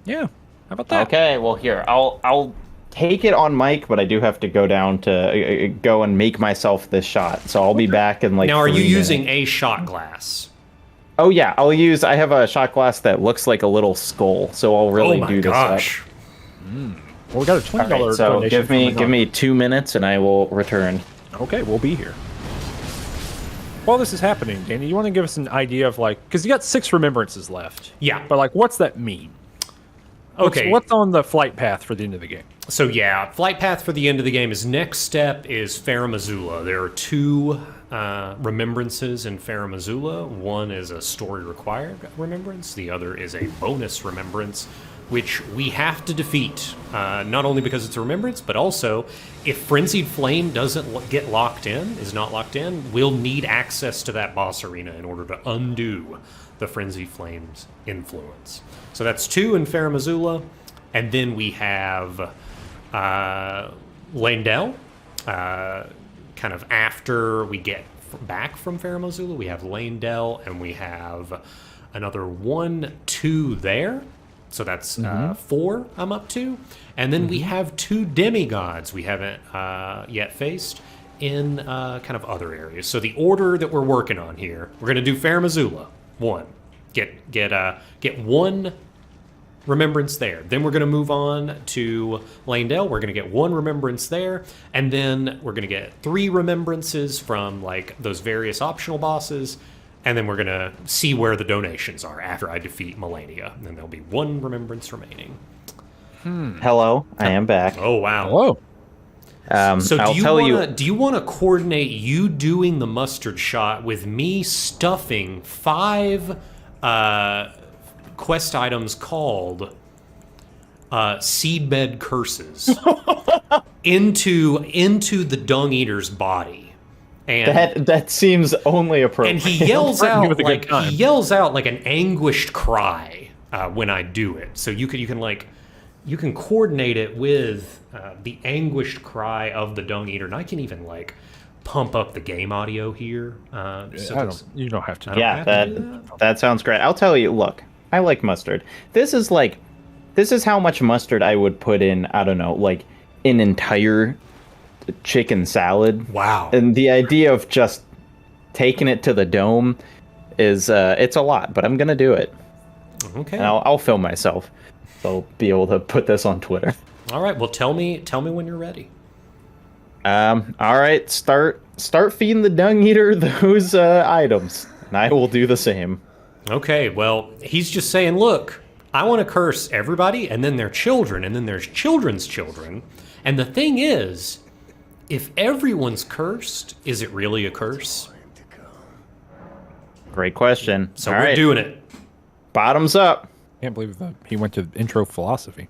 Yeah. How about that? Okay, well here, I'll take it on mic, but I do have to go down to go and make myself this shot. So I'll be back in like. Now, are you 3 using minutes. a shot glass? Oh yeah, I have a shot glass that looks like a little skull, so I'll really oh my do this gosh! up. Well, we got a $20 All right, so donation. give me 2 minutes and I will return. Okay, we'll be here. While this is happening, Danny, you want to give us an idea of like, because you got 6 remembrances left. Yeah. But like, what's that mean? Okay. What's on the flight path for the end of the game? So yeah, flight path for the end of the game is next step is Farum Azula. There are 2 remembrances in Farum Azula. One is a story required remembrance. The other is a bonus remembrance, which we have to defeat. Not only because it's a remembrance, but also if Frenzied Flame doesn't get locked in, is not locked in, we'll need access to that boss arena in order to undo the Frenzied Flame's influence. So that's 2 in Farum Azula. And then we have Landell. Kind of after we get back from Farum Azula, we have Landell, and we have another 1, 2 there. So that's 4 I'm up to. And then we have 2 demigods we haven't yet faced in kind of other areas. So the order that we're working on here, we're going to do Farum Azula, 1. Get 1 remembrance there. Then we're going to move on to Landell. We're going to get 1 remembrance there. And then we're going to get 3 remembrances from like those various optional bosses. And then we're going to see where the donations are after I defeat Melania. And then there'll be 1 remembrance remaining. Hello, I am back. Oh, wow. Hello. So I'll do you want to coordinate you doing the mustard shot with me stuffing 5 quest items called Seedbed Curses into the Dung Eater's body? And That seems only appropriate. and he yells threaten you out with a good like time. he yells out like an anguished cry when I do it. So you can coordinate it with the anguished cry of the Dung Eater, and I can even like pump up the game audio here. You don't have to. Yeah, that sounds great. I'll tell you, look, I like mustard. This is how much mustard I would put in, I don't know, like an entire chicken salad. Wow. And the idea of just taking it to the dome is it's a lot, but I'm gonna do it. Okay. And I'll film myself. So I'll be able to put this on Twitter. All right. Well, tell me when you're ready. All right, start feeding the Dung Eater those items, and I will do the same. Okay. Well, he's just saying, look, I want to curse everybody, and then their children, and then there's children's children. And the thing is, if everyone's cursed, is it really a curse? Great question. So All we're right. doing it. Bottoms up. Can't believe that he went to intro philosophy.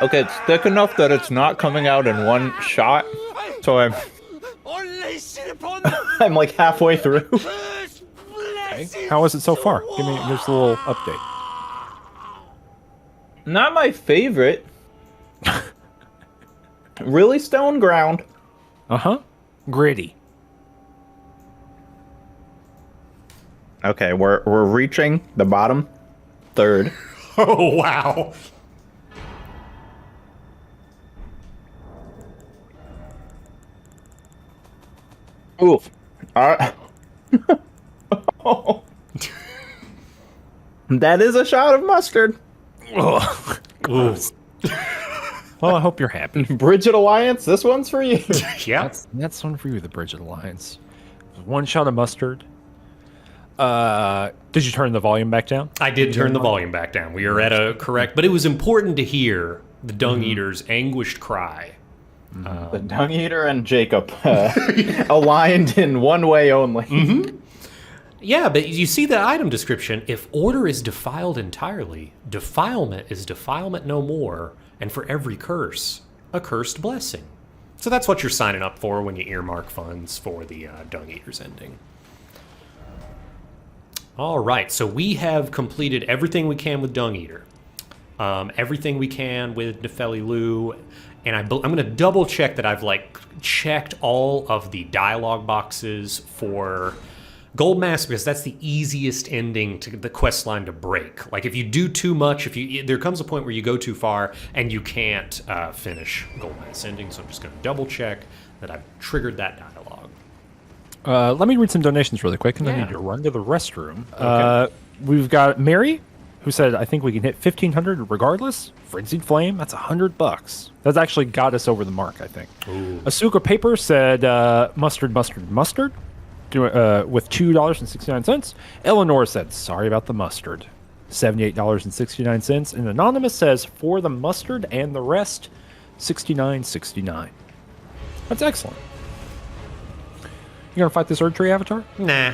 Okay, it's thick enough that it's not coming out in one shot. So I'm like halfway through. Okay. How is it so far? Give me just a little update. Not my favorite. Really stone ground. Gritty. Okay, we're reaching the bottom third. Oh, wow. Oof. All right. That is a shot of mustard. Ooh. Well, I hope you're happy. Bridget Alliance, this one's for you. Yeah. That's one for you, the Bridget Alliance. 1 shot of mustard. Did you turn the volume back down? I did turn the volume back down. We are at a correct, but it was important to hear the Dung Eater's anguished cry. The Dung Eater and Jacob aligned in one way only. Yeah, but you see the item description. If order is defiled entirely, defilement is defilement no more, and for every curse, a cursed blessing. So that's what you're signing up for when you earmark funds for the Dung Eater's ending. All right, so we have completed everything we can with Dung Eater, everything we can with Nefeli Lu, and I'm going to double check that I've like checked all of the dialogue boxes for Gold Mask, because that's the easiest ending to the quest line to break. Like if you do too much, there comes a point where you go too far and you can't finish Gold Mask ending. So I'm just going to double check that I've triggered that dialogue. Let me read some donations really quick, and I need to run to the restroom. Okay. We've got Mary, who said, I think we can hit 1,500 regardless. Frenzied Flame, that's $100. That's actually got us over the mark, I think. Ooh. Asuka Paper said, mustard, with $2.69. Eleanor said, sorry about the mustard, $78.69. And Anonymous says, for the mustard and the rest, $69.69. That's excellent. You gonna fight this Erd Tree Avatar? Nah.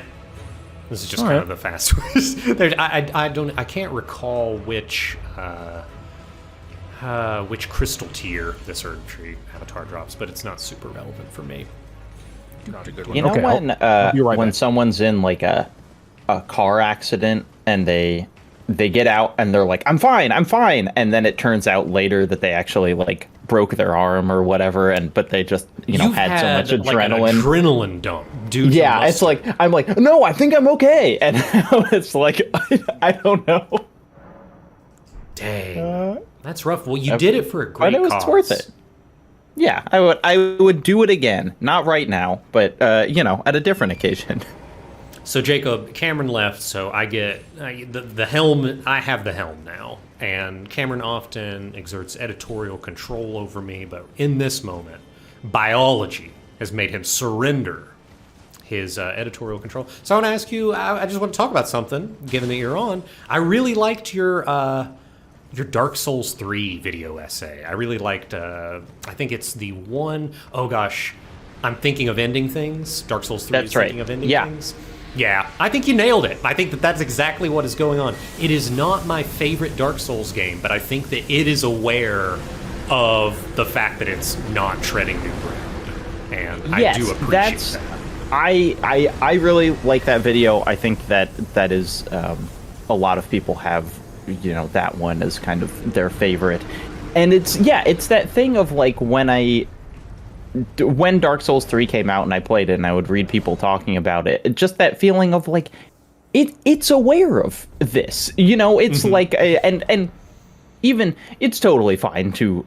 This is just kind of the fastest. I can't recall which crystal tier this Erd Tree Avatar drops, but it's not super relevant for me. Not a good one. You know when someone's in like a car accident and they get out and they're like, I'm fine, and then it turns out later that they actually like broke their arm or whatever, but they just had so much adrenaline. Like an adrenaline dump, dude. Yeah, it's like I'm like, no, I think I'm okay, and it's like I don't know. Dang, that's rough. Well, you did it for a great cause. But it was worth it. Yeah, I would do it again, not right now, but at a different occasion. So Jacob, Cameron left, so I get the helm. I have the helm now, and Cameron often exerts editorial control over me, but in this moment, biology has made him surrender his editorial control. So I want to ask you, I just want to talk about something, given that you're on. I really liked your Dark Souls 3 video essay. I really liked, I think it's the one, oh gosh, I'm thinking of ending things. Dark Souls 3 is thinking of ending things. Yeah, I think you nailed it. I think that's exactly what is going on. It is not my favorite Dark Souls game, but I think that it is aware of the fact that it's not treading new ground. And I do appreciate that. I really like that video. I think that is a lot of people have that one as kind of their favorite. And it's that thing of like when Dark Souls 3 came out and I played it and I would read people talking about it, just that feeling of like it's aware of this, it's like and even it's totally fine to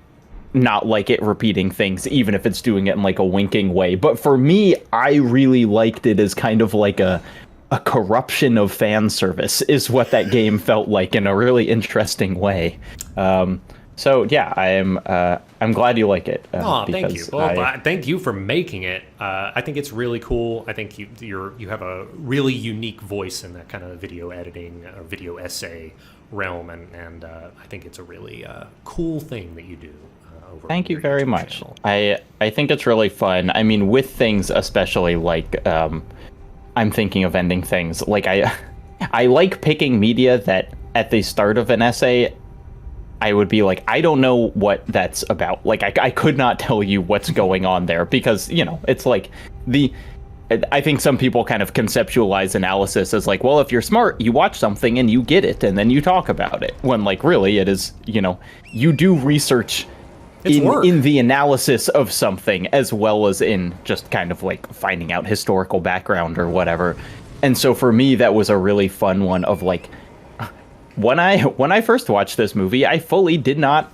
not like it repeating things, even if it's doing it in like a winking way. But for me, I really liked it as kind of like a corruption of fan service is what that game felt like in a really interesting way. So yeah, I'm glad you like it. Thank you. Well, thank you for making it. I think it's really cool. I think you have a really unique voice in that kind of video editing or video essay realm, and I think it's a really cool thing that you do. Thank you very much. I think it's really fun. I mean, with things especially like I'm thinking of ending things. Like I like picking media that at the start of an essay I would be like, I don't know what that's about. Like, I could not tell you what's going on there because, it's like I think some people kind of conceptualize analysis as like, well, if you're smart, you watch something and you get it and then you talk about it. When like, really, it is, you do research in the analysis of something as well as in just kind of like finding out historical background or whatever. And so for me, that was a really fun one of like, when I first watched this movie, I fully did not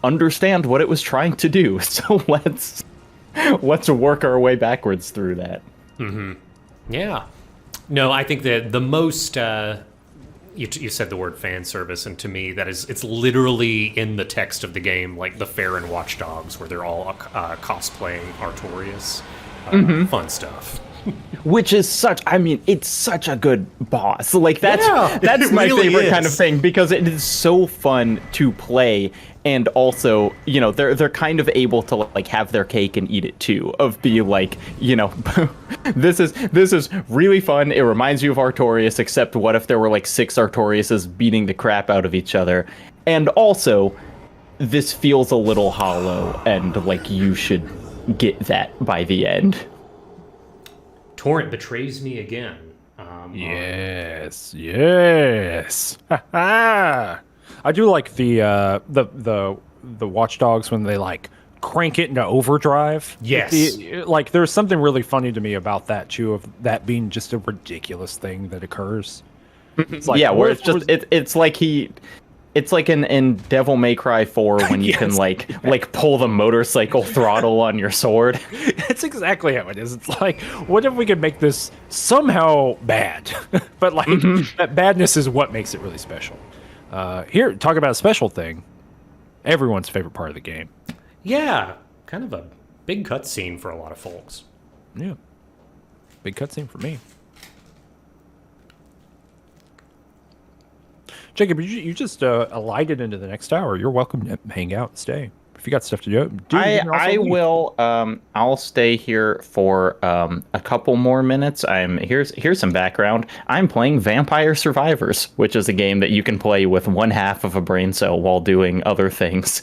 understand what it was trying to do. So let's work our way backwards through that. Mm-hmm. Yeah. No, I think that the most you said the word fan service, and to me it's literally in the text of the game, like the Fair and Watch Dogs, where they're all cosplaying Artorias. Fun stuff. Which is it's such a good boss. Like that's my really favorite kind of thing because it is so fun to play, and also they're kind of able to like have their cake and eat it too. Of be like this is really fun. It reminds you of Artorias, except what if there were like 6 Artoriases beating the crap out of each other, and also this feels a little hollow, and like you should get that by the end. Torrent betrays me again. Yes, yes. I do like the Watch Dogs when they like crank it into overdrive. Yes. Like there's something really funny to me about that too, of that being just a ridiculous thing that occurs. It's like, yeah, where it's just it's like in Devil May Cry 4 when you can like pull the motorcycle throttle on your sword. That's exactly how it is. It's like, what if we could make this somehow bad? But like that badness is what makes it really special. Here, talk about a special thing. Everyone's favorite part of the game. Yeah, kind of a big cutscene for a lot of folks. Yeah, big cutscene for me. Jacob, you just alighted into the next hour. You're welcome to hang out and stay. If you got stuff to do, you can also I leave. will. I'll stay here for a couple more minutes. Here's some background. I'm playing Vampire Survivors, which is a game that you can play with one half of a brain cell while doing other things.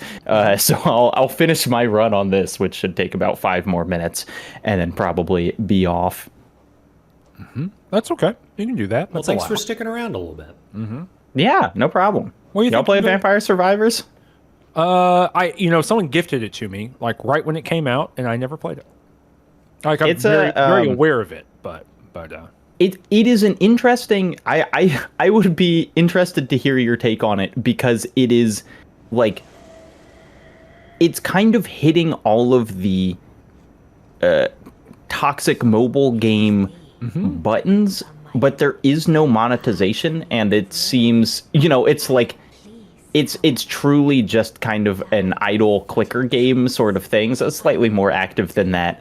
So I'll finish my run on this, which should take about 5 more minutes, and then probably be off. That's okay. You can do that. Well, That's thanks allowed. for sticking around a little bit. Yeah, no problem. What do you Y'all think play of it? Vampire Survivors? Someone gifted it to me like right when it came out, and I never played it. Like I'm It's very aware of it, but It is an interesting. I would be interested to hear your take on it because it is like it's kind of hitting all of the toxic mobile game buttons, but there is no monetization, and it seems it's like it's truly just kind of an idle clicker game sort of thing. So it's slightly more active than that.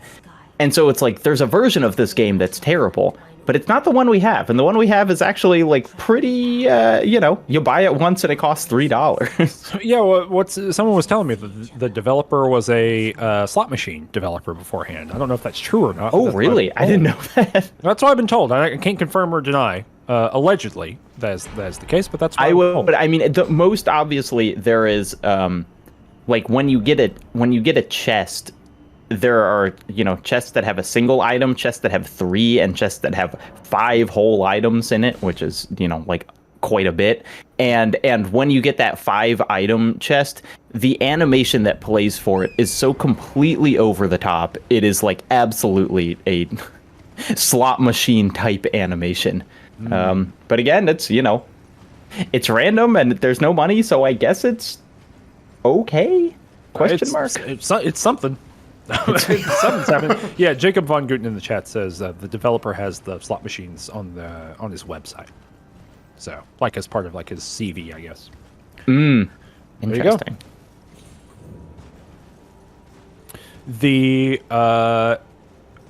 And so it's like there's a version of this game that's terrible, but it's not the one we have. And the one we have is actually like pretty, you buy it once and it costs $3. yeah. Well, someone was telling me that the developer was a slot machine developer beforehand. I don't know if that's true or not. Oh, really? I didn't know that. That's what I've been told. I can't confirm or deny. Allegedly, that is the case, but that's what I I'm will. told. But I mean, the most obviously there is like when you get a chest. There are, chests that have a single item, chests that have 3, and chests that have 5 whole items in it, which is, like quite a bit. And when you get that 5 item chest, the animation that plays for it is so completely over the top. It is like absolutely a slot machine type animation. But again, it's, it's random and there's no money, so I guess it's okay? Question mark? It's something. Something's happening. Yeah, Jacob Von Guten in the chat says the developer has the slot machines on his website. So, like as part of like his CV, I guess. Interesting.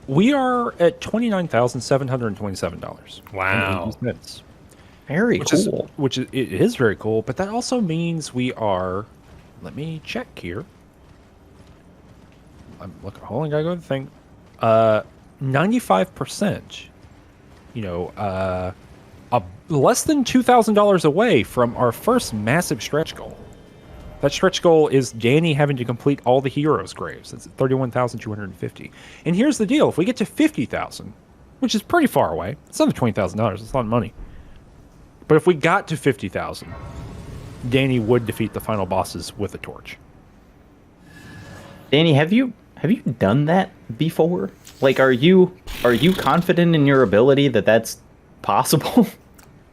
We are at $29,727. Wow. Very cool. It is very cool, but that also means we are. Let me check here. Hold on, gotta go to the thing. 95%. Less than $2,000 away from our first massive stretch goal. That stretch goal is Danny having to complete all the heroes' graves. That's 31,250. And here's the deal: if we get to 50,000, which is pretty far away, it's under $20,000. It's a lot of money. But if we got to 50,000, Danny would defeat the final bosses with a torch. Danny, have you done that before? Like, are you confident in your ability that that's possible?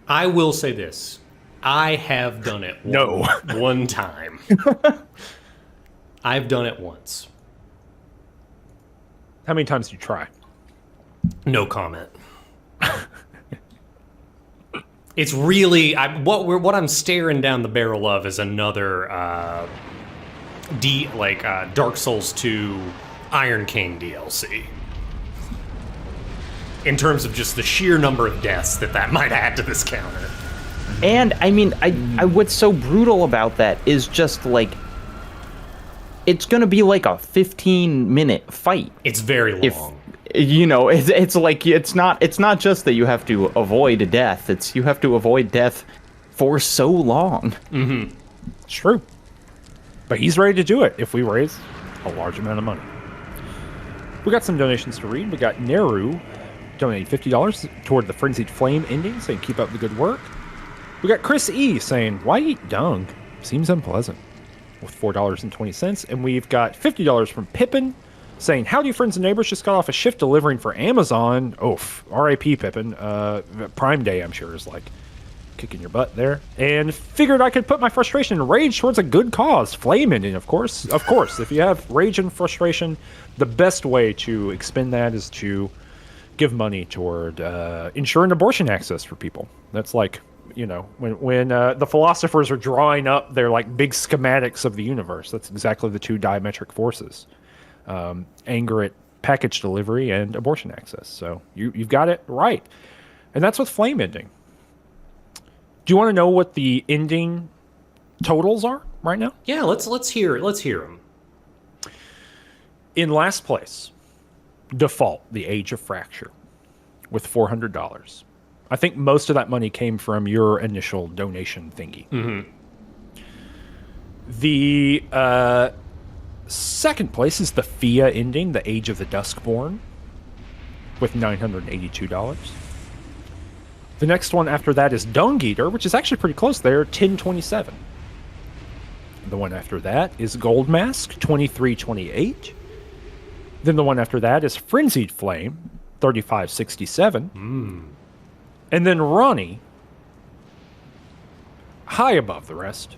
I will say this. I have done it one time. I've done it once. How many times did you try? No comment. It's really what I'm staring down the barrel of is another Dark Souls 2 Iron King DLC. In terms of just the sheer number of deaths that might add to this counter. And I mean, I what's so brutal about that is just like it's gonna be like a 15-minute fight. It's very long. It's like it's not just that you have to avoid death. It's you have to avoid death for so long. Mm-hmm. It's true. But he's ready to do it if we raise a large amount of money. We got some donations to read. We got Neru donating $50 toward the Frenzied Flame ending, saying keep up the good work. We got Chris E saying, why eat dung? Seems unpleasant, with $4.20. And we've got $50 from Pippin, saying, howdy friends and neighbors, just got off a shift delivering for Amazon. Oof, R.I.P. Pippin. Prime Day, I'm sure, is like kicking your butt there. And figured I could put my frustration and rage towards a good cause. Flame ending, of course. Of course, if you have rage and frustration, the best way to expend that is to give money toward ensuring abortion access for people. That's like, you know, when the philosophers are drawing up their like big schematics of the universe, that's exactly the two diametric forces. Anger at package delivery and abortion access. So you've got it right. And that's with flame ending. Do you want to know what the ending totals are right now? Yeah, let's hear them. In last place, Default, The Age of Fracture, with $400. I think most of that money came from your initial donation thingy. Mm-hmm. The second place is the Fia ending, The Age of the Duskborn, with $982. The next one after that is Dung Eater, which is actually pretty close there, $1027. The one after that is Gold Mask, $2328. Then the one after that is Frenzied Flame, $3567. And then Ronnie, high above the rest,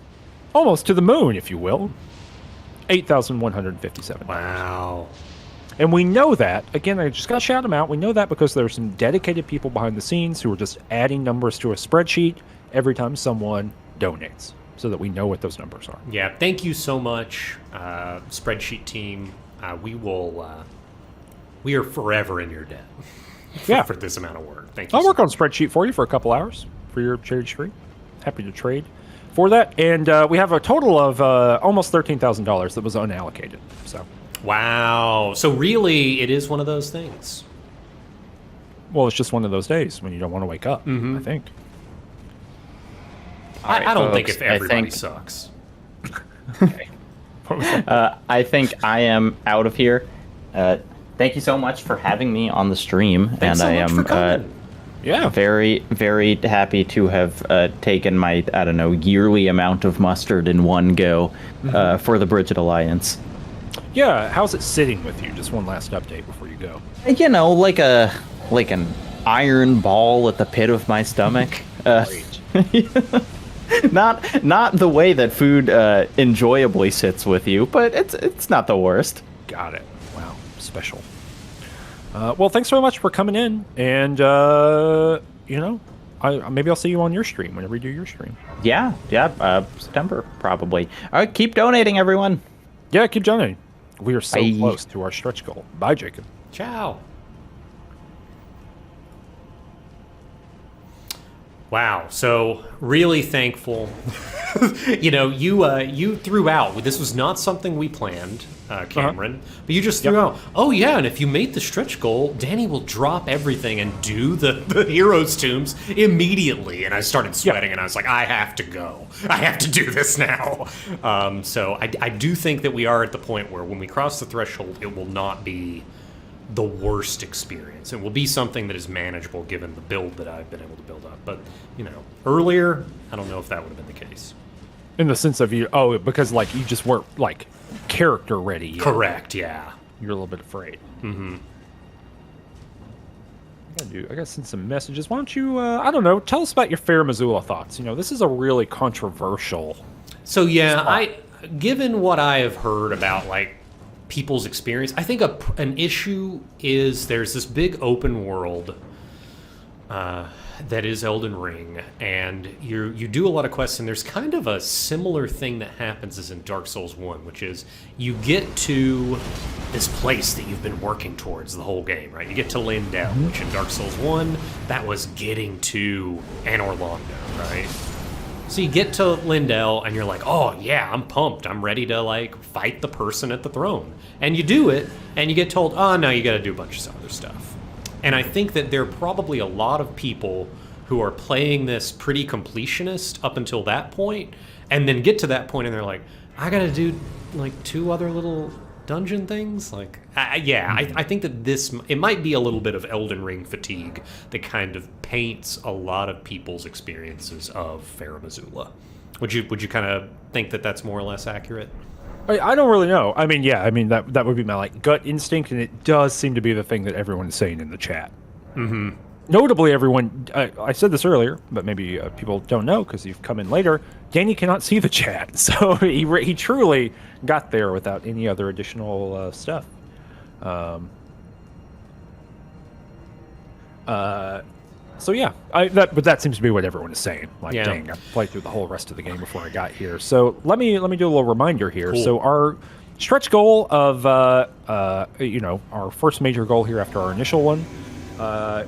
almost to the moon, if you will, $8,157. Wow. And we know that, again, I just got to shout them out. We know that because there's some dedicated people behind the scenes who are just adding numbers to a spreadsheet every time someone donates so that we know what those numbers are. Yeah, thank you so much, spreadsheet team. We are forever in your debt for this amount of work. Thank you. I'll work on a spreadsheet for you for a couple hours for your charity stream. Happy to trade for that. And we have a total of almost $13,000 that was unallocated. So. Wow. So really, it is one of those things. Well, it's just one of those days when you don't want to wake up, I think. I don't think if everybody sucks. Okay. I think I am out of here. Thank you so much for having me on the stream. Thanks so much for coming. Very, very happy to have taken my, I don't know, yearly amount of mustard in one go for the Bridget Alliance. Yeah, how's it sitting with you? Just one last update before you go. You know, like an iron ball at the pit of my stomach. Not the way that food enjoyably sits with you, but it's not the worst. Got it. Wow, special. Well, thanks so much for coming in, and you know, maybe I'll see you on your stream whenever you do your stream. Yeah, September probably. All right, keep donating, everyone. Yeah, keep donating. We are so close to our stretch goal. Bye, Jacob. Ciao. Wow. So really thankful. You know, you threw out. This was not something we planned, Cameron. But you just threw out. Oh yeah, and if you made the stretch goal, Danny will drop everything and do the heroes' tombs immediately. And I started sweating, and I was like, I have to go. I have to do this now. So I do think that we are at the point where when we cross the threshold, it will not be the worst experience. It will be something that is manageable given the build that I've been able to build up. But, you know, earlier, I don't know if that would have been the case. In the sense of because like you just weren't like character ready yet. Correct, yeah. You're a little bit afraid. Mm-hmm. I gotta send some messages. Why don't you, I don't know, tell us about your Fair Missoula thoughts. You know, this is a really controversial So yeah, spot. given what I have heard about like people's experience, I think an issue is there's this big open world that is Elden Ring, and you do a lot of quests, and there's kind of a similar thing that happens as in Dark Souls 1, which is you get to this place that you've been working towards the whole game, right? You get to Lindell, which in Dark Souls 1, that was getting to Anor Londo, right? So you get to Lindell, and you're like, oh yeah, I'm pumped. I'm ready to like fight the person at the throne. And you do it, and you get told, oh no, you gotta do a bunch of other stuff. And I think that there are probably a lot of people who are playing this pretty completionist up until that point, and then get to that point and they're like, I gotta do like 2 other little dungeon things. Like, I think that it might be a little bit of Elden Ring fatigue that kind of paints a lot of people's experiences of Farum Azula. Would you kind of think that that's more or less accurate? I don't really know. I mean, yeah, I mean that would be my like gut instinct, and it does seem to be the thing that everyone is saying in the chat. Mm-hmm. Notably, everyone, I said this earlier, but maybe people don't know because you've come in later. Danny cannot see the chat, so he truly got there without any other additional stuff. So yeah, but that seems to be what everyone is saying. Like, dang, I played through the whole rest of the game before I got here. So let me do a little reminder here. Cool. So our stretch goal of our first major goal here after our initial one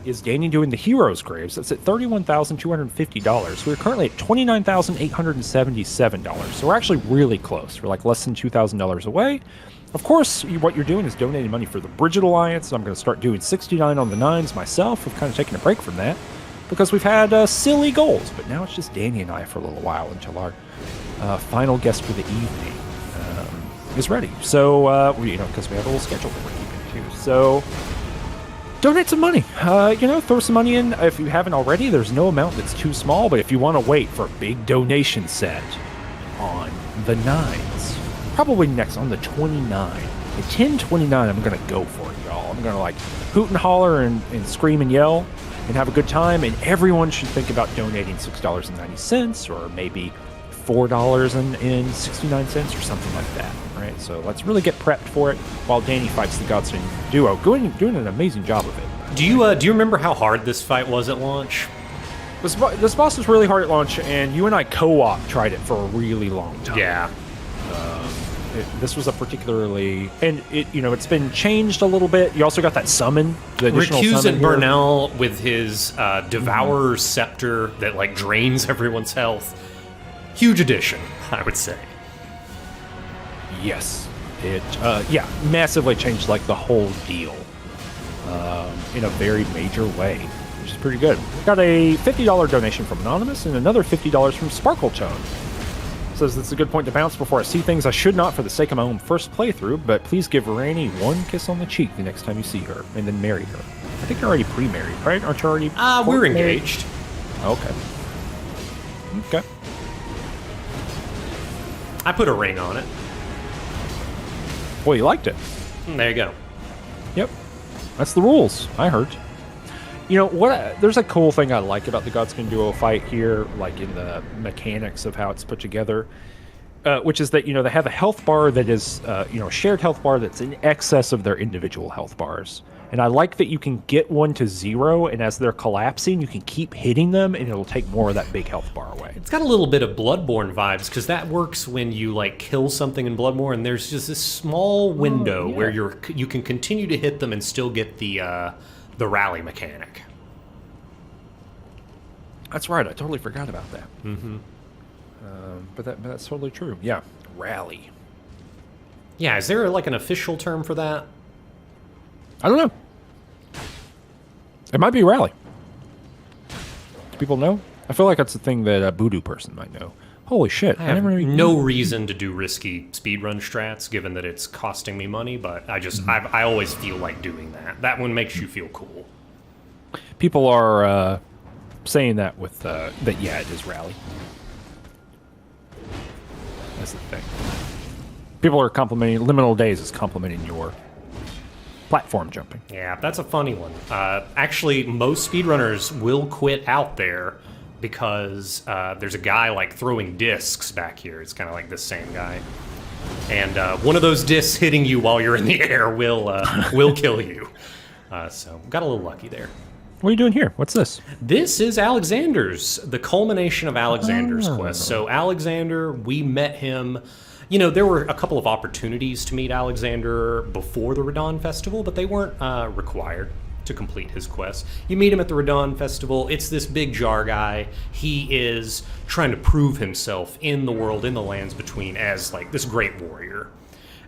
is Danny doing the Heroes Graves. That's at $31,250. We're currently at $29,877. So we're actually really close. We're like less than $2,000 away. Of course, what you're doing is donating money for the Bridget Alliance. I'm going to start doing 69 on the 9s myself. We've kind of taken a break from that because we've had silly goals. But now it's just Danny and I for a little while until our final guest for the evening is ready. So, because we have a little schedule that we're keeping too. So, donate some money. Throw some money in. If you haven't already, there's no amount that's too small. But if you want to wait for a big donation set on the 9s, probably next on the 29. At 10:29, I'm going to go for it, y'all. I'm going to like hoot and holler and scream and yell and have a good time. And everyone should think about donating $6.90 or maybe $4.69 or something like that, right? So let's really get prepped for it while Danny fights the Godsend duo, doing an amazing job of it. Do you remember how hard this fight was at launch? This boss was really hard at launch, and you and I co-op tried it for a really long time. Yeah. This was a particularly, and it's been changed a little bit. You also got that summon, the additional summon here. Burnell with his Devourer's Scepter that like drains everyone's health. Huge addition, I would say. Yes, it massively changed like the whole deal in a very major way, which is pretty good. Got a $50 donation from Anonymous and another $50 from Sparkletone. Says it's a good point to bounce before I see things I should not for the sake of my own first playthrough, but please give Rainey one kiss on the cheek the next time you see her, and then marry her. I think you're already pre-married, right? Aren't you already? We're engaged. Okay. I put a ring on it. Well, you liked it. There you go. Yep. That's the rules. I heard. You know what? There's a cool thing I like about the Godsend duo fight here, like in the mechanics of how it's put together, which is that they have a health bar that is a shared health bar that's in excess of their individual health bars, and I like that you can get one to 0, and as they're collapsing, you can keep hitting them, and it'll take more of that big health bar away. It's got a little bit of Bloodborne vibes because that works when you like kill something in Bloodborne, and there's just this small window where you can continue to hit them and still get the rally mechanic. That's right. I totally forgot about that. Mm-hmm. But that's totally true. Yeah, rally. Yeah, is there like an official term for that? I don't know. It might be rally. Do people know? I feel like that's a thing that a Voodoo person might know. Holy shit! I have no reason to do risky speedrun strats, given that it's costing me money. But I always feel like doing that. That one makes you feel cool. People are saying that with that. Yeah, it is rally. That's the thing. People are complimenting Liminal Days is complimenting your platform jumping. Yeah, that's a funny one. Actually, most speedrunners will quit out there because there's a guy like throwing discs back here. It's kind of like this same guy, and one of those discs hitting you while you're in the air will kill you. So got a little lucky there. What are you doing here? What's this? This is Alexander's, the culmination of Alexander's quest. So Alexander, we met him. There were a couple of opportunities to meet Alexander before the Radon Festival, but they weren't required to complete his quest. You meet him at the Radon Festival. It's this big jar guy. He is trying to prove himself in the world, in the lands between, as like this great warrior.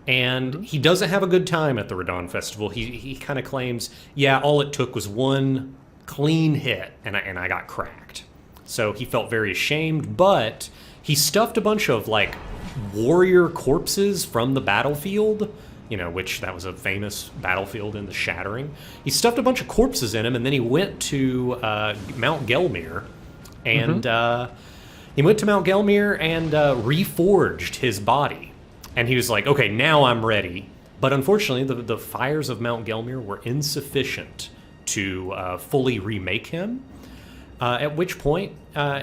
And he doesn't have a good time at the Radon Festival. He kind of claims, all it took was one clean hit, and I got cracked. So he felt very ashamed, but he stuffed a bunch of like warrior corpses from the battlefield which that was a famous battlefield in the Shattering. He stuffed a bunch of corpses in him, and then he went to Mount Gelmir, and reforged his body. And he was like, okay, now I'm ready. But unfortunately, the fires of Mount Gelmir were insufficient to fully remake him. At which point,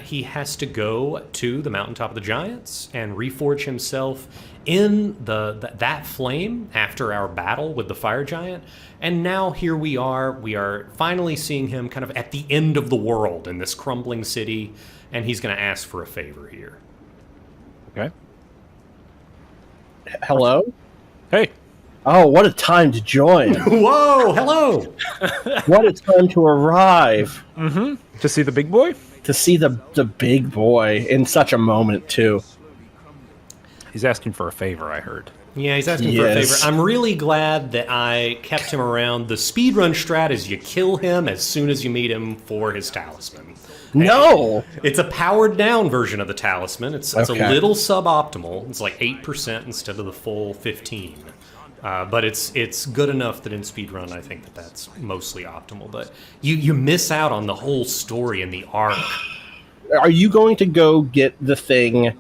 he has to go to the Mountaintop of the Giants and reforge himself in that flame after our battle with the fire giant. And now here we are finally seeing him kind of at the end of the world in this crumbling city, and he's going to ask for a favor here. Okay. Hello? Hey. Oh, what a time to join. Whoa, hello. What a time to arrive. Mm-hmm. To see the big boy? To see the big boy in such a moment, too. He's asking for a favor, I heard. Yeah, he's asking for a favor. I'm really glad that I kept him around. The speedrun strat is you kill him as soon as you meet him for his talisman. No! It's a powered down version of the talisman. It's a little suboptimal. It's like 8% instead of the full 15. But it's good enough that in speedrun I think that's mostly optimal. But you miss out on the whole story and the arc. Are you going to go get the thing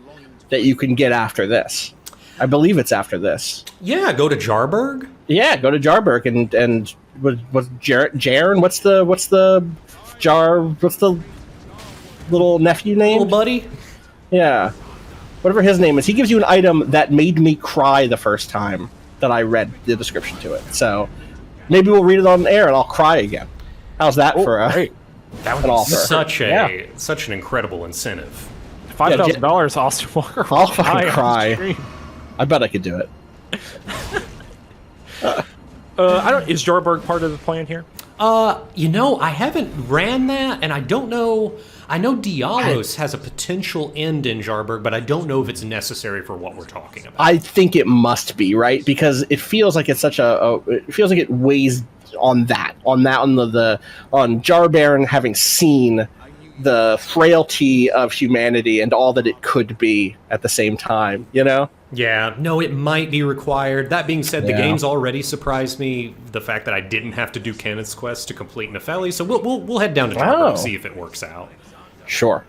that you can get after this? I believe it's after this. Yeah, go to Jarburg. Yeah, go to Jarburg and was Jaren? What's the little nephew name? Little buddy. Yeah, whatever his name is. He gives you an item that made me cry the first time that I read the description to it. So maybe we'll read it on air and I'll cry again. How's that for a great. That would be such an incredible incentive. $5,000 Austin Walker. I'll fucking cry. I bet I could do it. Is Jarburg part of the plan here? I haven't ran that, and I don't know. I know Dialos has a potential end in Jarburg, but I don't know if it's necessary for what we're talking about. I think it must be, right? Because it feels like it's such it feels like it weighs on Jarbaron having seen the frailty of humanity and all that it could be at the same time, Yeah, no, it might be required. That being said, the game's already surprised me, the fact that I didn't have to do Kenneth's quest to complete Nefeli, so we'll head down to Jarburg and see if it works out. Sure.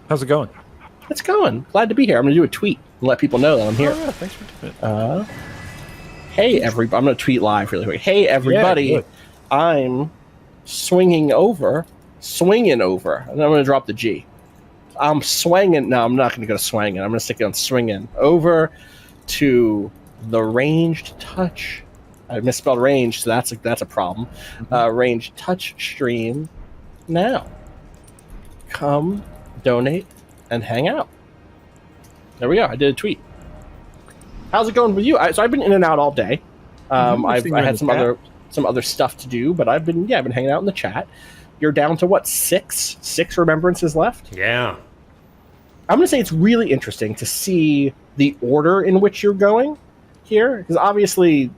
How's it going? It's going. Glad to be here. I'm going to do a tweet and let people know that I'm here. Yeah, thanks for doing it. Hey, everybody. I'm going to tweet live really quick. Hey, everybody. I'm swinging over. And I'm going to drop the G. I'm swinging. No, I'm not going to go to swinging. I'm going to stick it on swinging over to the ranged touch. I misspelled range, so that's a problem. Ranged touch stream now. Come, donate, and hang out. There we go. I did a tweet. How's it going with you? So I've been in and out all day. I had some other stuff to do, but I've been hanging out in the chat. You're down to what, six remembrances left? Yeah. I'm going to say it's really interesting to see the order in which you're going here, because obviously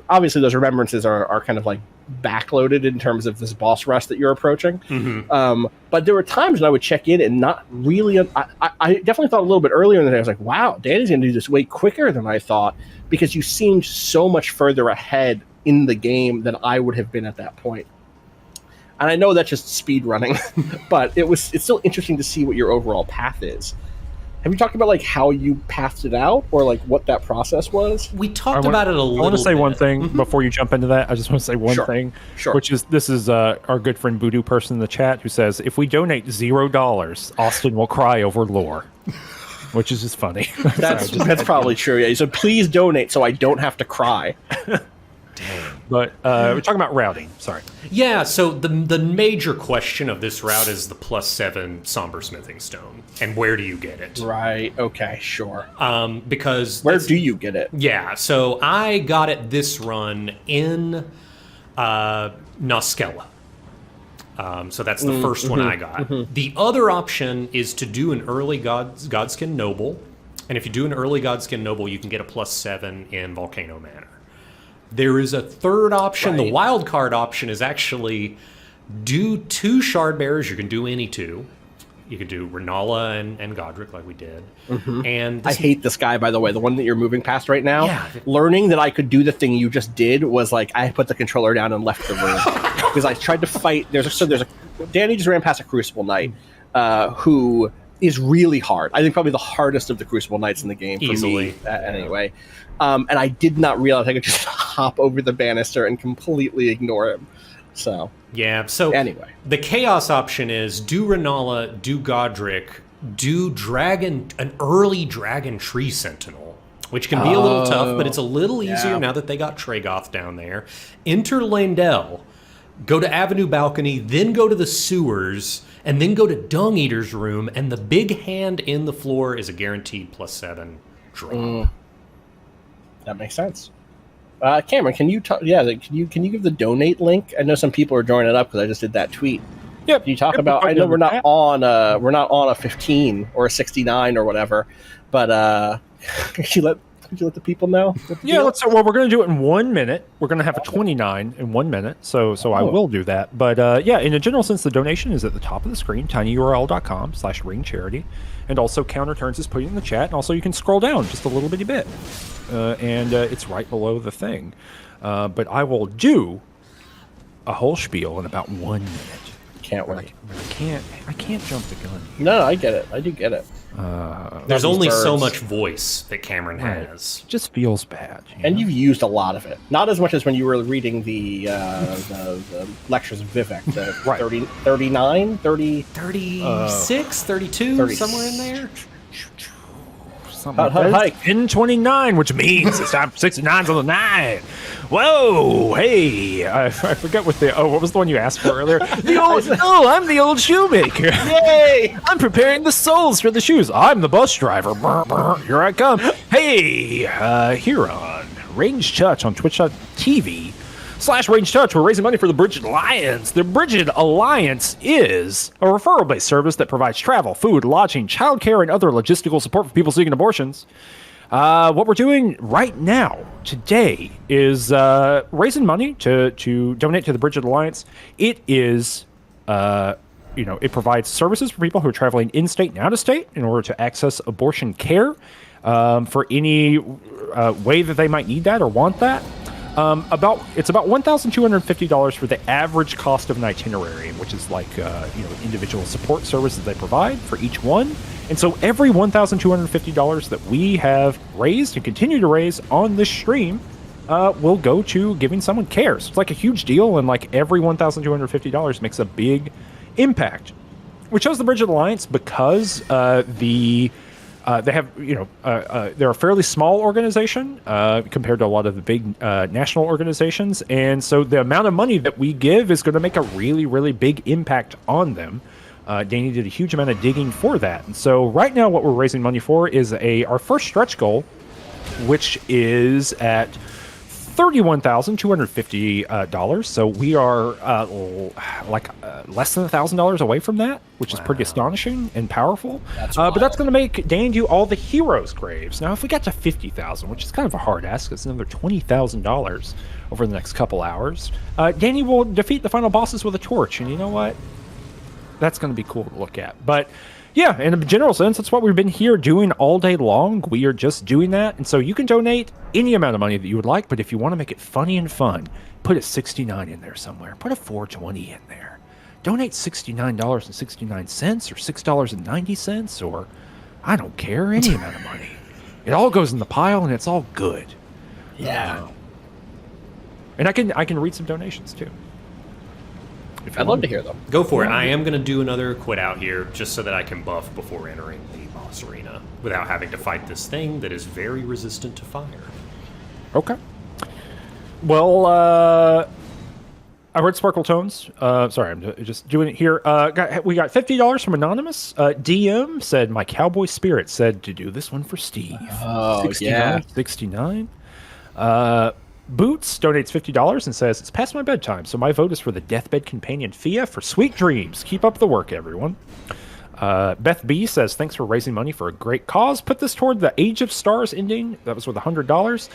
those remembrances are kind of like backloaded in terms of this boss rush that you're approaching. Mm-hmm. But there were times when I would check in and not really. I definitely thought a little bit earlier in the day. I was like, "Wow, Danny's going to do this way quicker than I thought," because you seemed so much further ahead in the game than I would have been at that point. And I know that's just speed running, but it's still interesting to see what your overall path is. Have you talked about like how you pathed it out, or like what that process was? We talked about it a little bit. I want to say one thing before you jump into that. I just want to say one thing, which is this is our good friend Voodoo person in the chat who says if we donate $0, Austin will cry over lore, which is just funny. That's probably true. Yeah, so please donate so I don't have to cry. Dang. But we're talking about routing. Sorry. Yeah, so the major question of this route is the +7 Somber Smithing Stone. And where do you get it? Right, okay, sure. Because... Where do you get it? Yeah, so I got it this run in Noskella. So that's the first one I got. The other option is to do an early Godskin Noble. And if you do an early Godskin Noble, you can get a +7 in Volcano Manor. There is a third option. The wild card option is actually do 2 Shard Bearers. You can do any 2. You could do Renala and Godric like we did. And I hate this guy, by the way, the one that you're moving past right now. Yeah. Learning that I could do the thing you just did was like I put the controller down and left the room because I tried to fight. Danny just ran past a Crucible Knight who is really hard. I think probably the hardest of the Crucible Knights in the game for Easily. me. Anyway, and I did not realize I could just hop over the banister and completely ignore him. So yeah. So anyway, the chaos option is do Renala, do Godric, do an early Dragon Tree Sentinel, which can be a little tough, but it's a little easier now that they got Tragoth down there. Enter Landell, go to Avenue Balcony, then go to the sewers, and then go to Dung Eater's room, and the big hand in the floor is a guaranteed +7 draw. That makes sense. Cameron, can you talk? Yeah, can you give the donate link? I know some people are joining it up because I just did that tweet. Yep. Can you talk about? I know we're not on a 15 or a 69 or whatever, but could you let the people know? Yeah, we're going to do it in 1 minute. We're going to have a 29 in 1 minute, so I will do that. But yeah, in a general sense, the donation is at the top of the screen, tinyurl.com/ringcharity, and also Counter Turns is putting in the chat, and also you can scroll down just a little bitty bit, and it's right below the thing. But I will do a whole spiel in about 1 minute. Can't wait. I can't jump the gun. No, I get it. I do get it. There's only so much voice that Cameron has. It just feels bad. And you've used a lot of it. Not as much as when you were reading the lectures of Vivek. The 39, 36, 32, somewhere in there. In 29, which means it's time for 69s on the night. Whoa, hey, I forget what what was the one you asked for earlier? I'm the old shoemaker. Yay! I'm preparing the soles for the shoes. I'm the bus driver. Here I come. Hey, here on Range Touch on Twitch.tv/Range Touch, we're raising money for the Bridget Alliance. The Bridget Alliance is a referral-based service that provides travel, food, lodging, childcare, and other logistical support for people seeking abortions. What we're doing right now, today, is raising money to donate to the Bridget Alliance. It is, it provides services for people who are traveling in-state and out-of-state in order to access abortion care for any way that they might need that or want that. It's about $1,250 for the average cost of an itinerary, which is like individual support services they provide for each one. And so every $1,250 that we have raised and continue to raise on this stream will go to giving someone care. So it's like a huge deal, and like every $1,250 makes a big impact. We chose the Bridget Alliance because they have, they're a fairly small organization compared to a lot of the big national organizations. And so the amount of money that we give is going to make a really, really big impact on them. Danny did a huge amount of digging for that. And so right now what we're raising money for is our first stretch goal, which is at $31,250. So we are less than $1,000 away from that, which is pretty astonishing and powerful. But that's going to make Danny do all the heroes' graves. Now, if we got to 50,000, which is kind of a hard ask, it's another $20,000 over the next couple hours. Danny will defeat the final bosses with a torch, and you know what? That's going to be cool to look at. But yeah, in a general sense, that's what we've been here doing all day long. We are just doing that. And so you can donate any amount of money that you would like, but if you want to make it funny and fun, put a 69 in there somewhere. Put a 420 in there. Donate $69.69 or $6.90 or I don't care, any amount of money. It all goes in the pile and it's all good. Yeah. And I can read some donations too. I'd love to hear them. Go for it. I am going to do another quit out here just so that I can buff before entering the boss arena without having to fight this thing that is very resistant to fire. Okay. Well, I read Sparkle Tones. Sorry, I'm just doing it here. We got $50 from Anonymous. DM said, my cowboy spirit said to do this one for Steve. Oh, 69. Boots donates $50 and says, it's past my bedtime, so my vote is for the Deathbed Companion Fia for sweet dreams. Keep up the work, everyone. Beth B says, thanks for raising money for a great cause. Put this toward the Age of Stars ending. That was worth $100.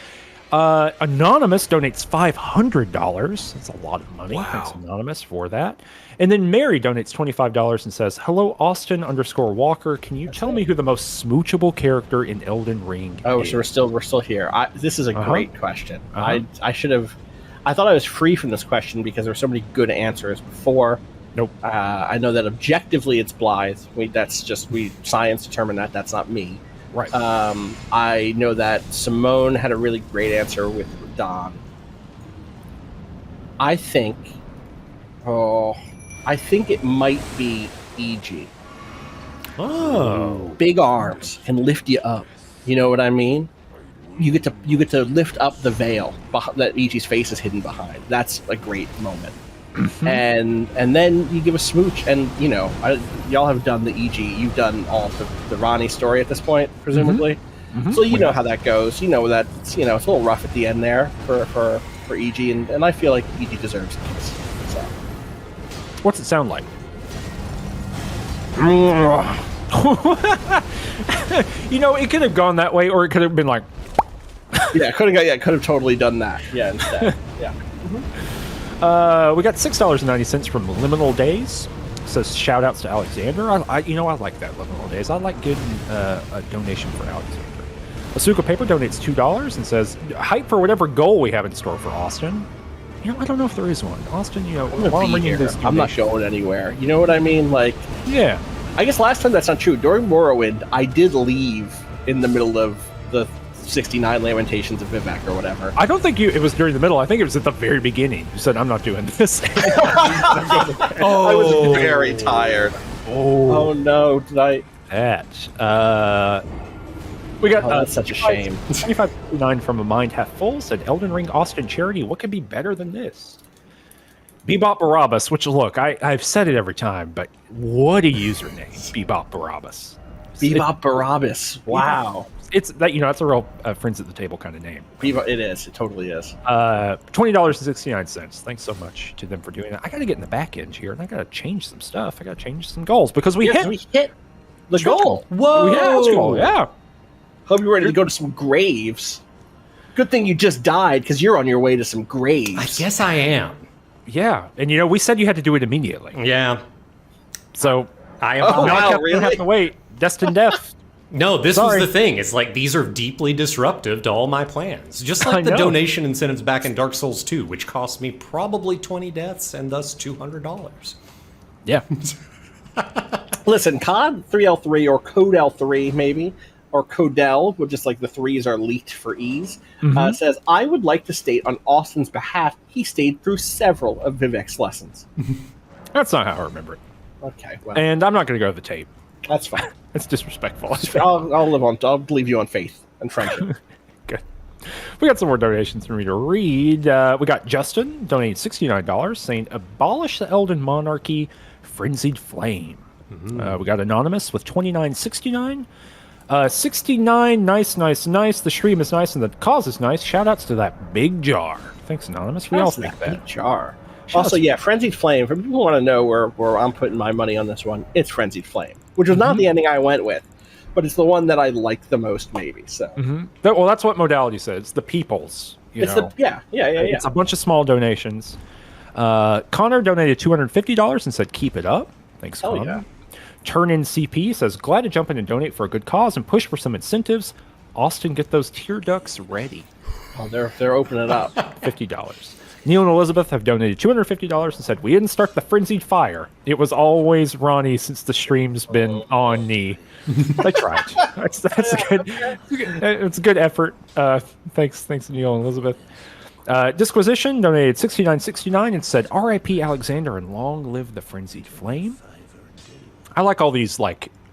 Anonymous donates $500. That's a lot of money. Wow. Thanks, Anonymous, for that. And then Mary donates $25 and says, "Hello, Austin_Walker. Can you tell me who the most smoochable character in Elden Ring Oh, is?" so we're still here. This is a great question. Uh-huh. I should have. I thought I was free from this question because there were so many good answers before. Nope. I know that objectively it's Blythe. Science determined that. That's not me. Right. I know that Simone had a really great answer with Don. I think it might be EG. Oh. Big arms can lift you up. You know what I mean? You get to lift up the veil that EG's face is hidden behind. That's a great moment. And then you give a smooch, and y'all have done the EG. You've done all the Ronnie story at this point, presumably. So you know how that goes. You know that it's a little rough at the end there for EG, and I feel like EG deserves a kiss. So. What's it sound like? It could have gone that way, or it could have been like. could have totally done that. Yeah, instead. Yeah. We got $6.90 from Liminal Days. Says shout outs to Alexander. I like that Liminal Days. I like getting a donation for Alexander. Asuka Paper donates $2 and says hype for whatever goal we have in store for Austin. I don't know if there is one. Austin, while I'm reading this, I'm not going anywhere. You know what I mean? Like, yeah. I guess last time that's not true. During Morrowind, I did leave in the middle of the 69 Lamentations of Vivek or whatever. I don't think it was during the middle. I think it was at the very beginning. You said, "I'm not doing this." I was very tired. Oh no, did I? That. We got that's such a shame. 25.9 from A Mind Half Full said, "Elden Ring Austin Charity. What could be better than this?" Bebop Barabbas, which look, I've said it every time, but what a username, Bebop Barabbas. Bebop Barabbas. Wow. It's that that's a real friends at the table kind of name. It is. It totally is. $20.69. Thanks so much to them for doing that. I got to get in the back end here, and I got to change some stuff. I got to change some goals because we hit the goal. Whoa! We hit the goal. Yeah. Hope you're ready to go to some graves. Good thing you just died because you're on your way to some graves. I guess I am. Yeah, and we said you had to do it immediately. Yeah. So I am. Oh wow! Really? Have to wait. Destined death. No, this was the thing. It's like these are deeply disruptive to all my plans. Just like the donation incentives back in Dark Souls 2, which cost me probably 20 deaths and thus $200. Yeah. Listen, COD 3L3 or Code L3 maybe, or Codel, which is like the threes are leaked for ease, says, "I would like to state on Austin's behalf, he stayed through several of Vivek's lessons." That's not how I remember it. Okay, well. And I'm not going to go to the tape. That's fine. It's disrespectful. I'll believe you on faith and friendship. Good. We got some more donations for me to read. We got Justin donating $69 saying, "Abolish the Elden Monarchy, Frenzied Flame." We got Anonymous with $29.69. 69, nice. The stream is nice and the cause is nice. Shout outs to that big jar. Thanks, Anonymous. We all think that. Big jar. Also, yeah, Frenzied Flame. For people who want to know where I'm putting my money on this one, it's Frenzied Flame, which was not the ending I went with, but it's the one that I like the most, maybe. So, well, that's what Modality said. It's the people's. Yeah. It's a bunch of small donations. Connor donated $250 and said, "Keep it up." Thanks, Connor. Yeah. Turn in CP says, "Glad to jump in and donate for a good cause and push for some incentives. Austin, get those tear ducts ready." Oh, they're opening it up. $50. Neil and Elizabeth have donated $250 and said, "We didn't start the frenzied fire. It was always Ronnie since the stream's been on me." I tried. That's it's a good effort. Thanks, Neil and Elizabeth. Disquisition donated $69.69 and said, "R.I.P. Alexander and long live the frenzied flame." I like all these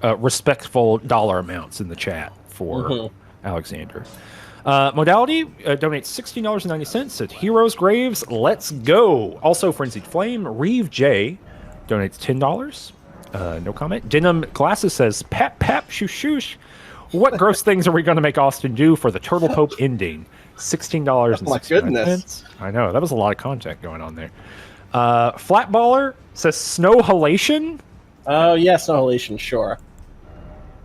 respectful dollar amounts in the chat for Alexander. Modality donates $16.90. Said, "Heroes Graves, let's go." Also, Frenzied Flame. Reeve J donates $10. No comment. Denim Glasses says, "Pap, shoosh, shoosh. What gross things are we going to make Austin do for the Turtle Pope ending?" $16. Oh my goodness. I know. That was a lot of content going on there. Flatballer says, "Snow halation." Oh, yeah, Snow halation, sure.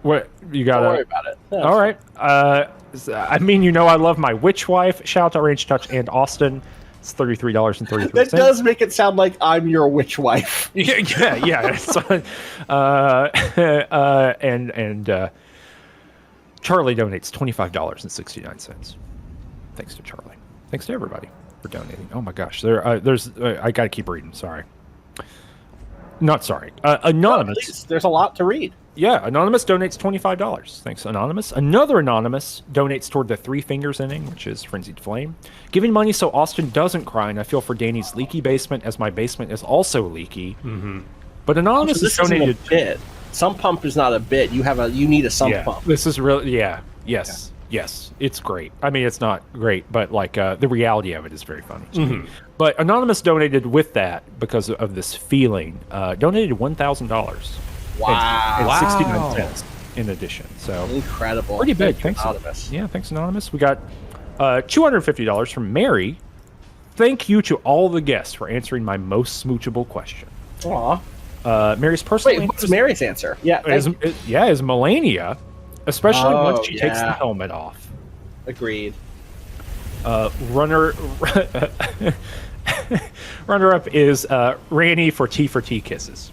What you got? Don't worry about it. Yeah, All right. I mean, I love my witch wife. Shout out to Range Touch and Austin. It's $33.33. That does make it sound like I'm your witch wife. Yeah. So, and Charlie donates $25.69. Thanks to Charlie. Thanks to everybody for donating. Oh my gosh, there's I gotta keep reading. Sorry. Not sorry. Anonymous. There's a lot to read. Yeah, Anonymous donates $25. Thanks, Anonymous. Another Anonymous donates toward the Three Fingers ending, which is Frenzied Flame. Giving money so Austin doesn't cry, and I feel for Danny's leaky basement, as my basement is also leaky. Mm-hmm. But Anonymous So this has donated... isn't a bit. Sump pump is not a bit. You need a sump pump. This is really... Yeah. Yes. Yes. It's great. I mean, it's not great, but like the reality of it is very funny to me. But Anonymous donated with that because of this feeling. Donated $1,000. Wow. And 69 cents in addition. So incredible. Pretty big. Thanks, Thanks, Anonymous. Yeah, thanks, Anonymous. We got $250 from Mary. Thank you to all the guests for answering my most smoochable question. Aw. Mary's personal Wait, what's Mary's answer? Yeah. Is Melania, especially once she takes the yeah. helmet off. Agreed. Runner up is Ranny for T kisses.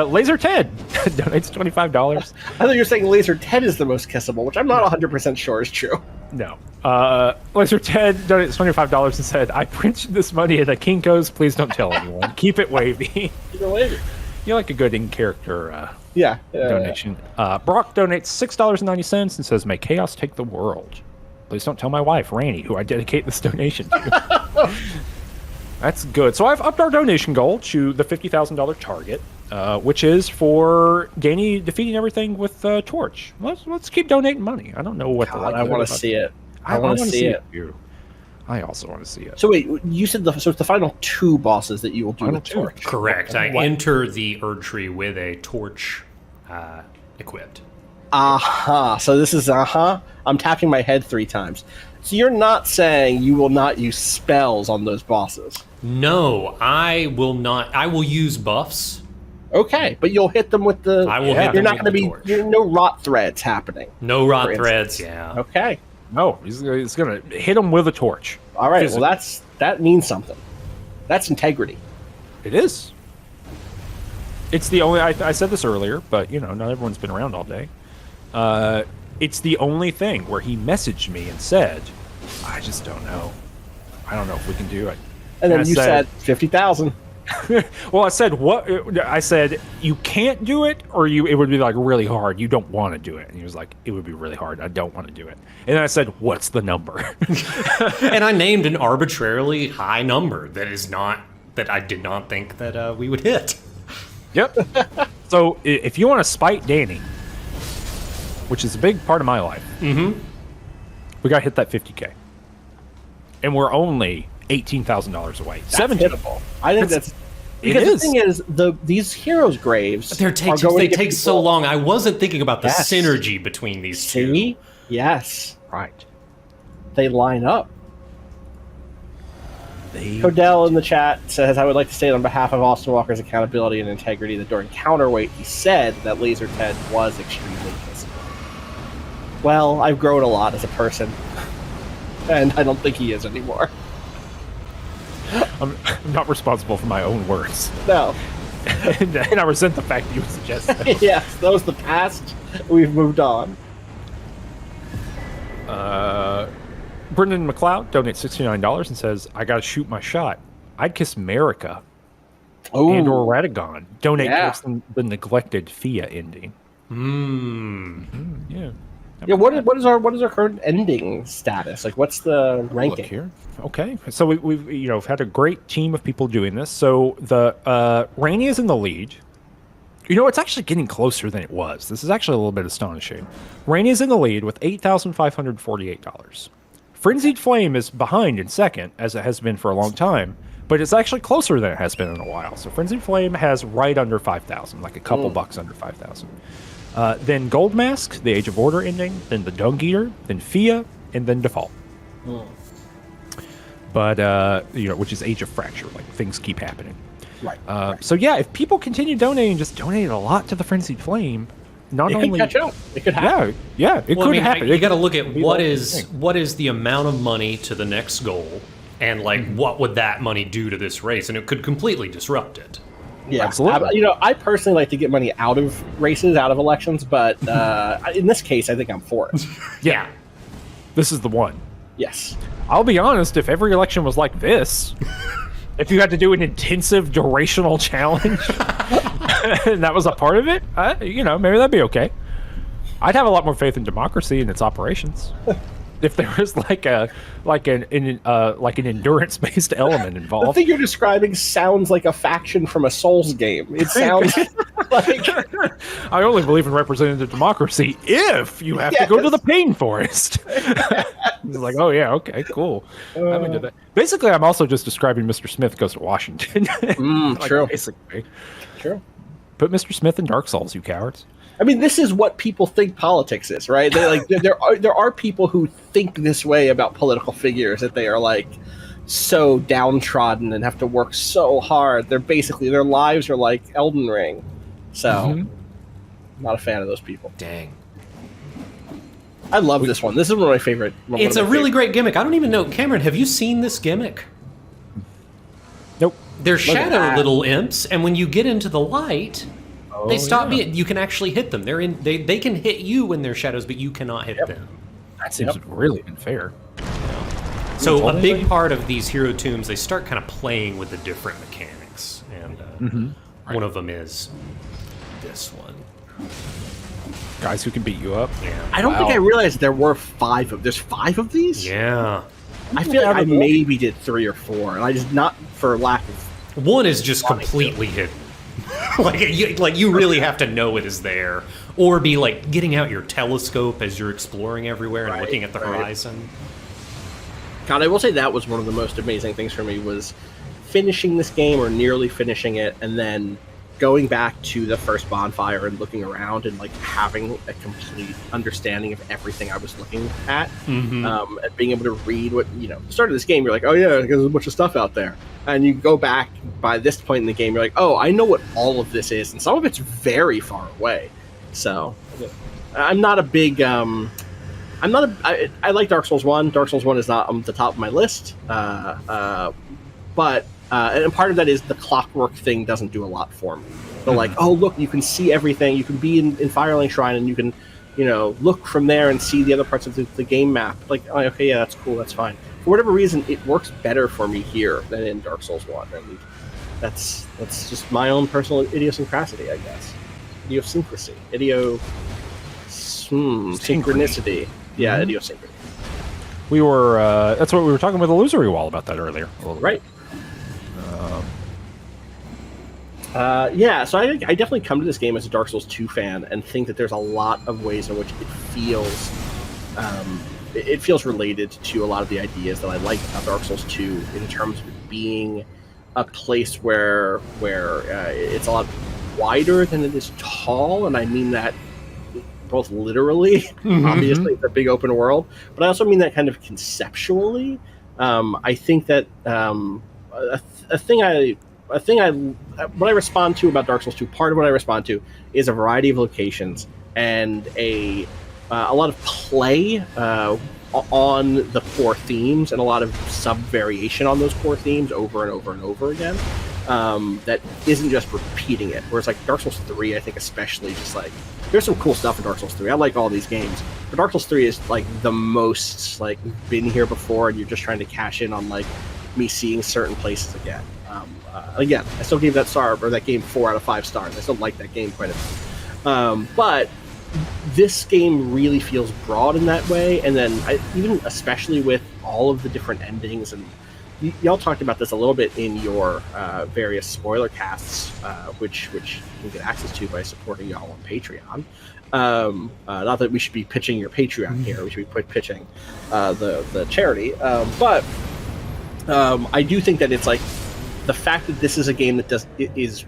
Laser Ted donates $25. I thought you were saying Laser Ted is the most kissable, which I'm not 100% sure is true. No. Laser Ted donates $25 and said, I printed this money at a Kinko's. Please don't tell anyone. Keep it wavy. Keep it wavy. You like a good in-character yeah. donation. Brock donates $6.90 and says, may chaos take the world. Please don't tell my wife, Ranny, who I dedicate this donation to. That's good. So I've upped our donation goal to the $50,000 target, which is for Danny defeating everything with Torch. Let's keep donating money. I don't know what I want to see it. I want to see it. I also want to see it. So wait, you said so it's the final two bosses that you will do with Torch. Correct. I enter the Erd Tree with a torch equipped. Aha. So this is I'm tapping my head 3 times. So you're not saying you will not use spells on those bosses? No, I will not. I will use buffs. Okay, but you'll hit them with the. I will hit them You're not with going to be. No rot threads happening. No rot threads. Yeah. Okay. No, he's going to hit him with a torch. All right. Well, that means something. That's integrity. It is. It's the only. I said this earlier, but not everyone's been around all day. It's the only thing where he messaged me and said, "I just don't know. I don't know if we can do it." And then you said 50,000. Well, I said what? I said you can't do it, or it would be like really hard. You don't want to do it, and he was like, "It would be really hard. I don't want to do it." And then I said, "What's the number?" And I named an arbitrarily high number that I did not think that we would hit. Yep. So if you want to spite Danny, which is a big part of my life, we got to hit that 50K, and we're only $18,000 away. That's hittable. I think that's. Because the thing is, these heroes' graves. They take so long. I wasn't thinking about the synergy between these two. See? Yes. Right. They line up. Codell in the chat says, I would like to state on behalf of Austin Walker's accountability and integrity that during Counterweight he said that Laser Ted was extremely kissable. Well, I've grown a lot as a person, and I don't think he is anymore. I'm not responsible for my own words. No. and I resent the fact that you would suggest that. Yes, that was the past. We've moved on. Brendan McLeod donates $69 and says, I gotta shoot my shot. I'd kiss America. And or Radagon. Donate towards the neglected Fia ending. Yeah. Yeah, what is our current ending status? Like, what's the ranking here? Okay, so we've had a great team of people doing this. So the Rainy is in the lead. It's actually getting closer than it was. This is actually a little bit astonishing. Rainy is in the lead with $8,548. Frenzied Flame is behind in second, as it has been for a long time, but it's actually closer than it has been in a while. So Frenzied Flame has right under 5,000, like a couple bucks under 5,000. Then Gold Mask, the Age of Order ending, then the Dung Eater, then Fia, and then Default. But, which is Age of Fracture, like things keep happening. Right. So yeah, if people continue donating, just donate a lot to the Frenzied Flame. Not It only could catch up. It could happen. Yeah, it could happen. You got to look at It could what be is the amount of money to the next goal, and like what would that money do to this race, and it could completely disrupt it. Yeah, absolutely. I personally like to get money out of races, out of elections, but in this case, I think I'm for it. Yeah. This is the one. Yes. I'll be honest, if every election was like this, if you had to do an intensive durational challenge, and that was a part of it, maybe that'd be okay. I'd have a lot more faith in democracy and its operations. If there was like an endurance based element involved. The thing you're describing sounds like a faction from a Souls game. It sounds like I only believe in representative democracy if you have to go to the pain forest. It's like, oh yeah, okay, cool. I'm into that. Basically, I'm also just describing Mr. Smith Goes to Washington. True. Basically. True. Put Mr. Smith in Dark Souls, you cowards. I mean, this is what people think politics is, right? There are people who think this way about political figures, that they are like so downtrodden and have to work so hard. Their lives are like Elden Ring. So, I'm not a fan of those people. Dang. I love this one. This is one of my favorite. It's a really great gimmick. I don't even know, Cameron. Have you seen this gimmick? Nope. They're shadow little imps, and when you get into the light. They stop being. You can actually hit them. They can hit you when they're shadows, but you cannot hit them. That seems really unfair. So a big part of these hero tombs, they start kind of playing with the different mechanics, and one of them is this one. Guys who can beat you up. Yeah. I don't think I realized there were 5 of. There's 5 of these. Yeah. I feel like I maybe did 3 or 4, and I just not for lack of. One is just completely hidden. like you really have to know it is there, or be like getting out your telescope as you're exploring everywhere and looking at the horizon. God, I will say that was one of the most amazing things for me, was finishing this game or nearly finishing it, and then going back to the first bonfire and looking around and like having a complete understanding of everything I was looking at, and being able to read what the start of this game. You're like, oh yeah, there's a bunch of stuff out there, and you go back by this point in the game, you're like, oh, I know what all of this is, and some of it's very far away. So I'm not a big I like Dark Souls 1. Dark Souls 1 is not on the top of my list, but and part of that is the clockwork thing doesn't do a lot for me. So like, oh look, you can see everything. You can be in Firelink Shrine, and you can, look from there and see the other parts of the game map. Like, oh, okay, yeah, that's cool, that's fine. For whatever reason, it works better for me here than in Dark Souls 1, and that's just my own personal idiosyncrasy, I guess. Idiosyncrasy, synchronicity. Yeah, idiosyncrasy. We were that's what we were talking with Illusory Wall about that earlier. Right. So I definitely come to this game as a Dark Souls 2 fan and think that there's a lot of ways in which it feels related to a lot of the ideas that I like about Dark Souls 2, in terms of it being a place where it's a lot wider than it is tall, and I mean that both literally. Obviously, it's a big open world, but I also mean that kind of conceptually. I think that what I respond to about Dark Souls 2, part of what I respond to is a variety of locations and a lot of play on the core themes, and a lot of sub-variation on those core themes over and over and over again, that isn't just repeating it. Whereas like Dark Souls 3, I think especially, just like, there's some cool stuff in Dark Souls 3. I like all these games, but Dark Souls 3 is like the most like been here before, and you're just trying to cash in on like me seeing certain places again. Again, I still gave that game 4 out of 5 stars. I still like that game quite a bit. But this game really feels broad in that way, and then even especially with all of the different endings, and y'all talked about this a little bit in your various spoiler casts, which you can get access to by supporting y'all on Patreon. Not that we should be pitching your Patreon here; we should be pitching the charity. But I do think that it's like the fact that this is a game that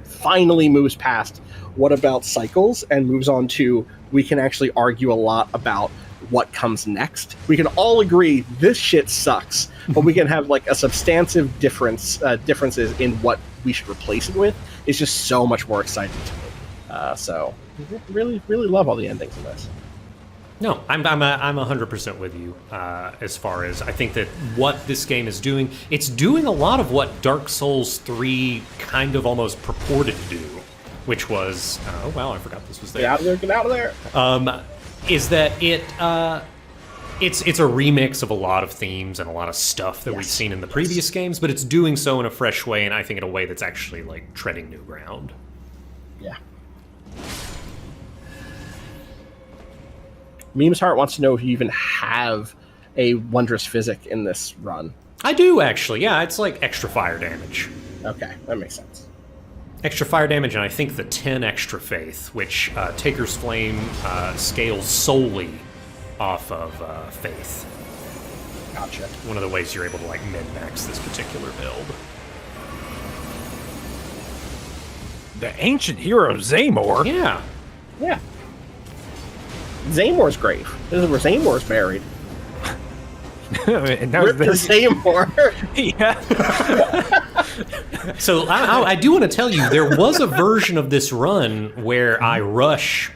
finally moves past what about cycles and moves on to, we can actually argue a lot about what comes next. We can all agree this shit sucks, but we can have like a substantive differences in what we should replace it with. It's just so much more exciting to me. So really, really love all the endings in this. No, I'm 100% with you as far as I think that what this game is doing. It's doing a lot of what Dark Souls 3 kind of almost purported to do, which was oh wow, I forgot this was there. Get out of there! Get out of there! Is that it's a remix of a lot of themes and a lot of stuff that we've seen in the previous games, but it's doing so in a fresh way, and I think in a way that's actually like treading new ground. Yeah. Memes Heart wants to know if you even have a Wondrous Physic in this run. I do, actually. Yeah, it's like extra fire damage. Okay, that makes sense. Extra fire damage, and I think the 10 extra faith, which Taker's Flame scales solely off of faith. Gotcha. One of the ways you're able to like min-max this particular build. The ancient hero Zaymor. Yeah. Yeah. Zaymor's grave. This is where Zaymor's buried. And now Rip to Zaymor. Yeah. So I do want to tell you, there was a version of this run where I rush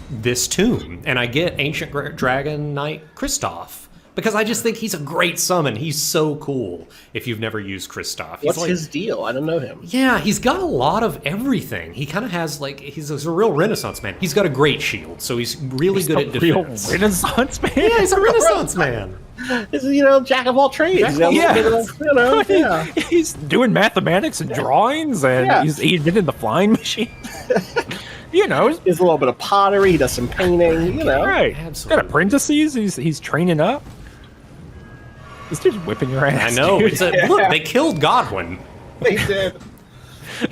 this tomb, and I get Ancient Dragon Knight Kristoff. Because I just think he's a great summon. He's so cool if you've never used Kristoff. What's his deal? I don't know him. Yeah, he's got a lot of everything. He kind of has, like, he's a real Renaissance man. He's got a great shield, so he's really good at defense. Real Renaissance man? Yeah, he's a Renaissance man. This is, jack of all trades. Yeah. He's doing mathematics and drawings, and he's invented the flying machine. He's a little bit of pottery. He does some painting. Right. Absolutely. Got apprentices. He's training up. This dude's whipping your ass. I know. Dude. Look, they killed Godwin. They did.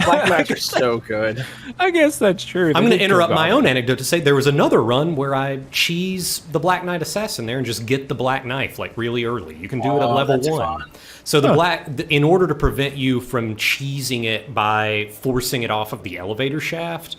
Black Knights are so good. I guess that's true. I'm going to interrupt my own anecdote to say there was another run where I cheese the Black Knight Assassin there and just get the Black Knife like really early. You can do it at level 1. Fun. So in order to prevent you from cheesing it by forcing it off of the elevator shaft,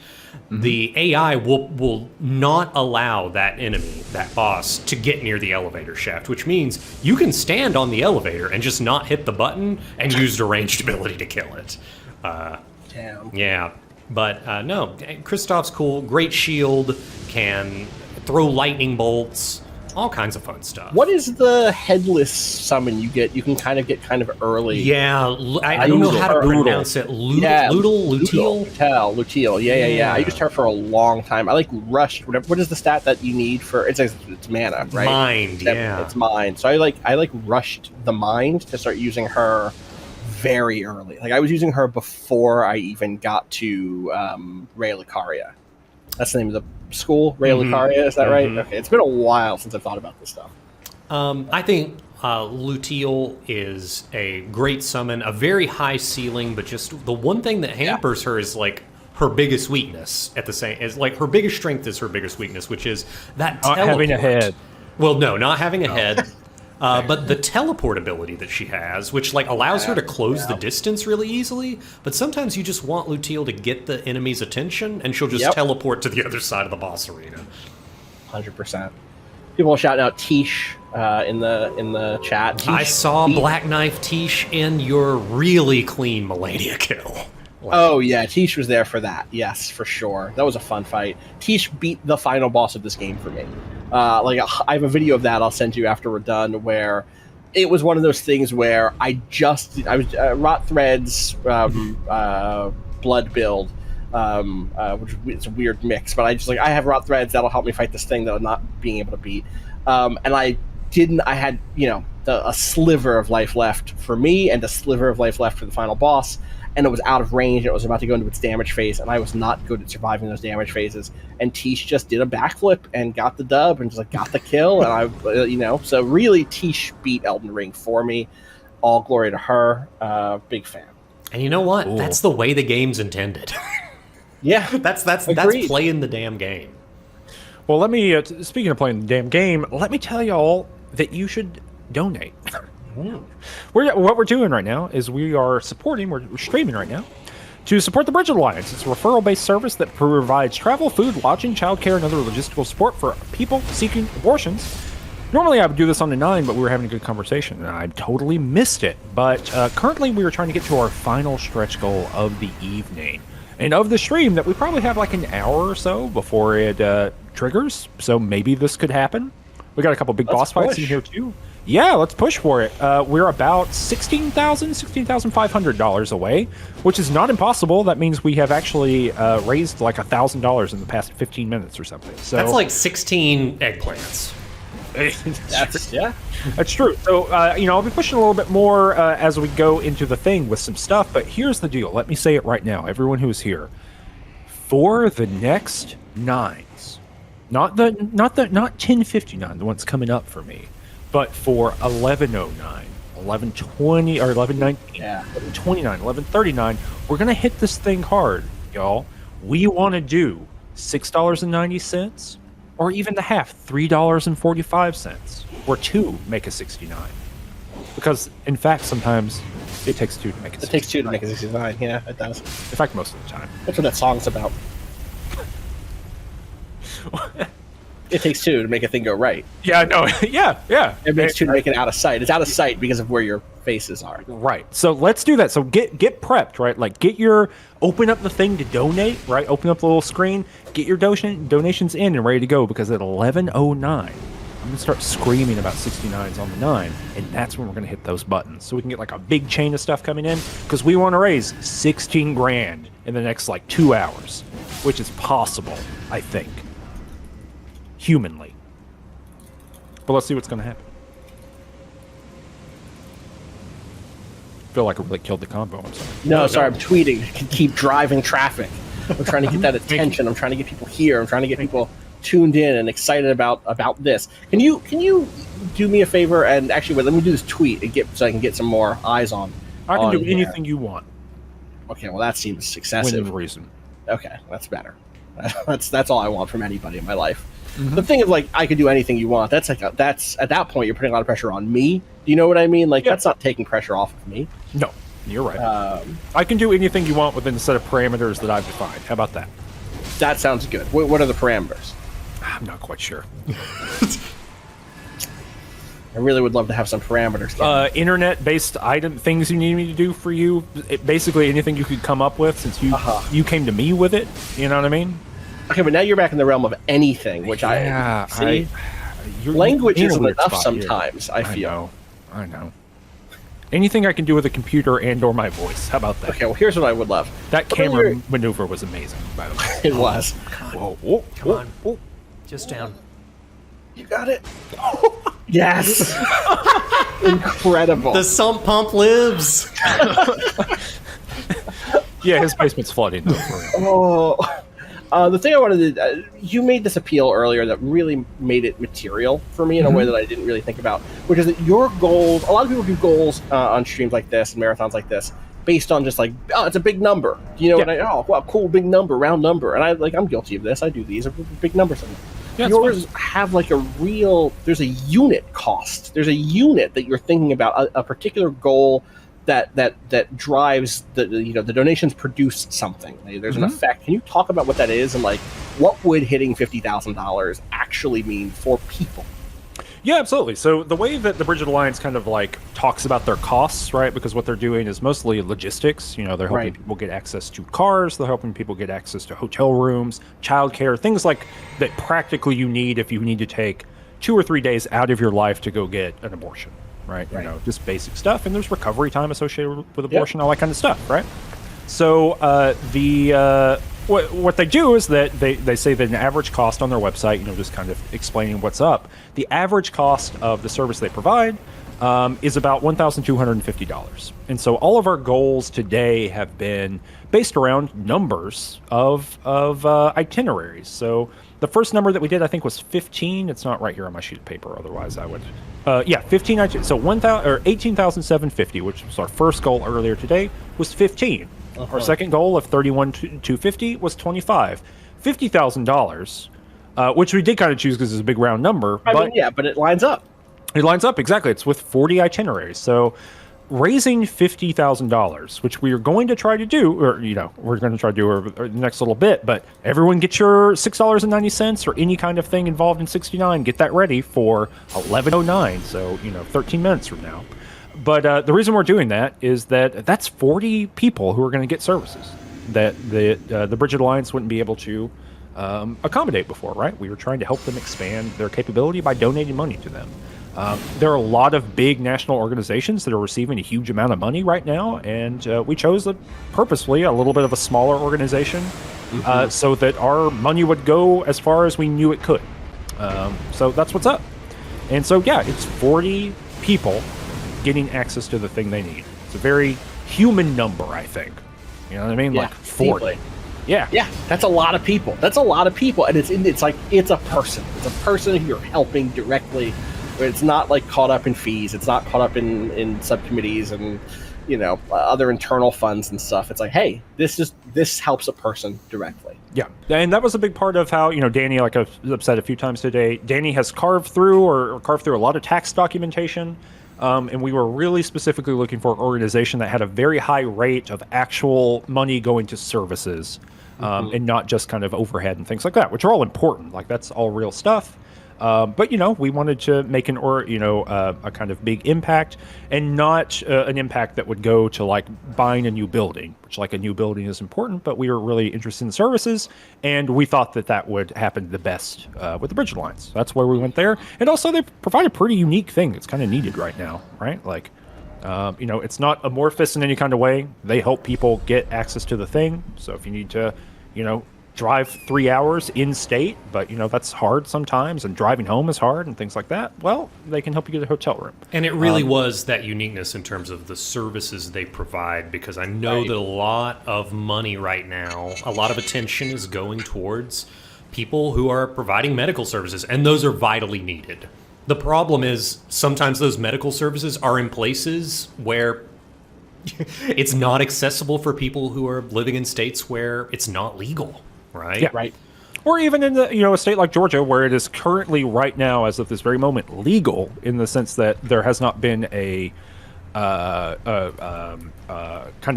the AI will not allow that enemy, that boss, to get near the elevator shaft, which means you can stand on the elevator and just not hit the button and use the ranged ability to kill it. Damn. Yeah, but no, Kristoff's cool. Great shield, can throw lightning bolts, all kinds of fun stuff. What is the headless summon you get? You can kind of get early. Yeah, I don't know how to pronounce it. Lutiel? Lutiel. Yeah. I used her for a long time. I like rushed. What is the stat that you need for? It's mana, right? Mind. It's mind. So I like rushed the mind to start using her very early. Like I was using her before I even got to Raya Lucaria. That's the name of the school, Raya Lucaria. Is that right? Okay, it's been a while since I've thought about this stuff. I think Lutiel is a great summon, a very high ceiling, but just the one thing that hampers her is like her biggest weakness at the same is like her biggest strength is her biggest weakness, which is that not having a head. Well, no, not having a head. But the teleport ability that she has, which like allows her to close the distance really easily, but sometimes you just want Lutiel to get the enemy's attention, and she'll just teleport to the other side of the boss arena. 100%. People shouting out Tish in the chat. Tish, I saw Black Knife Tish in your really clean Melania kill. Oh yeah, Tish was there for that. Yes, for sure. That was a fun fight. Tish beat the final boss of this game for me. I have a video of that I'll send you after we're done, where it was one of those things where I was Rot Threads blood build, which it's a weird mix, but I have Rot Threads that'll help me fight this thing that I'm not being able to beat, and I had a sliver of life left for me and a sliver of life left for the final boss. And it was out of range, and it was about to go into its damage phase, and I was not good at surviving those damage phases. And Tish just did a backflip and got the dub and just got the kill, and so really Tish beat Elden Ring for me. All glory to her. Big fan. And you know what? Ooh. That's the way the game's intended. Yeah, that's playing the damn game. Well, let me speaking of playing the damn game, let me tell y'all that you should donate. What we're doing right now is we're streaming right now To support the Bridge Alliance, it's a referral-based service that provides travel, food, lodging, childcare, and other logistical support for people seeking abortions. Normally I would do this on the 9, but we were having a good conversation, and I totally missed it. But currently we are trying to get to our final stretch goal of the evening. And of the stream that we probably have like an hour or so before it triggers, so maybe this could happen. We got a couple big boss fights in here too. Yeah, let's push for it. We're about $16,500 away, which is not impossible. That means we have actually raised like $1,000 in the past 15 minutes or something. So that's like 16 eggplants. That's true. So, I'll be pushing a little bit more as we go into the thing with some stuff. But here's the deal. Let me say it right now. Everyone who's here, for the next 9s, not 1059, the one's coming up for me, but for 1109, 1120, or 1119, 1129, 1139, we're gonna hit this thing hard, y'all. We want to do $6.90. Or even the half, $3.45, or 2 make a 69. Because, in fact, sometimes it takes 2 to make a 69. It takes 2 to make a 69, yeah, it does. In fact, most of the time. That's what that song's about. It takes 2 to make a thing go right. Yeah, no, yeah. It makes 2 to make it out of sight. It's out of sight because of where your faces are. Right. So let's do that. So get prepped, right? Like open up the thing to donate, right? Open up the little screen, get your donations in and ready to go, because at 11:09, I'm gonna start screaming about 69s on the 9, and that's when we're gonna hit those buttons. So we can get like a big chain of stuff coming in, because we want to raise 16 grand in the next like 2 hours, which is possible, I think. Humanly. But let's see what's gonna happen. Feel like I really killed the combo. I'm sorry. No, sorry, I'm tweeting to keep driving traffic. I'm trying to get that attention. I'm trying to get people here. I'm trying to get people tuned in and excited about this. Can you do me a favor and actually wait, let me do this tweet and so I can get some more eyes on. I can do anything you want. Okay, well that seems excessive. Within reason. Okay, that's better. That's all I want from anybody in my life. Mm-hmm. The thing is, like, I could do anything you want. That's at that point you're putting a lot of pressure on me. Do you know what I mean? Like, that's not taking pressure off of me. No, you're right. I can do anything you want within the set of parameters that I've defined. How about that? That sounds good. What are the parameters? I'm not quite sure. I really would love to have some parameters. Internet-based things you need me to do for you. Basically anything you could come up with, since you came to me with it. You know what I mean? Okay, but now you're back in the realm of anything, which language isn't enough sometimes. I feel. I know. Anything I can do with a computer and/or my voice. How about that? Okay, well, here's what I would love. That camera maneuver was amazing, by the way. It was. Whoa, come on. Just down. You got it. Yes. Incredible. The sump pump lives. Yeah, his basement's flooding. The thing I wanted to... you made this appeal earlier that really made it material for me in a way that I didn't really think about, which is that your goals... A lot of people do goals on streams like this and marathons like this based on just like, oh, it's a big number. You know, wow, cool, big number, round number. And I'm guilty of this. I do these. Big numbers. Yeah, yours have like a real... There's a unit cost. There's a unit that you're thinking about, a particular goal that drives the donations produce something. There's an effect. Can you talk about what that is and like what would hitting $50,000 actually mean for people? Yeah, absolutely. So the way that the Bridge Alliance kind of like talks about their costs, right? Because what they're doing is mostly logistics. You know, they're helping people get access to cars. They're helping people get access to hotel rooms, childcare, things like that practically you need if you need to take 2 or 3 days out of your life to go get an abortion. Right, you know, just basic stuff, and there's recovery time associated with abortion, all that kind of stuff, right? So what they do is that they say that an average cost on their website, you know, just kind of explaining what's up. The average cost of the service they provide is about $1,250, and so all of our goals today have been based around numbers of itineraries. So the first number that we did, I think, was 15. It's not right here on my sheet of paper. Otherwise, I would. 15. So 18,750, which was our first goal earlier today, was 15. Our second goal of 31,250 was 25. $50,000, which we did kind of choose because it's a big round number. But it lines up. It lines up exactly. It's with 40 itineraries. So raising $50,000, which we are going to try to do, or we're going to try to do over the next little bit. But everyone, get your $6.90 or any kind of thing involved in 69. Get that ready for 11:09. So 13 minutes from now. But the reason we're doing that is that that's 40 people who are going to get services that the Bridget Alliance wouldn't be able to accommodate before, right? We were trying to help them expand their capability by donating money to them. There are a lot of big national organizations that are receiving a huge amount of money right now, and we chose purposefully a little bit of a smaller organization so that our money would go as far as we knew it could. So that's what's up. And so, yeah, it's 40 people getting access to the thing they need. It's a very human number, I think. You know what I mean? Yeah, like 40. deeply. Yeah. That's a lot of people. And it's like it's a person. It's a person who you're helping directly. It's not like caught up in fees. It's not caught up in subcommittees and other internal funds and stuff. It's like, hey, this helps a person directly. Yeah, and that was a big part of how Danny, like I've said a few times today, Danny has carved through a lot of tax documentation. And we were really specifically looking for an organization that had a very high rate of actual money going to services, and not just kind of overhead and things like that, which are all important. Like, that's all real stuff. But we wanted to make a kind of big impact, and not an impact that would go to like buying a new building, which like a new building is important, but we were really interested in services, and we thought that would happen the best with the Bridge Alliance. That's why we went there. And also they provide a pretty unique thing that's kind of needed right now, right? Like, it's not amorphous in any kind of way. They help people get access to the thing. So if you need to, drive 3 hours in state, but that's hard sometimes, and driving home is hard and things like that, well, they can help you get a hotel room. And it really was that uniqueness in terms of the services they provide, because I know that a lot of money right now, a lot of attention is going towards people who are providing medical services, and those are vitally needed. The problem is sometimes those medical services are in places where it's not accessible for people who are living in states where it's not legal. Right. Yeah. Right. Or even in a state like Georgia, where it is currently right now, as of this very moment, legal in the sense that there has not been a kind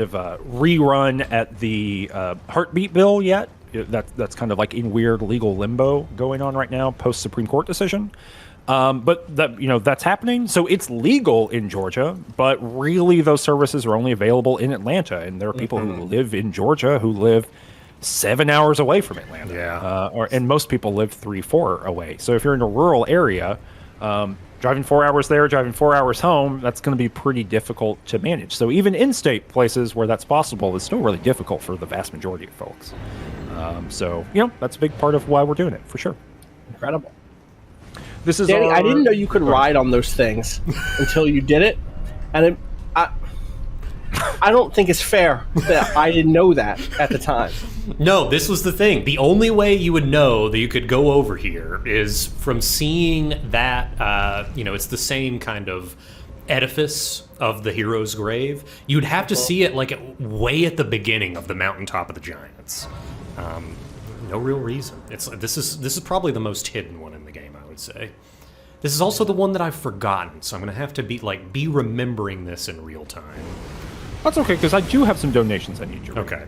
of a rerun at the heartbeat bill yet. That's kind of like in weird legal limbo going on right now, post Supreme Court decision. But that's happening. So it's legal in Georgia, but really those services are only available in Atlanta, and there are people who live in Georgia who live 7 hours away from Atlanta. Yeah. And most people live 3-4 away. So if you're in a rural area, driving 4 hours there, driving 4 hours home, that's going to be pretty difficult to manage. So even in-state places where that's possible is still really difficult for the vast majority of folks. So that's a big part of why we're doing it, for sure. Incredible. This is Danny, I didn't know you could ride on those things until you did it, and I don't think it's fair that I didn't know that at the time. No, this was the thing. The only way you would know that you could go over here is from seeing that, it's the same kind of edifice of the hero's grave. You'd have to see it like way at the beginning of the mountaintop of the giants. No real reason. This is probably the most hidden one in the game, I would say. This is also the one that I've forgotten, so I'm going to have to be remembering this in real time. That's okay, because I do have some donations I need to read. Okay.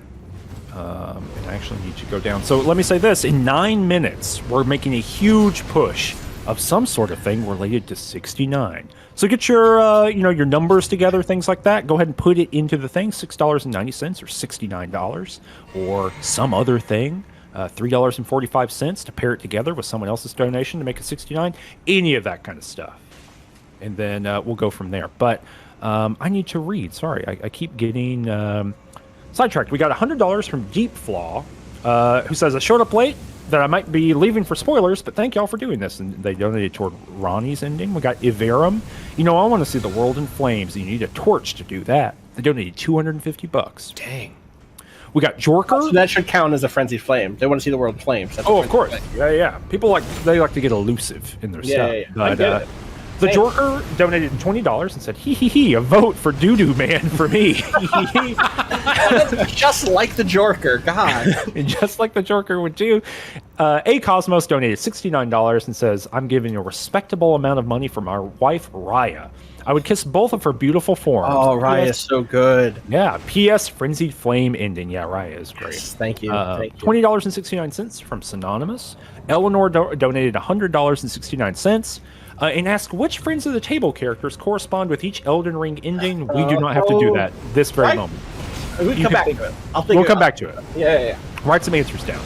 And I actually need to go down. So let me say this. In 9 minutes, we're making a huge push of some sort of thing related to 69. So get your, your numbers together, things like that. Go ahead and put it into the thing, $6.90 or $69, or some other thing, $3.45 to pair it together with someone else's donation to make it 69. Any of that kind of stuff. And then we'll go from there. But I need to read. Sorry, I keep getting sidetracked. We got $100 from Deep Flaw, who says, I showed up late, that I might be leaving for spoilers, but thank y'all for doing this. And they donated toward Ronnie's ending. We got Iverum. I want to see the world in flames. You need a torch to do that. They donated $250. Dang. We got Zorker. So that should count as a frenzied flame. They want to see the world in flames. That's of course. Flame. Yeah. People like to get elusive in their stuff. Yeah. But, the Zorker donated $20 and said, hee, a vote for Doo-Doo Man for me. Just like the Jorker, God. Just like the Joker would do. A Cosmos donated $69 and says, I'm giving a respectable amount of money for my wife, Raya. I would kiss both of her beautiful forms. Oh, Raya is so good. Yeah. P.S. Frenzied Flame ending. Yeah, Raya is great. Yes, thank you. Thank you. $20.69 from Synonymous. Eleanor donated $100.69. And asked which Friends of the Table characters correspond with each Elden Ring ending. We do not have to do that this very moment. We can come back to it. We'll come back to it. Yeah. Write some answers down.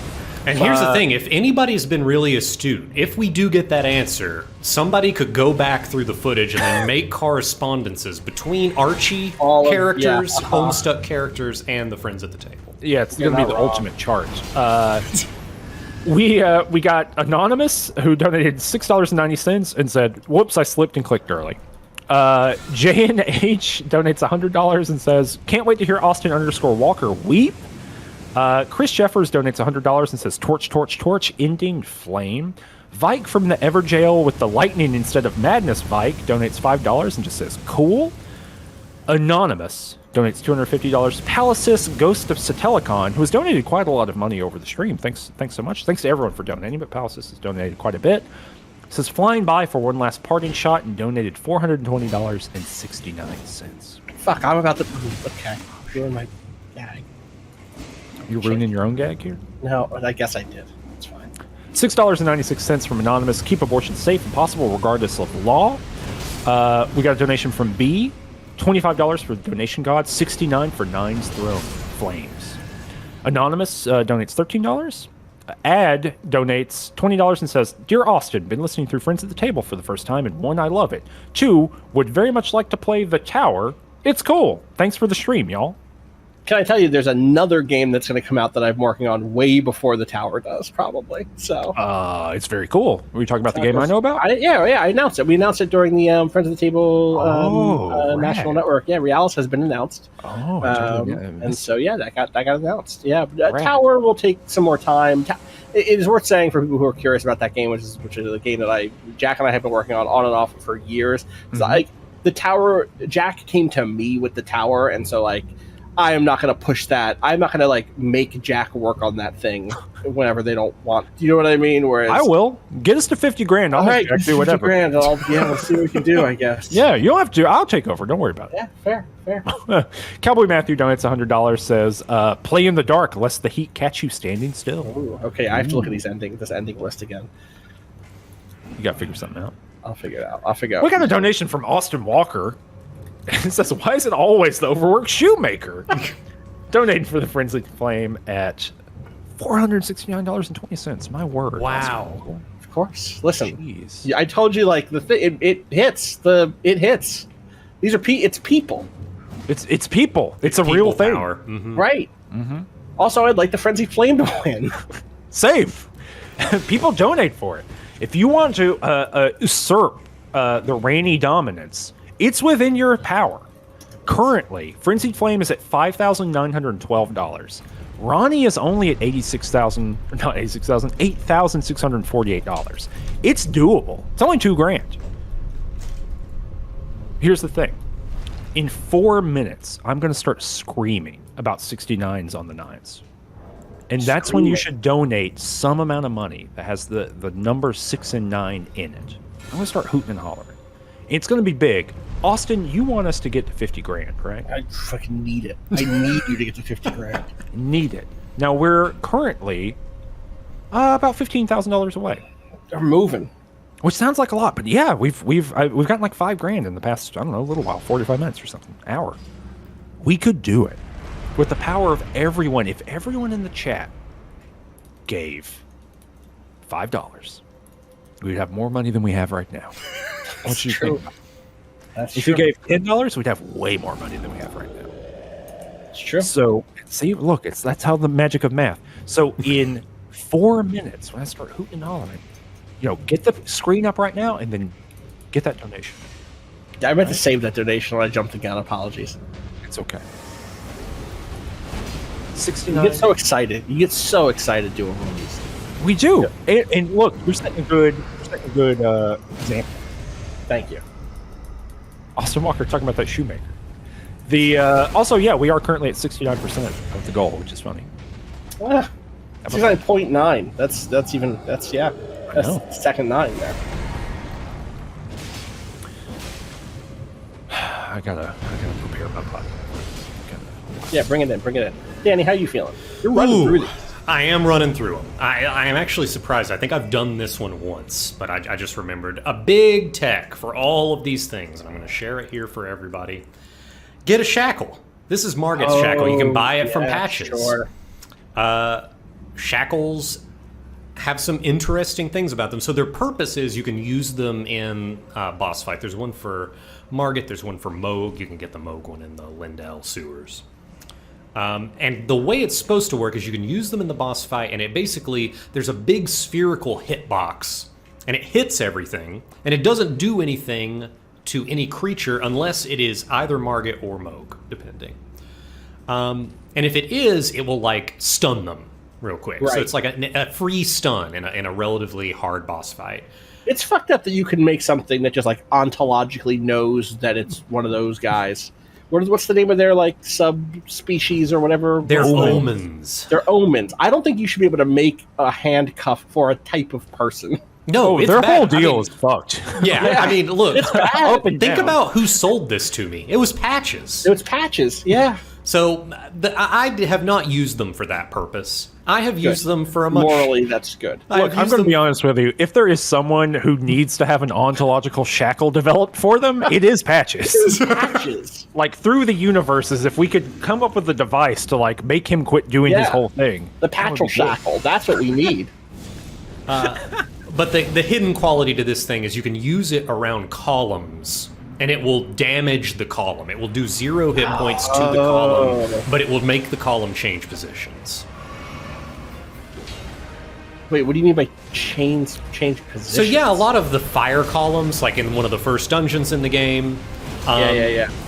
And here's the thing, if anybody's been really astute, if we do get that answer, somebody could go back through the footage and then make correspondences between Archie characters, Homestuck characters, and the Friends at the Table. Yeah, it's going to be the ultimate chart. We got Anonymous, who donated $6.90 and said, whoops, I slipped and clicked early. J&H donates $100 and says, can't wait to hear Austin_Walker weep. Chris Jeffers donates $100 and says, torch, ending flame. Vike from the Everjail with the lightning instead of madness Vike donates $5 and just says, cool. Anonymous donates $250. Palacis, Ghost of Satellicon, who has donated quite a lot of money over the stream. Thanks so much. Thanks to everyone for donating, but Palacis has donated quite a bit. Says flying by for one last parting shot and donated $420.69. Fuck, I'm about to. Okay. Ruin my gag. You're ruining your own gag here? No, I guess I did. It's fine. $6.96 from Anonymous. Keep abortion safe and possible regardless of law. We got a donation from B. $25 for the donation god. $69 for Nine's Throne Flames. Anonymous donates $13. Ad donates $20 and says, Dear Austin, been listening through Friends at the Table for the first time, and 1, I love it. 2, would very much like to play The Tower. It's cool. Thanks for the stream, y'all. Can I tell you, there's another game that's going to come out that I'm working on way before The Tower does, probably. So, it's very cool. Were you talking about the game I know about? Yeah, I announced it. We announced it during the Friends of the Table National Network. Yeah, Realis has been announced. And so, yeah, that got announced. Yeah, Tower will take some more time. It is worth saying for people who are curious about that game, which is a game that Jack and I have been working on and off for years. Mm-hmm. The Tower, Jack came to me with The Tower, and so I am not going to push that. I'm not going to make Jack work on that thing whenever they don't want. Do you know what I mean? Whereas I will get us to $50,000. I'll make Jack do whatever. $50,000. We'll see what we can do. I guess. Yeah, you don't have to. I'll take over. Don't worry about it. Yeah, fair. Cowboy Matthew donates $100. Says, "Play in the dark, lest the heat catch you standing still." Ooh, okay, I have to look at this ending list again. You got to figure something out. I'll figure it out. We got a donation from Austin Walker. It says, why is it always the overworked shoemaker? Donating for the Frenzied Flame at $469.20. My word. Wow. Of course. Listen, jeez. I told you, the thing, it hits. It hits. These are it's people. It's people. It's a real thing. Mm-hmm. Right. Mm-hmm. Also, I'd like the Frenzied Flame to win. Save. People donate for it. If you want to usurp the rainy dominance, it's within your power. Currently, Frenzied Flame is at $5,912. Ronnie is only at $8,648. It's doable. It's only $2,000. Here's the thing. In 4 minutes, I'm going to start screaming about 69s on the 9s. And that's when you should donate some amount of money that has the number 6 and 9 in it. I'm going to start hooting and hollering. It's going to be big. Austin, you want us to get to $50,000, right? I fucking need it. I need you to get to $50,000. Need it. Now we're currently about $15,000 away. They're moving, which sounds like a lot, but yeah, we've gotten $5,000 in the past a little while, 45 minutes or something, hour. We could do it with the power of everyone. If everyone in the chat gave $5, we'd have more money than we have right now. That's true. If you gave $10, we'd have way more money than we have right now. It's true. So, see, look, that's how the magic of math. So, in 4 minutes, when I start hooting and hollering, get the screen up right now and then get that donation. I meant to save that donation when I jumped the gun. Apologies. It's okay. 69. You get so excited. Doing one of these. We do. Yeah. And look, you're setting a good example. Thank you. Austin Walker talking about that shoemaker. The also, yeah, we are currently at 69% of the goal, which is funny. 69.9. That's second 9 there. I gotta prepare my body. Yeah, bring it in. Danny, how you feeling? You're running through these. I am running through them. I am actually surprised. I think I've done this one once, but I just remembered a big tech for all of these things, and I'm going to share it here for everybody. Get a shackle. This is Margit's shackle. You can buy it from Patches. Sure. Shackles have some interesting things about them. So their purpose is you can use them in boss fight. There's one for Margit. There's one for Moog. You can get the Moog one in the Lindell sewers. And the way it's supposed to work is you can use them in the boss fight, and it basically, there's a big spherical hitbox, and it hits everything, and it doesn't do anything to any creature unless it is either Margit or Moog, depending. And if it is, it will like stun them real quick. Right. So it's like a free stun in a relatively hard boss fight. It's fucked up that you can make something that just like ontologically knows that it's one of those guys. What's the name of their like subspecies or whatever? They're omens. They're omens. I don't think you should be able to make a handcuff for a type of person. No, their bad. whole deal is fucked. Yeah, I mean, look, It's bad. think about who sold this to me. It was Patches. It was Patches, yeah. So I have not used them for that purpose. I have used them for a much... Morally, that's good. Look, I'm going to be honest with you. If there is someone who needs to have an ontological shackle developed for them, it is Patches. Patches. Like, through the universes, if we could come up with a device to, like, make him quit doing his whole thing. The Patchel shackle. That's what we need. But the hidden quality to this thing is you can use it around columns, and it will damage the column. It will do 0 hit points to the column, but it will make the column change positions. Wait, what do you mean by change positions? So yeah, a lot of the fire columns, like in one of the first dungeons in the game,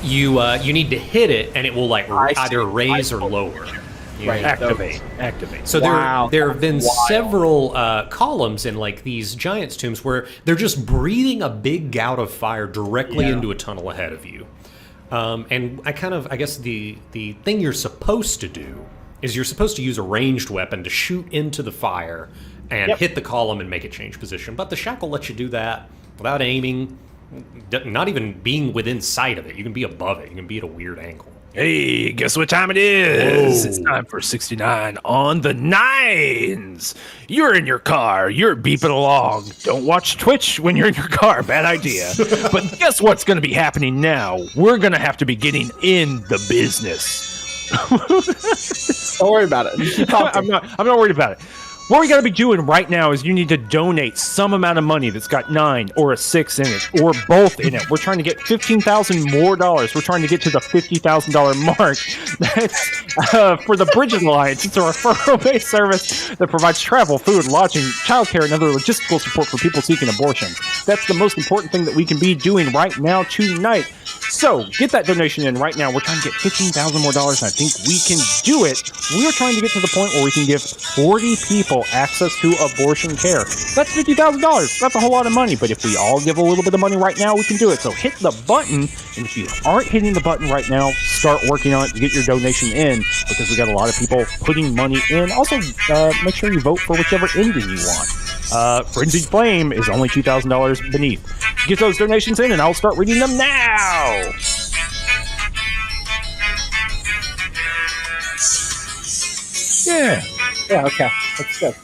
you need to hit it, and it will like either raise or lower. Right, Activate. So there have been several columns in like these giant's tombs where they're just breathing a big gout of fire directly into a tunnel ahead of you. And I guess the thing you're supposed to do is you're supposed to use a ranged weapon to shoot into the fire and hit the column and make it change position. But the shackle lets you do that without aiming, not even being within sight of it. You can be above it. You can be at a weird angle. Hey, guess what time it is? Whoa. It's time for 69 on the 9s. You're in your car. You're beeping along. Don't watch Twitch when you're in your car. Bad idea. But guess what's going to be happening now? We're going to have to be getting in the business. Don't worry about it. I'm not worried about it. What we got to be doing right now is you need to donate some amount of money that's got 9 or a 6 in it, or both in it. We're trying to get $15,000 more. We're trying to get to the $50,000 mark. That's for the Bridges Alliance. It's a referral-based service that provides travel, food, lodging, childcare, and other logistical support for people seeking abortion. That's the most important thing that we can be doing right now tonight. So get that donation in right now. We're trying to get $15,000 more, and I think we can do it. We're trying to get to the point where we can give 40 people access to abortion care. That's $50,000. That's a whole lot of money, but if we all give a little bit of money right now, we can do it. So hit the button, and if you aren't hitting the button right now, start working on it to get your donation in, because we got a lot of people putting money in. Also, make sure you vote for whichever ending you want. Frenzied Flame is only $2,000 beneath. Get those donations in, and I'll start reading them now. Yeah, okay. That's good.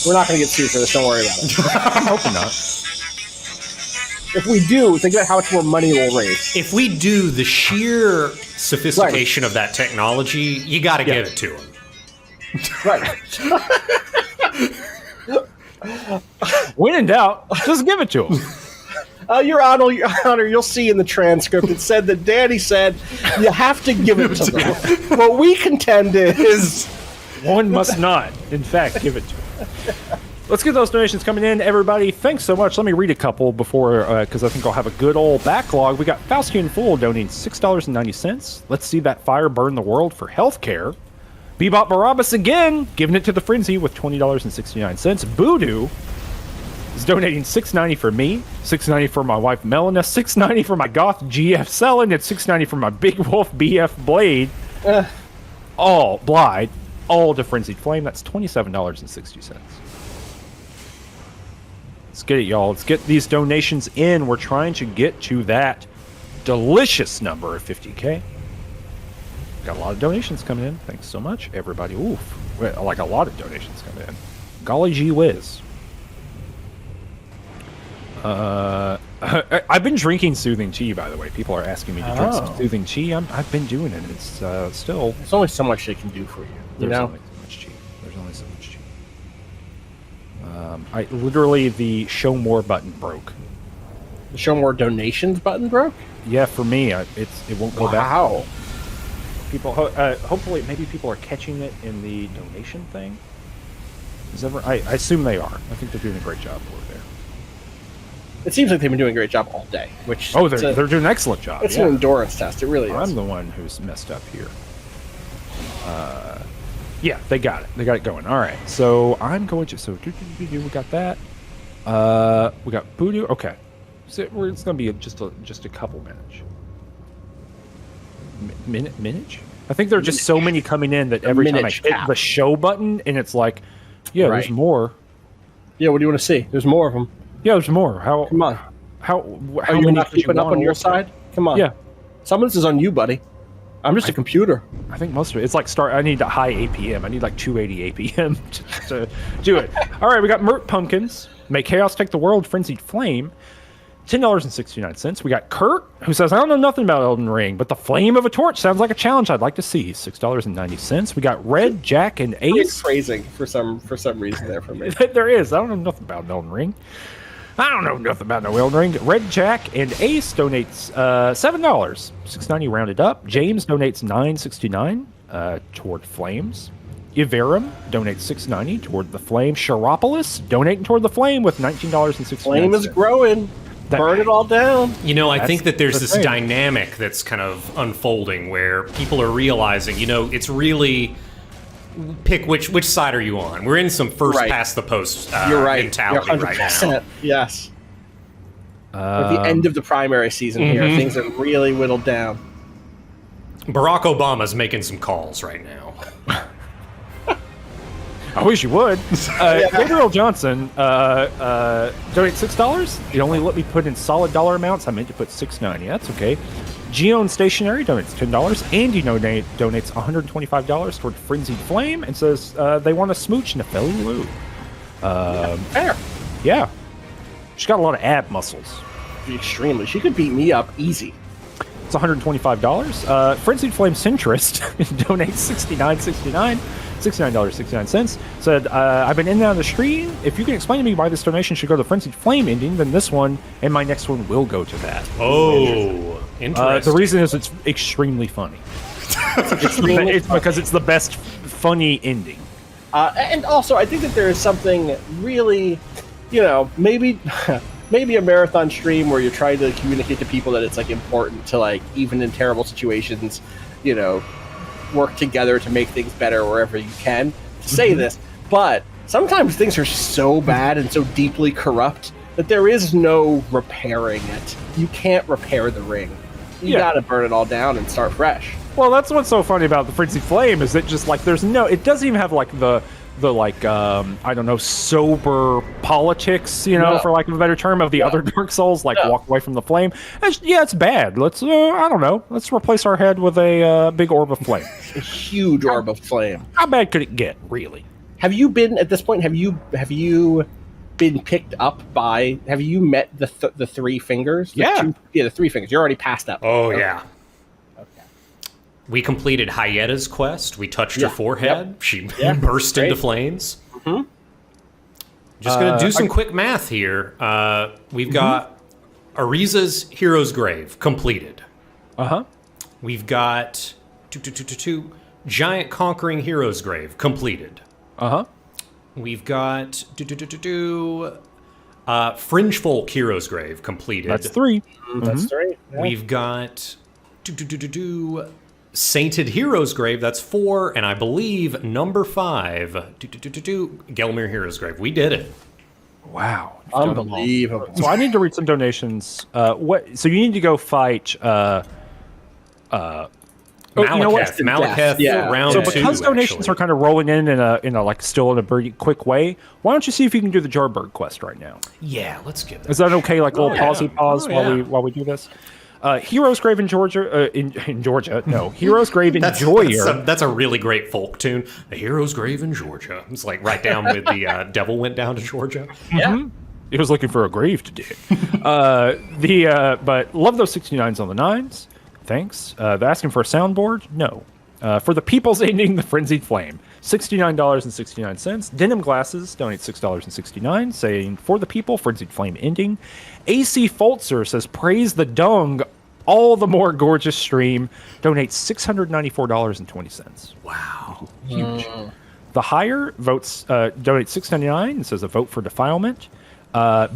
We're not going to get sued for this. Don't worry about it. I'm hoping not. If we do, think about how much more money we'll raise. If we do, the sheer sophistication of that technology, you got to give it to them. Right. When in doubt, just give it to them. Your Honor, you'll see in the transcript, it said that Danny said you have to give it to them. What we contend is... One must not, in fact, give it to them. Let's get those donations coming in, everybody. Thanks so much. Let me read a couple before, because I think I'll have a good old backlog. We got Faustian Fool donating $6.90. Let's see that fire burn the world for healthcare. Bebop Barabbas again, giving it to the Frenzy with $20.69. Voodoo is donating $6.90 for me, $6.90 for my wife Melina, $6.90 for my goth GF Selin, and $6.90 for my Big Wolf BF Blade. All to Frenzied Flame. That's $27.60. Let's get it, y'all. Let's get these donations in. We're trying to get to that delicious number of 50K. Got a lot of donations coming in. Thanks so much, everybody. Oof. Like a lot of donations coming in. Golly gee whiz. I've been drinking soothing tea, by the way. People are asking me to drink some soothing tea. I've been doing it. It's still... There's only so much they can do for you. There's only so much tea. Literally, the show more button broke. The show more donations button broke? Yeah, for me, it won't go back. Wow. People, hopefully, maybe people are catching it in the donation thing. I assume they are. I think they're doing a great job over there. It seems like they've been doing a great job all day. Which they're doing an excellent job. It's an endurance test. It really is. I'm the one who's messed up here. Yeah, they got it. They got it going. All right. So I'm going to. So we got that. We got Voodoo. Okay. So it's going to be just a couple minutes. I think there are just so many coming in that every time I hit the show button and it's like, yeah, there's more. Yeah, what do you want to see? There's more of them. Yeah, there's more. Come on. How are you not keeping up on your side? Come on. Yeah. Some of this is on you, buddy. I'm just a computer. I think most of it. It's like I need a high APM. I need like 280 APM to do it. All right, we got Mert Pumpkins. May Chaos Take the World, Frenzied Flame. $10.69. We got Kurt, who says, I don't know nothing about Elden Ring, but the flame of a torch sounds like a challenge I'd like to see. $6.90. We got Red, Jack, and Ace. Phrasing for some reason there for me. There is. I don't know nothing about Elden Ring. Red Jack and Ace donates $7. $6.90 rounded up. James donates $9.69 toward Flames. Iverum donates $6.90 toward the Flame. Sharopolis donating toward the Flame with $19.69. Flame is growing. Burn it all down. You know, I think that there's this dynamic that's kind of unfolding where people are realizing, it's really pick which side are you on. We're in some first past the post You're right. mentality You're 100%. right now. Yes. At the end of the primary season here, things are really whittled down. Barack Obama's making some calls right now. I wish you would. Gabriel Johnson donates $6. It only let me put in solid dollar amounts. I meant to put $6.90. That's okay. Geon Stationary donates $10. Andy donates $125 toward Frenzied Flame and says they want to smooch Nefelu. Fair. Yeah. She's got a lot of ab muscles. Extremely. She could beat me up easy. It's $125. Frenzied Flame Centrist donates $69.69. $69.69. Said, I've been in and out of the stream. If you can explain to me why this donation should go to the Frenzied Flame ending, then this one and my next one will go to that. Oh, interesting. The reason is it's extremely funny. It's because it's the best funny ending. And also, I think that there is something really, maybe a marathon stream where you're trying to communicate to people that it's like important to like, even in terrible situations, work together to make things better wherever you can to say this, but sometimes things are so bad and so deeply corrupt that there is no repairing it. You can't repair the ring. You gotta burn it all down and start fresh. Well, that's what's so funny about the Frenzied Flame is that just like it doesn't even have like the I don't know, sober politics, for lack of a better term, of the other Dark Souls, walk away from the flame. It's bad. Let's, I don't know, let's replace our head with a big orb of flame. A huge orb of flame. How bad could it get, really? Have you been, at this point, have you been picked up by, have you met the three fingers? The three fingers. You're already past that point. Oh, yeah. We completed Hyetta's quest. We touched her forehead. Yep. She burst into flames. Mm-hmm. Just going to do some quick math here. We've got Ariza's Hero's Grave completed. Uh-huh. We've got two Giant Conquering Hero's Grave completed. Uh-huh. We've got Fringe Folk Hero's Grave completed. That's 3. That's 3. Yeah. We've got Sainted Hero's Grave, that's 4, and I believe number 5, Gelmir Hero's Grave. We did it. Wow. You've done them all. Unbelievable. So I need to read some donations. So you need to go fight Malekith, Yeah. round so 2. because donations actually. are kind of rolling in a like still in a pretty quick way, why don't you see if you can do the Jarbird quest right now? Yeah, let's give that. Is that okay? Like a little pause Oh, yeah. while we do this. Heroes Grave in Georgia, in Georgia. No, Heroes Grave in Joyer. That's a really great folk tune. The Hero's Grave in Georgia. It's like right down with the Devil Went Down to Georgia. Yeah. He was looking for a grave to dig. But love those 69s on the 9s. Thanks. They're asking for a soundboard? No. For the People's Ending the Frenzied Flame, $69.69. Denim Glasses donate $6.69, saying for the people, Frenzied Flame ending. AC Foltzer says praise the dung, all the more gorgeous stream, donates $694.20. Wow. Huge. The Higher votes donates $6.99 and says a vote for defilement.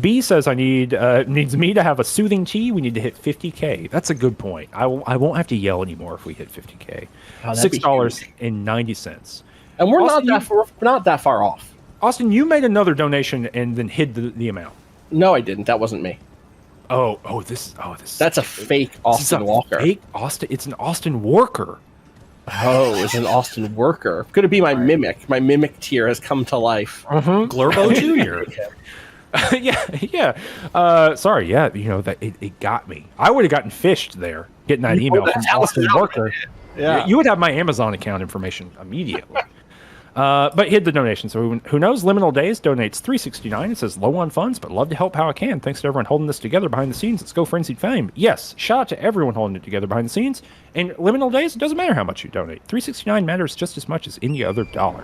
B says I needs me to have a soothing tea. We need to hit 50K. That's a good point. I won't have to yell anymore if we hit 50K. $6.90. And we're Austin, not that far off. Austin, you made another donation and then hid the amount. No, I didn't. That wasn't me. This. That's a fake Austin Walker. Fake Austin. It's an Austin Worker. Oh, it's an Austin Worker. Could it be my mimic? My mimic tier has come to life. Glurbo Jr. yeah. Sorry, yeah. That it got me. I would have gotten fished there, getting that email from Austin Worker. Yeah. You would have my Amazon account information immediately. But hid the donation. So who knows? Liminal Days donates $3.69. It says low on funds, but love to help how I can. Thanks to everyone holding this together behind the scenes. Let's go Frenzied Fame. Yes, shout out to everyone holding it together behind the scenes. And Liminal Days, it doesn't matter how much you donate. $3.69 matters just as much as any other dollar.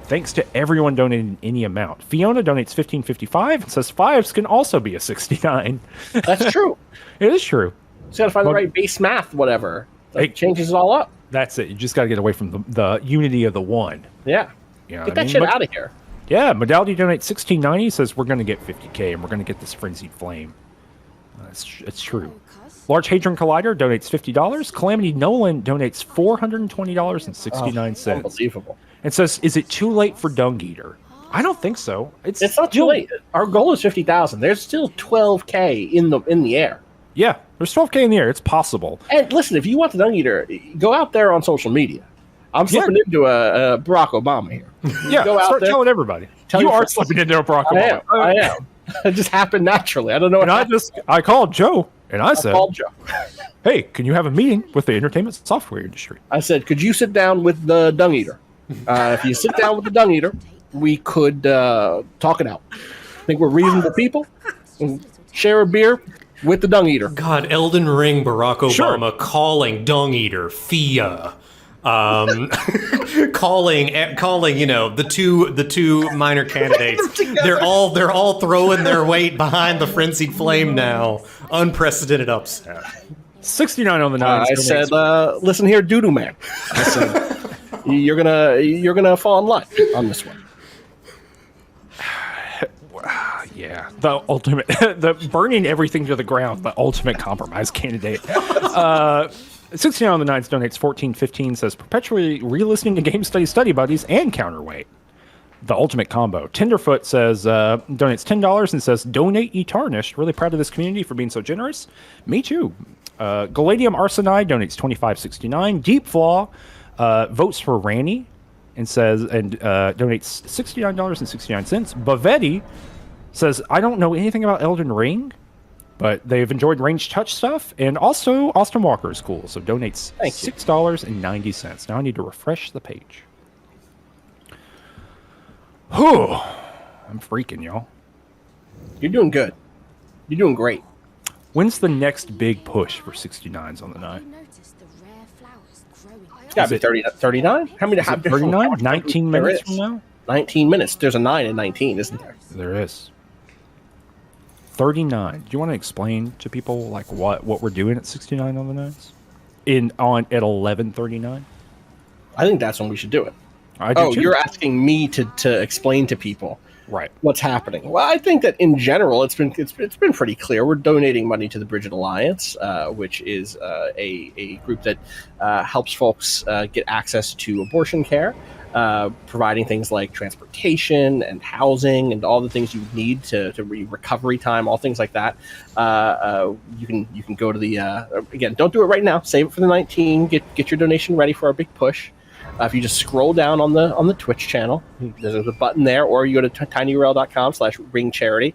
Thanks to everyone donating any amount. Fiona donates $15.55 and says fives can also be a 69. That's true. It is true. Just gotta find the right base math, whatever. It changes it all up. That's it. You just got to get away from the unity of the one. Yeah. You know Get what I that mean? shit But- out of here. Yeah, Modality donates $16.90. Says we're going to get 50K and we're going to get this Frenzied Flame. It's true. Large Hadron Collider donates $50. Calamity Nolan donates $420.69. Unbelievable. And says, is it too late for Dung Eater? I don't think so. It's not too late. Our goal is 50,000. There's still 12K in the air. Yeah, there's 12K in the air. It's possible. And listen, if you want the Dung Eater, go out there on social media. I'm slipping into a Barack Obama here. Yeah, go out start there, telling everybody. tell You your are friends. slipping into a Barack Obama. I am. It just happened naturally. I don't know what happened. I called Joe and I said, called Joe. hey, can you have a meeting with the entertainment software industry? I said, could you sit down with the Dung Eater? If you sit down with the Dung Eater, we could talk it out. I think we're reasonable people. Share a beer with the Dung Eater. God, Elden Ring, Barack Obama calling Dung Eater, Fia. Calling the two minor candidates. They're all throwing their weight behind the Frenzied Flame now. Unprecedented upset. 69 on the 9. I said, listen here, Doodoo Man. I said, you're gonna fall in line on this one. Yeah, the ultimate, the burning everything to the ground, the ultimate compromise candidate. 69 on the 9s donates $14.15, says perpetually re-listening to Game Study Buddies and Counterweight. The ultimate combo. Tenderfoot says, donates $10 and says, donate Etarnished. Really proud of this community for being so generous. Me too. Galadium Arsenide donates $25.69. Deep Flaw votes for Ranny and says, donates $69.69. Bavetti says, I don't know anything about Elden Ring, but they've enjoyed range touch stuff, and also Austin Walker is cool, so donates $6.90. Now I need to refresh the page. Whew. I'm freaking, y'all. You're doing good. You're doing great. When's the next big push for 69s on the 9? It's got to be 39? How many? 39? 19 minutes from now? 19 minutes. There's a 9 in 19, isn't there? There is. 39. Do you want to explain to people like what we're doing at 69 on the 9s? At 11:39? I think that's when we should do it. I do too. You're asking me to explain to people what's happening. Well, I think that in general it's been pretty clear. We're donating money to the Bridget Alliance, which is a group that helps folks get access to abortion care. providing things like transportation and housing and all the things you need to recovery time, all things like that. You can go to the again. Don't do it right now. Save it for the 19. Get your donation ready for our big push. If you just scroll down on the Twitch channel, there's a button there, or you go to tinyurl.com/ringcharity,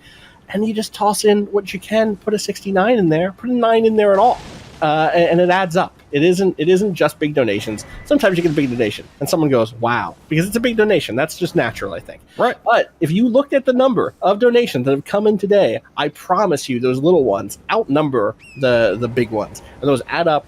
and you just toss in what you can. Put a 69 in there. Put a 9 in there at all, and it adds up. It isn't just big donations. Sometimes you get a big donation, and someone goes, "Wow," because it's a big donation. That's just natural, I think. Right. But if you looked at the number of donations that have come in today, I promise you, those little ones outnumber the big ones, and those add up.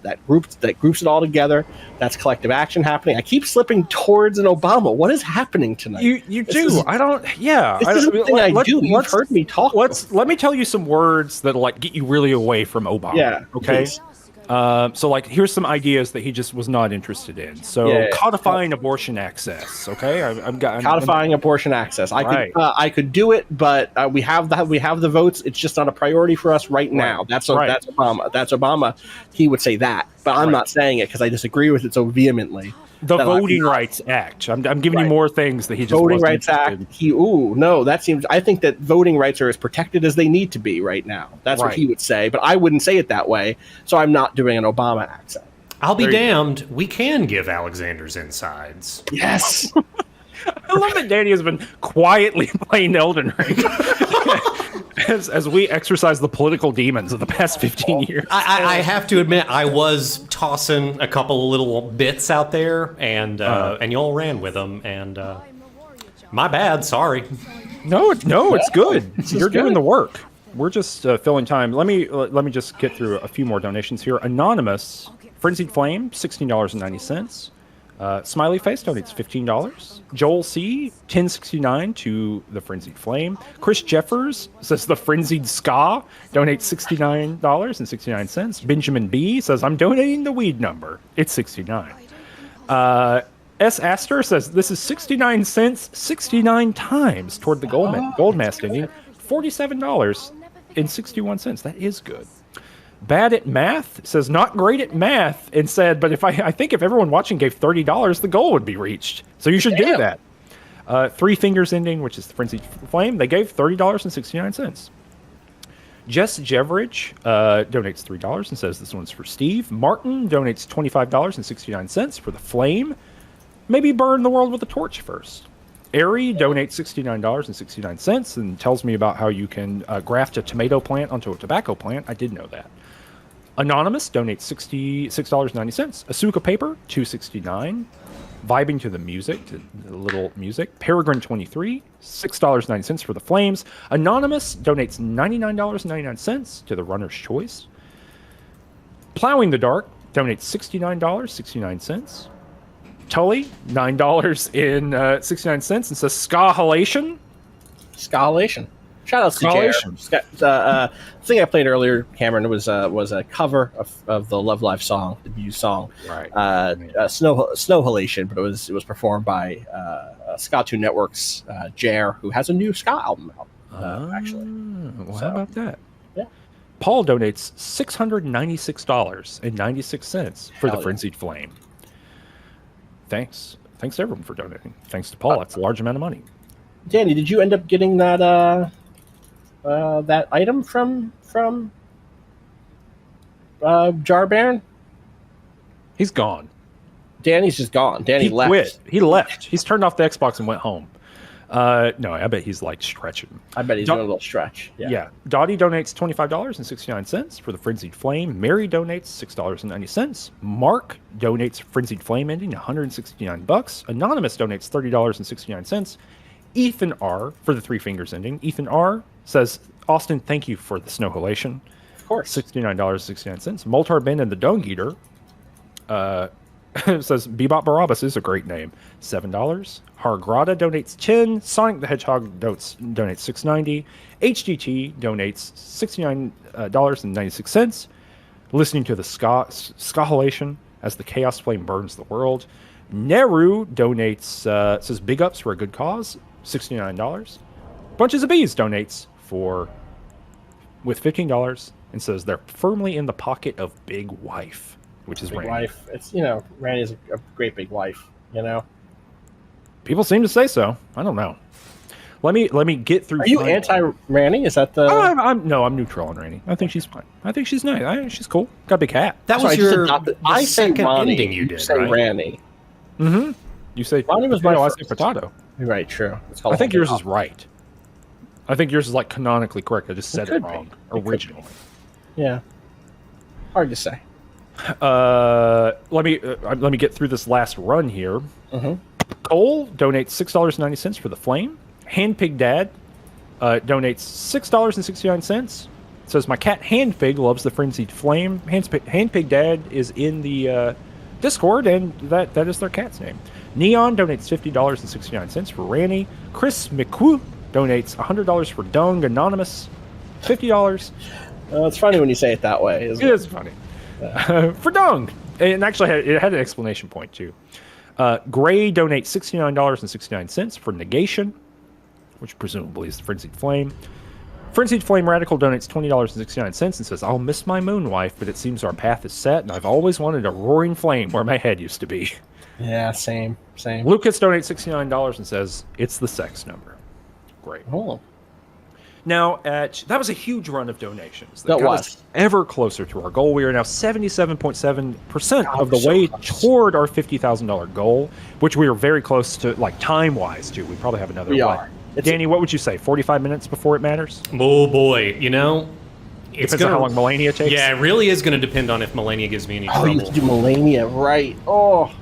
That groups it all together. That's collective action happening. I keep slipping towards an Obama. What is happening tonight? You do. I don't. Yeah. This is the thing I do. You've heard me talk. Let me tell you some words that'll like get you really away from Obama. Yeah. Okay. Please. So like here's some ideas that he just was not interested in. So codifying abortion access. Okay. Codifying abortion access. I could do it, but we have the votes. It's just not a priority for us right now. That's Obama. That's Obama. He would say that, but I'm not saying it because I disagree with it so vehemently. The Voting Rights Act. I'm giving you more things that he just Voting wasn't Rights interested Act. No, that seems. I think that voting rights are as protected as they need to be right now. That's what he would say, but I wouldn't say it that way. So I'm not doing an Obama accent. I'll be damned. We can give Alexander's insides. Yes. I love that Danny has been quietly playing Elden Ring as we exercise the political demons of the past 15 years. I have to admit, I was tossing a couple of little bits out there, and y'all ran with them, and my bad, sorry. No, it's good. You're doing the work. We're just filling time. Let me just get through a few more donations here. Anonymous, Frenzied Flame, $16.90. Smiley Face donates $15. Joel C, $10.69 to the Frenzied Flame. Chris Jeffers says the Frenzied Ska donates $69.69. Benjamin B says I'm donating the weed number. It's 69. S. Astor says this is 69 cents 69 times toward the gold mask ending. $47.61. That is good. Bad at Math says not great at math and said, but I think if everyone watching gave $30, the goal would be reached. So you should do that. Three Fingers Ending, which is the Frenzied Flame, they gave $30.69. Jess Jeveridge donates $3 and says this one's for Steve. Martin donates $25.69 for the Flame. Maybe burn the world with a torch first. Ari donates $69.69 and tells me about how you can graft a tomato plant onto a tobacco plant. I did know that. Anonymous donates $66.90. Asuka Paper, $2.69. Vibing to the music, to the little music. Peregrine 23, $6.90 for the Flames. Anonymous donates $99.99 to the Runner's Choice. Plowing the Dark donates $69.69. Tully, $9.69 and says Ska-halation. Ska-halation. Shout out to the thing I played earlier, Cameron, was a cover of the Love Live song, the Muse song, right? Snow-halation, but it was performed by Ska 2 Network's Jer, who has a new ska album out. Actually, well, how about that? Yeah. Paul donates $696.96 for the Frenzied Flame. Thanks to everyone for donating. Thanks to Paul, that's a large amount of money. Danny, did you end up getting that that item from Jar Baron? He's gone. Danny's just gone. Danny left. Quit. He left. He's turned off the Xbox and went home. No, I bet he's like stretching. I bet he's doing a little stretch. Yeah. Dottie donates $25.69 for the Frenzied Flame. Mary donates $6.90. Mark donates Frenzied Flame ending $169. Anonymous donates $30.69. Ethan R for the Three Fingers ending. Ethan R says, Austin, thank you for the Snow-halation. Of course. $69.69. Moltar Ben and the Dung Eater says Bebop Barabbas is a great name. $7. Hargrada donates 10. Sonic the Hedgehog donates $6.90. HGT donates $69.96. Listening to the Ska-halation as the Chaos Flame burns the world. Neru donates, says big ups for a good cause, $69. Bunches of Bees donates with $15 and says they're firmly in the pocket of Big Wife, which is Big Randy. Wife. It's Randy's a great big wife. People seem to say so. I don't know. Let me get through. Are you anti-Ranny? Is that the? Oh, I'm neutral on Ranny. I think she's fine. I think she's nice. She's cool. Got a big hat. That was the I say second Ronnie. ending you did, say right? Ranny. Mm-hmm. You say Ronnie was my I first. say potato. Right, true. I think yours is right. I think yours is like canonically correct. I just said it could be. wrong It could originally. Yeah. Hard to say. Let me get through this last run here. Cole donates $6.90 for the flame. Handpig Dad donates $6.69. Says my cat Handpig loves the frenzied flame. Handpig Dad is in the Discord, and that is their cat's name. Neon donates $50.69 for Ranny. Chris McWoo donates $100 for Dung Anonymous. $50. It's funny when you say it that way. Isn't it? It is funny. For Dung. And actually, it had an explanation point, too. Gray donates $69.69 for Negation, which presumably is the Frenzied Flame. Frenzied Flame Radical donates $20.69 and says, I'll miss my moon wife, but it seems our path is set, and I've always wanted a roaring flame where my head used to be. Yeah, same. Lucas donates $69 and says, it's the sex number. Great. Oh. Now, that was a huge run of donations. That got was. us ever closer to our goal. We are now 77.7% of the so way close. toward our $50,000 goal, which we are very close to, like time-wise, too. We probably have another. We are. Danny, what would you say? 45 minutes before it matters? Oh boy, you know, it's Depends on how long Melania takes. Yeah, it really is going to depend on if Melania gives me any Oh, trouble. you have to do Melania, right? Oh.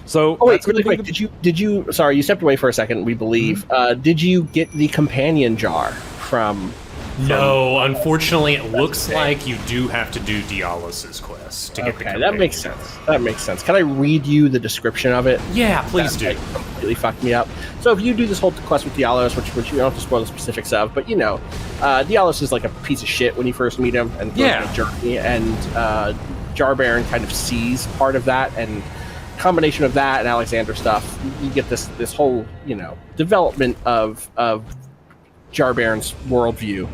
So, Oh wait, that's gonna really be quick. Did you? Sorry, you stepped away for a second. We believe. Did you get the companion jar from? No, unfortunately, it looks like you do have to do Dialysis quest to get the Okay, that makes sense. That makes sense. Can I read you the description of it? Yeah, please do. That completely fucked me up. So if you do this whole quest with Dialos, which you don't have to spoil the specifics of, but you know, Dialos is like a piece of shit when you first meet him, and goes on a journey, and Jar Baron kind of sees part of that, and combination of that and Alexander stuff, you get this whole development of Jar Baron's worldview.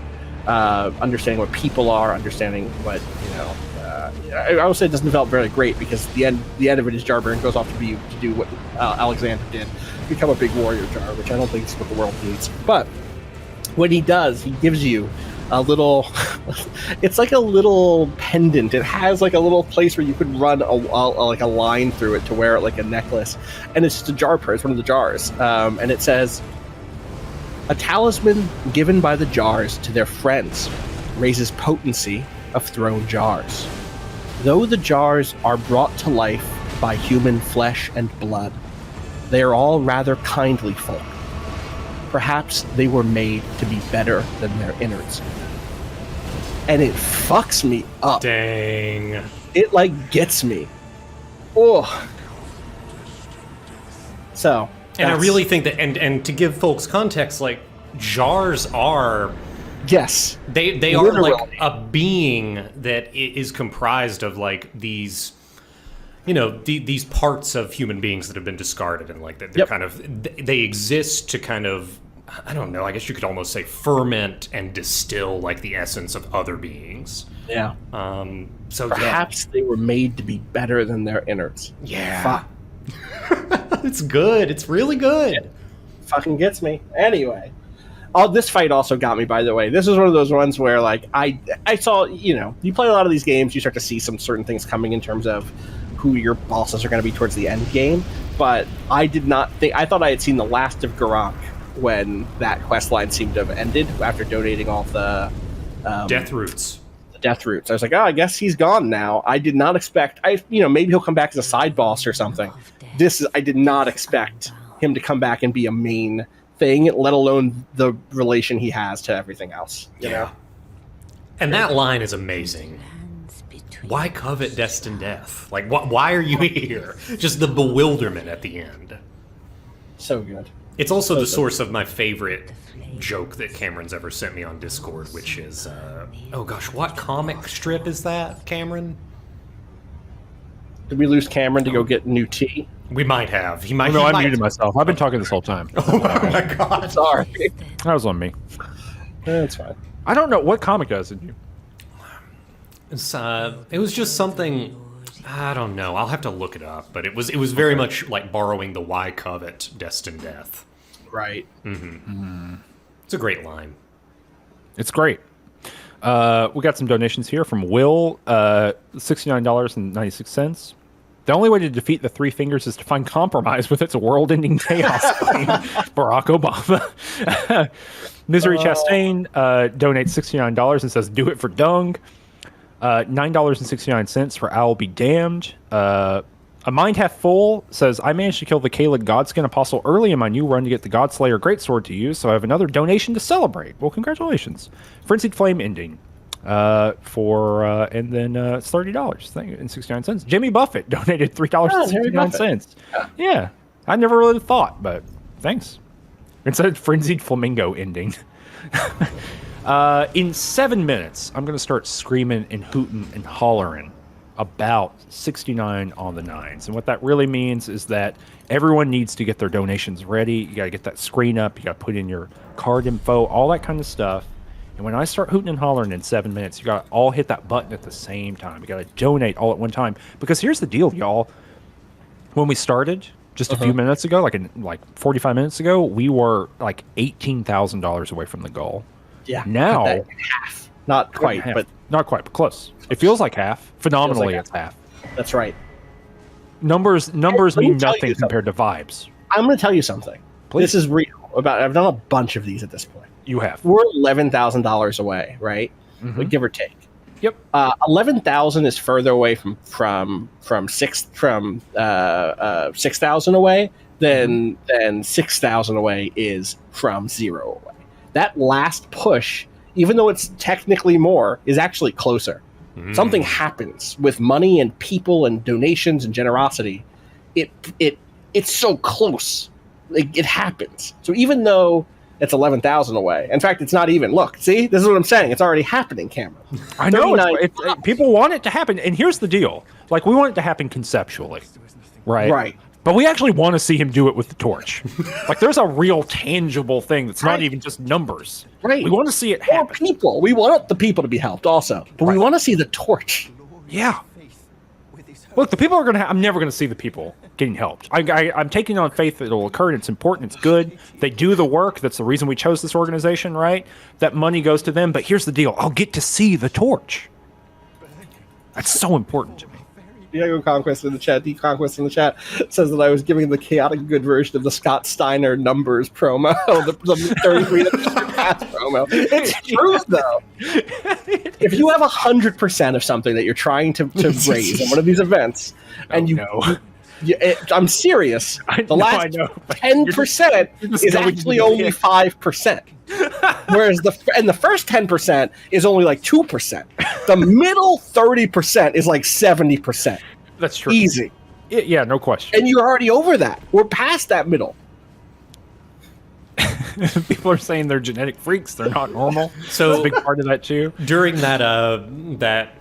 Understanding what people are, understanding what I would say it doesn't develop very great because the end of it is Jar Baron goes off to do what Alexander did, become a big warrior Jar, which I don't think is what the world needs. But when he does, he gives you a little. It's like a little pendant. It has like a little place where you could run like a line through it to wear it like a necklace, and it's just a jar prayer. It's one of the jars, and it says. A talisman given by the jars to their friends raises potency of thrown jars. Though the jars are brought to life by human flesh and blood, they are all rather kindly folk. Perhaps they were made to be better than their innards. And it fucks me up. Dang. It like gets me. Oh. So. And I really think that, and to give folks context, like, jars are... Yes. They are like a being that is comprised of, like, these... these parts of human beings that have been discarded, and, like, they're kind of... They exist to kind of... I don't know, I guess you could almost say ferment and distill, like, the essence of other beings. Yeah. So perhaps they were made to be better than their innards. Yeah. Fuck. It's good. It's really good. It fucking gets me. Anyway, this fight also got me. By the way, this is one of those ones where, like, I saw. You play a lot of these games, you start to see some certain things coming in terms of who your bosses are going to be towards the end game. But I did not think. I thought I had seen the last of Garank when that quest line seemed to have ended after donating all the death roots. Death roots. I was like, oh, I guess he's gone now. I did not expect. Maybe he'll come back as a side boss or something. I did not expect him to come back and be a main thing, let alone the relation he has to everything else. You know? And that line is amazing. Why covet destined death? Like, why are you here? Just the bewilderment at the end. So good. It's also the source of my favorite joke that Cameron's ever sent me on Discord, which is, oh gosh, what comic strip is that, Cameron? Did we lose Cameron to go get new tea? We might have. He might. No, I muted myself. I've been talking this whole time. Oh my god! Sorry. That was on me. That's fine. I don't know what comic does it. It was just something. I don't know. I'll have to look it up, but it was very much like borrowing the "Why covet destined death." Right. It's a great line. It's great. We got some donations here from Will, $69.96. The only way to defeat the Three Fingers is to find compromise with its world-ending chaos. Barack Obama. Misery Chastain donates $69 and says, "Do it for dung." $9.69 for I'll Be Damned. A Mind Half Full says, "I managed to kill the Kaled Godskin Apostle early in my new run to get the Godslayer Greatsword to use, so I have another donation to celebrate." Well, congratulations. Frenzied Flame ending. And then it's $30.69. Jimmy Buffett donated $3.69. Yeah, I never really thought, but thanks. It said Frenzied Flamingo ending. In 7 minutes, I'm going to start screaming and hooting and hollering about 69 on the nines. And what that really means is that everyone needs to get their donations ready. You got to get that screen up. You got to put in your card info, all that kind of stuff. And when I start hooting and hollering in 7 minutes, you got to all hit that button at the same time. You got to donate all at one time. Because here's the deal, y'all. When we started just a few minutes ago, like 45 minutes ago, we were like $18,000 away from the goal. Yeah. Now, half. Not quite, but not quite, but close. It feels like half. Phenomenally, like it's half. That's right. Numbers mean nothing compared to vibes. I'm going to tell you something. Please. This is real. I've done a bunch of these at this point. You have. We're $11,000 away, right? Give or take. Yep. 11,000 is further away from 6,000 away than 6,000 away is from 0 away. That last push, even though it's technically more, is actually closer. Something happens with money and people and donations and generosity. It's so close. Like, it happens. So even though it's 11,000 away, in fact, it's not even. Look, see, this is what I'm saying. It's already happening, Cameron. I know. People want it to happen, and here's the deal: like, we want it to happen conceptually, right? Right. But we actually want to see him do it with the torch. Like, there's a real tangible thing that's not even just numbers. Right. We want to see it happen. Or people. We want the people to be helped also, but we want to see the torch. Yeah. Look, the people are gonna. I'm never gonna see the people getting helped. I'm taking on faith that it'll occur, and it's important. It's good. They do the work. That's the reason we chose this organization, right? That money goes to them. But here's the deal: I'll get to see the torch. That's so important to me. Diego Conquest in the chat, D-Conquest in the chat, says that I was giving the chaotic good version of the Scott Steiner numbers promo, the 33 pass promo. It's true, though. If you have 100% of something that you're trying to raise in one of these events, and I'm serious, the last 10% is actually only 5%. Whereas the first 10% is only like 2%. The middle 30% is like 70%. That's true. Easy. Yeah, no question. And you're already over that. We're past that middle. People are saying they're genetic freaks. They're not normal. So that's a big part of that too. During that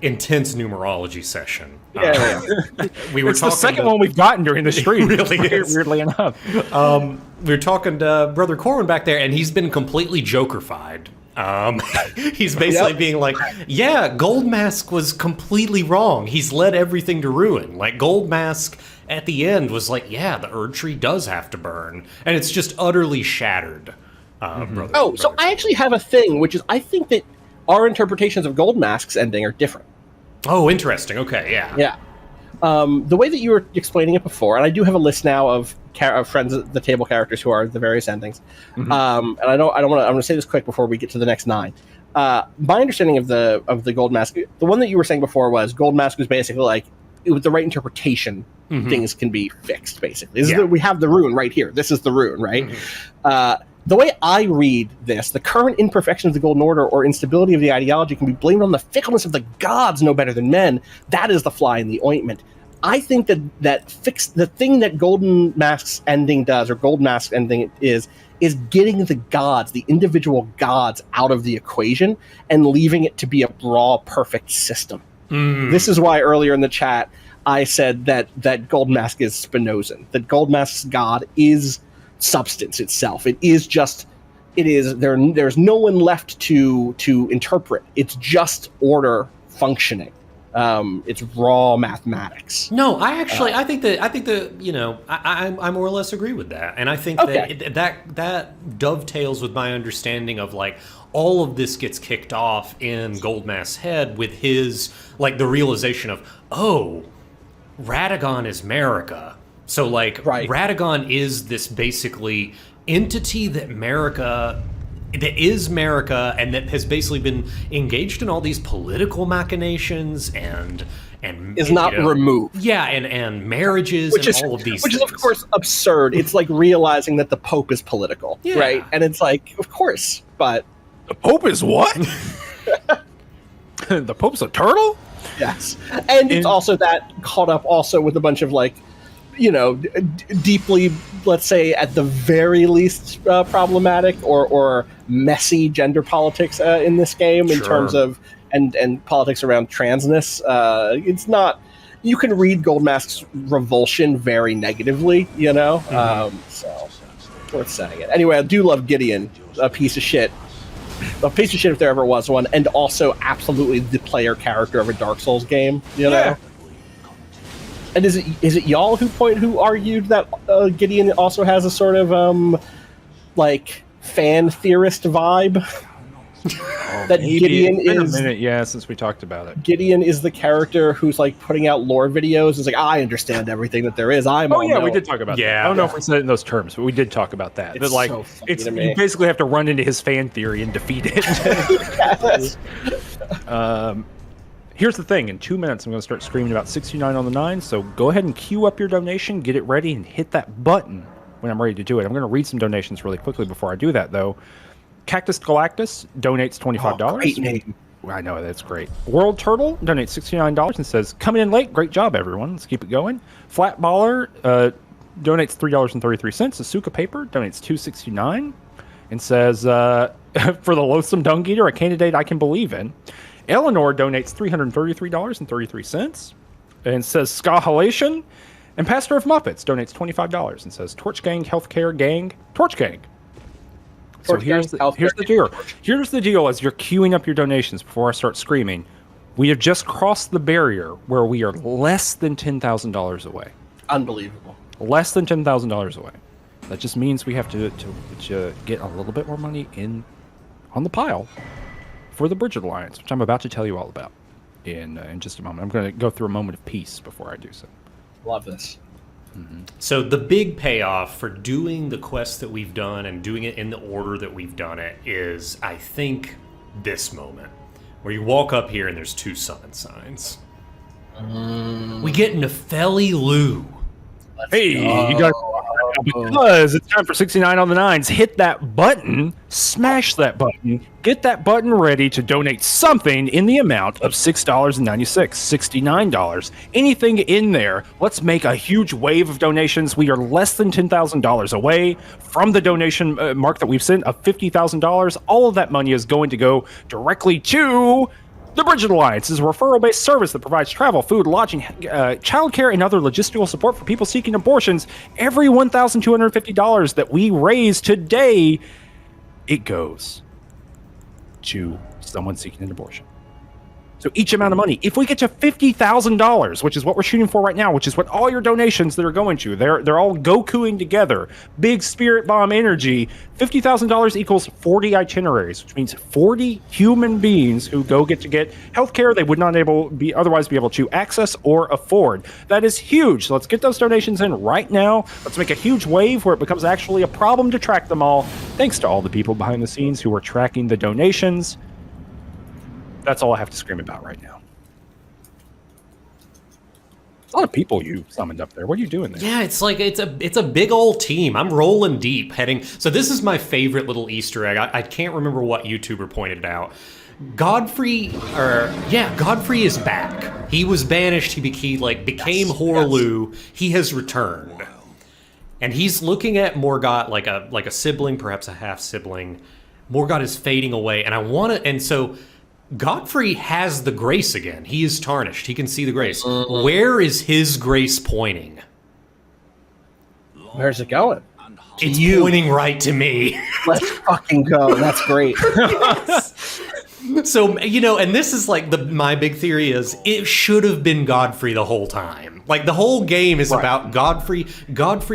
intense numerology session, we were it's talking. The second one we've gotten during the stream. It really is. Weirdly enough. We were talking to Brother Corwin back there, and he's been completely Joker-fied. He's basically being like, yeah, Gold Mask was completely wrong. He's led everything to ruin. Like, Gold Mask at the end was like, yeah, the Erd Tree does have to burn. And it's just utterly shattered. So I actually have a thing, which is I think that our interpretations of Gold Mask's ending are different. Oh, interesting. Okay, yeah. Yeah. The way that you were explaining it before, and I do have a list now of friends at the table characters who are the various endings. And I don't want to. I'm going to say this quick before we get to the next 9. My understanding of the Gold Mask, the one that you were saying before was Gold Mask was basically like, with the right interpretation, things can be fixed. Basically, we have the rune right here. This is the rune, right? The way I read this, the current imperfection of the Golden Order or instability of the ideology can be blamed on the fickleness of the gods no better than men. That is the fly in the ointment. I think that the thing that Golden Mask's ending does, or Gold Mask's ending is getting the gods, the individual gods, out of the equation and leaving it to be a raw, perfect system. This is why earlier in the chat I said that Gold Mask is Spinozan, that Gold Mask's god is substance itself. There's no one left to interpret. It's just order functioning. It's raw mathematics. No, I think that I more or less agree with that, and I think that dovetails with my understanding of like all of this gets kicked off in Goldmask's head with his like the realization of Radagon is Marika, so like Radagon is this basically entity that is Marika, and that has basically been engaged in all these political machinations and is not removed. Yeah, and marriages all of these which things. Is of course absurd. It's like realizing that the Pope is political, right? And it's like, of course, but the Pope is what? The Pope's a turtle? Yes, and it's also that caught up also with a bunch of like, deeply, let's say, at the very least, problematic or messy gender politics in this game in terms of and politics around transness. It's not. You can read Goldmask's revulsion very negatively, so worth saying it. Anyway, I do love Gideon, a piece of shit if there ever was one, and also absolutely the player character of a Dark Souls game, know. And is it y'all who argued that Gideon also has a sort of like fan theorist vibe? That Gideon is a minute, since we talked about it. Gideon is the character who's like putting out lore videos. It's like, I understand everything that there is. We did talk about that. I don't know if we said it in those terms, but we did talk about that. It's that like so funny to me. You basically have to run into his fan theory and defeat it. Yes. Here's the thing. In 2 minutes, I'm going to start screaming about 69 on the 9. So go ahead and queue up your donation, get it ready, and hit that button when I'm ready to do it. I'm going to read some donations really quickly before I do that, though. Cactus Galactus donates $25. Great name. I know, that's great. World Turtle donates $69 and says, coming in late. Great job, everyone. Let's keep it going. Flat Baller donates $3.33. Asuka Paper donates $2.69 and says, for the loathsome dung eater, a candidate I can believe in. Eleanor donates $333.33 and says Scahalation. And Pastor of Muppets donates $25 and says Torch Gang, Healthcare Gang, Torch Gang. So here's the deal. Here's the deal as you're queuing up your donations before I start screaming. We have just crossed the barrier where we are less than $10,000 away. Unbelievable. Less than $10,000 away. That just means we have to get a little bit more money on the pile for the Bridget Alliance, which I'm about to tell you all about in just a moment. I'm going to go through a moment of peace before I do so. Love this. Mm-hmm. So the big payoff for doing the quest that we've done and doing it in the order that we've done it is, I think, this moment where you walk up here and there's 2 summon signs. We get Nefeli Lu. You got because it's time for 69 on the 9s. Hit that button, smash that button, get that button ready to donate something in the amount of $6.96, $69. Anything in there. Let's make a huge wave of donations. We are less than $10,000 away from the donation mark that we've sent of $50,000. All of that money is going to go directly to the Bridget Alliance. Is a referral-based service that provides travel, food, lodging, childcare, and other logistical support for people seeking abortions. Every $1,250 that we raise today, it goes to someone seeking an abortion. So each amount of money, if we get to $50,000, which is what we're shooting for right now, which is what all your donations that are going to, they're all Gokuing together, big spirit bomb energy, $50,000 equals 40 itineraries, which means 40 human beings who get healthcare they would not otherwise be able to access or afford. That is huge. So let's get those donations in right now. Let's make a huge wave where it becomes actually a problem to track them all. Thanks to all the people behind the scenes who are tracking the donations. That's all I have to scream about right now. A lot of people you summoned up there. What are you doing there? Yeah, it's like it's a big old team. I'm rolling deep, heading. So this is my favorite little Easter egg. I can't remember what YouTuber pointed it out. Godfrey is back. He was banished. He became Horlu. He has returned, and he's looking at Morgott like a sibling, perhaps a half sibling. Morgott is fading away, and so Godfrey has the grace again. He is tarnished. He can see the grace. Where is his grace pointing? Where's it going? It's pointing right to me. Let's fucking go. That's great. So, you know, and this is like my big theory is it should have been Godfrey the whole time. Like the whole game is about Godfrey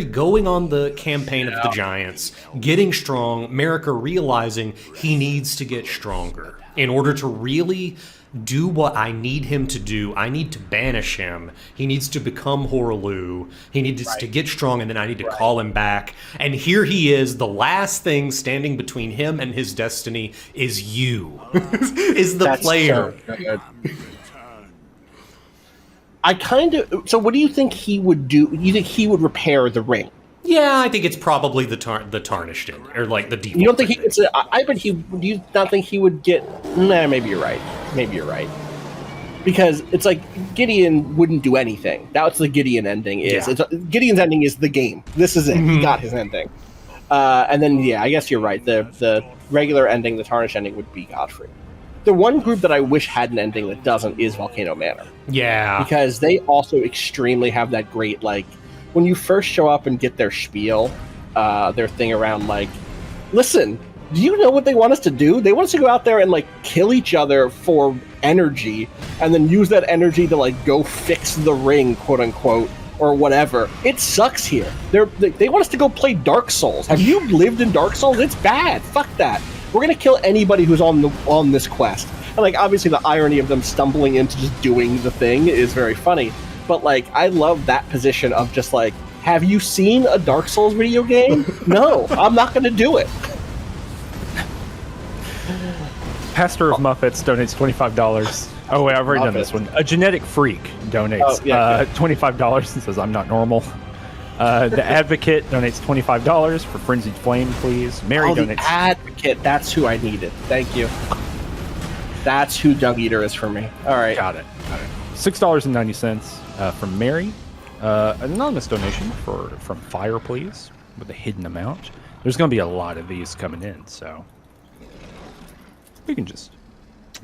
going on the campaign of the giants, getting strong, Marika realizing he needs to get stronger in order to really do what I need him to do. I need to banish him. He needs to become Horaloo. He needs to get strong, and then I need to call him back. And here he is. The last thing standing between him and his destiny is you, is the player. So good. I kind of. So, what do you think he would do? You think he would repair the ring? Yeah, I think it's probably the tarnished end, or like the default. You don't think he could? I bet he. Do you not think he would get? Nah, maybe you're right. Maybe you're right. Because it's like Gideon wouldn't do anything. That's the Gideon ending is. Yeah. Gideon's ending is the game. This is it. He got his ending. And then I guess you're right. The regular ending, the tarnished ending, would be Godfrey. The one group that I wish had an ending that doesn't is Volcano Manor. Yeah. Because they also extremely have that great like. When you first show up and get their spiel, their thing around like, listen, do you know what they want us to do? They want us to go out there and like kill each other for energy and then use that energy to like go fix the ring, quote unquote, or whatever. It sucks here. They want us to go play Dark Souls. Have you lived in Dark Souls? It's bad. Fuck that. We're gonna kill anybody who's on this quest. And like obviously the irony of them stumbling into just doing the thing is very funny. But, like, I love that position of just, like, have you seen a Dark Souls video game? No, I'm not going to do it. Pastor of Muppets donates $25. Oh, wait, I've already done this one. A Genetic Freak donates $25 and says, I'm not normal. The Advocate donates $25 for Frenzied Flame, please. Mary donates... The Advocate, that's who I needed. Thank you. That's who Dung Eater is for me. All right. Got it. $6.90 from Mary. An anonymous donation from Fire, please, with a hidden amount. There's going to be a lot of these coming in, so we can just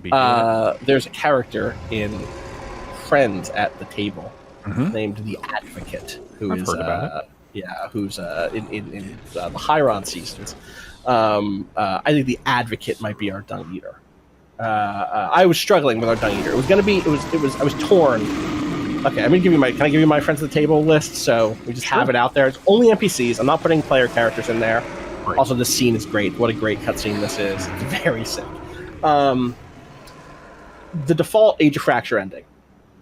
be there's a character in Friends at the Table named the Advocate, who I've is heard about it. who's in the Hyron seasons. I think the Advocate might be our Dung Eater. I was struggling with our Dung Eater. It was going to be. I was torn. Okay, I'm gonna give you my. Can I give you my friends at the table list? So we just have it out there. It's only NPCs. I'm not putting player characters in there. Right. Also, this scene is great. What a great cutscene this is. It's very sick. The default Age of Fracture ending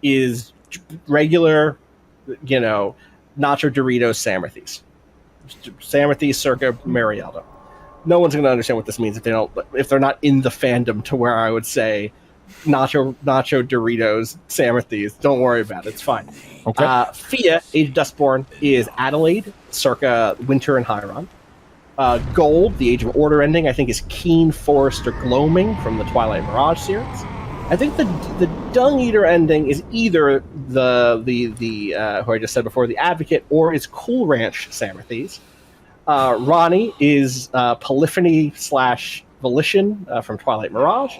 is regular, Nacho Doritos Samarthes. Samarthes circa Marielda. No one's gonna understand what this means if they're not in the fandom to where I would say Nacho Doritos Samarthes. Don't worry about it. It's fine. Okay. Fia, Age of Dustborn, is Adelaide, circa Winter and Hyron. Gold, the Age of Order ending, I think is Keen, Forest, or Gloaming from the Twilight Mirage series. I think the Dung Eater ending is either the who I just said before, the Advocate, or is Cool Ranch Samarthes. Ronnie is Polyphony / Volition from Twilight Mirage.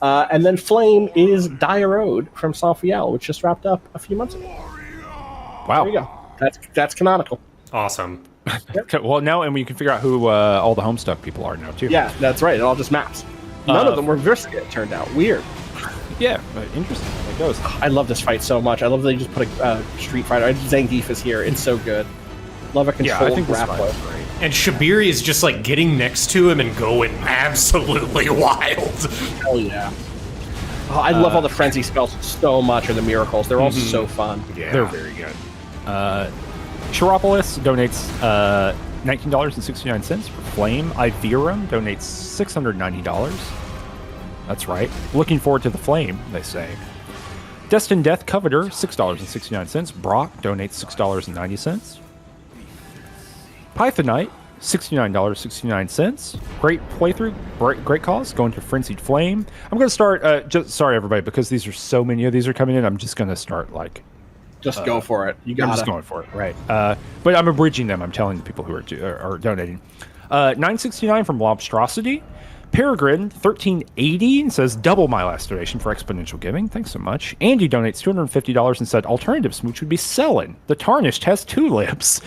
And then Flame is Diarode from Sanfiel, which just wrapped up a few months ago. Wow. There you go. That's canonical. Awesome. Well, now, and we can figure out who all the Homestuck people are now, too. Yeah, that's right. It all just maps. None of them were Vrska, it turned out. Weird. Yeah, interesting. It goes. I love this fight so much. I love that they just put a Street Fighter. Zangief is here. It's so good. Love a controlled grappler. And Shabiri is just like getting next to him and going absolutely wild. Hell yeah. Oh, I love all the frenzy spells so much, or the miracles. They're all so fun. Yeah. They're very good. Chiropolis donates $19.69 for Flame. Iverum donates $690. That's right. Looking forward to the Flame, they say. Destined Death Coveter, $6.69. Brock donates $6.90. Pythonite, $69.69. Great playthrough, great cause. Going to Frenzied Flame. I'm going to start. Sorry, everybody, because these are so many of these are coming in. I'm just going to start Just go for it. I'm just going for it, right? But I'm abridging them. I'm telling the people who are donating. $9.69 from Lobstrosity. Peregrine 1380 says double my last donation for exponential giving. Thanks so much. Andy donates $250 and said alternative smooch would be selling. The Tarnished has 2 lips.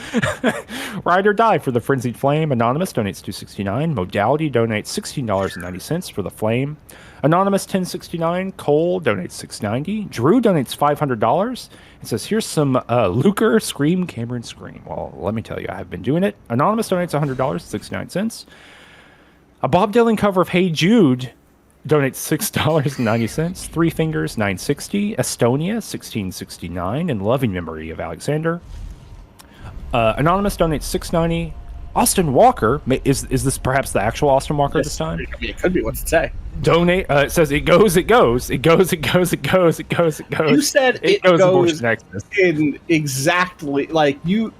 Ride or Die for the Frenzied Flame. Anonymous donates $269. Modality donates $16.90 for the Flame. Anonymous 1069. Cole donates $690. Drew donates $500 and says here's some Lucre Scream Cameron Scream. Well, let me tell you, I have been doing it. Anonymous donates $100, 69 cents. A Bob Dylan cover of Hey Jude donates $6.90. Three Fingers $9.60. Estonia $16.69. And Loving Memory of Alexander. Anonymous donates $6.90. Austin Walker is this perhaps the actual Austin Walker this time? It could be. What's it say? Donate. It says it goes. You said it goes in exactly like you.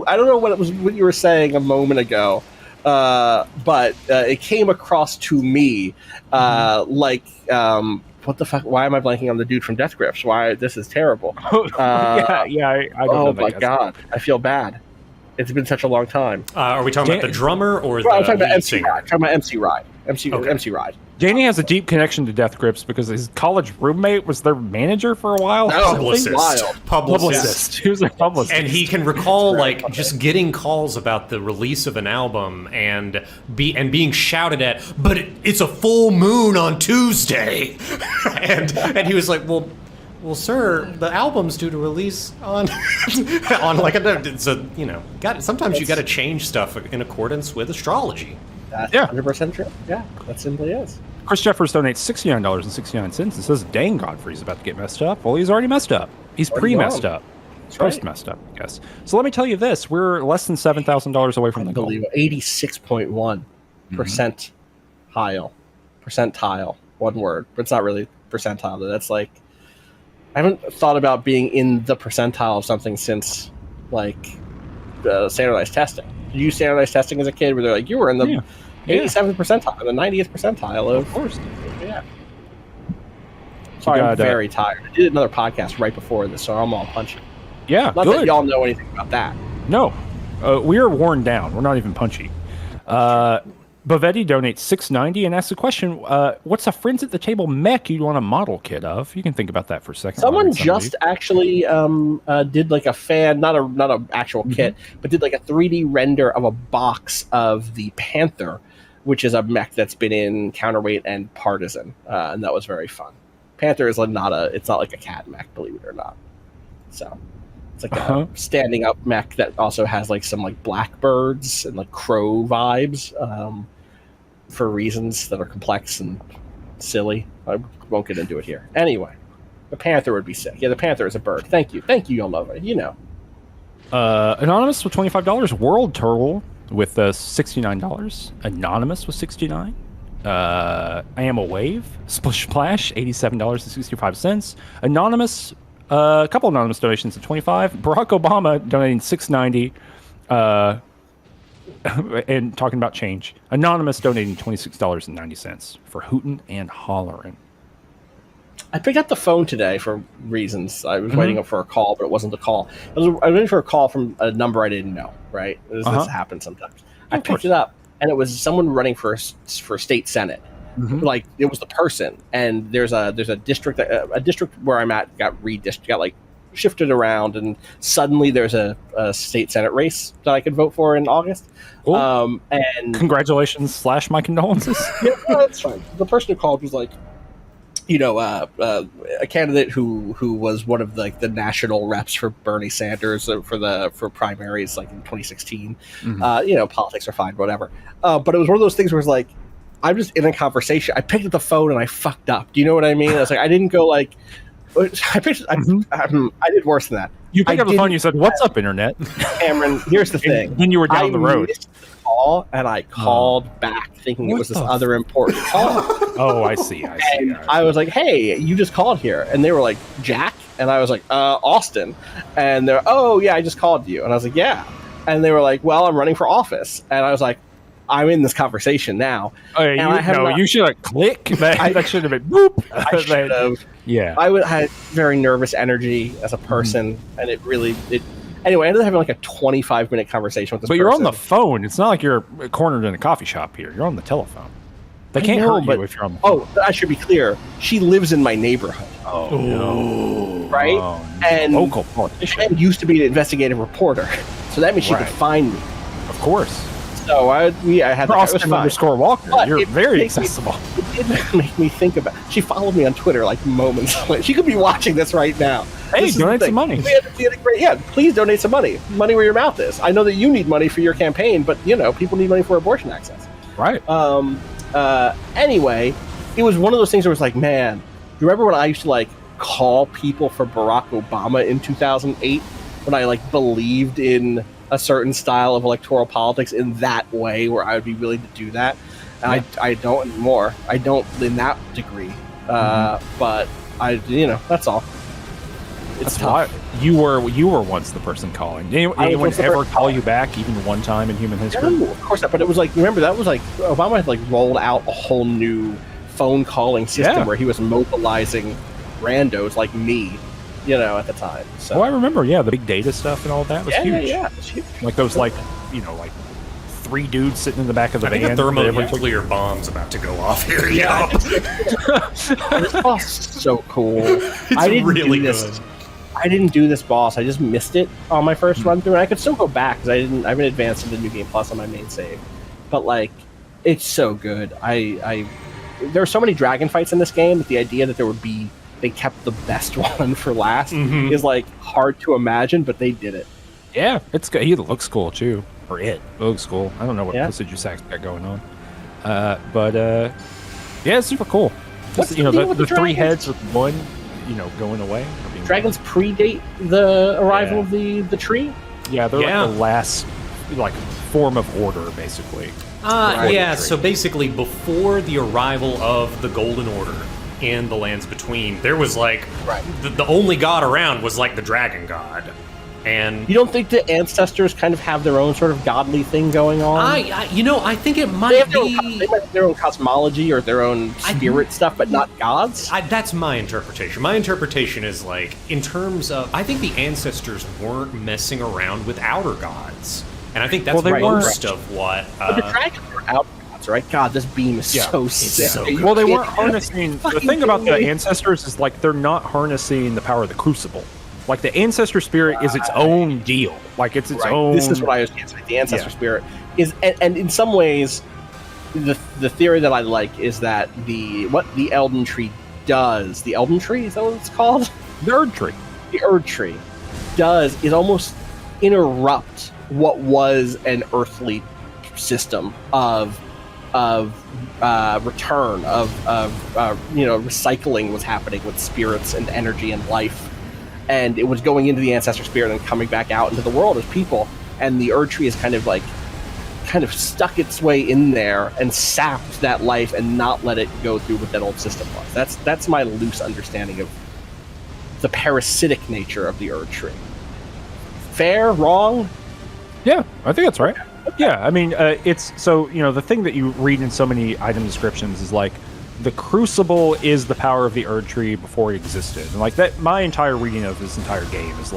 I don't know what you were saying a moment ago. But it came across to me what the fuck? Why am I blanking on the dude from Death Grips? Why this is terrible? I don't know. Oh my god, I feel bad. It's been such a long time. Are we talking about the drummer or the I'm talking about MC singer? Ride. I'm talking about MC Ride. MC Ride. Danny has a deep connection to Death Grips because his college roommate was their manager for a while. Publicist. He was a publicist. And he can recall just getting calls about the release of an album and being shouted at, but it's a full moon on Tuesday. and he was like, well, sir, the album's due to release on sometimes you got to change stuff in accordance with astrology. That's 100% true. Yeah, that simply is. Chris Jeffers donates $69.69 and says, dang, Godfrey's about to get messed up. Well, he's already messed up. He's pre-messed up. Post-messed up, I guess. So let me tell you this. We're less than $7,000 away from the goal. 86.1 percentile. One word. But it's not really percentile. That's like... I haven't thought about being in the percentile of something since, standardized testing. Did you standardized testing as a kid where they're like, you were in the 87th percentile, the 90th percentile of course. Yeah. Sorry, I'm very tired. I did another podcast right before this, so I'm all punchy. Yeah, Not that y'all know anything about that. No. We are worn down. We're not even punchy. Bovetti donates $6.90 and asks a question, what's a Friends at the Table mech you'd want a model kit of? You can think about that for a second. Someone just actually did like a fan, not a actual kit, but did like a 3D render of a box of the Panther, which is a mech that's been in Counterweight and Partisan, and that was very fun. Panther is it's not like a cat mech, believe it or not. So it's like a standing up mech that also has like some like blackbirds and like crow vibes. For reasons that are complex and silly. I won't get into it here. Anyway, the Panther would be sick. Yeah, the Panther is a bird. Thank you, y'all love it. You know. Anonymous with $25. World Turtle with $69. Anonymous with $69. I Am a Wave. Splish Splash, $87.65. Anonymous, a couple anonymous donations at $25. Barack Obama donating $6.90. And talking about change. Anonymous donating $26.90 for hootin' and hollerin'. I picked up the phone today for reasons. I was waiting up for a call, but it wasn't a call. I was waiting for a call from a number I didn't know, right? This happens sometimes. I picked it up, and it was someone running for state senate. Like, it was the person, and there's a district where I'm at got shifted around, and suddenly there's a state senate race that I could vote for in August. Cool. And congratulations / my condolences. Yeah, no, that's fine. The person who called was like, a candidate who was one of the national reps for Bernie Sanders for primaries like in 2016. Politics are fine, whatever. But it was one of those things where it's like, I'm just in a conversation. I picked up the phone and I fucked up. Do you know what I mean? I was like, I didn't go like. I did worse than that. You picked up the phone. You said, "What's up, internet?" Cameron, here's the thing. Then you were down the road. Missed the call, and I called back thinking it was this other important call. Oh, I see. And I was like, "Hey, you just called here," and they were like, "Jack," and I was like, "Austin," and they're, "Oh yeah, I just called you," and I was like, "Yeah," and they were like, "Well, I'm running for office," and I was like, I'm in this conversation now. You should have clicked. That should have been boop. I should have. Yeah. I had very nervous energy as a person, and it anyway, I ended up having like a 25-minute conversation with this person. But you're on the phone. It's not like you're cornered in a coffee shop here. You're on the telephone. They can't know, hurt you but- if you're on the Oh, I should be clear. She lives in my neighborhood, Oh, no. right? Oh, no. And Local politician. and used to be an investigative reporter, so that means she could Right. find me. Of course. So I had it was Austin fine. _ Walker. But You're it very makes me- accessible. It did make me think about. She followed me on Twitter like moments. She could be watching this right now. Hey, This is the donate thing. some money. We had a great, please donate some money. Money where your mouth is. I know that you need money for your campaign, but people need money for abortion access. Right. Anyway, it was one of those things where it was like, man, do you remember when I used to like call people for Barack Obama in 2008 when I like believed in a certain style of electoral politics in that way where I would be willing to do that? And I don't anymore. I don't in that degree. But that's all. It's That's tough. why you were once the person calling. Did anyone once the ever person call you back even one time in human history? No, of course not. But it was like, remember, that was like Obama had like rolled out a whole new phone calling system Yeah. where he was mobilizing randos like me, at the time. So Oh, I remember. Yeah, the big data stuff and all that was huge. yeah, it's huge. Like those, like 3 dudes sitting in the back of the I think a van. that everyone- thermonuclear bomb's about to go off here. Yeah, This boss is so cool. it's really good. I didn't do this boss. I just missed it on my first run through, and I could still go back because I haven't advanced into New Game Plus on my main save. But like, it's so good. There are so many dragon fights in this game that the idea that they kept the best one for last is like hard to imagine, but they did it. Yeah, it's good. He looks cool too, or it looks cool. I don't know what Yeah. Placidusac's got going on, but yeah, it's super cool. What's Just, the deal with the the 3 dragons? heads with one, going away. or being Dragons predate the arrival of the tree. Yeah, they're Yeah. like the last form of order, basically. Yeah, so basically, before the arrival of the Golden Order in the lands between, there was the only god around was like the dragon god. And You don't think the ancestors kind of have their own sort of godly thing going on? I think it they might have be. they might have their own cosmology or their own spirit stuff, but not gods. That's my interpretation. My interpretation is in terms of, I think the ancestors weren't messing around with outer gods, and I think that's they most of what. But the dragons are out gods, right? God, this beam is so sick. so You Well, they can't- weren't harnessing. The fucking thing about the kidding me? ancestors is they're not harnessing the power of the crucible. Like the ancestor spirit is its own deal. Like it's its own. This is what I was going to say. The ancestor spirit is, and in some ways, the theory that I like is that what the Elden Tree does. The Elden Tree, is that what it's called? Nerd tree. The Erd Tree does is almost interrupt what was an earthly system of return of recycling was happening with spirits and energy and life, and it was going into the ancestor spirit and coming back out into the world as people, and the Erd Tree is kind of stuck its way in there and sapped that life and not let it go through what that old system was. That's my loose understanding of the parasitic nature of the Erd Tree. Fair? Wrong? Yeah, I think that's right. Yeah, I mean, it's so the thing that you read in so many item descriptions is the crucible is the power of the Erd Tree before it existed, and that. My entire reading of this entire game is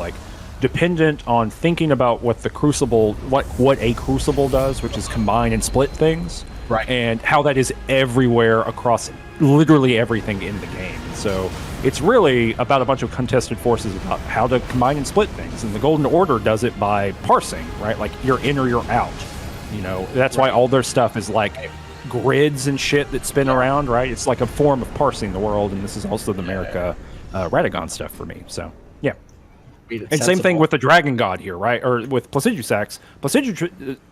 dependent on thinking about what the crucible, what a crucible does, which is combine and split things, right? And how that is everywhere across literally everything in the game. So it's really about a bunch of contested forces about how to combine and split things, and the Golden Order does it by parsing, right? Like you're in or you're out. That's why all their stuff is grids and shit that spin around, right? It's like a form of parsing the world, and this is also the America Radagon stuff for me. So yeah. And same thing with the Dragon God here, right? Or with Placidusax.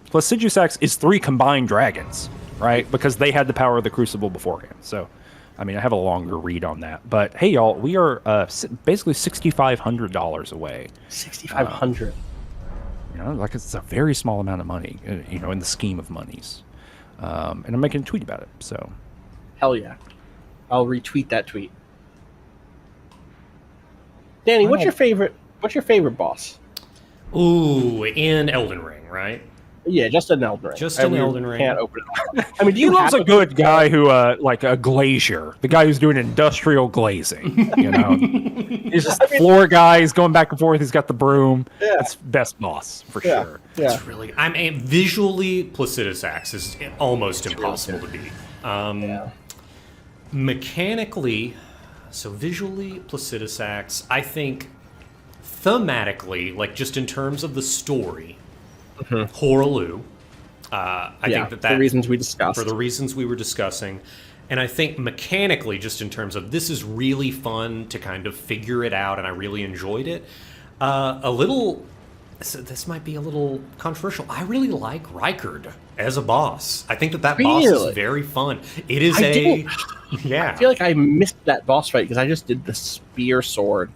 Placidusax is 3 combined dragons, right? Because they had the power of the Crucible beforehand. So, I mean, I have a longer read on that. But hey, y'all, we are basically $6,500 away. $6,500. It's a very small amount of money, in the scheme of monies. And I'm making a tweet about it. So, hell yeah, I'll retweet that tweet. Danny, what's your favorite boss? Ooh, in Elden Ring, right? Yeah, just an Elden Ring. Just an Elden Ring. Can't open it. I mean, do he you loves have a good guy who, like a glazier, the guy who's doing industrial glazing. He's just a floor guy. He's going back and forth. He's got the broom. Yeah. That's best boss for sure. Yeah. It's really. Visually, Placidusax is almost impossible to beat. Mechanically, so visually, Placidus Axe, I think thematically, like just in terms of the story, Horaloo. I think that for the reasons we discussed. For the reasons we were discussing. And I think mechanically, just in terms of this is really fun to kind of figure it out, and I really enjoyed it. So this might be a little controversial. I really like Rykard as a boss. I think that boss is very fun. It is I feel like I missed that boss fight because I just did the spear sword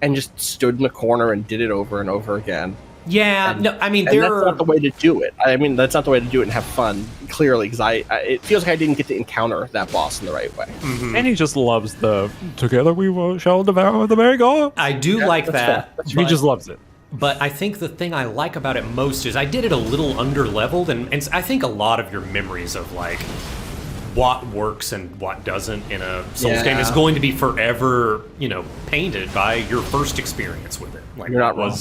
and just stood in the corner and did it over and over again. Yeah, and, no, I mean, that's not the way to do it. I mean, that's not the way to do it and have fun, clearly, because it feels like I didn't get to encounter that boss in the right way. Mm-hmm. And he just loves the "Together we shall devour the merry-go." I do like that. He just loves it. But I think the thing I like about it most is I did it a little under-leveled, and I think a lot of your memories of, like, what works and what doesn't in a Souls game is going to be forever, painted by your first experience with it. Like, You're not wrong.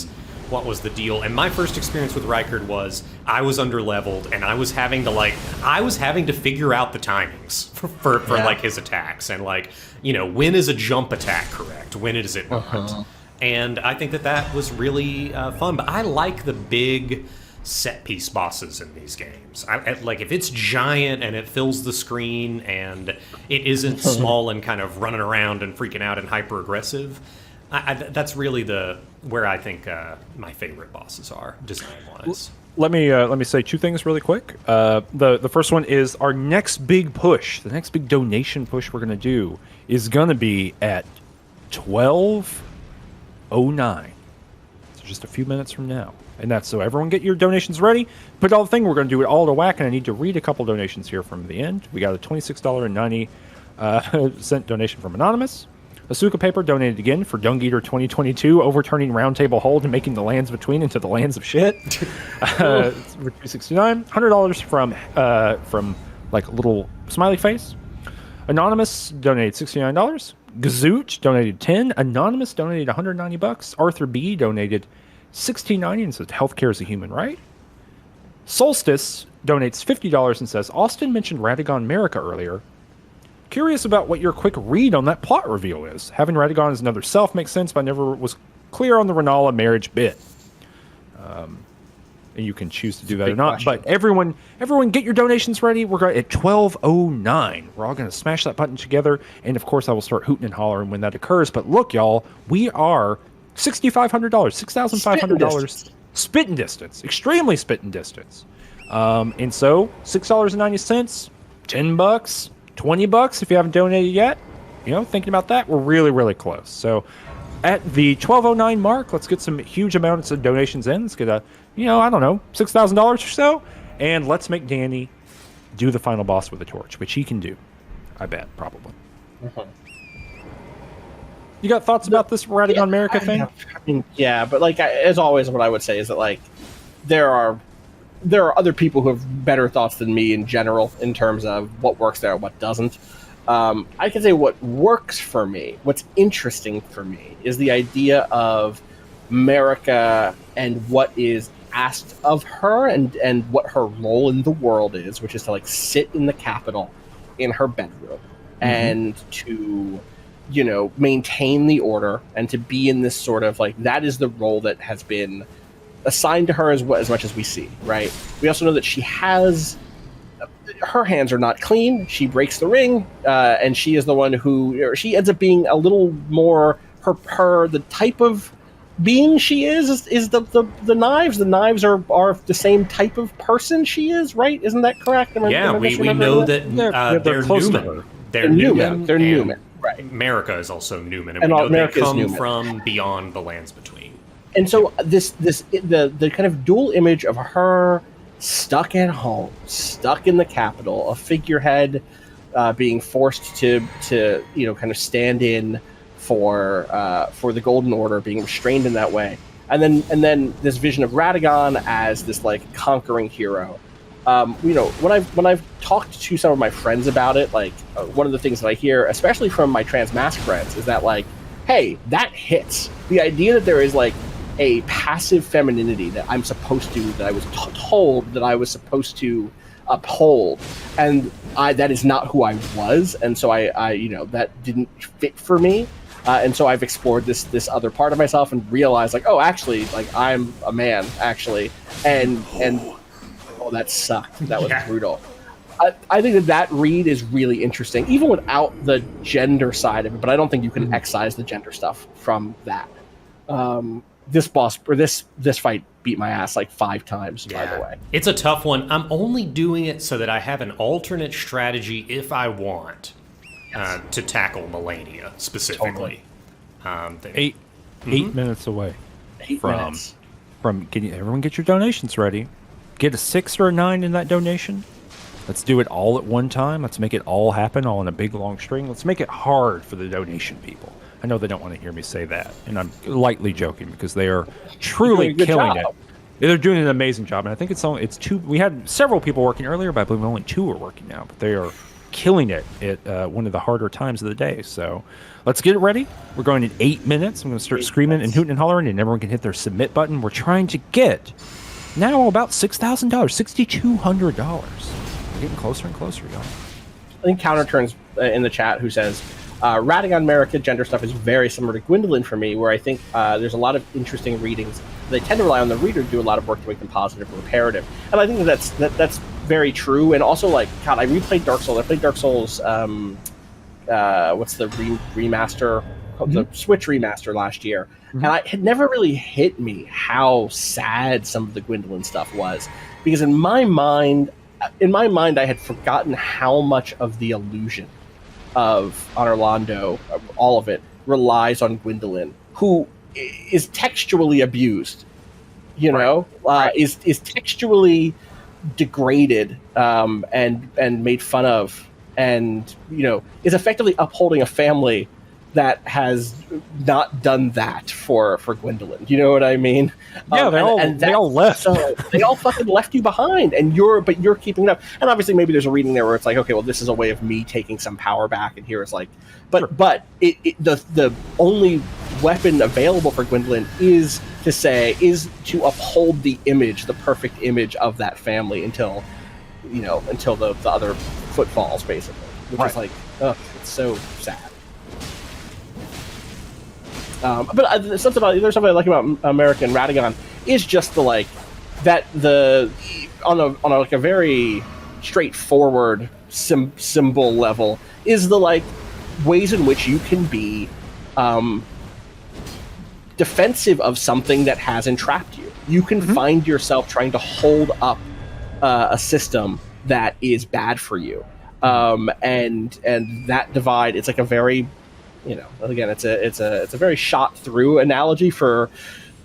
What was the deal? And my first experience with Rykard was I was under-leveled, and I was having to figure out the timings for like his attacks, and like, when is a jump attack correct? When is it not? And I think that was really fun. But I like the big set-piece bosses in these games. Like, if it's giant and it fills the screen and it isn't small and kind of running around and freaking out and hyper-aggressive, that's really where I think my favorite bosses are, design-wise. Let me say two things really quick. The first one is our next big push. The next big donation push we're going to do is going to be at 12:09. So just a few minutes from now. And that's so everyone get your donations ready. Put all the thing. We're going to do it all to whack, and I need to read a couple donations here from the end. We got a $26.90 donation from Anonymous. Asuka Paper donated again for Dung Eater 2022, overturning Roundtable Hold and making the lands between into the lands of shit. $269. $100 from like a little smiley face. Anonymous donated $69. Gazoot donated $10. Anonymous donated $190. Arthur B donated $16.90 and says healthcare is a human right. Solstice donates $50 and says Austin mentioned Radagon America earlier. Curious about what your quick read on that plot reveal is. Having Radagon as another self makes sense, but I never was clear on the Renala marriage bit. And you can choose to do that or not. Question. But everyone get your donations ready. We're going at 12:09. We're all going to smash that button together. And of course, I will start hooting and hollering when that occurs. But look, y'all, we are $6,500, $6,500 spitting distance, extremely spitting distance. And so $6.90, $10. $20 if you haven't donated yet. Thinking about that, we're really, really close. So at the 12:09 mark, let's get some huge amounts of donations in. Let's get I don't know, $6,000 or so. And let's make Danny do the final boss with a torch, which he can do. I bet, probably. You got thoughts about this Radagon America thing? I mean, yeah, but like, as always, what I would say is that, like, there are other people who have better thoughts than me in general in terms of what works there and what doesn't. I can say what works for me, what's interesting for me, is the idea of America and what is asked of her and what her role in the world is, which is to, like, sit in the capital in her bedroom and to, maintain the order and to be in this sort of, like, that is the role that has been assigned to her as much as we see, right? We also know that she has... her hands are not clean. She breaks the ring, and she is the one who... she ends up being a little more... her the type of being she is the knives. The knives are the same type of person she is, right? Isn't that correct? We know that they're Newman. They're Newman. They're Newman, right. America is also Newman, and we know they come from beyond the lands between. And so the kind of dual image of her stuck at home, stuck in the capital, a figurehead being forced to kind of stand in for the Golden Order, being restrained in that way, and then this vision of Radagon as this, like, conquering hero. When I've talked to some of my friends about it, like, one of the things that I hear, especially from my trans mask friends, is that, like, hey, that hits. The idea that there is, like, a passive femininity that I was told that I was supposed to uphold, and that is not who I was, and so I you know, that didn't fit for me. And so I've explored this other part of myself and realized, like, oh, actually, like, I'm a man, actually. And oh, that sucked. That was brutal. I think that read is really interesting, even without the gender side of it, but I don't think you can excise the gender stuff from that. This fight beat my ass like 5 times, by the way. It's a tough one. I'm only doing it so that I have an alternate strategy if I want. To tackle Melania specifically. Totally. 8 minutes away. 8 minutes. From everyone get your donations ready. Get a 6 or a 9 in that donation. Let's do it all at one time. Let's make it all happen all in a big long string. Let's make it hard for the donation people. I know they don't want to hear me say that, and I'm lightly joking because they are truly killing it. They're doing an amazing job, and I think it's 2. We had several people working earlier, but I believe only 2 are working now. But they are killing it at one of the harder times of the day. So let's get it ready. We're going in 8 minutes. I'm going to start screaming and hooting and hollering, and everyone can hit their submit button. We're trying to get now about $6,000, $6,200. We're getting closer and closer, y'all. I think Counter turns in the chat who says, Radagon America gender stuff is very similar to Gwendolyn for me, where I think there's a lot of interesting readings. They tend to rely on the reader to do a lot of work to make them positive or reparative. And I think that's very true. And also, like, God, I replayed Dark Souls. I played Dark Souls, what's the remaster? The Switch remaster last year. And it had never really hit me how sad some of the Gwendolyn stuff was. Because in my mind, I had forgotten how much of the illusion of Orlando, all of it, relies on Gwendolyn, who is textually abused, you know, is textually degraded and made fun of, and, you know, is effectively upholding a family that has not done that for Gwendolyn. You know what I mean? Yeah, they all left. So they all fucking left you behind, and you're keeping it up. And obviously, maybe there's a reading there where it's like, okay, well, this is a way of me taking some power back, and here it's like, but the only weapon available for Gwendolyn is to uphold the image, the perfect image of that family until the other foot falls, basically, which is like, it's so sad. But there's something I like about American Radagon is just the, like, that on a very straightforward symbol level is the, like, ways in which you can be defensive of something that has entrapped you. You can find yourself trying to hold up a system that is bad for you, and that divide. It's like a very, you know, again, it's a very shot through analogy for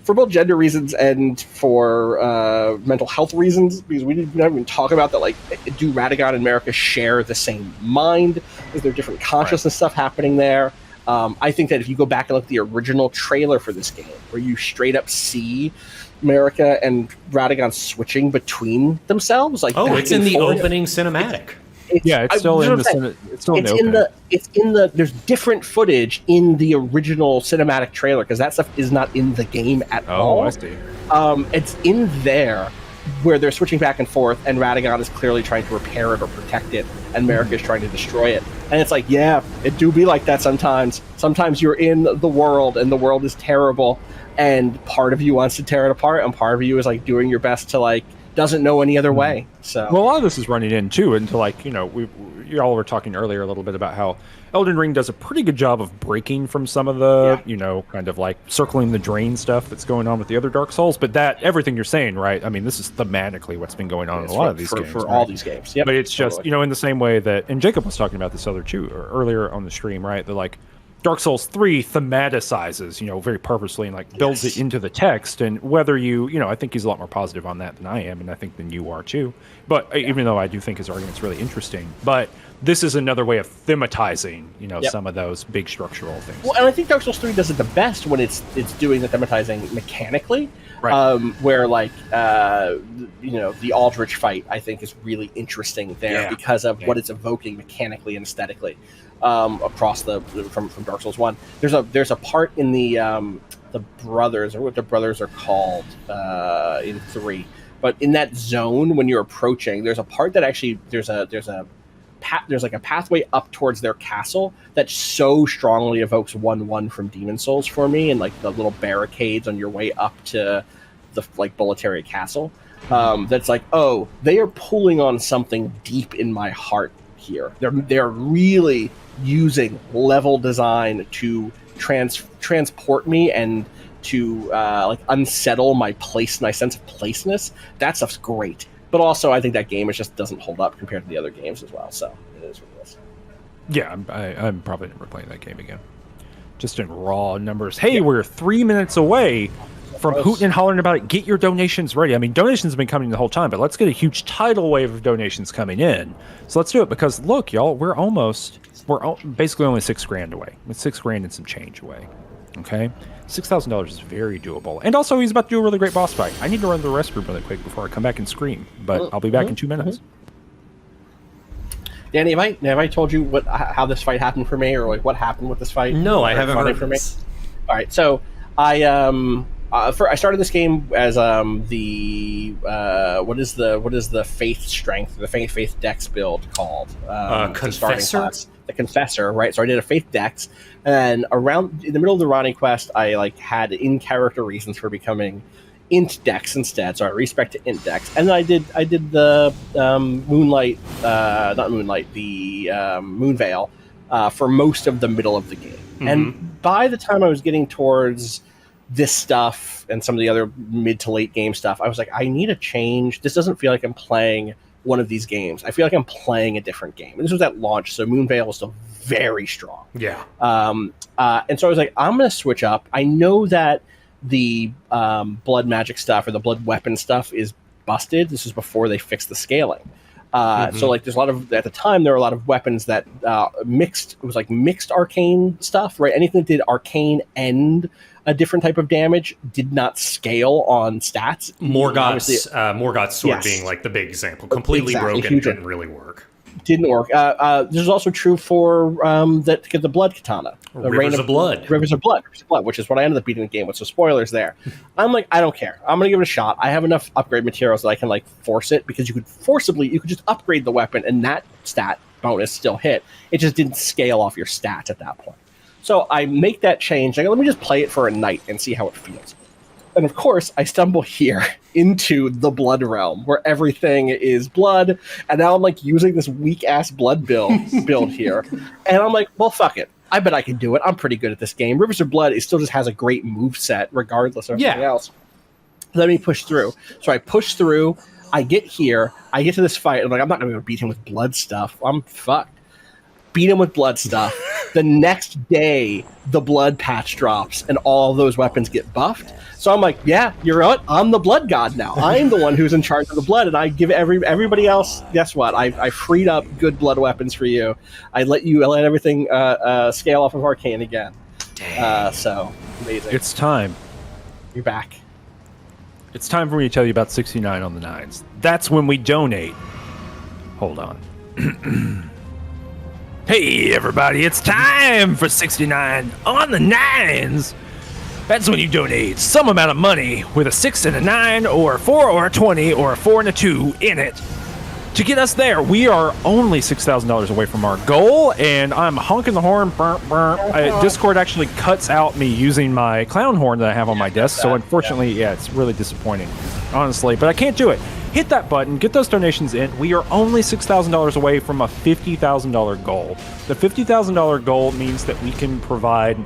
both gender reasons and for mental health reasons, because we didn't even talk about that. Like, do Radagon and America share the same mind? Is there different consciousness stuff happening there? I think that if you go back and look at the original trailer for this game, where you straight up see America and Radagon switching between themselves, like, it's in the opening cinematic. It's still in the there's different footage in the original cinematic trailer, because that stuff is not in the game at all. I see. It's in there where they're switching back and forth, and Radagon is clearly trying to repair it or protect it, and America is trying to destroy it. And it's like, yeah, it do be like that sometimes. Sometimes you're in the world, and the world is terrible, and part of you wants to tear it apart, and part of you is, like, doing your best to, like, doesn't know any other way. So, well, a lot of this is running into like, you know, you all were talking earlier a little bit about how Elden Ring does a pretty good job of breaking from some of the, you know, kind of like circling the drain stuff that's going on with the other Dark Souls. But that, everything you're saying, right? I mean, this is thematically what's been going on in a lot of these games. For all these games. Yep. But it's just, you know, in the same way that, and Jacob was talking about this earlier on the stream, right? That, like, Dark Souls 3 thematicizes, you know, very purposely, and, like, builds it into the text. And whether you know, I think he's a lot more positive on that than I am, and I think than you are too. But even though I do think his argument's really interesting, but this is another way of thematizing, you know, some of those big structural things. Well, and I think Dark Souls 3 does it the best when it's doing the thematizing mechanically. Right. Where, like, you know, the Aldrich fight, I think, is really interesting there because of what it's evoking mechanically and aesthetically. Across from Dark Souls 1, there's a part in the brothers, or what the brothers are called in 3, but in that zone when you're approaching, there's a part that actually there's a there's like a pathway up towards their castle that so strongly evokes 1-1 from Demon Souls for me, and like the little barricades on your way up to the like Boletaria Castle. That's like, oh, they are pulling on something deep in my heart here. They're really using level design to transport me and to like unsettle my sense of placeness. That stuff's great. But also, I think that game just doesn't hold up compared to the other games as well. So it is what it is. Yeah, I'm probably never playing that game again. Just in raw numbers. Hey, we're 3 minutes away from hooting and hollering about it. Get your donations ready. I mean, donations have been coming the whole time, but let's get a huge tidal wave of donations coming in. So let's do it, because look, y'all, we're basically only $6,000 away. It's $6,000 and some change away. Okay, $6,000 is very doable. And also, he's about to do a really great boss fight. I need to run to the restroom really quick before I come back and scream, but I'll be back in 2 minutes. Danny, have I told you how this fight happened for me, or like what happened with this fight? No, I haven't heard for me. All right, so I started this game as the what is the faith strength, the faith dex build called? Confessor. The Confessor, right? So I did a faith dex, and around in the middle of the EverQuest, I like had in character reasons for becoming int dex instead. So I respec to int dex, and then I did the Moonveil for most of the middle of the game. Mm-hmm. And by the time I was getting towards this stuff and some of the other mid to late game stuff, I was like, I need a change. This doesn't feel like I'm playing one of these games. I feel like I'm playing a different game. And this was at launch, so Moonveil was still very strong. Yeah. And so I was like, I'm going to switch up. I know that the blood magic stuff or the blood weapon stuff is busted. This is before they fixed the scaling. So like there's a lot of, at the time, there were a lot of weapons that mixed arcane stuff, right? Anything that did arcane and a different type of damage did not scale on stats. Morgoth's sword being like the big example. Completely broken, didn't really work. Didn't work. This is also true for the blood katana. Rivers of Blood, which is what I ended up beating the game with, so spoilers there. I'm like, I don't care. I'm going to give it a shot. I have enough upgrade materials that I can like force it, because you could just upgrade the weapon and that stat bonus still hit. It just didn't scale off your stats at that point. So I make that change. I go, let me just play it for a night and see how it feels. And of course, I stumble here into the blood realm, where everything is blood. And now I'm like using this weak ass blood build here. And I'm like, well, fuck it. I bet I can do it. I'm pretty good at this game. Rivers of Blood still just has a great move set, regardless of everything else. Let me push through. So I push through. I get here. I get to this fight. I'm like, I'm not going to be able to beat him with blood stuff. I'm fucked. Beat him with blood stuff. The next day, the blood patch drops, and all those weapons get buffed. So I'm like, yeah, you're right. I'm the blood god now. I'm the one who's in charge of the blood, and I give everybody else. Guess what? I freed up good blood weapons for you. I let everything scale off of arcane again. So amazing. It's time. You're back. It's time for me to tell you about 69 on the nines. That's when we donate. Hold on. Hey everybody, it's time for 69 on the nines. That's when you donate some amount of money with a 6 and a 9 or a 4 or a 20 or a 4 and a 2 in it to get us there. We are only $6,000 away from our goal, and I'm honking the horn. Discord actually cuts out me using my clown horn that I have on my desk, so unfortunately, it's really disappointing, honestly, but I can't do it. Hit that button, get those donations in. We are only $6,000 away from a $50,000 goal. The $50,000 goal means that we can provide,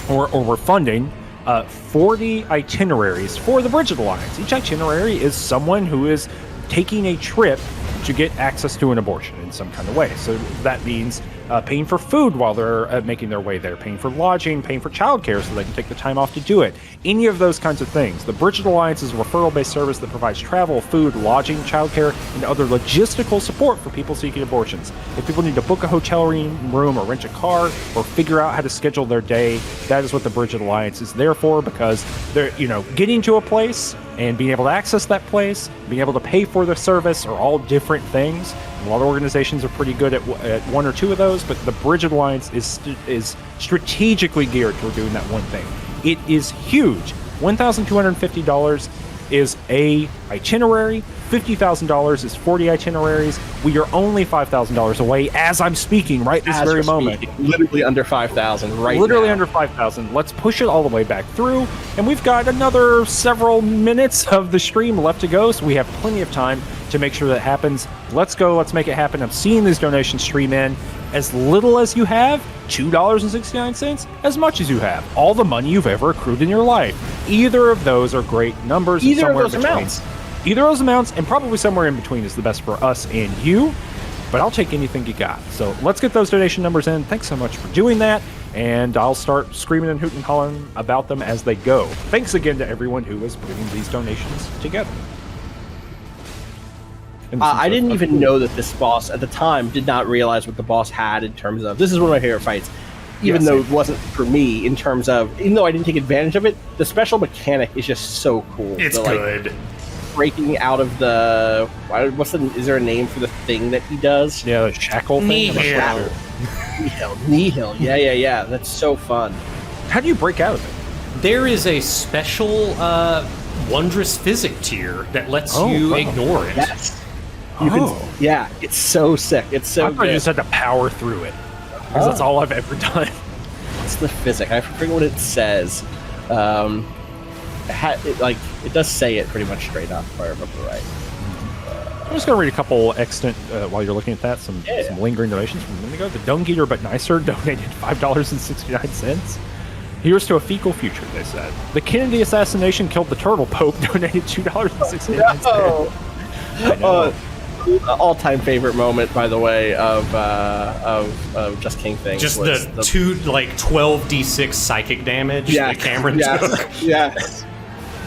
or we're funding, 40 itineraries for the Bridget Alliance. Each itinerary is someone who is taking a trip to get access to an abortion in some kind of way. So that means paying for food while they're making their way there, paying for lodging, paying for childcare so they can take the time off to do it. Any of those kinds of things. The Bridget Alliance is a referral-based service that provides travel, food, lodging, childcare, and other logistical support for people seeking abortions. If people need to book a hotel room or rent a car or figure out how to schedule their day, that is what the Bridget Alliance is there for, because they're, getting to a place and being able to access that place, being able to pay for the service are all different things. A lot of organizations are pretty good at one or two of those, but the Bridget Alliance is strategically geared toward doing that one thing. It is huge. $1,250 is a itinerary. $50,000 is 40 itineraries. We are only $5,000 away as I'm speaking right this very moment. Literally under 5,000 right Literally now. under 5,000. Let's push it all the way back through. And we've got another several minutes of the stream left to go, so we have plenty of time to make sure that happens. Let's go. Let's make it happen. I'm seeing these donations stream in. As little as you have, $2.69, as much as you have, all the money you've ever accrued in your life. Either of those are great numbers. Either of somewhere those in between. amounts. Either of those amounts, and probably somewhere in between is the best for us and you. But I'll take anything you got. So let's get those donation numbers in. Thanks so much for doing that. And I'll start screaming and hooting and hollering about them as they go. Thanks again to everyone who is putting these donations together. I didn't even know that this boss at the time did not realize what the boss had in terms of this is one of my favorite fights, even though it wasn't for me in terms of even though I didn't take advantage of it, the special mechanic is just so cool. It's good. Breaking out of the is there a name for the thing that he does? Yeah, the shackle thing. Nihil. Yeah. That's so fun. How do you break out of it? There is a special wondrous physic tier that lets you ignore it. Yes. You can, yeah, it's so sick. It's so I just had to power through it. Because that's all I've ever done. What's the physic? I forget what it says. It does say it pretty much straight up, if I remember right. I'm just going to read a couple extant, while you're looking at that, some lingering donations from a minute ago. The Dung Eater But Nicer donated $5.69. Here's to a fecal future, they said. The Kennedy assassination killed the Turtle Pope, donated $2.69. No. I know. All-time favorite moment, by the way, of Just King Things. Just the 12d6 psychic damage that Cameron took. Yes.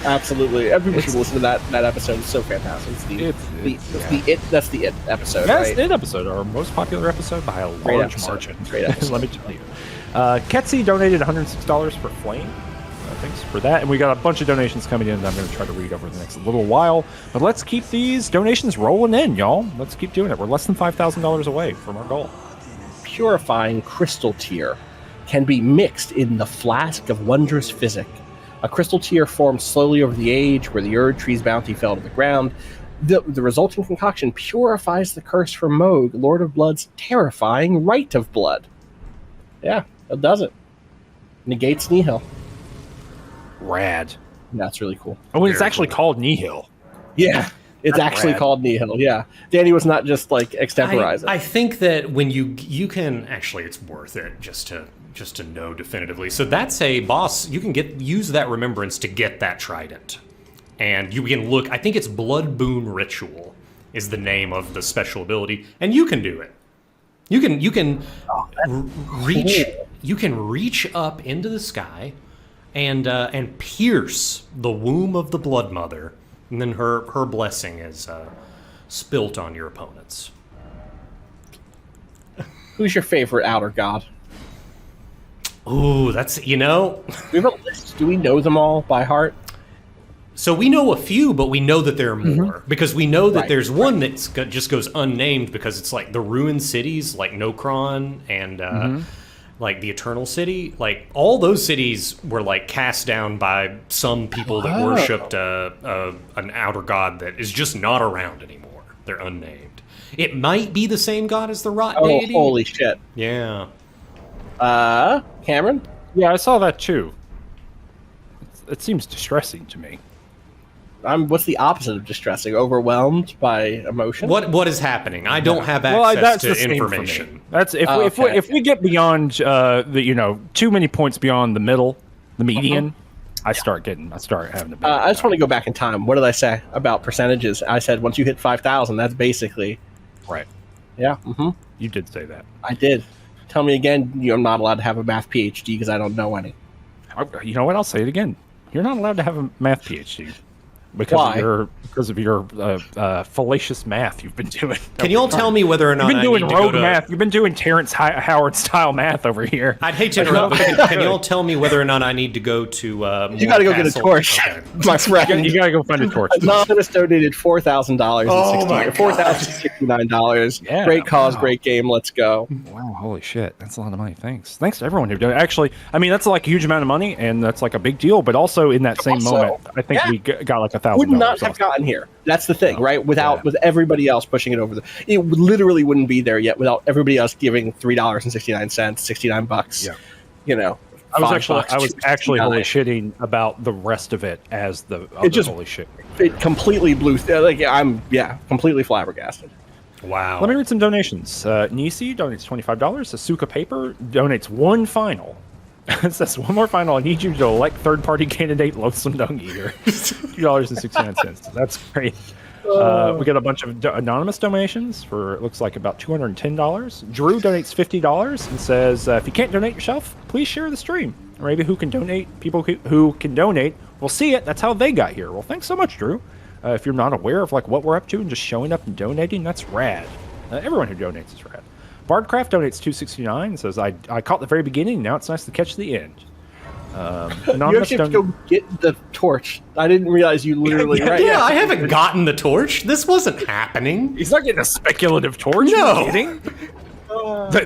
Absolutely. Everybody should listen to that episode. It's so fantastic. That's the It episode, That's right? the It episode, our most popular episode by a large margin. Great episode. Let me tell you. Ketsi donated $106 for Flame. Thanks for that. And we got a bunch of donations coming in that I'm going to try to read over the next little while. But let's keep these donations rolling in, y'all. Let's keep doing it. We're less than $5,000 away from our goal. Purifying crystal tear can be mixed in the flask of wondrous physic. A crystal tear forms slowly over the age where the Erd tree's bounty fell to the ground. The resulting concoction purifies the curse from Moog, Lord of Blood's terrifying Rite of Blood. Yeah, it does it. Negates Nihil. Rad. That's really cool. Oh, and it's actually called Nihil. Yeah, it's actually called Nihil. Yeah, Danny was not just like extemporizing. I think that when you can actually, it's worth it just to know definitively. So that's a boss. You can use that remembrance to get that trident, and you can look. I think it's Blood Boon Ritual is the name of the special ability, and you can do it. You can reach. Cool. You can reach up into the sky. And pierce the womb of the Blood Mother, and then her blessing is spilt on your opponents. Who's your favorite outer god? Ooh, that's we have a list. Do we know them all by heart? So we know a few, but we know that there are more because we know that there's one that just goes unnamed because it's like the ruined cities, like Nokron and. Like the Eternal City, like all those cities were like cast down by some people that worshipped an outer god that is just not around anymore. They're unnamed. It might be the same god as the rot deity. Oh, holy shit! Yeah. Cameron? Yeah, I saw that too. It seems distressing to me. What's the opposite of distressing? Overwhelmed by emotion? What is happening? I don't have access to information. That's if we get beyond too many points beyond the median, I start having to. I just want to go back in time. What did I say about percentages? I said once you hit 5,000, that's basically right. Yeah. You did say that. I did. Tell me again. I'm not allowed to have a math PhD because I don't know any. You know what? I'll say it again. You're not allowed to have a math PhD. Because of your fallacious math you've been doing. Can you all tell me whether or not you've been doing rogue to math? You've been doing Terrence Howard style math over here. I'd hate to interrupt, but can you all tell me whether or not I need to go to? You got to go get a torch, my friend. You got to go find a torch. Anonymous donated $4,000 $4,069. Yeah, great cause, great game. Let's go. Wow, holy shit, that's a lot of money. Thanks to everyone who did it. Actually, I mean that's like a huge amount of money, and that's like a big deal. But also in that same moment, I think we got like a $1,000. would not have off. gotten here. That's the thing, right? Without Yeah. with everybody else pushing it over it literally wouldn't be there yet without everybody else giving $3.69, $69. Yeah. You know, I was $5, actually $2.69. holy shitting about the rest of it as the other It just- holy shit. It completely blew. Like I'm, completely flabbergasted. Wow. Let me read some donations. Nisi donates $25. Asuka Paper donates one final. It says one more final. I need you to elect third-party candidate Loathsome Dung Eater. $2.69. That's great. We got a bunch of anonymous donations for it looks like about $210. Drew donates $50 and says, if you can't donate yourself, please share the stream. Or maybe people who can donate will see it. That's how they got here. Well, thanks so much, Drew. If you're not aware of like what we're up to and just showing up and donating, that's rad. Everyone who donates is rad. Bardcraft donates $2.69 and says, I caught the very beginning. Now it's nice to catch the end. You actually have to go get the torch. I didn't realize you literally. Yeah, I haven't gotten the torch. This wasn't happening. He's not getting a speculative torch. No. Are you kidding?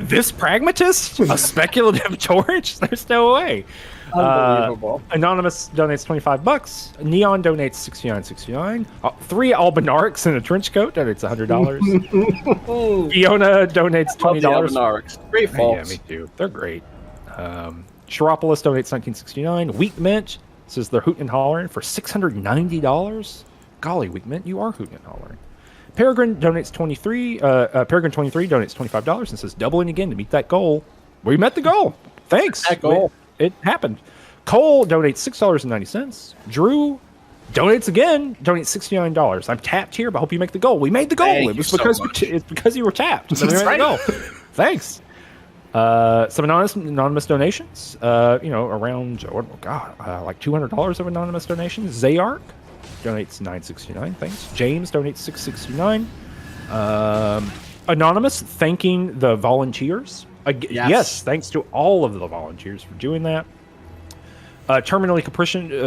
This pragmatist? A speculative torch? There's no way. Unbelievable. Anonymous donates $25. Neon donates $69.69. 3 Albanarks in a trench coat donates $100. Fiona donates $20. Great Yeah, folks. me too. They're great. Chiropolis donates $19.69. Weak Mint says they're hooting and hollering for $690. Golly, Weak Mint, you are hooting and hollering. Peregrine donates Peregrine 23 donates $25 and says doubling again to meet that goal. We met the goal. Thanks. That goal. It happened. Cole donates $6.90. Drew donates again. Donates $69. I'm tapped here, but I hope you make the goal. We made the goal. Thank It was you so because much. it's because you were tapped. So we That's made the right. goal. Thanks. Some anonymous donations. Around like $200 of anonymous donations. Zayark donates $9.69. Thanks. James donates $6.69. Anonymous thanking the volunteers. Yes, thanks to all of the volunteers for doing that. Terminally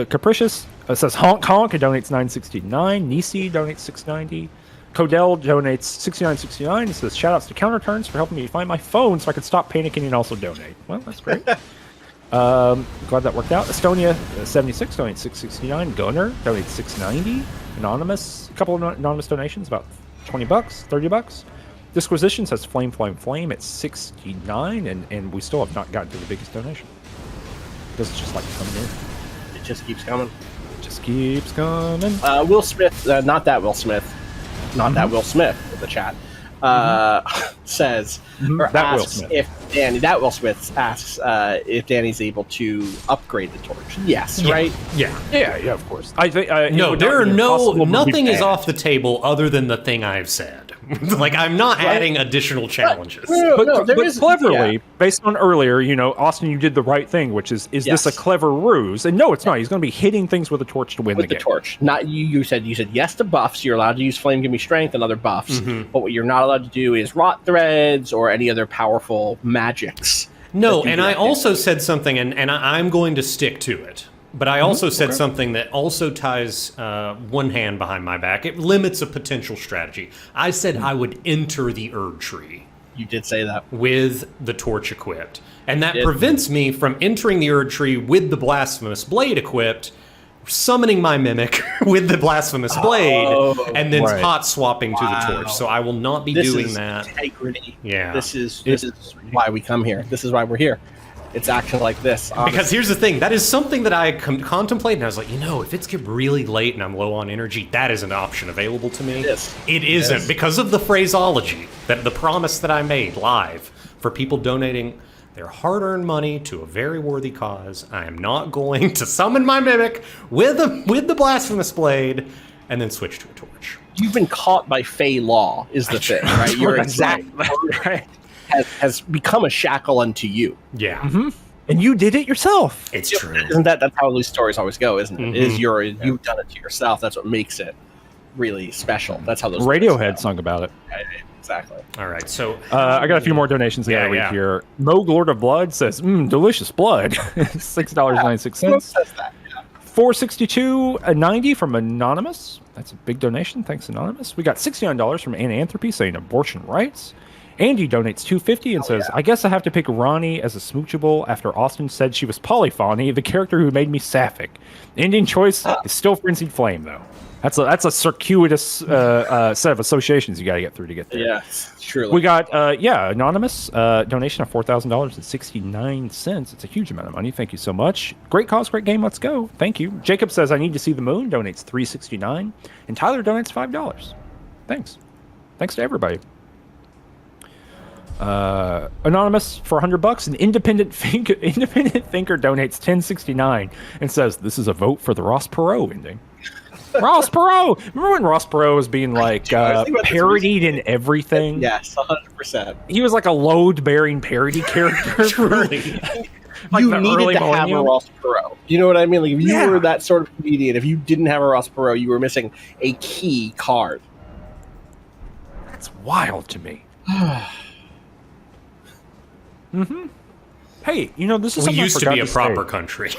Capricious says honk honk and donates $9.69. Nisi donates $6.90. Codell donates $69.69 and says shout outs to Counterturns for helping me find my phone so I could stop panicking and also donate. Well, that's great. Glad that worked out. Estonia 76 donates $6.69. Gunner donates $6.90. Anonymous, a couple of anonymous donations, about $20, $30. Disquisition says flame at $69, and we still have not gotten to the biggest donation. This is just like coming in. It just keeps coming. It just keeps coming. Will Smith, not that Will Smith, that Will Smith in the chat, says or That Will asks Smith. that Will Smith asks if Danny's able to upgrade the torch. Yes, Yeah. right? Yeah. Yeah, of course. I think No, there are nothing is off the table other than the thing I've said. Like, I'm not adding additional challenges. No, there but is- cleverly, yeah. based on earlier, Austin, you did the right thing, which is this Yes. a clever ruse? And no, it's not. He's going to be hitting things with a torch to win With the the game. torch. Not you. You said yes to buffs. You're allowed to use flame, give me strength, and other buffs. But what you're not allowed to do is rot threads or any other powerful magics. No, that do and I that. also said something, and I'm going to stick to it. But I also said something that also ties one hand behind my back. It limits a potential strategy. I said I would enter the Erd Tree You did say that. with the torch equipped. And that did. prevents me from entering the Erd Tree with the Blasphemous Blade equipped, summoning my Mimic with the Blasphemous Blade, and then right. hot swapping to the torch. So I will not be This doing is that. integrity. Yeah. This is why we come here. This is why we're here. It's actually like this. honestly. Because here's the thing, that is something that I contemplate, and I was like, if it's get really late and I'm low on energy, that is an option available to me. It is. It isn't, is. because of the phraseology, that the promise that I made live for people donating their hard-earned money to a very worthy cause. I am not going to summon my Mimic with the Blasphemous Blade and then switch to a torch. You've been caught by Fey law, is the thing, right? Your exact Right. has become a shackle unto you. Yeah, And you did it yourself. it's true. Isn't that's how these stories always go, isn't it? Is you've done it to yourself. That's what makes it really special. That's how those stories Radiohead go. sung about it. Exactly. All right, so I got a few more donations I got to read Yeah. here. Moog Lord of Blood says, delicious blood. $6.96. Who says that? Yeah. $462.90 from Anonymous. That's a big donation. Thanks, Anonymous. We got $69 from Ananthropy saying abortion rights. Andy donates $2.50 and says, I guess I have to pick Ronnie as a smoochable after Austin said she was Polyphony, the character who made me sapphic. Ending choice is still Frenzied Flame, though. That's a circuitous set of associations you got to get through to get there. Yeah, surely. We got, anonymous donation of $4,000.69. It's a huge amount of money. Thank you so much. Great cause, great game. Let's go. Thank you. Jacob says, I need to see the moon. Donates $3.69. And Tyler donates $5. Thanks. Thanks to everybody. Anonymous for $100. An independent thinker donates $10.69 and says, this is a vote for the Ross Perot ending. Ross Perot! Remember when Ross Perot was being parodied in everything? Yes, 100%. He was like a load-bearing parody character. You needed to have a Ross Perot. You know what I mean? Like, if you were that sort of comedian, if you didn't have a Ross Perot, you were missing a key card. That's wild to me. Hey, this is we something used to be a proper country.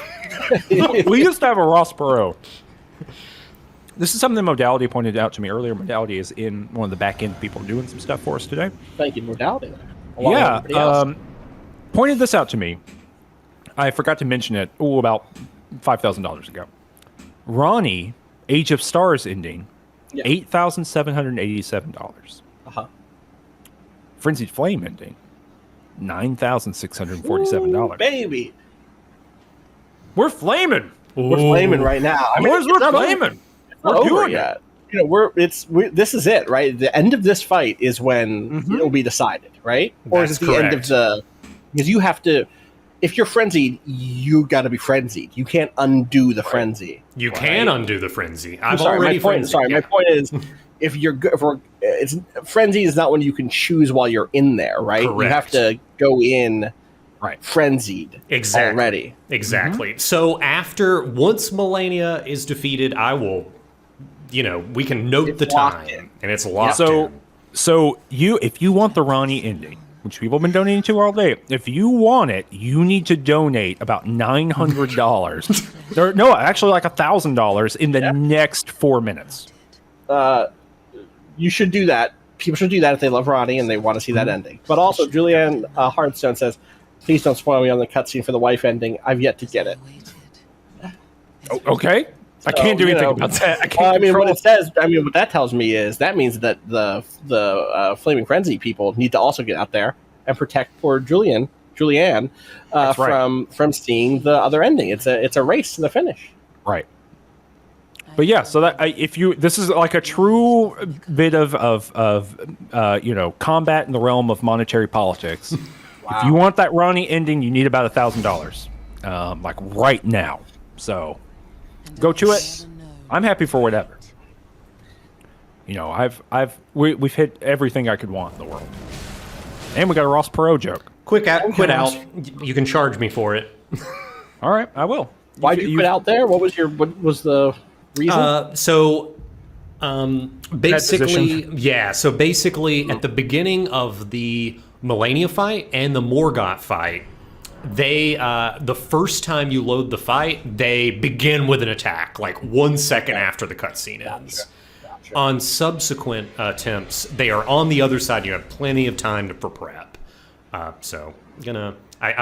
We used to have a Ross Perot. This is something that Modality pointed out to me earlier. Modality is in one of the back end people doing some stuff for us today. Thank you, Modality. Pointed this out to me. I forgot to mention it about $5,000 ago. Ronnie, Age of Stars ending, $8,787. Frenzied Flame ending, $9,647. Baby, we're flaming. We're flaming right now. I mean, we're flaming. We're doing it. This is it, right? The end of this fight is when it'll be decided, right? Or is it the end of because you have to, if you're frenzied, you got to be frenzied. You can't undo the frenzy. You can undo the frenzy. My point is, if frenzy is not when you can choose while you're in there, right? Correct. You have to go in frenzied already. Exactly. So once Melania is defeated, I will, we can note the time, and it's locked in. So if you want the Ronnie ending, which people have been donating to all day, if you want it, you need to donate about $900. No, actually like $1,000 in the next 4 minutes. You should do that. People should do that if they love Ronnie and they want to see that ending. But also, Julianne Hardstone says, please don't spoil me on the cutscene for the wife ending. I've yet to get it. Okay. I can't do anything about that. What that tells me is that means that the Flaming Frenzy people need to also get out there and protect poor Julianne from seeing the other ending. It's a race to the finish. Right. But yeah, so that this is like a true bit of combat in the realm of monetary politics. Wow. If you want that Ronnie ending, you need about $1,000, like right now. So go to it. I'm happy for whatever. We've hit everything I could want in the world, and we got a Ross Perot joke. Quit out. You can charge me for it. All right, I will. Why'd you quit out there? What was the reason? Basically, at the beginning of the Melania fight and the Morgoth fight, they the first time you load the fight, they begin with an attack like 1 second after the cutscene ends. Gotcha. On subsequent attempts, they are on the other side. You have plenty of time for prep. I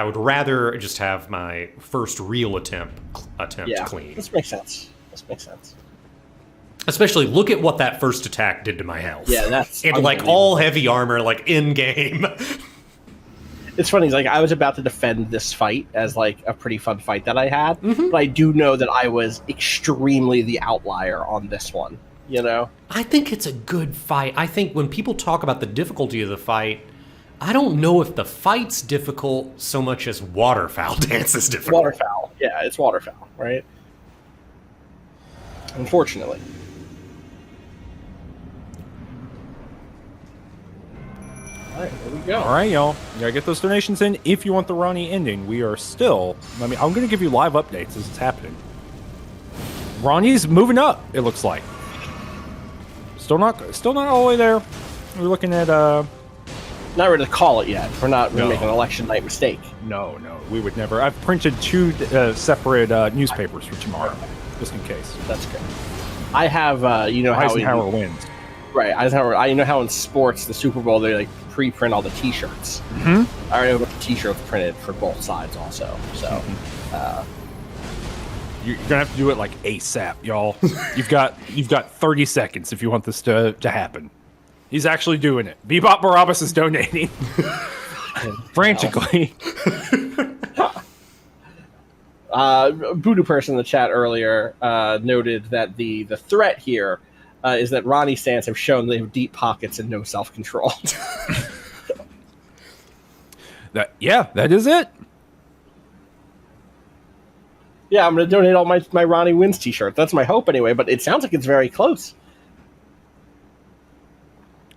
would rather just have my first real attempt clean. This makes sense. Especially, look at what that first attack did to my health. Yeah, that's like all heavy armor, like in game. It's funny. It's like I was about to defend this fight as like a pretty fun fight that I had, but I do know that I was extremely the outlier on this one. I think it's a good fight. I think when people talk about the difficulty of the fight, I don't know if the fight's difficult so much as waterfowl dance is difficult. Waterfowl, yeah, it's waterfowl, right? Unfortunately. All right, there we go. All right, y'all. You gotta get those donations in if you want the Ronnie ending. We are still. I'm gonna give you live updates as it's happening. Ronnie's moving up. It looks like. Still not all the way there. We're looking at Not ready to call it yet. We're not making an election night mistake. No, we would never. I've printed 2 separate newspapers for tomorrow, just in case. That's good. I have, how Eisenhower wins. Right, Eisenhower. I know how in sports, the Super Bowl, they like pre-print all the T-shirts. Mhm. I already got the T-shirts printed for both sides also. So You're gonna have to do it like ASAP, y'all. You've got 30 seconds if you want this to happen. He's actually doing it. Bebop Barabbas is donating frantically. Voodoo person in the chat earlier noted that the threat here is that Ronnie stands have shown they have deep pockets and no self-control. That is it. Yeah, I'm going to donate all my Ronnie Wins T-shirts. That's my hope anyway, but it sounds like it's very close.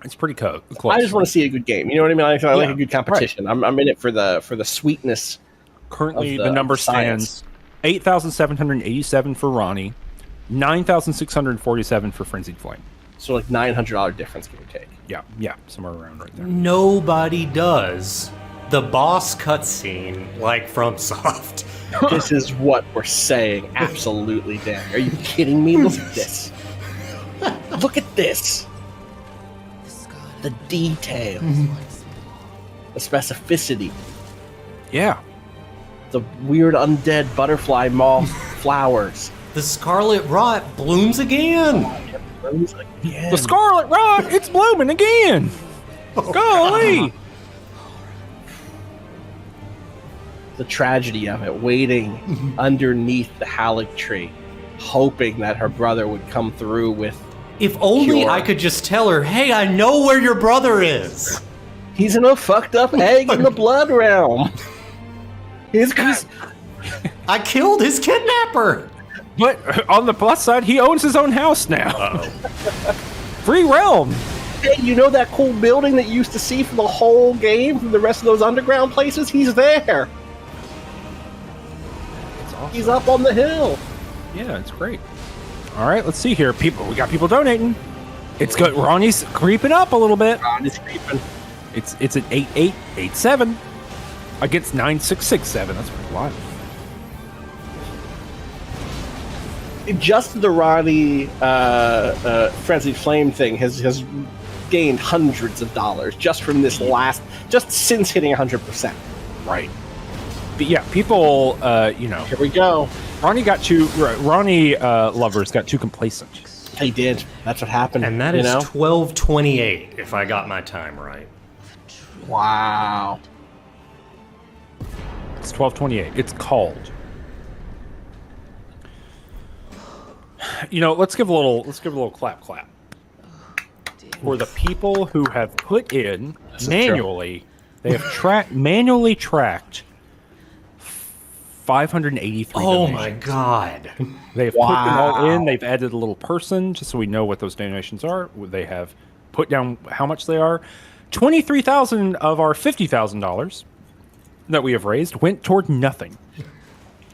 It's pretty close. I just want to see a good game. You know what I mean? I like Yeah, a good competition. Right. I'm in it for the sweetness. Currently, the number stands 8,787 for Ronnie, 9,647 for Frenzied Flame. So like $900 difference, give or take. Yeah, somewhere around right there. Nobody does the boss cutscene like FromSoft. This is what we're saying. Absolutely, Dan. Are you kidding me? Look at this. Look at this. The detail. The specificity. Yeah. The weird undead butterfly moth flowers. The scarlet rot blooms again. The scarlet rot, it's blooming again. Golly. The tragedy of it, waiting underneath the Halleck tree, hoping that her brother would come through with. If only cure. I could just tell her, hey, I know where your brother is. He's in a fucked up egg in the blood realm. I killed his kidnapper. But on the plus side, he owns his own house now. Uh-oh. Free realm. Hey, you know that cool building that you used to see for the whole game from the rest of those underground places? He's there. Awesome. He's up on the hill. Yeah, it's great. All right, let's see here. We got people donating. It's good. Ronnie's creeping up a little bit. Ronnie's creeping. It's at 8887 against 9667. That's pretty wild. Just the Ronnie Frenzied Flame thing has gained hundreds of dollars just from this just since hitting 100%. Right. But yeah, people, Here we go. Ronnie lovers got too complacent. They did. That's what happened. And that is 12:28, if I got my time right. Wow. It's 12:28. It's called. Let's give a little clap for the people who have put in manually. They have manually tracked 583. Oh donations. my god! They've put them all in. They've added a little person just so we know what those donations are. They have put down how much they are. 23,000 of our $50,000 that we have raised went toward nothing.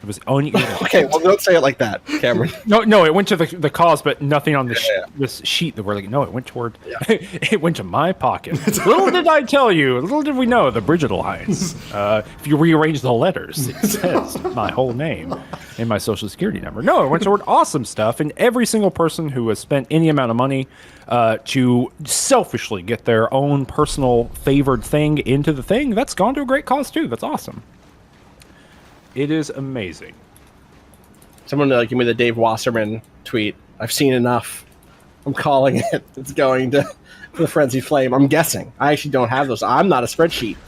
It was okay, well, don't say it like that, Cameron. No, it went to the cause, but nothing on this sheet that we're like. No, it went toward. Yeah. It went to my pocket. Little did I tell you. Little did we know the Bridget lines. If you rearrange the letters, it says my whole name and my social security number. No, it went toward awesome stuff, and every single person who has spent any amount of money to selfishly get their own personal favored thing into the thing, that's gone to a great cause too. That's awesome. It is amazing. Someone give me the Dave Wasserman tweet. I've seen enough. I'm calling it. It's going to the Frenzied Flame. I'm guessing. I actually don't have those. I'm not a spreadsheet.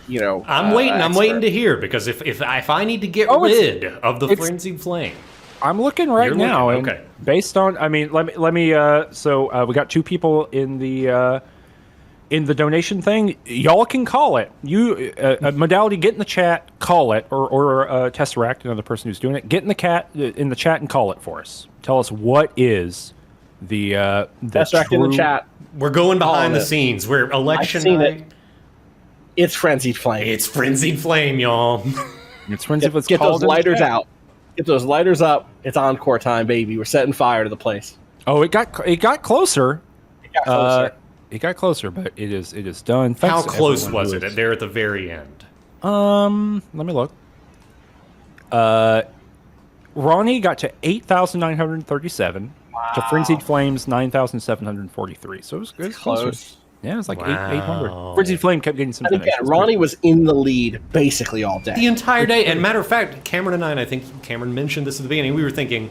I'm waiting. I'm waiting to hear because if I need to get rid of the Frenzied Flame, I'm looking right now. And okay. Based on, let me. So we got two people in the donation thing. Y'all can call it. Modality, get in the chat, call it, or Tesseract, another person who's doing it. Get in the chat and call it for us. Tell us what is the Tesseract in the chat. We're going behind the scenes. We're election night. It's Frenzied Flame. It's Frenzied Flame, y'all. It's Frenzied. Get those lighters out. Get those lighters up. It's encore time, baby. We're setting fire to the place. Oh, it got closer. It got closer. It got closer, but it is done. How close was it? There at the very end. Let me look. Ronnie got to 8,937 to Frenzied Flames 9,743. So it was close. Yeah, it was like Wow. 800. Frizzy Flame kept getting some And again, finishes. Ronnie was in the lead basically all day. The entire day. And matter of fact, Cameron and I think Cameron mentioned this at the beginning, we were thinking,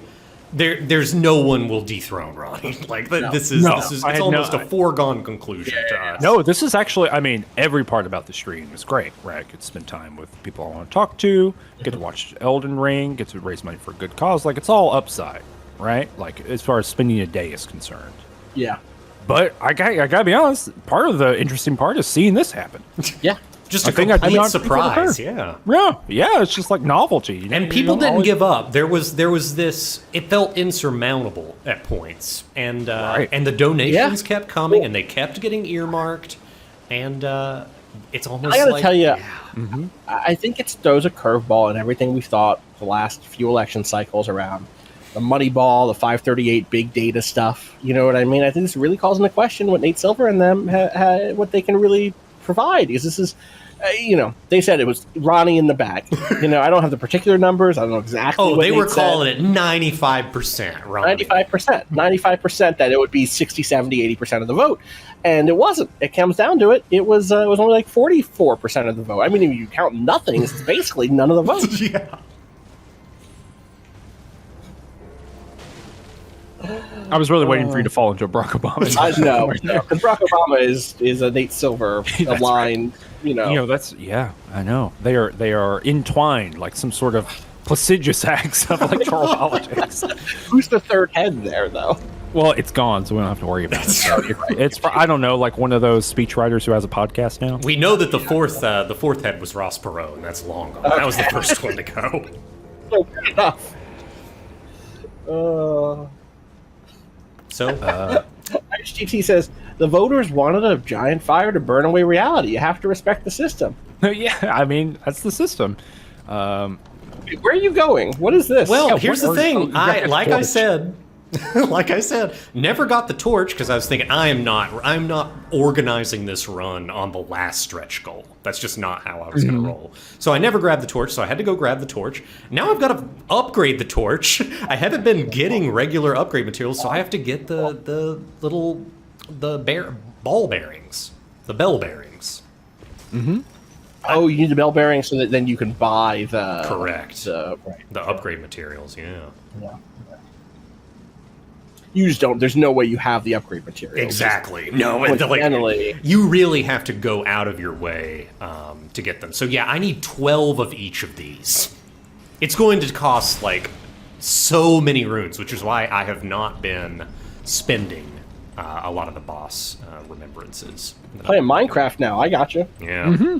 there's no one will dethrone Ronnie. Like, this is it's almost a foregone conclusion to us. No, this is actually, I mean, every part about the stream is great, right? I get to spend time with people I want to talk to, get to watch Elden Ring, get to raise money for a good cause. Like, it's all upside, right? Like, as far as spending a day is concerned. Yeah. But I gotta be honest, part of the interesting part is seeing this happen. Yeah. Just a I think I did complete not think it would surprise, occur. yeah. Yeah, it's just like novelty. You know? And people You don't didn't always- give up. There was this. It felt insurmountable at points, and and the donations kept coming, and they kept getting earmarked, and it's almost. I gotta like, tell you, Mm-hmm. I think it throws a curveball in everything we thought the last few election cycles around the money ball, the 538 big data stuff. You know what I mean? I think this really calls into question what Nate Silver and them what they can really provide, because this is. They said it was Ronnie in the bag. I don't have the particular numbers. I don't know exactly. Oh, what they were said. calling it 95%, Ronnie. 95%, that it would be 60, 70, 80% of the vote. And it wasn't. It comes down to it. It was only like 44% of the vote. I mean, if you count nothings, it's basically none of the votes. Yeah. I was really waiting for you to fall into a Barack Obama. I know. Because Barack Obama is a Nate Silver aligned, That's I know. They are entwined like some sort of prestigious acts of electoral politics. Who's the third head there, though? Well, it's gone, so we don't have to worry about it. So it's I don't know, like one of those speechwriters who has a podcast now. We know that the fourth head was Ross Perot, and that's long gone. That was the first one to go. So good enough. So, HGT says the voters wanted a giant fire to burn away reality. You have to respect the system. Yeah, I mean that's the system. Where are you going? What is this? well, here's the thing. like I said, never got the torch because I was thinking I'm not organizing this run on the last stretch goal. That's just not how I was going to roll. So I never grabbed the torch, so I had to go grab the torch. Now I've got to upgrade the torch. I haven't been getting regular upgrade materials, so I have to get the ball bearings, the bell bearings. Mm-hmm. Oh, you need the bell bearing so that then you can buy the the upgrade materials. Yeah. You just don't. There's no way you have the upgrade materials. Exactly. No, you really have to go out of your way to get them. So yeah, I need 12 of each of these. It's going to cost like so many runes, which is why I have not been spending a lot of the boss remembrances. Playing Minecraft now. I got you. Yeah. Mm-hmm.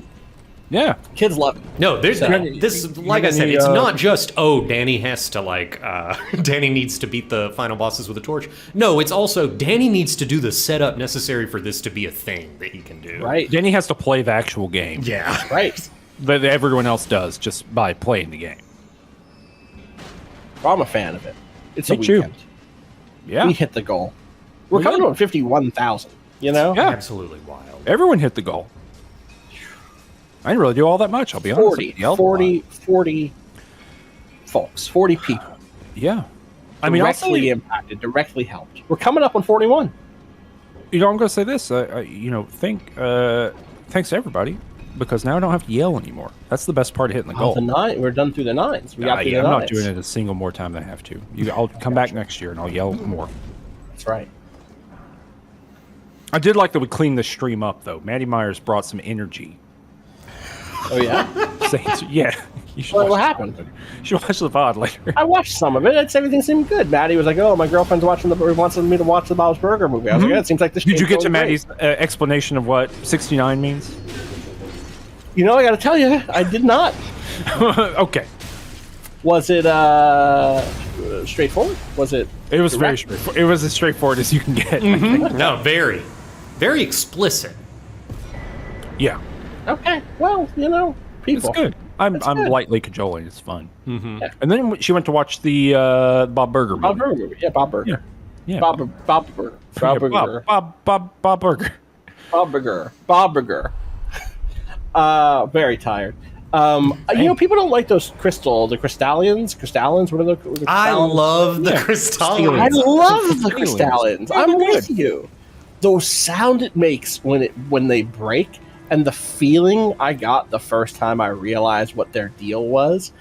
Yeah. Kids love it. No, there's this. Like I said, it's not just Danny has to Danny needs to beat the final bosses with a torch. No, it's also Danny needs to do the setup necessary for this to be a thing that he can do. Right. Danny has to play the actual game. Yeah. Right. That everyone else does just by playing the game. I'm a fan of it. It's a Me too. weekend. Yeah. We hit the goal. We're coming to 51,000. Yeah. Absolutely wild. Everyone hit the goal. I didn't really do all that much, I'll be honest. 40 folks, 40 people. Yeah. I mean, directly impacted, directly helped. We're coming up on 41. I'm going to say this. Thanks to everybody, because now I don't have to yell anymore. That's the best part of hitting the goal. We're done through the nines. We got through the I'm nines. not doing it a single more time than I have to. I'll come back next year and I'll yell more. That's right. I did like that we cleaned the stream up, though. Maddie Myers brought some energy. Oh, yeah? Yeah. You should What happened? You should watch the VOD later. I watched some of it. Everything seemed good. Maddie was like, "Oh, my girlfriend's wants me to watch the Bob's Burger movie." I was like, "Yeah, it seems like this." Did you get to going great." Maddie's explanation of what 69 means? I got to tell you, I did not. Okay. Was it straightforward? Was it? It was very straightforward. It was as straightforward as you can get. No, very, very explicit. Yeah. Okay. Well, people. It's good. I'm good. lightly cajoling. It's fun. Mm-hmm. Yeah. And then she went to watch the Bob Burger movie. Bob Burger movie. Yeah, Bob Burger. Yeah. Bob Burger. Bob Burger. Bob Burger. Bob Burger. Bob Burger. Very tired. People don't like those crystallians. What are the I love the crystallines. I love the crystallines. I'm with you. those sound it makes when they break, and the feeling I got the first time I realized what their deal was,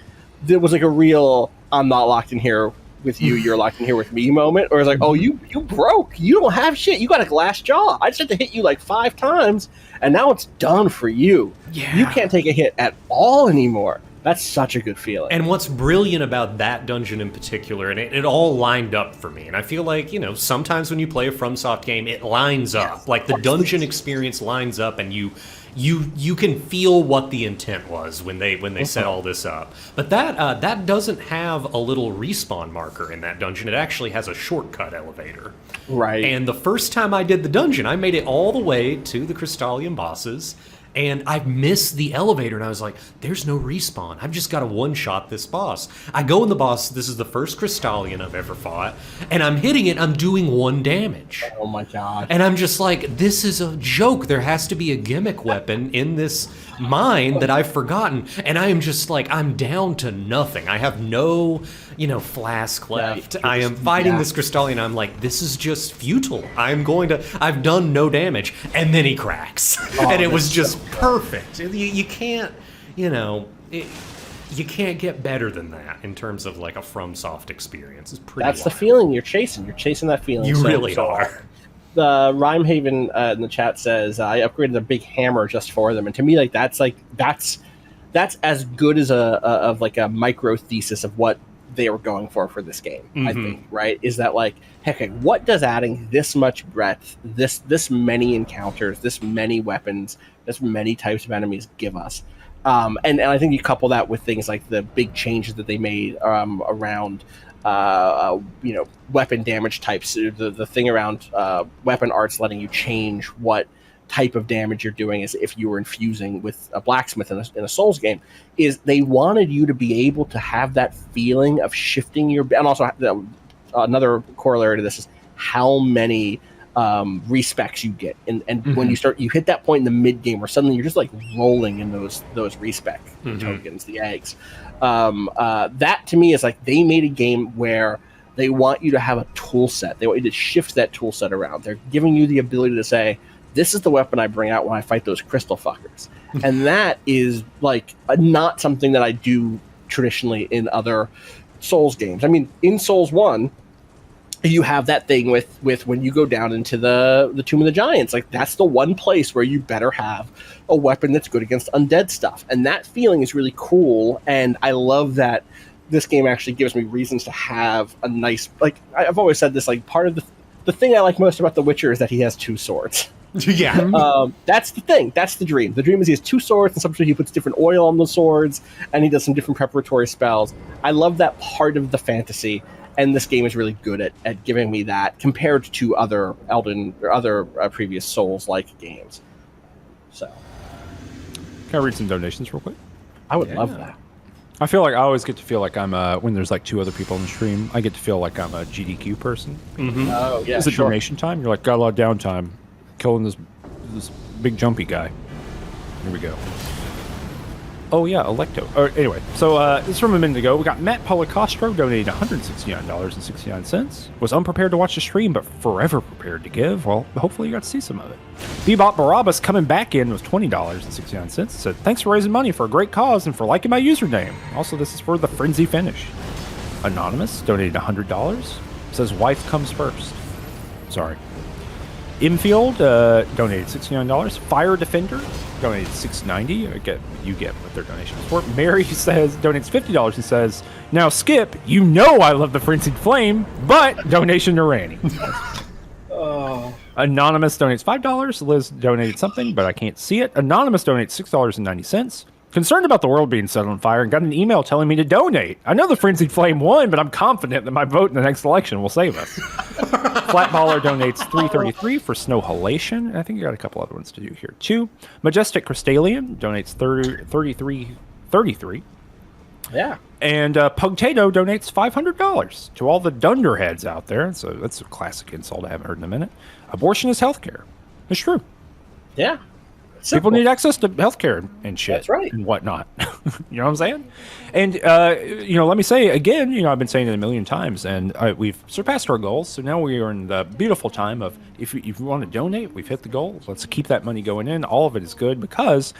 there was like a real I'm not locked in here with you, you're locked in here with me moment. Or it's like, oh, you broke. You don't have shit. You got a glass jaw. I just had to hit you like 5 times, and now it's done for you. Yeah. You can't take a hit at all anymore. That's such a good feeling. And what's brilliant about that dungeon in particular, and it all lined up for me, and I feel like, sometimes when you play a FromSoft game, it lines up. Like, the dungeon experience lines up, and you can feel what the intent was when they set all this up. But that doesn't have a little respawn marker in that dungeon. It actually has a shortcut elevator. Right. And the first time I did the dungeon, I made it all the way to the Crystallian bosses, and I missed the elevator, and I was like, there's no respawn. I've just got to one-shot this boss. I go in the boss, this is the first Crystallian I've ever fought, and I'm hitting it, I'm doing 1 damage. Oh my god. And I'm just like, this is a joke. There has to be a gimmick weapon in this mine that I've forgotten. And I am just like, I'm down to nothing. I have no, flask left. I am fighting this Crystallion. I'm like, this is just futile. I've done no damage. And then he cracks. And it was just perfect. You can't, you can't get better than that in terms of like a FromSoft experience. It's pretty That's wild. the feeling you're chasing. You're chasing that feeling. You really are. The Rhymehaven in the chat says I upgraded a big hammer just for them, and to me, that's as good as a micro thesis of what they were going for this game. I think, right, is that like, heck, what does adding this much breadth, this many encounters, this many weapons, this many types of enemies give us? And I think you couple that with things like the big changes that they made around weapon damage types, the thing around weapon arts letting you change what type of damage you're doing as if you were infusing with a blacksmith in a Souls game, is they wanted you to be able to have that feeling of shifting your, and also another corollary to this is how many respecs you get, and when you hit that point in the mid game where suddenly you're just like rolling in those respec tokens, the eggs. That to me is like, they made a game where they want you to have a tool set. They want you to shift that tool set around. They're giving you the ability to say, this is the weapon I bring out when I fight those crystal fuckers. And that is like not something that I do traditionally in other Souls games. I mean, in Souls 1, you have that thing with when you go down into the Tomb of the Giants, like that's the one place where you better have a weapon that's good against undead stuff. And that feeling is really cool. And I love that this game actually gives me reasons to have a nice, like I've always said this, like part of the thing I like most about The Witcher is that he has 2 swords. Yeah. That's the thing. That's the dream. The dream is he has 2 swords, and sometimes he puts different oil on the swords, and he does some different preparatory spells. I love that part of the fantasy, and this game is really good at giving me that compared to other Elden or other previous Souls-like games. So, can I read some donations real quick? I would love that. I feel like I always get to feel like I'm when there's like 2 other people on the stream, I get to feel like I'm a GDQ person. Oh yeah, Is it donation time? You're like, got a lot of downtime, killing this big jumpy guy. Here we go. Oh yeah, Electo. Anyway, so this is from a minute ago. We got Matt Policastro donated $169.69. Was unprepared to watch the stream, but forever prepared to give. Well, hopefully you got to see some of it. Bebop Barabbas coming back in with $20.69. Said, thanks for raising money for a great cause and for liking my username. Also, this is for the Frenzy Finish. Anonymous donated $100. Says, wife comes first. Sorry. Infield donated $69. Fire Defender donated $6.90. You get what their donation is for. Mary says donates $50 and says, now Skip, you know I love the Frenzied Flame, but donation to Ranny. Anonymous donates $5. Liz donated something, but I can't see it. Anonymous donates $6.90. Concerned about the world being set on fire and got an email telling me to donate. I know the Frenzied Flame won, but I'm confident that my vote in the next election will save us. Flatballer donates $3.33 for Snow Halation. I think you got a couple other ones to do here too. Majestic Crystallian donates $33. Yeah. And Pugtato donates $500 to all the dunderheads out there. So that's a classic insult I haven't heard in a minute. Abortion is healthcare. It's true. Yeah. People need access to healthcare and shit. That's right. And whatnot. You know what I'm saying? And, let me say again, I've been saying it a million times, and we've surpassed our goals. So now we are in the beautiful time of if you want to donate, we've hit the goal. Let's keep that money going in. All of it is good because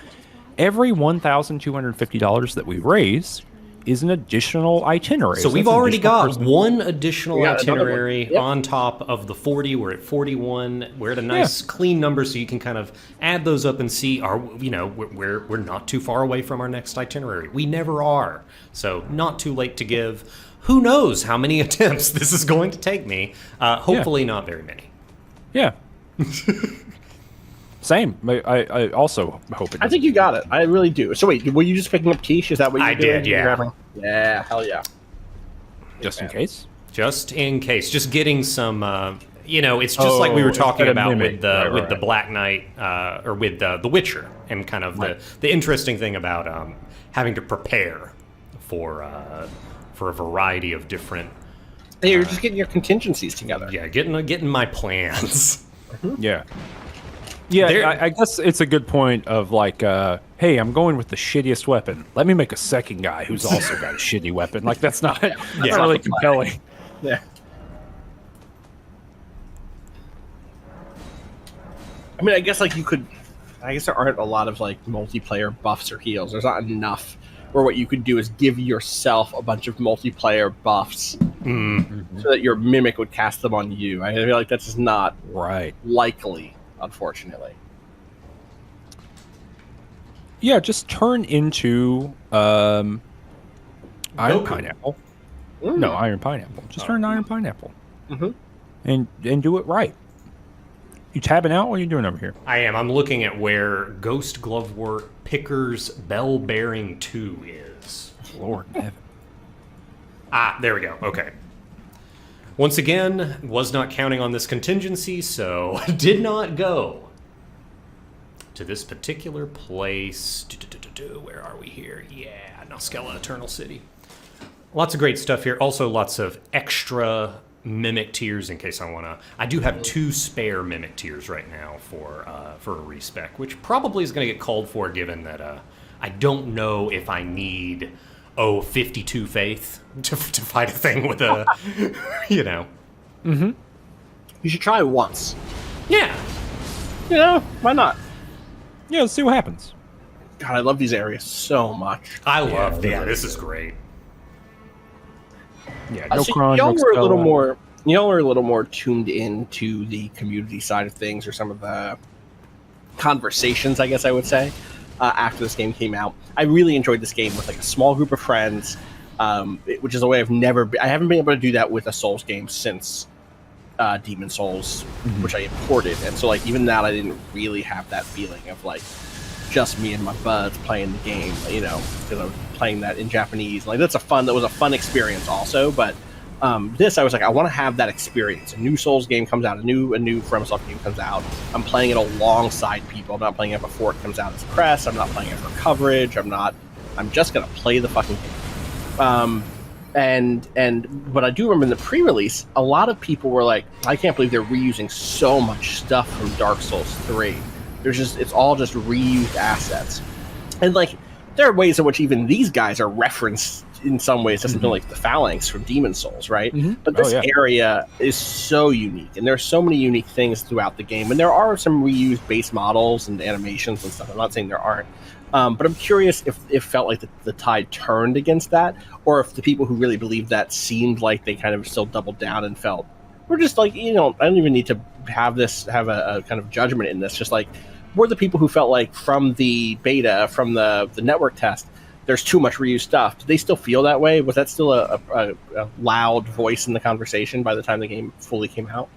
every $1,250 that we raise is an additional itinerary. So we've that's an already additional got person. one additional got another one. itinerary Yep. on top of the 40. We're at 41. We're at a nice clean number, so you can kind of add those up and see we're not too far away from our next itinerary. We never are. So not too late to give. Who knows how many attempts this is going to take me? Hopefully not very many. Yeah. Same. I also hope it I think you got it. I really do. So wait, were you just picking up quiche? Is that what you I doing? did, yeah. You're grabbing- Yeah, hell yeah. just in case. Just in case. Just getting some, it's just like we were talking instead of about mimic. with the Black Knight, or with the Witcher, and kind of the interesting thing about having to prepare for a variety of different. Hey, you're just getting your contingencies together. Yeah, getting my plans. Yeah. Yeah, I guess it's a good point of like, hey, I'm going with the shittiest weapon. Let me make a second guy who's also got a shitty weapon. Like, that's not really compelling. Yeah. I mean, I guess like you could. I guess there aren't a lot of like multiplayer buffs or heals. There's not enough where what you could do is give yourself a bunch of multiplayer buffs so that your mimic would cast them on you. I feel like that's just not likely, unfortunately. Yeah, just turn into Iron Pineapple. No, Iron Pineapple. Just turn Iron Pineapple. And do it right. You tabbing out? What are you doing over here? I am. I'm looking at where Ghost Glovework Picker's Bell Bearing 2 is. Lord heaven. There we go. Okay. Once again, was not counting on this contingency, so did not go to this particular place. Where are we here? Yeah, Noskella Eternal City. Lots of great stuff here. Also, lots of extra mimic tiers in case I want to. I do have 2 spare mimic tiers right now for a respec, which probably is going to get called for given that I don't know if I need 52 faith to fight a thing with a You should try it once. Yeah. Why not? Yeah, let's see what happens. God, I love these areas so much. I love this is great. Yeah, no So crunch, y'all no were a little Stella. more. Y'all were a little more tuned into the community side of things, or some of the conversations, I guess I would say, after this game came out. I really enjoyed this game with like a small group of friends, which is a way I haven't been able to do that with a Souls game since Demon Souls, which I imported, and so like even that I didn't really have that feeling of like just me and my buds playing the game, because I was playing that in Japanese. Like that was a fun experience also, but this I was like, I want to have that experience. A new Souls game comes out, a new FromSoft game comes out. I'm playing it alongside people. I'm not playing it before it comes out as press. I'm not playing it for coverage. I'm just gonna play the fucking game. But I do remember in the pre-release, a lot of people were like, I can't believe they're reusing so much stuff from Dark Souls 3. It's all just reused assets. And like, there are ways in which even these guys are referenced in some ways to something like the Phalanx from Demon Souls, right? But this area is so unique, and there's so many unique things throughout the game, and there are some reused base models and animations and stuff. I'm not saying there aren't. But I'm curious if it felt like the tide turned against that, or if the people who really believed that seemed like they kind of still doubled down and felt, we're just like, I don't even need to have a kind of judgment in this. Just like, we're the people who felt like from the beta, from the network test, there's too much reused stuff. Do they still feel that way? Was that still a loud voice in the conversation by the time the game fully came out?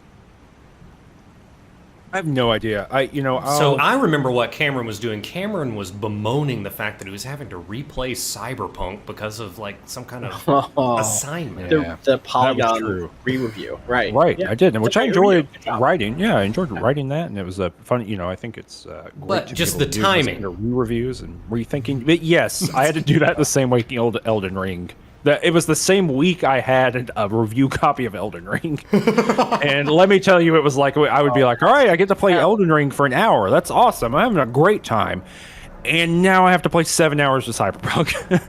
I have no idea. So I remember what Cameron was doing. Cameron was bemoaning the fact that he was having to replay Cyberpunk because of like some kind of assignment. The Polygon re-review, right? Right, Yeah. I did, which I enjoyed Good job. writing. Yeah, I enjoyed writing that, and it was a fun. I think it's great. But to be just able the to do timing. re-reviews and rethinking. But yes, I had to do that the same way Elden Ring It was the same week I had a review copy of Elden Ring. And let me tell you, it was like, I would be like, all right, I get to play Elden Ring for an hour. That's awesome. I'm having a great time. And now I have to play 7 hours of Cyberpunk.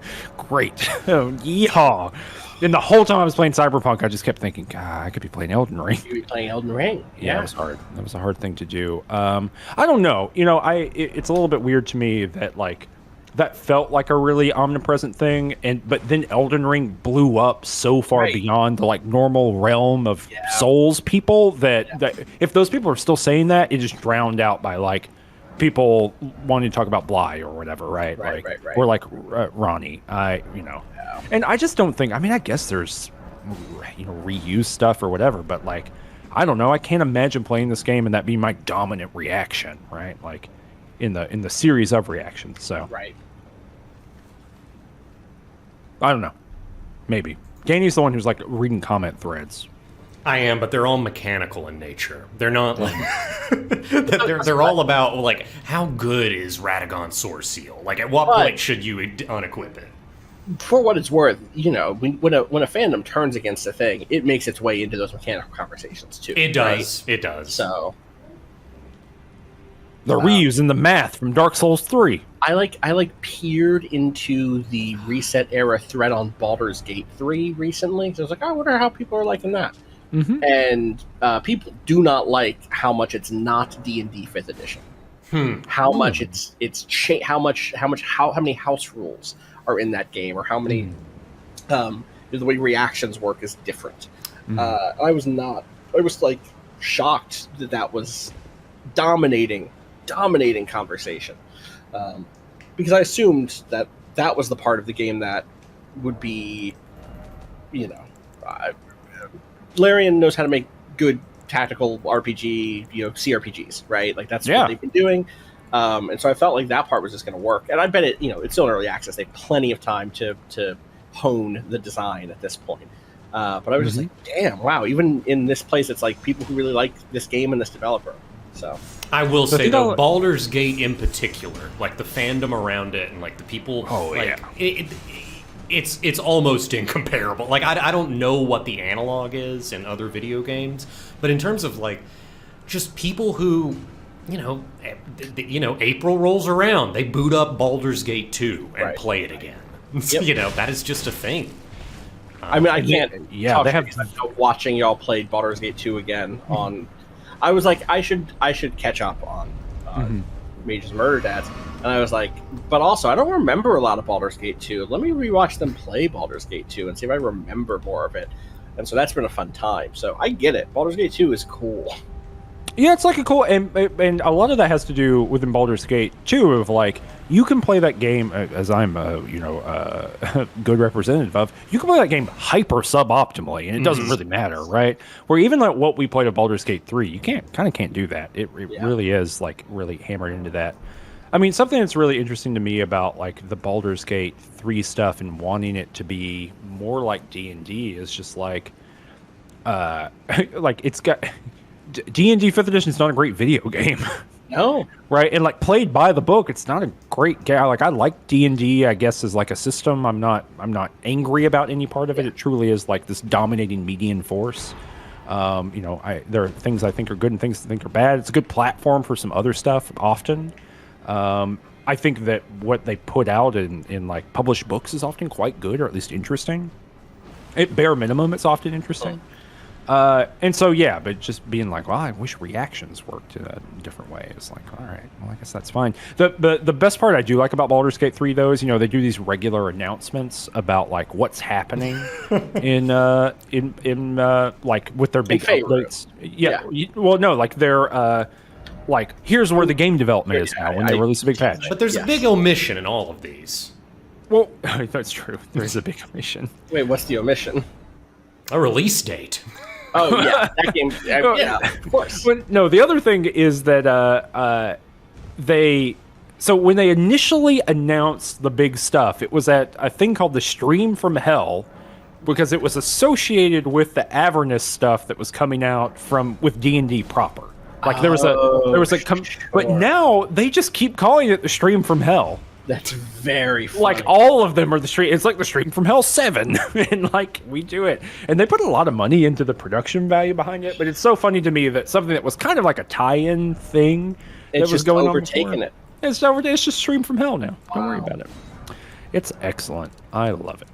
Great. Yeehaw. And the whole time I was playing Cyberpunk, I just kept thinking, God, I could be playing Elden Ring. You be playing Elden Ring. Yeah, it was hard. That was a hard thing to do. I don't know. You know, it's a little bit weird to me that, like, that felt like a really omnipresent thing, but then Elden Ring blew up so far beyond the like normal realm of Souls people that if those people are still saying that, it just drowned out by like people wanting to talk about Bly or whatever, right? Right. Or like Ronnie, and I just don't think. I mean, I guess there's reuse stuff or whatever, but like I don't know. I can't imagine playing this game and that being my dominant reaction, right? Like. In the series of reactions, so I don't know, maybe Danny's the one who's like reading comment threads. I am, but they're all mechanical in nature. They're not like they're all about like how good is Radagon Source Seal? Like at what point should you unequip it? For what it's worth, when a fandom turns against a thing, it makes its way into those mechanical conversations too. It does. Right? It does. So. They're reusing the math from Dark Souls 3. I peered into the reset era thread on Baldur's Gate 3 recently. So I was like, I wonder how people are liking that. Mm-hmm. And people do not like how much it's not D&D 5th edition. How much how many house rules are in that game, or how many the way reactions work is different. I was like shocked that was dominating conversation, because I assumed that was the part of the game that would be, Larian knows how to make good tactical RPG, CRPGs, right? Like that's what they've been doing, and so I felt like that part was just going to work. And I bet it's still in early access. They have plenty of time to hone the design at this point. But I was just like, damn, wow! Even in this place, it's like people who really like this game and this developer. So I will say though, Baldur's Gate in particular, like the fandom around it and like the people, it's almost incomparable. Like I don't know what the analog is in other video games, but in terms of like just people who, April rolls around, they boot up Baldur's Gate 2 and play it again. Yep. That is just a thing. I mean, I can't. Yeah, they have watching y'all play Baldur's Gate 2 again on. I was like, I should catch up on Mage's Murder Dads, and I was like, but also I don't remember a lot of Baldur's Gate 2. Let me rewatch them play Baldur's Gate 2 and see if I remember more of it. And so that's been a fun time. So I get it. Baldur's Gate 2 is cool. Yeah, it's like a cool, and a lot of that has to do within Baldur's Gate too. Of like, you can play that game as I'm, a good representative of. You can play that game hyper suboptimally, and it doesn't really matter, right? Where even like what we played at Baldur's Gate 3, you can't do that. It really is like really hammered into that. I mean, something that's really interesting to me about like the Baldur's Gate 3 stuff and wanting it to be more like D&D is just like, like it's got. D&D 5th edition is not a great video game. No. Right? And like played by the book, it's not a great game. Like I like D&D, I guess, as like a system. I'm not angry about any part of it. It truly is like this dominating median force. There are things I think are good and things I think are bad. It's a good platform for some other stuff often. I think that what they put out in like published books is often quite good, or at least interesting. At bare minimum, it's often interesting. And so, but just being like, well, I wish reactions worked in a different way. It's like, all right, well, I guess that's fine. The best part I do like about Baldur's Gate 3, though, is, they do these regular announcements about, like, what's happening in like, with their big updates. Yeah. Well, no, like, they're, like, here's where the game development is now when they release a big patch. But there's a big omission in all of these. Well, that's true. There's a big omission. Wait, what's the omission? A release date. Oh yeah, that game. Yeah, of course. But no, the other thing is that so when they initially announced the big stuff, it was at a thing called the Stream from Hell, because it was associated with the Avernus stuff that was coming out with D&D proper. Like there was a but now they just keep calling it the Stream from Hell. That's very funny. Like all of them are the stream. It's like the Stream from Hell 7, and like we do it, and they put a lot of money into the production value behind it. But it's so funny to me that something that was kind of like a tie-in thing It's that was just going overtaking on it. It's over. It's just Stream from Hell now. Don't worry Wow. about it. It's excellent. I love it.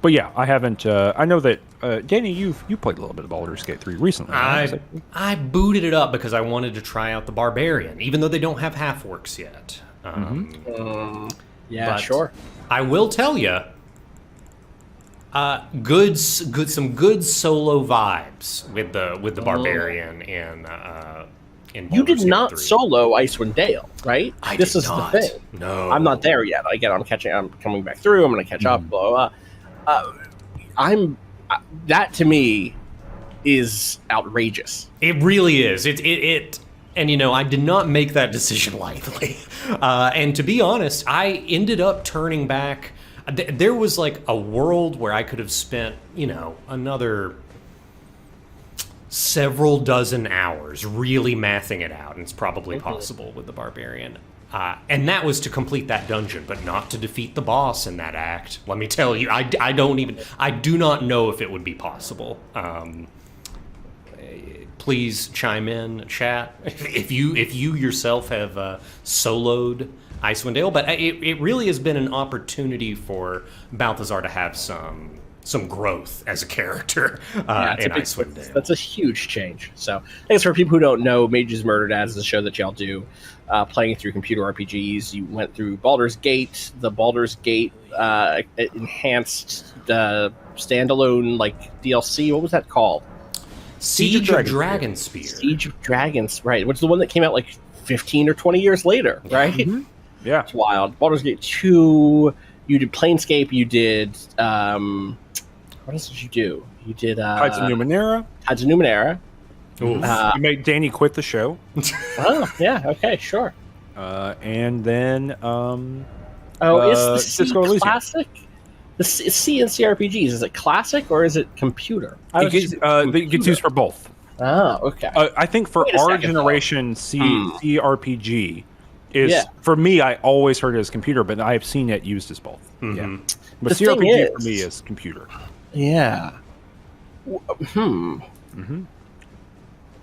But yeah, I haven't. I know that Danny, you played a little bit of Baldur's Gate 3 recently. Right? I booted it up because I wanted to try out the Barbarian, even though they don't have half orcs yet. Yeah, but sure. I will tell you, some good solo vibes with the Barbarian in You Baldur's did Gate not 3. solo Icewind Dale, right? This is not. the thing. No, I'm not there yet. Again, I'm coming back through. I'm going to catch up. Blah, blah, blah. That to me is outrageous. It really is. It and I did not make that decision lightly. And to be honest, I ended up turning back. There was like a world where I could have spent, another several dozen hours really mathing it out, and it's probably possible with the Barbarian. And that was to complete that dungeon, but not to defeat the boss in that act. Let me tell you, I do not know if it would be possible. Please chime in, chat, if you yourself have soloed Icewind Dale. But it really has been an opportunity for Balthazar to have some growth as a character in Icewind Dale. That's a huge change. So I guess for people who don't know, Mages Murdered as the show that y'all do, playing through computer RPGs. You went through Baldur's Gate, the Baldur's Gate enhanced standalone DLC. What was that called? Siege of Dragonspear. Siege of Dragons, right? Which is the one that came out 15 or 20 years later, right? Mm-hmm. Yeah, it's wild. Baldur's Gate 2. You did Planescape. You did what else did you do? You did Tides of Numenera. Tides of Numenera. You made Danny quit the show. Oh yeah, okay, sure. And then is the C Disco Elysium. classic? The C in CRPGs, is it classic or is it computer? It gets used for both. Oh, okay. I think for Wait a our second, generation, CRPG is for me. I always heard it as computer, but I have seen it used as both. Mm-hmm. Yeah, but The thing CRPG for is- me is computer. Yeah.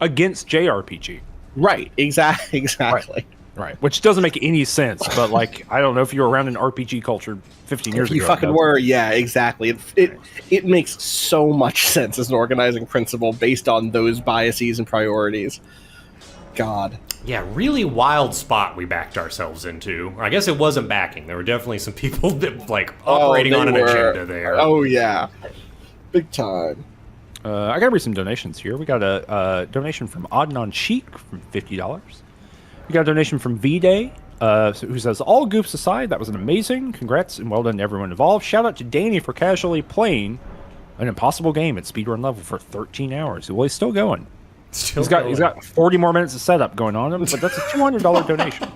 Against JRPG. Right. Exactly. Right, which doesn't make any sense, but I don't know if you were around in RPG culture 15 years If you ago. fucking were, yeah, exactly. It makes so much sense as an organizing principle based on those biases and priorities. God. Yeah, really wild spot we backed ourselves into. I guess it wasn't backing. There were definitely some people that operating on an agenda there. Oh yeah, big time. I gotta read some donations here. We got a donation from Adnan Sheik from $50. We got a donation from V-Day, who says, all goofs aside, that was an amazing. Congrats and well done to everyone involved. Shout out to Danny for casually playing an impossible game at speedrun level for 13 hours. Well, he's still going. He's got 40 more minutes of setup going on him, but that's a $200 donation.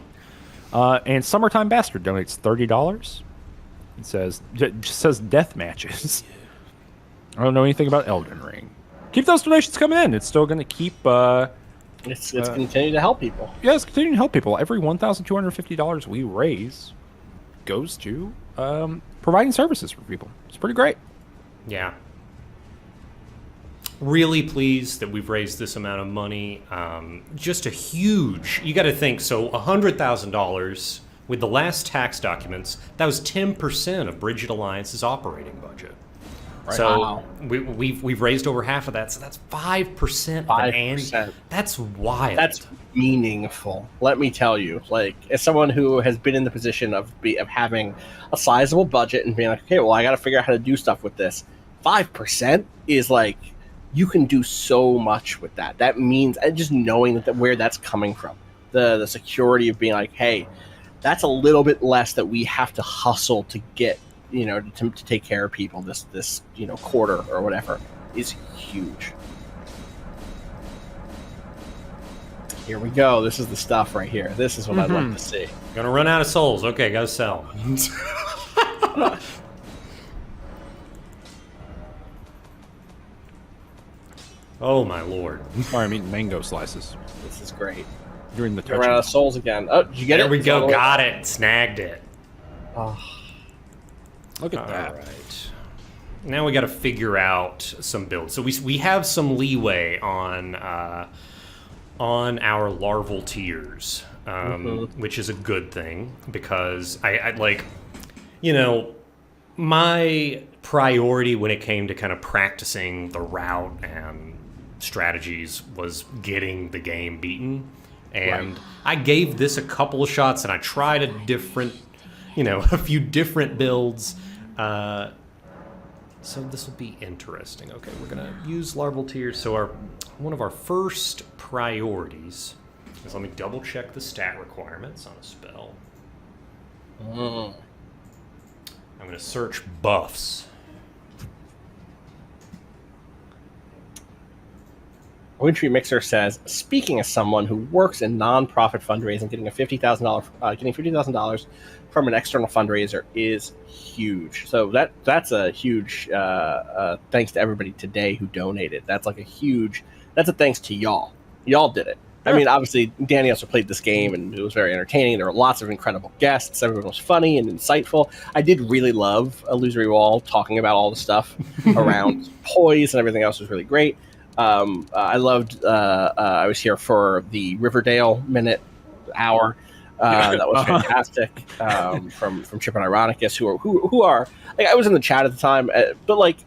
And Summertime Bastard donates $30. It just says death matches. I don't know anything about Elden Ring. Keep those donations coming in. It's still going to keep... It's continue to help people. Yeah, it's continuing to help people. Every $1,250 we raise goes to providing services for people. It's pretty great. Yeah. Really pleased that we've raised this amount of money. Just a huge... You got to think, so $100,000 with the last tax documents, that was 10% of Bridget Alliance's operating budget. Right. So we've raised over half of that, so that's 5% of an annual. That's wild. That's meaningful. Let me tell you, as someone who has been in the position of having a sizable budget and being like, okay, well, I got to figure out how to do stuff with this. 5% is you can do so much with that. That means just knowing where that's coming from, the security of being like, hey, that's a little bit less that we have to hustle to get. To take care of people this quarter or whatever is huge. Here we go. This is the stuff right here. This is what I'd love to see. Gonna run out of souls. Okay, gotta sell. Oh my lord. Sorry, I'm eating mango slices. This is great. during the Ran out of touching. souls again. Oh, did you get it? There we It's all go. the way- Got it. Snagged it. Oh, Look at All that. right. Now we got to figure out some builds. So we have some leeway on our larval tiers, which is a good thing because I like, my priority when it came to kind of practicing the route and strategies was getting the game beaten. And I gave this a couple of shots and I tried a few different builds. So this will be interesting. Okay, we're gonna use larval tears. So one of our first priorities is, let me double check the stat requirements on a spell. I'm gonna search buffs. Wintry Mixer says, speaking as someone who works in non-profit fundraising, getting $50,000 from an external fundraiser is huge. So that's a huge thanks to everybody today who donated. That's a thanks to y'all. Y'all did it. I mean, obviously, Danny also played this game, and it was very entertaining. There were lots of incredible guests. Everyone was funny and insightful. I did really love Illusory Wall talking about all the stuff around poise and everything else was really great. I loved. I was here for the Riverdale hour. That was fantastic. From Chip and Ironicus, who are like, I was in the chat at the time, but like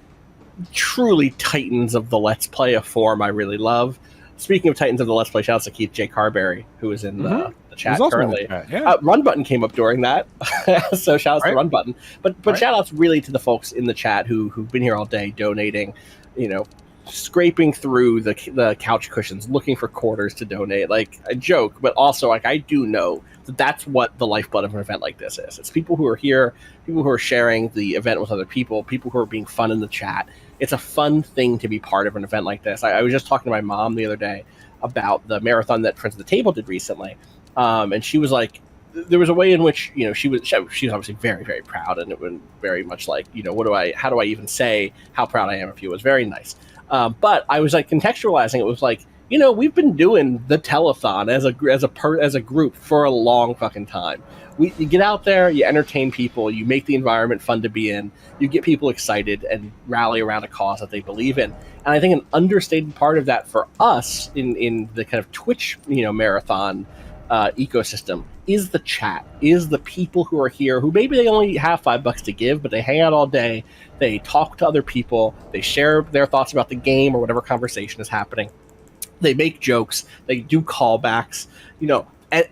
truly titans of the Let's Play, a form I really love. Speaking of titans of the Let's Play, shouts to Keith J. Carberry, who is in the chat currently. Run Button came up during that, so shout outs to Run Button. But shout outs really to the folks in the chat who've been here all day donating, scraping through the couch cushions, looking for quarters to donate. Like, a joke, but also like I do know that that's what the lifeblood of an event like this is. It's people who are here, people who are sharing the event with other people who are being fun in the chat. It's a fun thing to be part of an event like this. I was just talking to my mom the other day about the marathon that Friends of the Table did recently, and she was like, there was a way in which she was obviously very, very proud, and it was very much like, how do I even say how proud I am of you? It was very nice, but I was like contextualizing. It was like, we've been doing the telethon as a group for a long fucking time. You get out there, you entertain people, you make the environment fun to be in, you get people excited and rally around a cause that they believe in. And I think an understated part of that for us in the kind of Twitch, marathon ecosystem is the chat, is the people who are here who maybe they only have $5 to give, but they hang out all day, they talk to other people, they share their thoughts about the game or whatever conversation is happening. They make jokes, they do callbacks,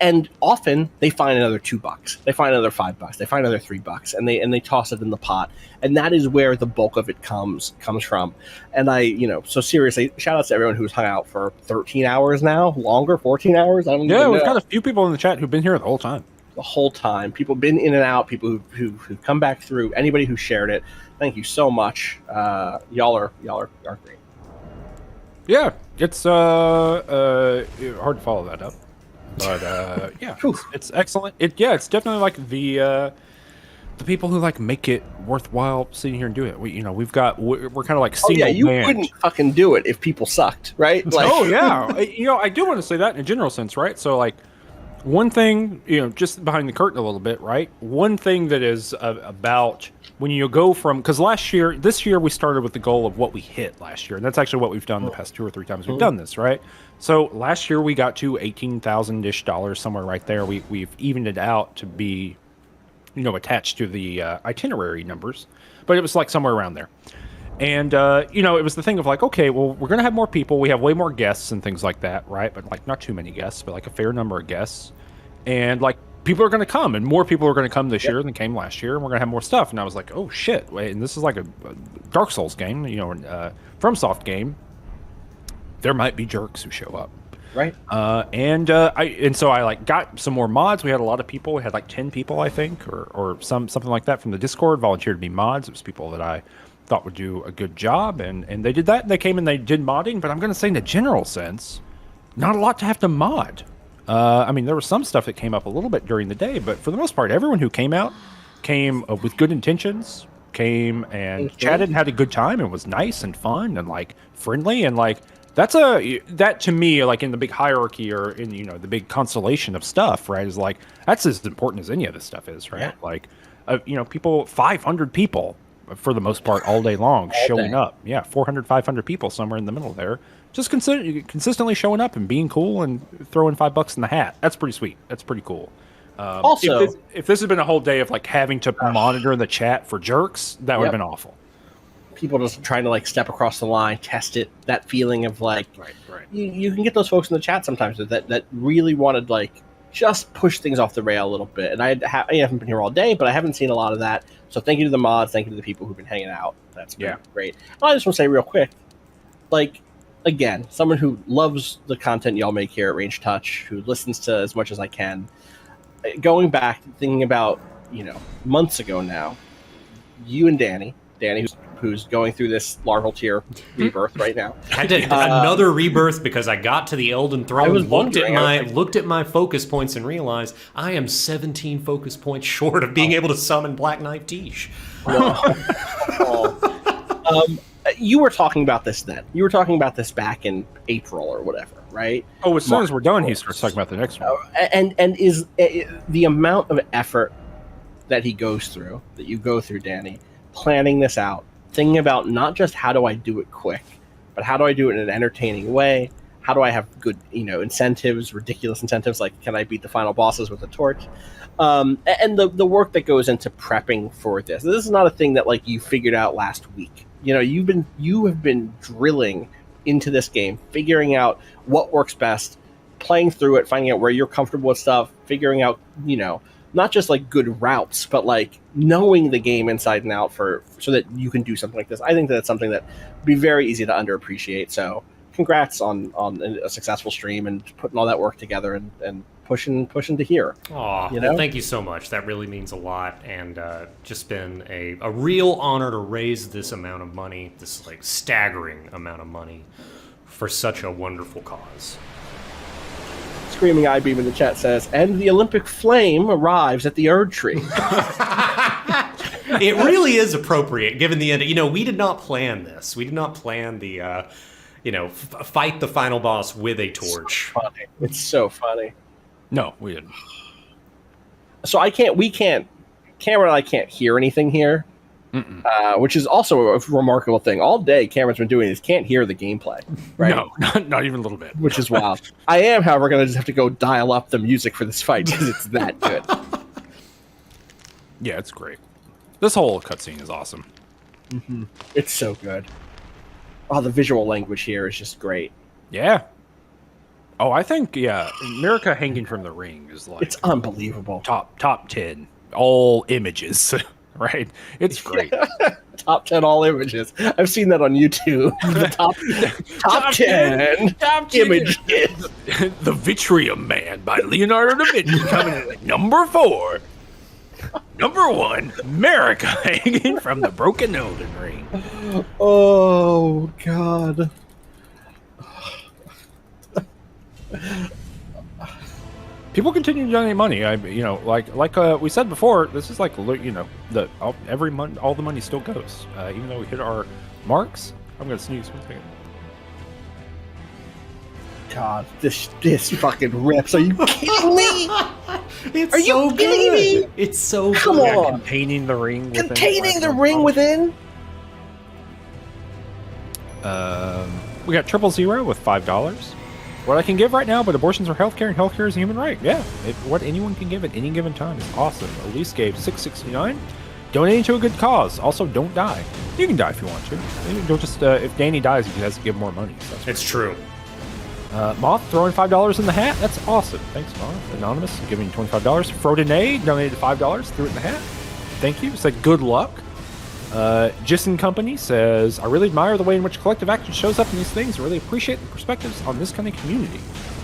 and often they find another $2, they find another $5, they find another $3, and they toss it in the pot, and that is where the bulk of it comes from. And so seriously, shout out to everyone who's hung out for 13 hours now, longer, 14 hours. I don't even know. We've got a few people in the chat who've been here the whole time. The whole time, people been in and out, people who've come back through, anybody who shared it. Thank you so much. Y'all are great. Yeah, it's hard to follow that up, but yeah, it's excellent. It's definitely like the people who like make it worthwhile sitting here and do it. We're kind of like single you band. wouldn't fucking do it if people sucked, right? Like, I do want to say that in a general sense, right? So like, one thing, just behind the curtain a little bit, right? One thing that is about when you go from, because this year we started with the goal of what we hit last year, and that's actually what we've done the past 2 or 3 times we've done this, right? So last year we got to $18,000-ish, somewhere right there. We've evened it out to be, attached to the itinerary numbers, but it was like somewhere around there. And, it was the thing of like, okay, well, we're going to have more people. We have way more guests and things like that, right? But like not too many guests, but like a fair number of guests. And like people are going to come, and more people are going to come this year than came last year. And we're going to have more stuff. And I was like, oh shit. Wait, and this is like a Dark Souls game, FromSoft game. There might be jerks who show up. Right. So I like got some more mods. We had a lot of people. We had like 10 people, I think, or something like that from the Discord volunteered to be mods. It was people that I thought would do a good job, and they did that. They came and they did modding, but I'm going to say in the general sense, not a lot to have to mod. There was some stuff that came up a little bit during the day, but for the most part, everyone who came out came with good intentions, came and chatted and had a good time and was nice and fun and like friendly, and like that to me, like in the big hierarchy or in the big constellation of stuff, right? Is like that's as important as any of this stuff is, right? Yeah. Like, people, 500 people for the most part all day long showing up. Yeah, 400, 500 people somewhere in the middle there, just consistently showing up and being cool and throwing $5 in the hat. That's pretty sweet. That's pretty cool. Also, if this had been a whole day of like having to monitor the chat for jerks, that would have been awful. People just trying to like step across the line, test it. That feeling of like, right. You can get those folks in the chat sometimes that really wanted like just push things off the rail a little bit. And I haven't been here all day, but I haven't seen a lot of that. So thank you to the mods, thank you to the people who've been hanging out. That's been great. And I just want to say real quick, like, again, someone who loves the content y'all make here at Range Touch, who listens to as much as I can. Going back, thinking about, months ago now, you and Danny, who's going through this larval tier rebirth right now. I did another rebirth because I got to the Elden Throne, looked at my focus points and realized I am 17 focus points short of being able to summon Black Knight Tish. You were talking about this then. You were talking about this back in April or whatever, right? Oh, as soon as we're done, he starts talking about the next one. And is the amount of effort that he goes through, that you go through, Danny, planning this out, thinking about not just how do I do it quick, but how do I do it in an entertaining way? How do I have good, incentives, ridiculous incentives, like can I beat the final bosses with a torch? And the work that goes into prepping for this. This is not a thing that like you figured out last week. You have been drilling into this game, figuring out what works best, playing through it, finding out where you're comfortable with stuff, figuring out, not just like good routes, but like knowing the game inside and out so that you can do something like this. I think that's something that would be very easy to underappreciate. So congrats on a successful stream and putting all that work together and pushing to here. Aw, well, thank you so much. That really means a lot, and just been a real honor to raise this amount of money, this like staggering amount of money for such a wonderful cause. Screaming I-beam in the chat says, and the Olympic flame arrives at the Erd tree. It really is appropriate given the end. We did not plan this. We did not plan the, fight the final boss with a torch. So funny. It's so funny. No, we didn't. So Cameron and I can't hear anything here, which is also a remarkable thing. All day Cameron's been doing is can't hear the gameplay, right? No, not even a little bit. Which is wild. I am, however, going to just have to go dial up the music for this fight because it's that good. Yeah, it's great. This whole cutscene is awesome. Mm-hmm. It's so good. Oh, the visual language here is just great. Yeah. Oh, I think, America hanging from the ring is like... It's unbelievable. Top 10. All images, right? It's great. Top 10 all images. I've seen that on YouTube. The top 10 images. The Vitrium Man by Leonardo da Vinci coming in at number 4. Number 1, America hanging from the broken Elden Ring. Oh, God. People continue to donate money. Like we said before, this is like every month, all the money still goes. Even though we hit our marks, I'm gonna sneeze one second. God, this fucking rips. Are you kidding me? Are you kidding me? It's so good. Come on. Containing the ring within. Containing the ring within? We got 000 with $5. What I can give right now, but abortions are healthcare, and healthcare is a human right. Yeah, what anyone can give at any given time is awesome. Elise gave $6.69, donating to a good cause. Also, don't die. You can die if you want to. Don't just if Danny dies, he has to give more money. So it's true. Moth throwing $5 in the hat. That's awesome. Thanks, Moth. Anonymous giving $25. Frodene donated $5, threw it in the hat. Thank you. Said good luck. Jissen Company says, I really admire the way in which collective action shows up in these things. I really appreciate the perspectives on this kind of community,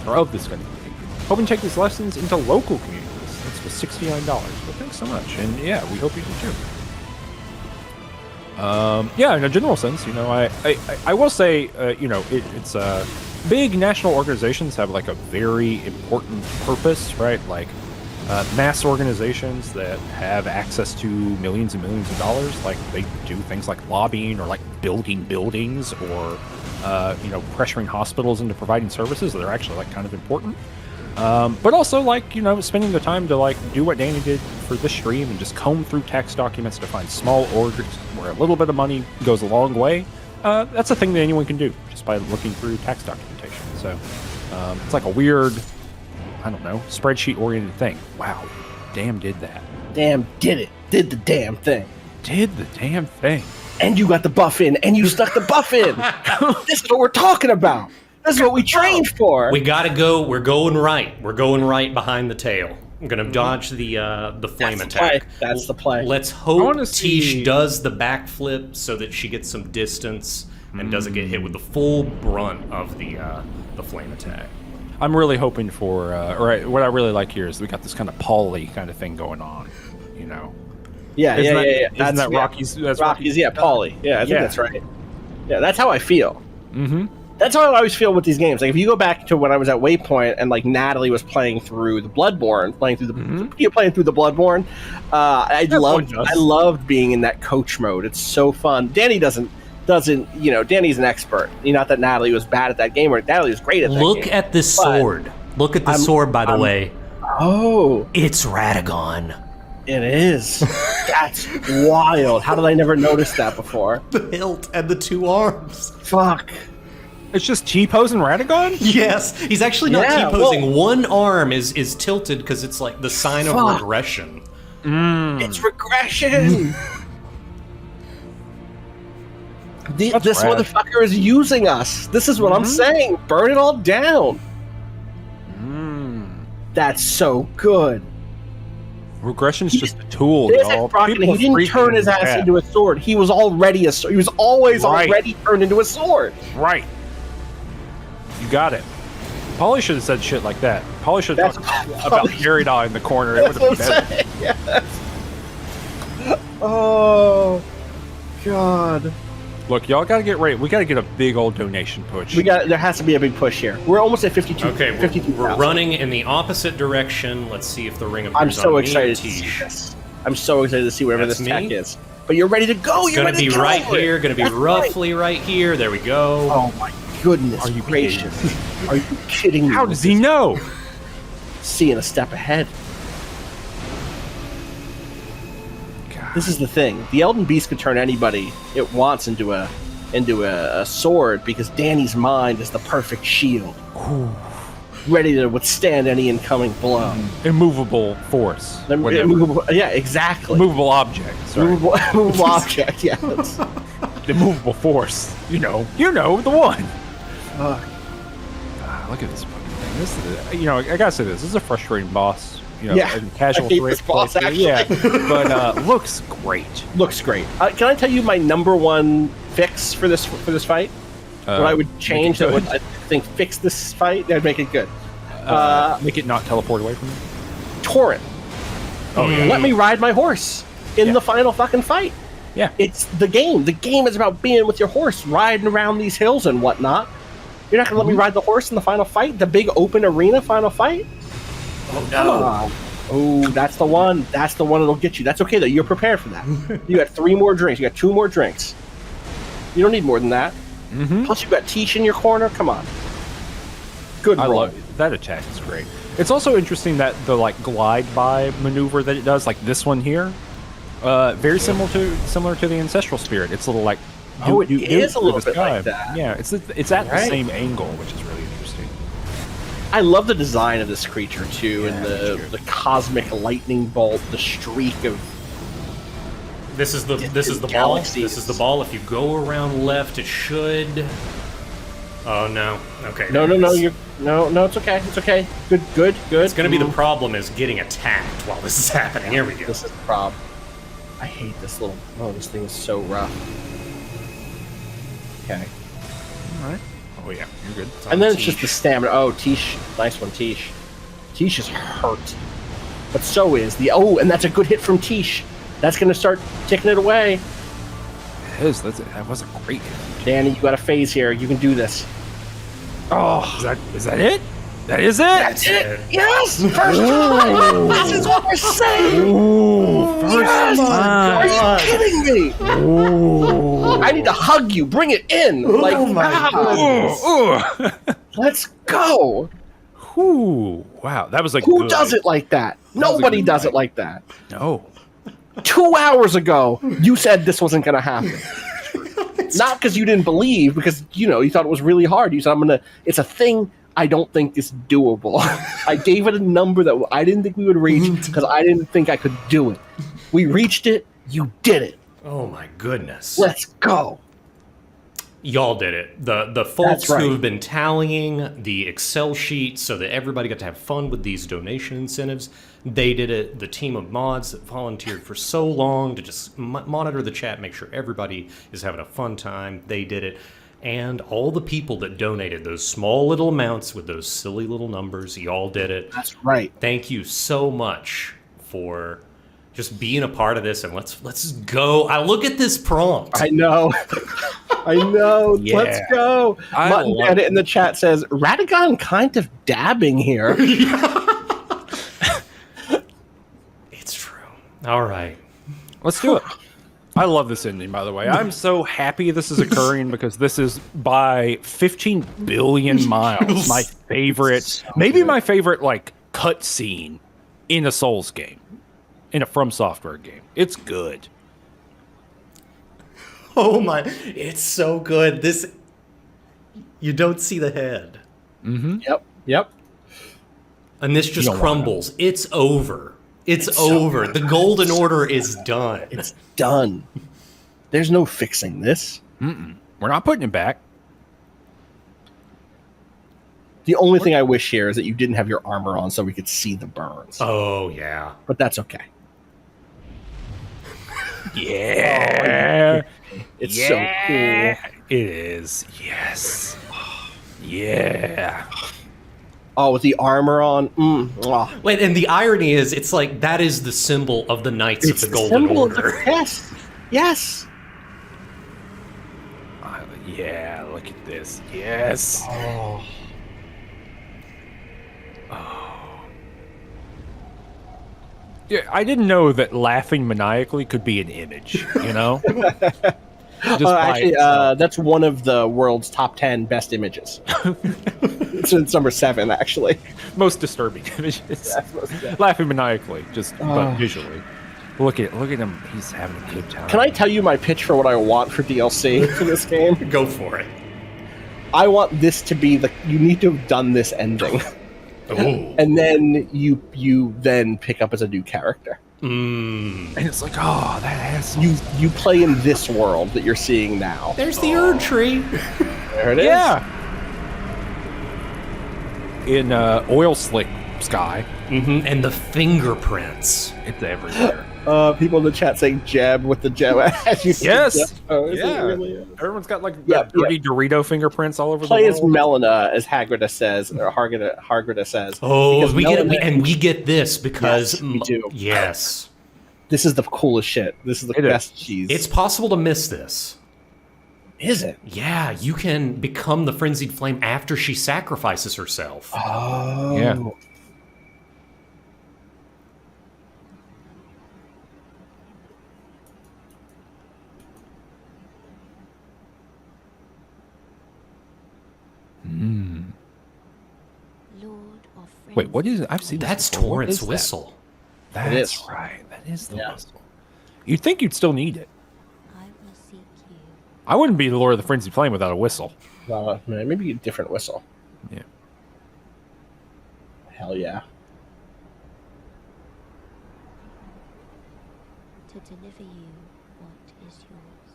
or of this kind of community. Hoping to take these lessons into local communities. That's was $69. Well, thanks so much. And yeah, we hope you do too. Yeah, in a general sense, I will say, it's big national organizations have like a very important purpose, right? Like, mass organizations that have access to millions and millions of dollars, like they do things like lobbying or like building buildings or pressuring hospitals into providing services that are actually like kind of important. But also like spending the time to like do what Danny did for this stream and just comb through tax documents to find small orders where a little bit of money goes a long way. That's a thing that anyone can do just by looking through tax documentation. So it's like a weird, I don't know, spreadsheet-oriented thing. Wow, damn did that. Damn did it. Did the damn thing. Did the damn thing. And you got the buff in, and you stuck the buff in. This is what we're talking about. This is what we trained for. We gotta go. We're going right. We're going right behind the tail. I'm gonna dodge the flame attack. That's the play. Let's hope Tish does the backflip so that she gets some distance and doesn't get hit with the full brunt of the flame attack. I'm really hoping for, what I really like here is we got this kind of Polly kind of thing going on, Yeah. Isn't that Rocky's? That's Rocky's, yeah, Polly. Yeah, I think that's right. Yeah, that's how I feel. Mm-hmm. That's how I always feel with these games. Like, if you go back to when I was at Waypoint and, like, Natalie was playing through the Bloodborne, playing through the Bloodborne, I loved being in that coach mode. It's so fun. Danny doesn't, Danny's an expert. Not that Natalie was bad at that game, or Natalie was great at that game. Look at the sword. Look at the sword, by the way. Oh. It's Radagon. It is. That's wild. How did I never notice that before? The hilt and the two arms. Fuck. It's just T-posing Radagon? Yes. He's actually not T-posing. Well, one arm is tilted because it's like the sign of regression. It's regression. This motherfucker is using us. This is what I'm saying. Burn it all down. That's so good. Regression's just a tool. He didn't turn his ass into a sword. He was already a sword. He was always already turned into a sword. Right. You got it. Polly should have said shit like that. Polly should have talked about Gyarados in the corner. It would have been better. Yes. Oh, God. Look, y'all got to get ready. We got to get a big old donation push. There has to be a big push here. We're almost at 52. Okay, 52, we're running in the opposite direction. Let's see if the ring appears. I'm so excited to see this. I'm so excited to see whatever this attack is. But you're ready to go. It's going to be right here. Going to be roughly right here. There we go. Oh my goodness gracious! Are you kidding me? How does he know? Seeing a step ahead. This is the thing. The Elden Beast could turn anybody it wants into a sword because Danny's mind is the perfect shield. Ready to withstand any incoming blow. Immovable force. Yeah, exactly. Movable object. Sorry. Movable object, yes. Immovable force. You know the one. Look at this fucking thing. This is, I gotta say this is a frustrating boss. Casual boss, actually. Yeah, but looks great. Looks great. Can I tell you my number one fix for this fight? What I would change that would, I think, fix this fight? That'd make it good. Make it not teleport away from you? Torrent. Oh, yeah. Let me ride my horse in the final fucking fight. Yeah. It's the game. The game is about being with your horse, riding around these hills and whatnot. You're not going to let me ride the horse in the final fight? The big open arena final fight? Oh, no. Oh, that's the one. That's the one that'll get you. That's okay, though. You're prepared for that. You got 3 more drinks. You got 2 more drinks. You don't need more than that. Plus, you've got Tish in your corner. Come on. Good roll. I love that attack. Is great. It's also interesting that the glide by maneuver that it does, like this one here, very similar to the Ancestral Spirit. It's a little like it is a little bit like that. Yeah, it's at the same angle, which is really interesting. I love the design of this creature too, and the cosmic lightning bolt, the streak of. This is the ball. This is the ball. If you go around left, it should. Oh no. Okay. No. No. It's okay. It's okay. Good. It's gonna be the problem is getting attacked while this is happening. Here we go. This is the problem. I hate this little. Oh, this thing is so rough. Okay. All right. Oh yeah, you're good. And then it's just the stamina. Oh, Tish. Nice one, Tish. Tish is hurt. But so is the... Oh, and that's a good hit from Tish. That's going to start ticking it away. It is. That was a great hit. Danny, you got a phase here. You can do this. Oh, is that it? That is it. That's it. Yes. First try. This is what we're saying. Yes. Are you kidding me? I need to hug you. Bring it in. Like, let's go. Ooh, wow, that was like Who does it like that? Nobody does it like that. No. 2 hours ago, you said this wasn't going to happen. Not because you didn't believe, because you thought it was really hard. You said it's a thing I don't think is doable. I gave it a number that I didn't think we would reach because I didn't think I could do it. We reached it. You did it. Oh my goodness. Let's go. Y'all did it. The folks right. who have been tallying the Excel sheet so that everybody got to have fun with these donation incentives, they did it. The team of mods that volunteered for so long to just monitor the chat, make sure everybody is having a fun time, they did it. And all the people that donated those small little amounts with those silly little numbers, y'all did it. That's right. Thank you so much for just being a part of this, and let's go. I look at this prompt. I know. I know. Yeah. Let's go. Mutton Bandit in the chat says, Radagon kind of dabbing here. It's true. All right. Let's do it. I love this ending, by the way. I'm so happy this is occurring because this is by 15 billion miles my favorite, maybe my favorite like cutscene in a Souls game, in a From Software game. It's good. Oh my! It's so good. This, you don't see the head. Mm-hmm. Yep. And this just crumbles. It's over. It's over. The Golden Order is done. It's done. There's no fixing this. Mm-mm. We're not putting it back. The only thing I wish here is that you didn't have your armor on so we could see the burns. Oh, yeah. But that's okay. Yeah. It's so cool. It is. Yes. Yeah. Oh, with the armor on. Wait, and the irony is, it's like that is the symbol of the Knights of the Golden Order. Yes. Yeah, look at this. Yes. Oh. Yeah, I didn't know that laughing maniacally could be an image, Actually, that's one of the world's top 10 best images. It's number 7, actually. Most disturbing images. Laughing maniacally, just but visually. Look at him. He's having a good time. Can I tell you my pitch for what I want for DLC for this game? Go for it. I want this to be you need to have done this ending. Ooh. And then you then pick up as a new character. And it's like, oh, that has you play in this world that you're seeing now. There's the Erd Tree. There it is. Yeah. In oil slick sky. Mm-hmm. And the fingerprints. It's everywhere. People in the chat saying jab with the jab. As you Yes. Yeah. Really Everyone's got like dirty Dorito fingerprints all over Play the as world. Melina, as Hagrida says, or Hargrida says. Oh, we Melina, get it, and we get this because yes, we do. Yes. This is the coolest shit. This is the best cheese. It's possible to miss this. Is it? Yeah, you can become the Frenzied Flame after she sacrifices herself. Oh. Yeah. Wait, what is it? I've seen That's this before. What Torrent's is that? whistle. That's It is. right. That is the whistle. You'd think you'd still need it. I will seek you. I wouldn't be the Lord of the Frenzied Flame without a whistle. Maybe a different whistle. Yeah. Hell yeah. To deliver you what is yours.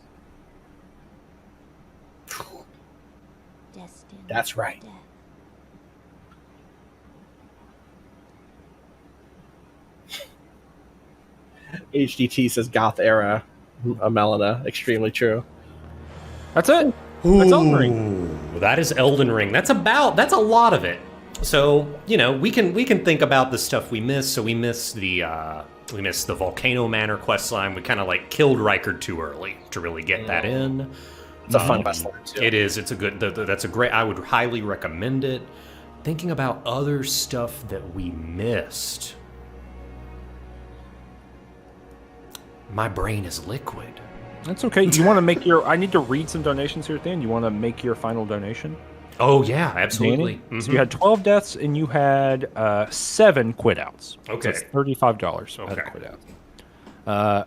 Destined That's right. death. HDT says goth era Melina. Extremely true. That's it. That's Elden Ring. Ooh, that is Elden Ring. That's a lot of it. So, we can think about the stuff we missed. So we missed the Volcano Manor questline. We kind of killed Riker too early to really get that in. It's a fun questline too. It is. It's a good. That's a great. I would highly recommend it. thinking about other stuff that we missed. My brain is liquid. That's okay. You want to make your... I need to read some donations here at the end. You want to make your final donation? Oh, yeah, absolutely. So you had 12 deaths and you had 7 quit outs. Okay. So that's $35 Okay. quit outs.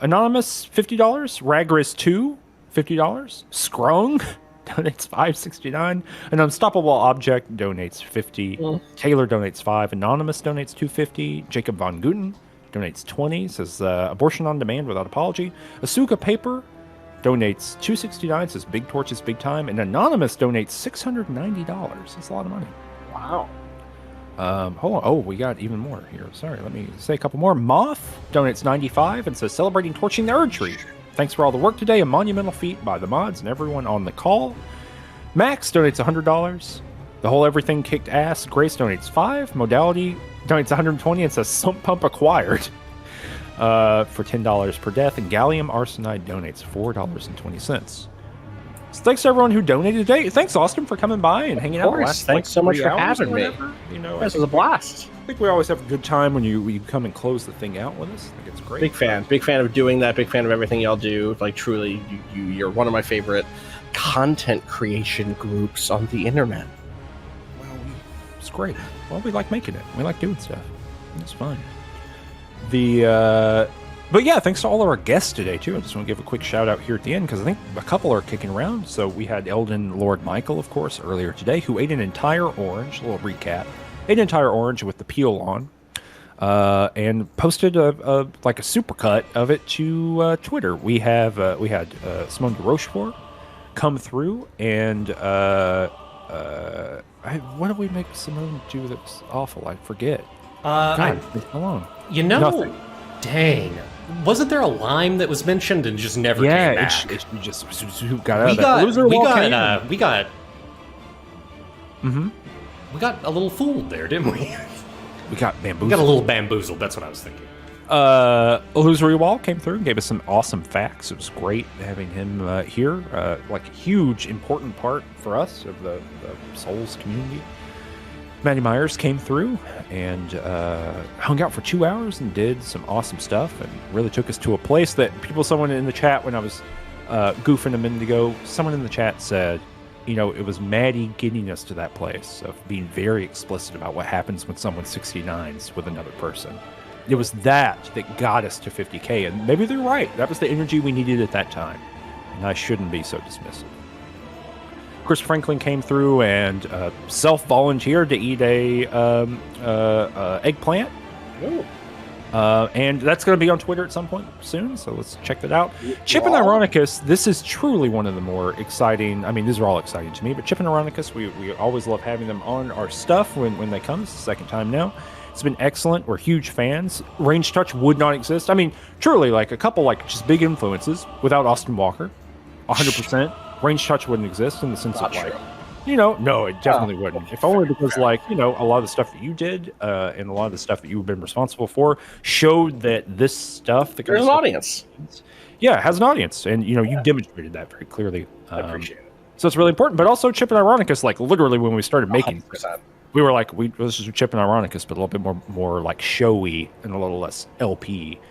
Anonymous, $50. Ragris 2, $50. Scrung donates $5.69. An Unstoppable Object donates $50. Taylor donates $5. Anonymous donates $2.50. Jacob Von Guten donates $20. Says abortion on demand without apology. Asuka Paper donates $2.69. Says big torches, big time. And Anonymous donates $690. That's a lot of money. Wow. Hold on. Oh, we got even more here. Sorry, let me say a couple more. Moth donates $95 and says celebrating torching the Erd Tree. Thanks for all the work today. A monumental feat by the mods and everyone on the call. Max donates $100. The whole everything kicked ass. Grace donates $5. Modality donates $120 and says sump pump acquired for $10 per death. And Gallium Arsenide donates $4.20. So thanks to everyone who donated today. Thanks, Austin, for coming by and hanging out. Course. Thanks so much for having me. You know, This was a blast. I think we always have a good time when you come and close the thing out with us. I think it's great. Big fan of doing that. Big fan of everything y'all do. Like truly, you're one of my favorite content creation groups on the internet. Well, it's great. Well, we like making it. We like doing stuff. It's fun. But yeah, thanks to all of our guests today too. I just want to give a quick shout out here at the end because I think a couple are kicking around. So we had Elden Lord Michael, of course, earlier today, who ate an entire orange. A little recap: ate an entire orange with the peel on, and posted a supercut of it to Twitter. We had Simone de Rochefort come through, and what did we make Simone do that was awful? I forget. God, how long? You know, Nothing. Dang. Wasn't there a lime that was mentioned and just never came back? It just got out of that. We got a little fooled there, didn't we? We got bamboozled. We got a little bamboozled. That's what I was thinking. Illusory Wall came through and gave us some awesome facts. It was great having him here. Like a huge, important part for us of the Souls community. Maddie Myers came through and hung out for 2 hours and did some awesome stuff and really took us to a place that someone in the chat when I was goofing a minute ago, someone in the chat said, you know, it was Maddie getting us to that place of being very explicit about what happens when someone 69s with another person. It was that got us to 50K, and maybe they're right. That was the energy we needed at that time, and I shouldn't be so dismissive. Chris Franklin came through and self-volunteered to eat a eggplant. Ooh. And that's going to be on Twitter at some point soon, so let's check that out. Chip and Ironicus, this is truly one of the more exciting. I mean, these are all exciting to me, but Chip and Ironicus, we always love having them on our stuff when they come. It's the second time now. It's been excellent. We're huge fans. Range Touch would not exist. I mean, truly, like a couple like just big influences without Austin Walker, 100%. Range Touch wouldn't exist in the sense of like, you know, no, it definitely wouldn't. If only because like, you know, a lot of the stuff that you did and a lot of the stuff that you've been responsible for showed that this stuff, there's an audience. Yeah, it has an audience, and you know, you demonstrated that very clearly. I appreciate it. So it's really important. But also, Chip and Ironicus, like literally when we started making, 100%. we were like, this is Chip and Ironicus, but a little bit more like showy and a little less LP.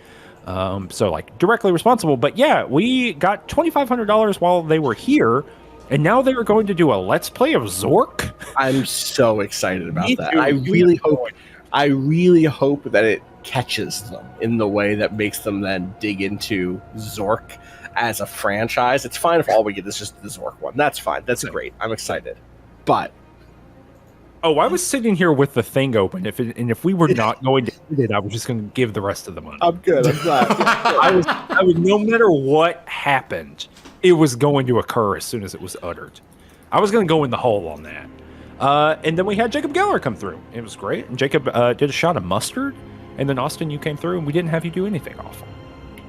So like directly responsible. But yeah, we got $2,500 while they were here, and now they are going to do a Let's Play of Zork. I'm so excited about that. I really hope that it catches them in the way that makes them then dig into Zork as a franchise. It's fine if all we get is just the Zork one. That's fine. That's great. I'm excited. But I was sitting here with the thing open. If we were not going to eat it, I was just going to give the rest of the money. I'm good. I'm glad. I was no matter what happened, it was going to occur as soon as it was uttered. I was going to go in the hole on that. And then we had Jacob Geller come through. It was great. And Jacob did a shot of mustard. And then Austin, you came through, and we didn't have you do anything awful.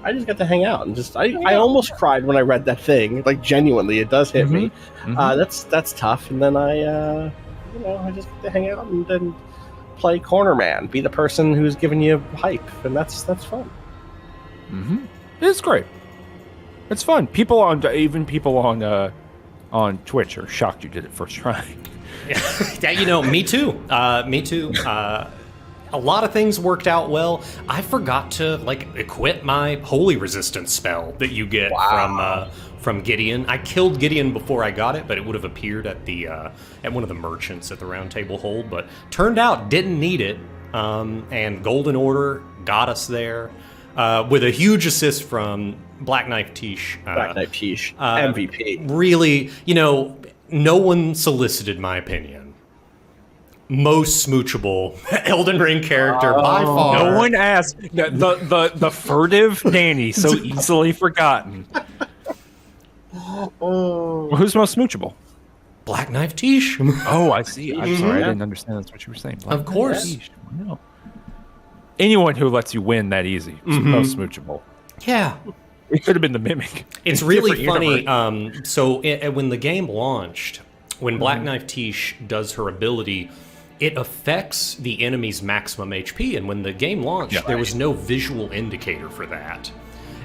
I just got to hang out and just I almost cried when I read that thing. Like genuinely, it does hit me. That's tough. And then I just get to hang out and then play corner man, be the person who's giving you hype, and that's fun. It's great. It's fun. People on Twitch are shocked you did it first try. Yeah, me too. Me too. A lot of things worked out well. I forgot to equip my holy resistance spell that you get from Gideon. I killed Gideon before I got it, but it would have appeared at the at one of the merchants at the Round Table Hold. But turned out didn't need it. And Golden Order got us there with a huge assist from Black Knife Tish. MVP. Really, no one solicited my opinion. Most smoochable Elden Ring character by far. No one asked. The furtive Danny, so easily forgotten. Who's most smoochable? Black Knife Tish. Oh, I see. I'm sorry, I didn't understand that's what you were saying. Of course. No. Anyone who lets you win that easy is most smoochable. Yeah. It could have been the Mimic. It's really funny. When the game launched, when Black Knife Tish does her ability, it affects the enemy's maximum HP. And when the game launched, there was no visual indicator for that.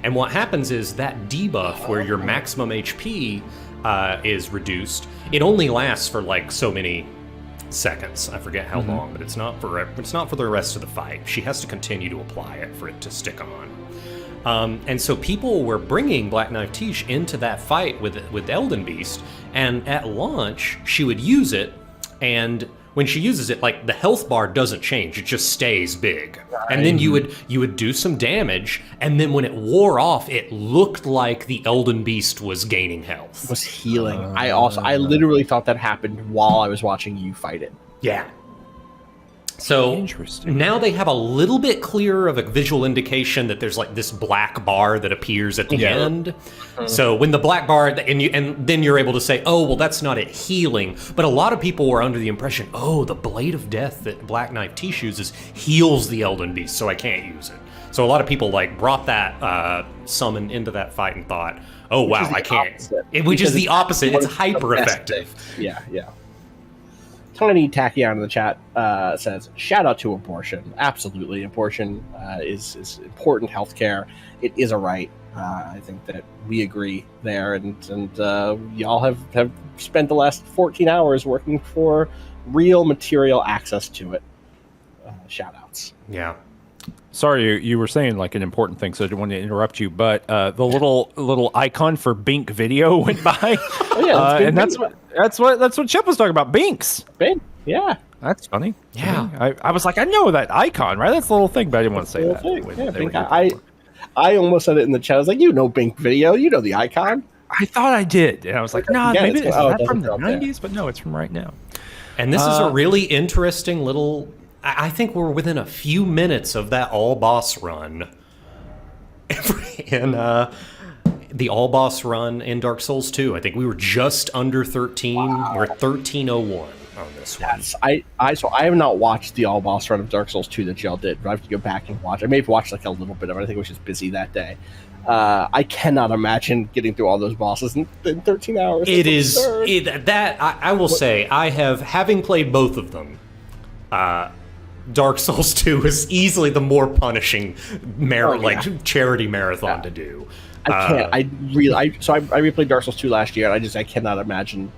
And what happens is that debuff where your maximum HP is reduced, it only lasts for so many seconds. I forget how long, but it's not for the rest of the fight. She has to continue to apply it for it to stick on. And so people were bringing Black Knife Tish into that fight with Elden Beast, and at launch she would use it, and when she uses it, the health bar doesn't change; it just stays big. Right. And then you would do some damage, and then when it wore off, it looked like the Elden Beast was gaining health. It was healing. I literally thought that happened while I was watching you fight it. Yeah. So now they have a little bit clearer of a visual indication that there's this black bar that appears at the end. So when the black bar, and then you're able to say, oh, well, that's not it healing. But a lot of people were under the impression, oh, the Blade of Death that Black Knife Tish uses heals the Elden Beast, so I can't use it. So a lot of people brought that summon into that fight and thought, oh, wow, I can't. Which is the opposite. It's hyper effective. Yeah. Tiny Tachyon in the chat says, shout out to abortion. Absolutely. Abortion is important healthcare. It is a right. I think that we agree there. And y'all have spent the last 14 hours working for real material access to it. Shout outs. Yeah. Sorry, you were saying an important thing, so I didn't want to interrupt you. But the little icon for Bink video went by, and that's what Chip was talking about. Binks. Bink. Yeah, that's funny. Yeah, I was like, I know that icon, right? That's the little thing, but I didn't want to say that. Bink. I almost said it in the chat. I was like, Bink video, the icon. I thought I did, and I was like, maybe it's not from the '90s, but no, it's from right now. And this is a really interesting little. I think we're within a few minutes of that all-boss run. In the all-boss run in Dark Souls 2. I think we were just under 13. Wow. We're 1301 on this one. So I have not watched the all-boss run of Dark Souls 2 that y'all did, but I have to go back and watch. I may have watched a little bit of it. I think I was just busy that day. I cannot imagine getting through all those bosses in 13 hours. It is. I will say, having played both of them, Dark Souls 2 is easily the more punishing charity marathon to do. I can't. I replayed Dark Souls 2 last year, and I cannot imagine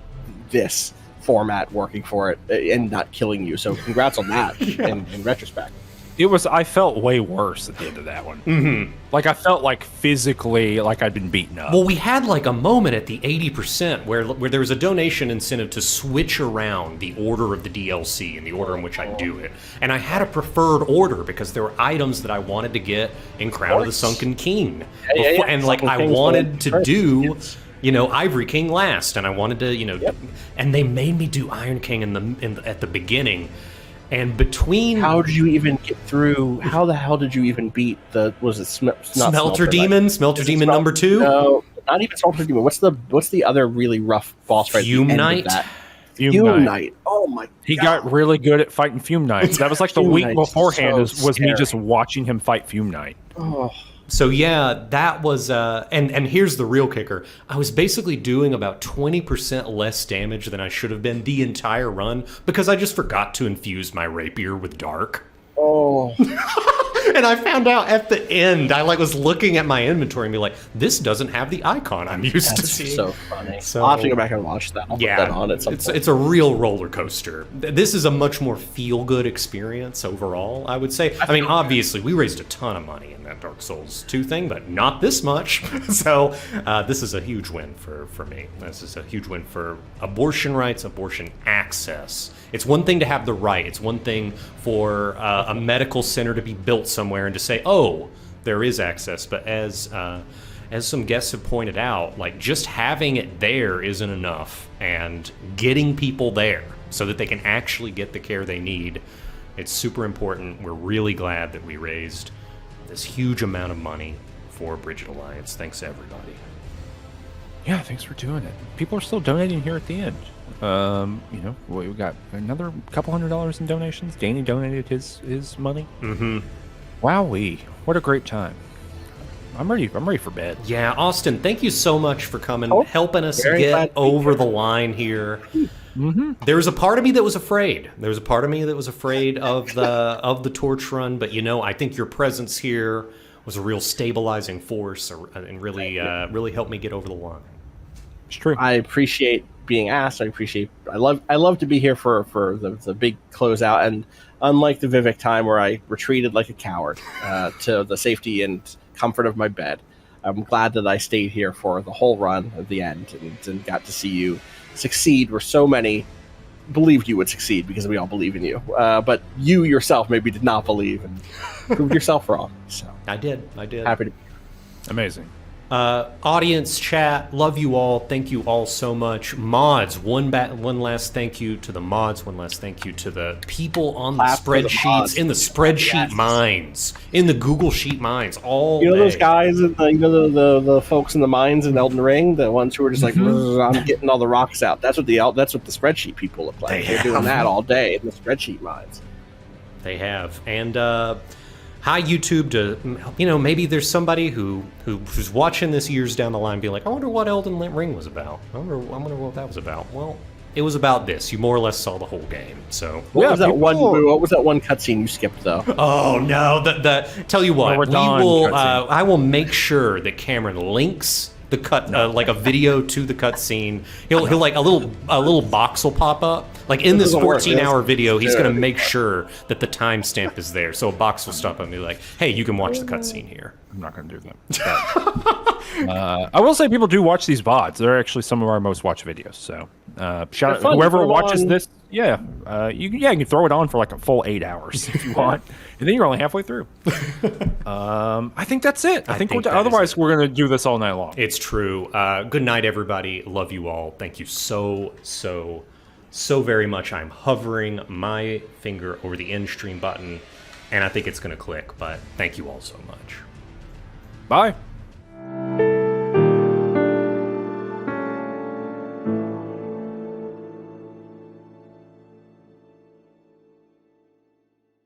this format working for it and not killing you. So congrats on that in retrospect. I felt way worse at the end of that one. Mm-hmm. I felt physically I'd been beaten up. Well, we had a moment at the 80% where there was a donation incentive to switch around the order of the DLC and the order in which I do it. And I had a preferred order because there were items that I wanted to get in Crown of the Sunken King. And I wanted to do Ivory King last, and I wanted to and they made me do Iron King at the beginning. And between... How did you even get through... How the hell did you even beat the... Was it Smelter Demon? Smelter Demon number 2? No, not even Smelter Demon. What's the other really rough boss fight? Fume Knight? Fume Knight. Oh my god. He got really good at fighting Fume Knights. That was the week beforehand was me just watching him fight Fume Knight. Oh. So yeah, that was and here's the real kicker. I was basically doing about 20% less damage than I should have been the entire run because I just forgot to infuse my rapier with dark. Oh. And I found out at the end, I was looking at my inventory and be like, this doesn't have the icon I'm used to That's seeing. so funny. So, I'll have to go back and watch that. I'll put that on at some point. It's a real roller coaster. This is a much more feel-good experience overall, I would say. I mean, obviously, we raised a ton of money in that Dark Souls 2 thing, but not this much. So this is a huge win for me. This is a huge win for abortion rights, abortion access. It's one thing to have the right. It's one thing for a medical center to be built somewhere and to say, oh, there is access. But as some guests have pointed out, like just having it there isn't enough, and getting people there so that they can actually get the care they need, it's super important. We're really glad that we raised this huge amount of money for Bridget Alliance. Thanks everybody. Yeah, thanks for doing it. People are still donating here at the end. You know, we got another couple $100 in donations. Danny donated his money. Mm-hmm. Wowee, what a great time. I'm ready for bed. Yeah, Austin, thank you so much for coming, helping us Very get over the line here. Mm-hmm. There was a part of me that was afraid. There was a part of me that was afraid of the torch run, but you know, I think your presence here was a real stabilizing force and really helped me get over the line. It's true. I appreciate being asked. I love to be here for the big closeout, and unlike the Vivek time where I retreated like a coward to the safety and comfort of my bed, I'm glad that I stayed here for the whole run at the end and got to see you succeed where so many believed you would succeed, because we all believe in you, but you yourself maybe did not believe and proved yourself wrong. So I did happy to be here. Amazing. Audience, chat, love you all. Thank you all so much. Mods, one last thank you to the mods. One last thank you to the people on the spreadsheets, in the spreadsheet mines, in the Google Sheet mines. All those guys, the folks in the mines in Elden Ring, the ones who are just like, I'm getting all the rocks out. That's what the spreadsheet people look like. They're doing that all day in the spreadsheet mines. They have. And hi YouTube to, maybe there's somebody who's watching this years down the line being like, I wonder what Elden Ring was about. I wonder what that was about. Well, it was about this. You more or less saw the whole game. So what was that one cutscene you skipped though? Oh no, tell you what, I will make sure that Cameron links the cut like a video to the cutscene. He'll like a little box will pop up. Like in this 14-hour video, he's going to make sure that the timestamp is there. So a box will stop and be like, hey, you can watch the cutscene here. I'm not going to do that. I will say people do watch these VODs. They're actually some of our most watched videos. So shout out whoever watches this. Yeah, you can throw it on for like a full 8 hours if you want. And then you're only halfway through. I think that's it. I think otherwise we're going to do this all night long. It's true. Good night, everybody. Love you all. Thank you so very much. I'm hovering my finger over the end stream button, and I think it's going to click, but thank you all so much. Bye.